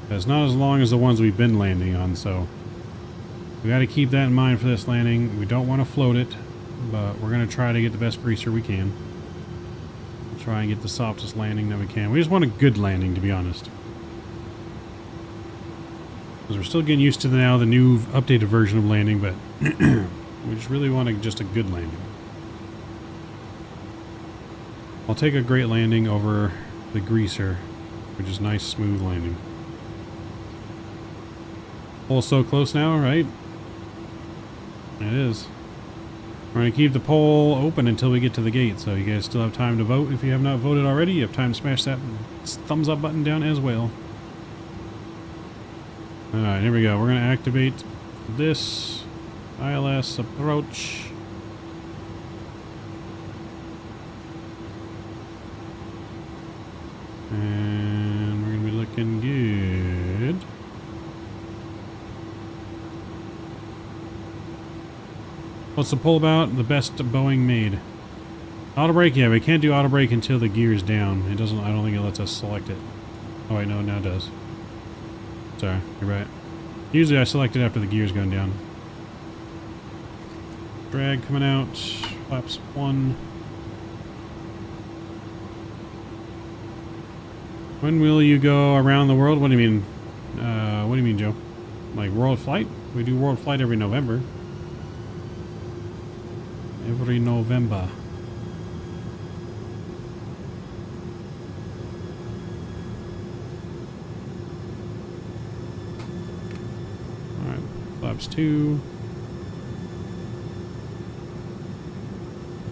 It's not as long as the ones we've been landing on. So we got to keep that in mind for this landing. We don't want to float it, but we're going to try to get the best greaser we can. Try and get the softest landing that we can. We just want a good landing, to be honest. Because we're still getting used to the new updated version of landing, but we just really want just a good landing. I'll take a great landing over the greaser, which is nice, smooth landing. Pole's so close now, right? It is. We're going to keep the poll open until we get to the gate, so you guys still have time to vote. If you have not voted already, you have time to smash that thumbs up button down as well. Alright, here we go. We're going to activate this ILS approach. And we're going to be looking good. What's the poll about? The best Boeing made. Auto brake? Yeah, we can't do auto brake until the gear's down. It doesn't, I don't think it lets us select it. Oh wait, no, now it does. Sorry, you're right. Usually I select it after the gear's going down. Drag coming out. Flaps 1. When will you go around the world? What do you mean? What do you mean, Joe? Like world flight? We do world flight every November. Every November. Flaps 2.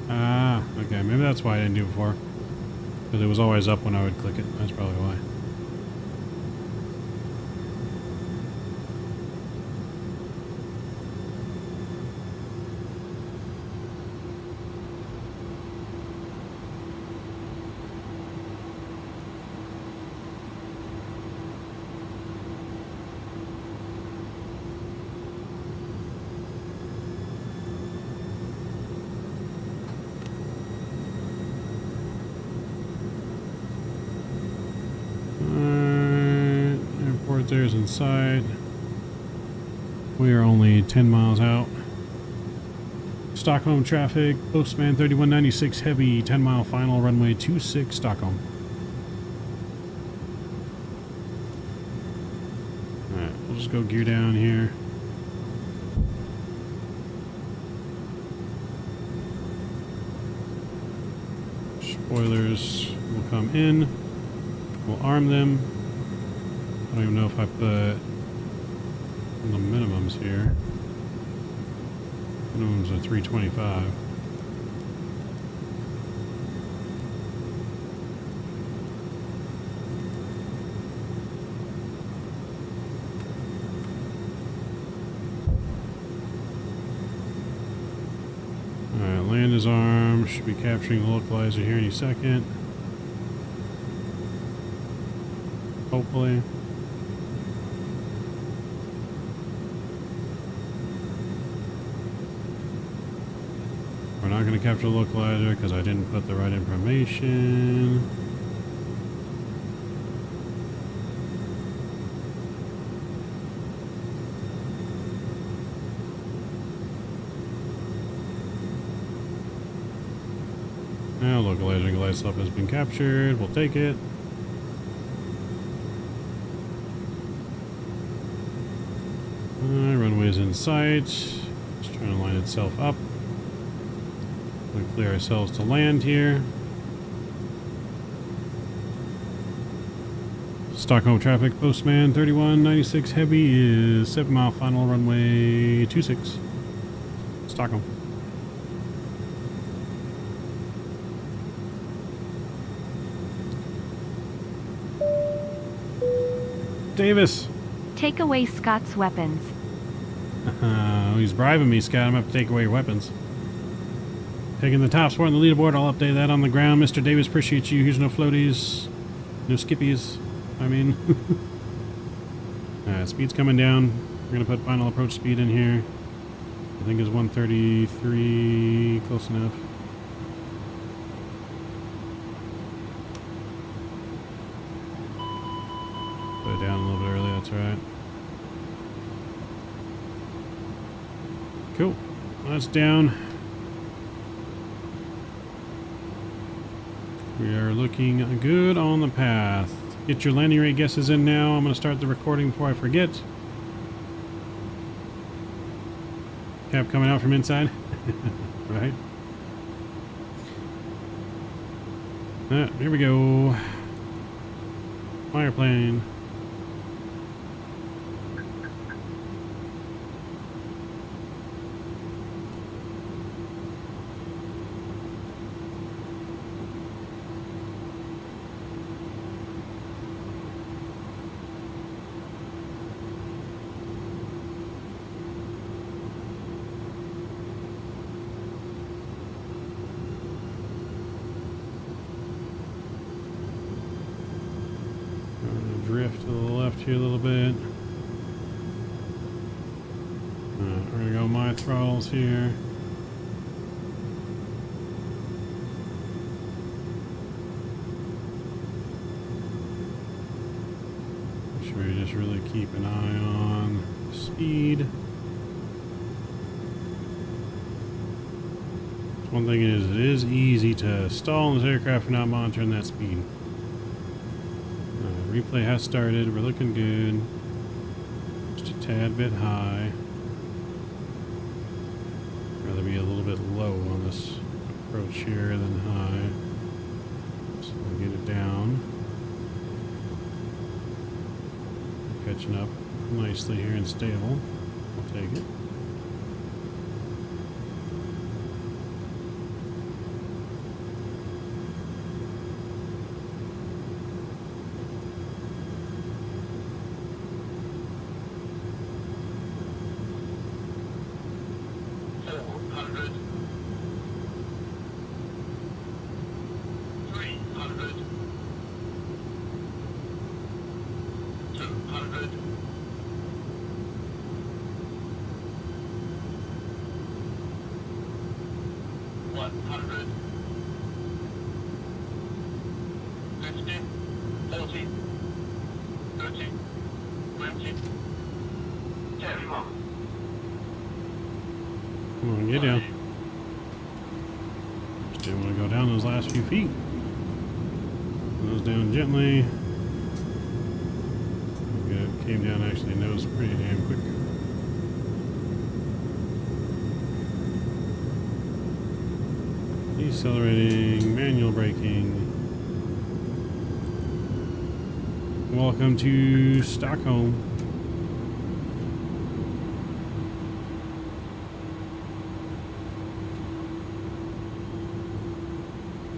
Ah, okay, maybe that's why I didn't do it before. Because it was always up when I would click it. That's probably why. Airport there's inside. We are only 10 miles out. Stockholm traffic, Postman 3196 heavy, 10 mile final, runway 26 Stockholm. Alright, we'll just go gear down here. Spoilers will come in. We'll arm them. I don't even know if I put the minimums here. Minimums are 325. Alright, land is armed. Should be capturing the localizer here any second. Hopefully. We're not going to capture the localizer because I didn't put the right information. Now localizer glide slope has been captured. We'll take it. Runway's in sight. Just trying to line itself up. We clear ourselves to land here. Stockholm traffic, Postman 3196 heavy is 7 mile final, runway 26 Stockholm. Davis. Take away Scott's weapons. He's bribing me, Scott. I'm going to have to take away your weapons. Taking the top spot on the leaderboard. I'll update that on the ground. Mr. Davis, appreciate you. Here's no floaties. No skippies. I mean. Alright, speed's coming down. We're going to put final approach speed in here. I think it's 133. Close enough. Put it down a little bit early. That's alright. Cool. That's down. We are looking good on the path. Get your landing rate guesses in now. I'm going to start the recording before I forget. Cap coming out from inside. Right. Here we go. Fire plane. Drift to the left here a little bit. We're gonna go my throttles here. Make sure you just really keep an eye on speed. One thing is, it is easy to stall in this aircraft if you're not monitoring that speed. Replay has started. We're looking good. Just a tad bit high. Rather be a little bit low on this approach here than high. So we'll get it down. Catching up nicely here and stable. Take it. Come on, get down. Just didn't want to go down those last few feet. Nose down gently. Good. Came down actually nose pretty damn quick. Decelerating, manual braking. Welcome to Stockholm.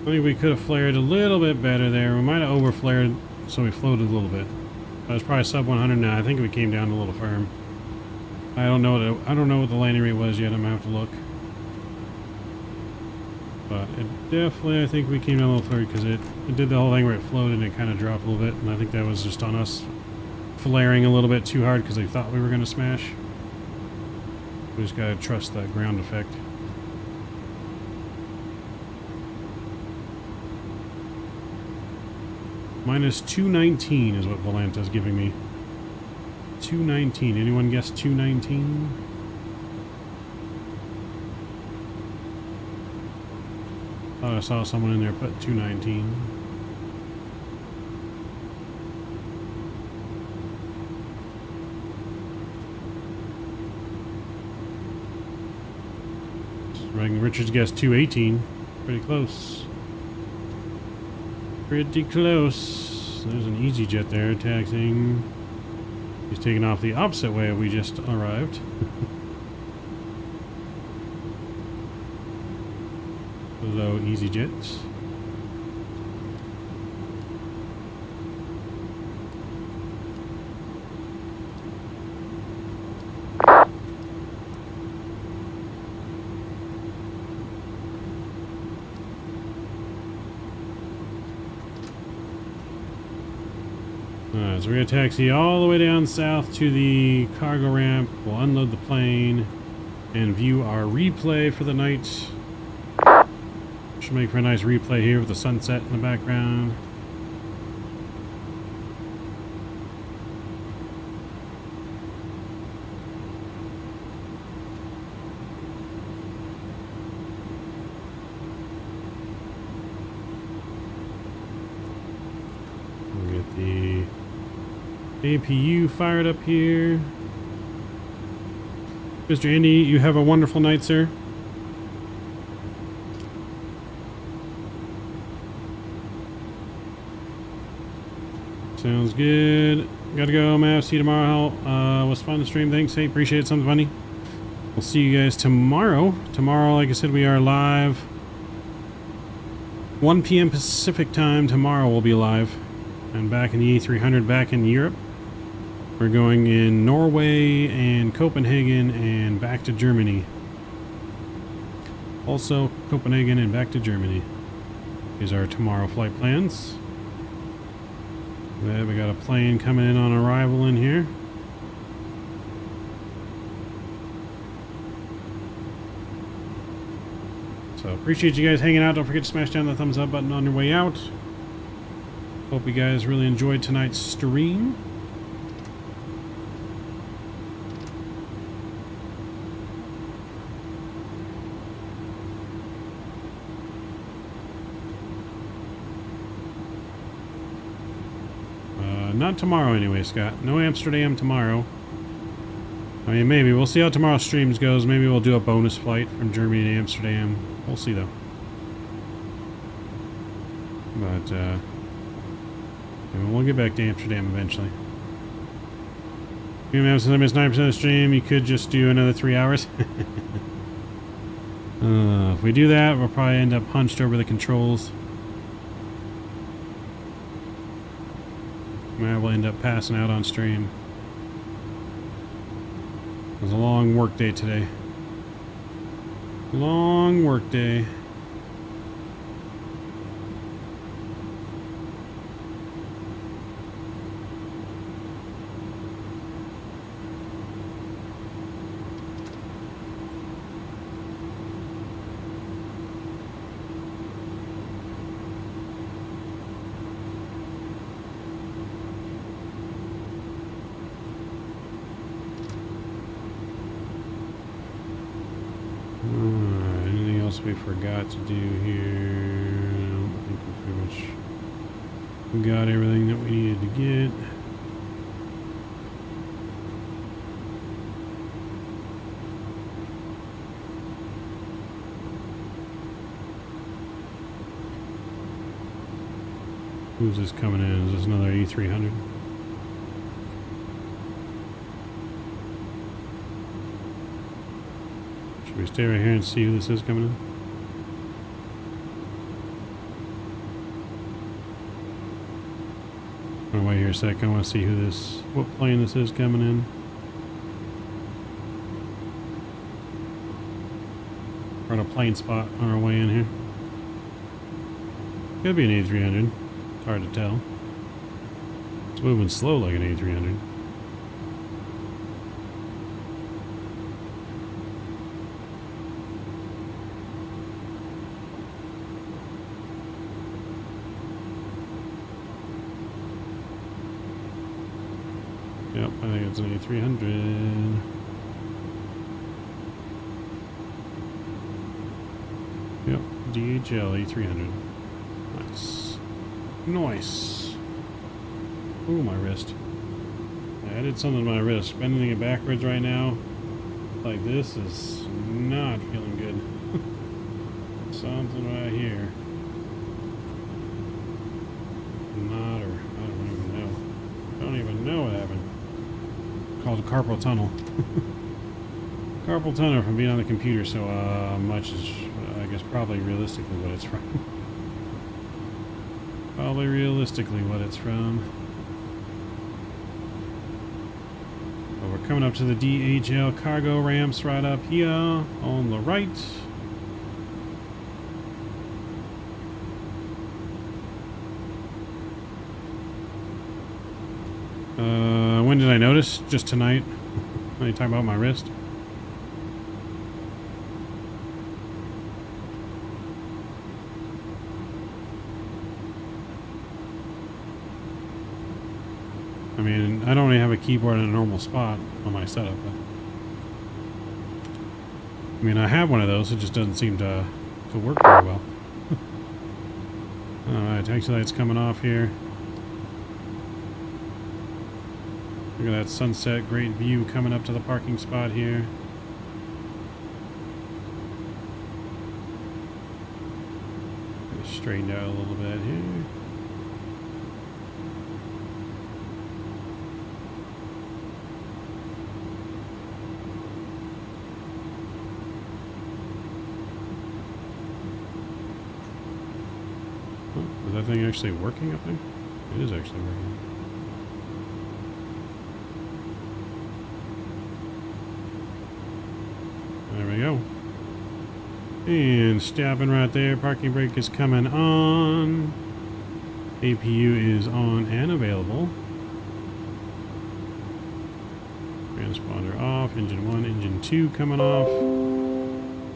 I think we could have flared a little bit better there. We might have over flared, so we floated a little bit. I was probably sub 100 now. I think we came down a little firm. I don't know what the landing rate was yet. I'm gonna have to look. But it definitely, I think we came down a little flared because it did the whole thing where it floated and it kind of dropped a little bit. And I think that was just on us flaring a little bit too hard because they thought we were going to smash. We just got to trust that ground effect. Minus 219 is what Volanta's giving me. 219. Anyone guess 219? Thought I saw someone in there put 219. Richard's guessed 218. Pretty close. Pretty close. There's an EasyJet there taxiing. He's taking off the opposite way we just arrived. Hello, EasyJet. Alright, so we're going to taxi all the way down south to the cargo ramp. We'll unload the plane and view our replay for the night. Should make for a nice replay here with the sunset in the background. We'll get the APU fired up here. Mr. Andy, you have a wonderful night, sir. Sounds good. Gotta go, Mav. See you tomorrow. Was fun to stream. Thanks. Hey, appreciate it. Something funny. We'll see you guys tomorrow. Tomorrow, like I said, we are live. 1 p.m. Pacific time. Tomorrow we'll be live. And back in the A300, back in Europe. We're going in Norway and Copenhagen and back to Germany. Also, Copenhagen and back to Germany. These are tomorrow flight plans. We got a plane coming in on arrival in here. So appreciate you guys hanging out. Don't forget to smash down the thumbs up button on your way out. Hope you guys really enjoyed tonight's stream. Not tomorrow anyway, Scott. No Amsterdam tomorrow. I mean, maybe. We'll see how tomorrow's streams goes. Maybe we'll do a bonus flight from Germany to Amsterdam. We'll see, though. But, we'll get back to Amsterdam eventually. Since I missed 9% of the stream, you could just do another 3 hours. If we do that, we'll probably end up hunched over the controls. I will end up passing out on stream. It was a long work day today. Long work day. Anything else we forgot to do here? I don't think we pretty much got everything that we needed to get. Who's this coming in? Is this another A300? Should we stay right here and see who this is coming in? I'm gonna wait here a sec. I want to see what plane this is coming in. We're on a plane spot on our way in here. Could be an A300. It's hard to tell. It's moving slow like an A300. Yep, I think it's an A300. Yep, DHL A300. Nice. Nice. Ooh, my wrist. Yeah, I did something to my wrist. Bending it backwards right now, like this, is not feeling good. Something right here. Not, or I don't even know. Don't even know what happened. Called a carpal tunnel. Carpal tunnel from being on the computer so much is, I guess, probably realistically what it's from. Probably realistically what it's from. But we're coming up to the DHL cargo ramps right up here on the right. When did I notice? Just tonight. Are you talking about my wrist? I mean, I don't really have a keyboard in a normal spot on my setup, but I mean, I have one of those. It just doesn't seem to work very well. All right, taxi light's coming off here. Look at that sunset, great view coming up to the parking spot here. Straightened out a little bit here. Oh, is that thing actually working up there? It is actually working. There we go. And stopping right there. Parking brake is coming on. APU is on and available. Transponder off. Engine 1, engine 2 coming off.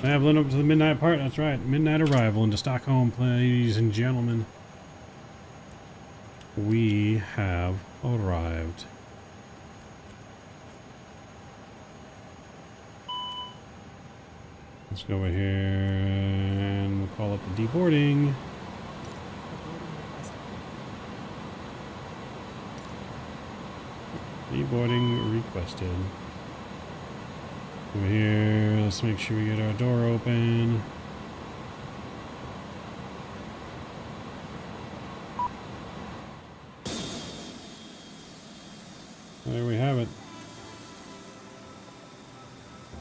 I have lit up to the midnight part. That's right. Midnight arrival into Stockholm, ladies and gentlemen. We have arrived. Let's go over here and we'll call up the deboarding. Deboarding requested. Over here, let's make sure we get our door open. There we have it.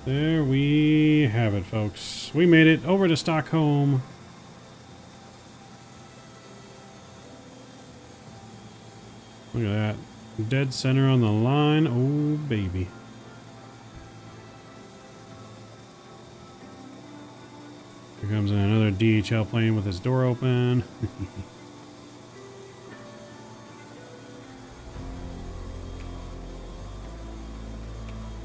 There we have it, folks. We made it over to Stockholm. Look at that. Dead center on the line. Oh, baby. Here comes another DHL plane with its door open.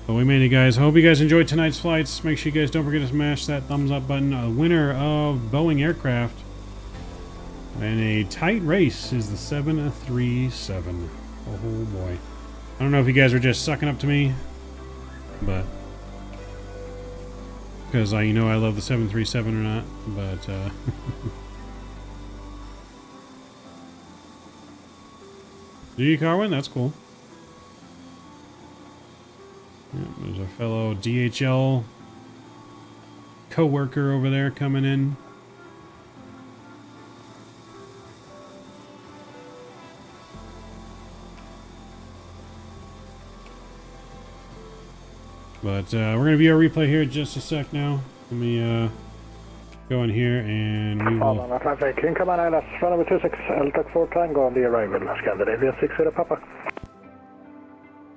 But we made it, guys. Hope you guys enjoyed tonight's flights. Make sure you guys don't forget to smash that thumbs up button. A winner of Boeing aircraft in a tight race is the 737. Oh boy. I don't know if you guys were just sucking up to me, but because I love the 737 or not, but do you, Carwin? That's cool. Yeah, there's a fellow DHL co-worker over there coming in. But we're going to view our replay here in just a sec now. Let me go in here and we will... Traffic, incoming ILS, runway 26, L-Tuck 4 Tango on the arrival, Scandinavia 60 Papa.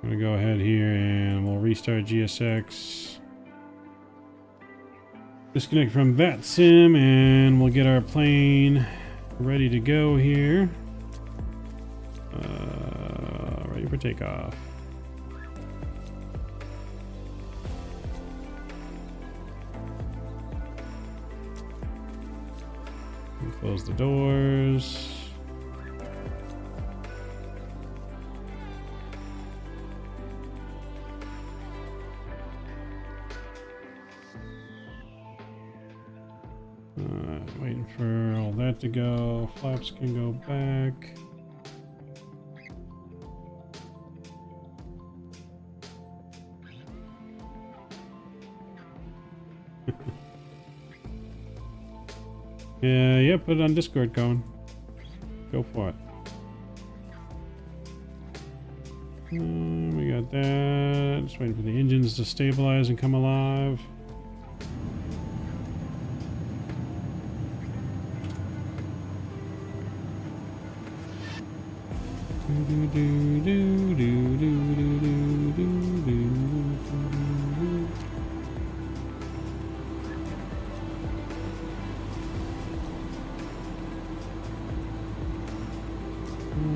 I'm going to go ahead here and we'll restart GSX. Disconnect from Vatsim and we'll get our plane ready to go here. Ready for takeoff. Close the doors. Waiting for all that to go. Flaps can go back. Yeah, put it on Discord, Cohen. Go for it. We got that. Just waiting for the engines to stabilize and come alive.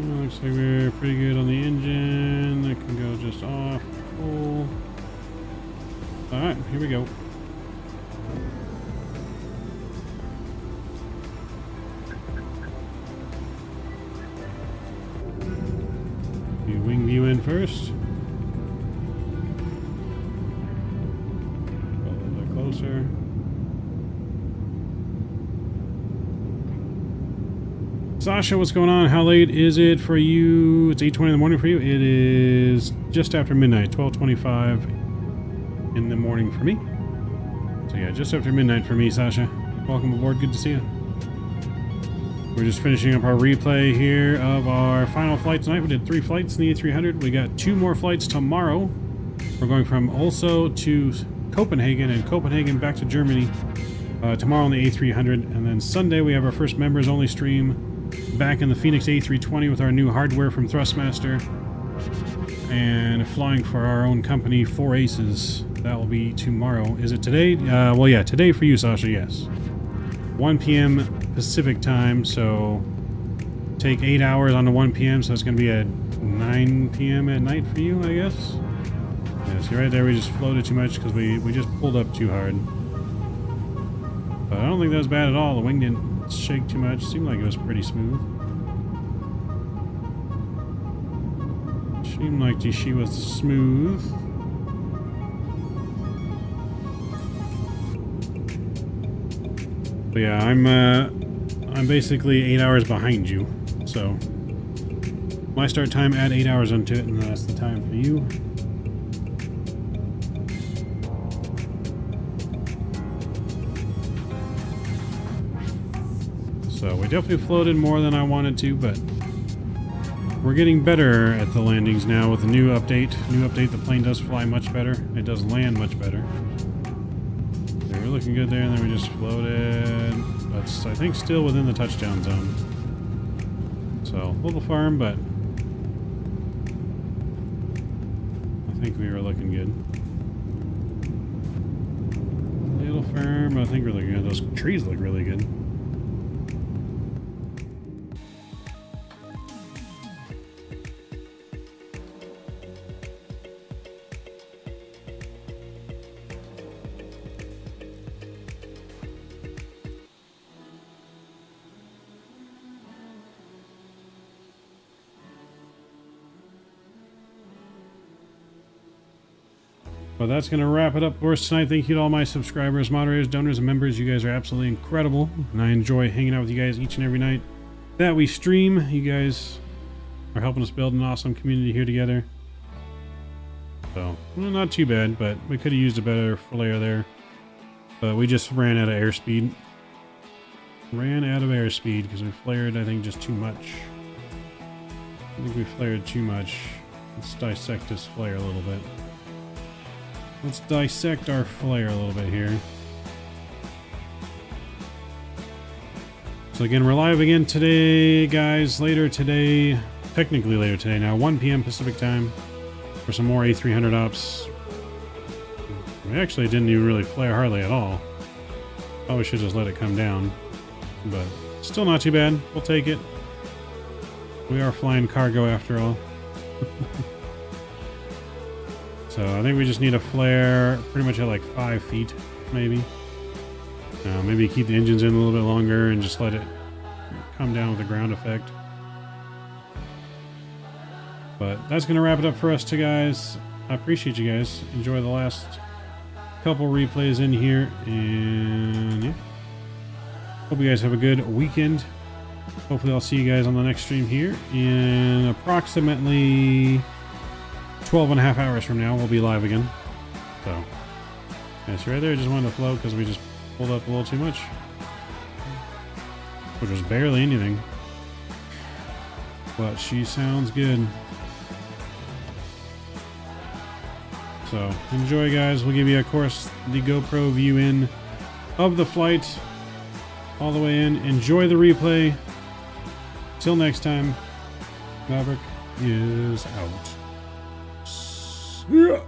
Looks like we're pretty good on the engine. That can go just off full. Alright, here we go. Wing view in first. A little bit closer. Sasha, what's going on? How late is it for you? It's 8:20 in the morning for you. It is just after midnight, 12:25 in the morning for me. So yeah, just after midnight for me, Sasha. Welcome aboard. Good to see you. We're just finishing up our replay here of our final flight tonight. We did 3 flights in the A300. We got 2 more flights tomorrow. We're going from Oslo to Copenhagen and Copenhagen back to Germany tomorrow on the A300. And then Sunday we have our first members only stream back in the Phoenix A320 with our new hardware from Thrustmaster. And flying for our own company, 4 Aces. That will be tomorrow. Is it today? Well, yeah, today for you, Sasha, yes. 1 p.m. Pacific time, so take 8 hours on the 1 p.m., so it's going to be at 9 p.m. at night for you, I guess. Yeah, see right there, we just floated too much because we just pulled up too hard. But I don't think that was bad at all. The wing didn't shake too much. Seemed like it was pretty smooth. Seemed like she was smooth. But yeah, I'm basically 8 hours behind you, so my start time, add 8 hours onto it, and that's the time for you. So we definitely floated more than I wanted to, but we're getting better at the landings now with the new update. The plane does fly much better. It does land much better. We were looking good there, and then we just floated. That's, I think, still within the touchdown zone. So, a little firm, but I think we were looking good. A little firm, but I think we're looking good. Those trees look really good. Well, that's going to wrap it up for us tonight. Thank you to all my subscribers, moderators, donors, and members. You guys are absolutely incredible, and I enjoy hanging out with you guys each and every night that we stream. You guys are helping us build an awesome community here together. So, well, not too bad, but we could have used a better flare there. But we just ran out of airspeed. Ran out of airspeed because we flared, I think, just too much. I think we flared too much. Let's dissect this flare a little bit. Let's dissect our flare a little bit here. So again, we're live again today, guys. Later today, technically later today now, 1 p.m. Pacific time, for some more A300 ops. We actually didn't even really flare hardly at all. Probably should just let it come down, but still not too bad. We'll take it. We are flying cargo after all. So I think we just need a flare pretty much at like 5 feet, maybe. Maybe keep the engines in a little bit longer and just let it come down with the ground effect. But that's going to wrap it up for us too, guys. I appreciate you guys. Enjoy the last couple replays in here. And yeah. Hope you guys have a good weekend. Hopefully I'll see you guys on the next stream here in approximately 12.5 hours from now. We'll be live again. So, yes, right there. Just wanted to float because we just pulled up a little too much, which was barely anything. But she sounds good. So, enjoy, guys. We'll give you, of course, the GoPro view in of the flight all the way in. Enjoy the replay. Till next time, Maverick is out. Yeah.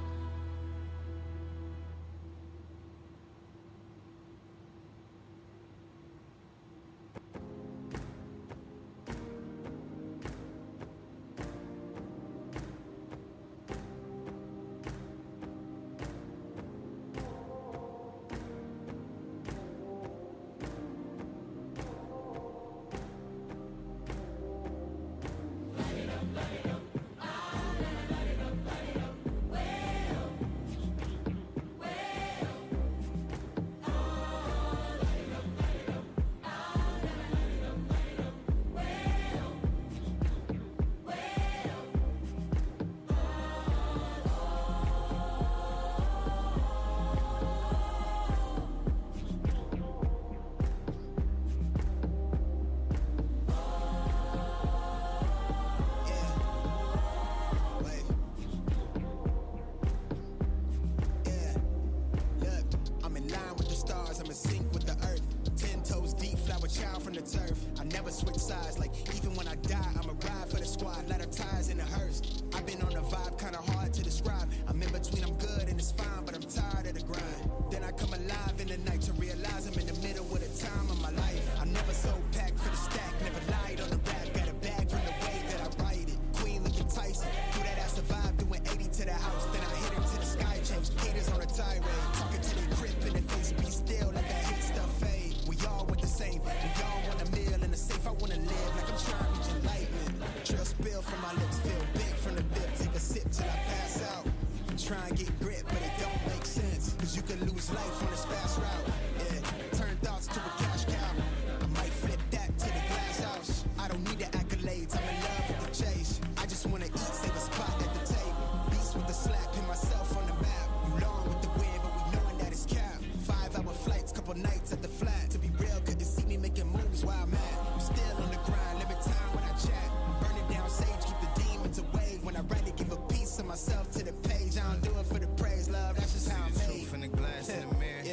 Myself to the page, I don't do it for the praise, love, that's just how I'm made. In the glass in the mirror,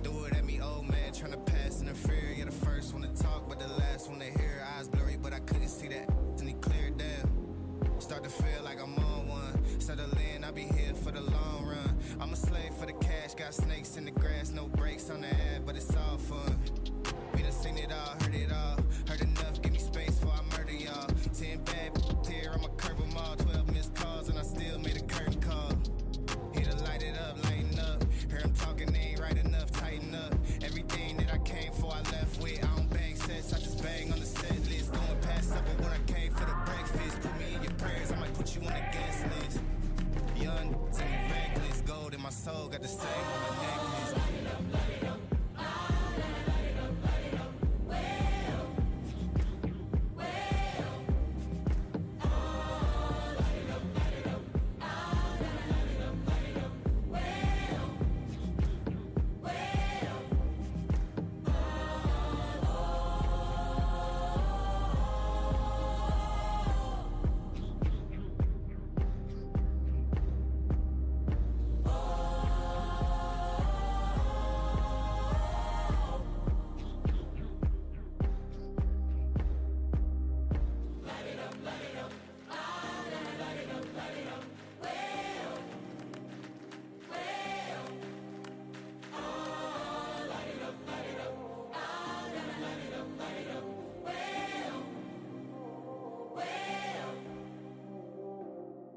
do it settle in, I'll be here for the long run. I'm a slave for the cash, got snakes in the grass, no brakes on the ad, but it's all fun. We done seen it all, heard it all, heard enough, give me space before I murder y'all. 10 bad here, I'ma curve them all, 12 missed calls, and I still made a curtain call. Here to light it up, lighten up, hear them talking, they ain't right enough, tighten up. Everything that I came for, I left with, I don't bang sets, I just bang on the set list. Going past supper when I came for the breakfast, put me in your prayers, I might put you on the guest list. Young, to me reckless, gold in my soul, got the same on my neck.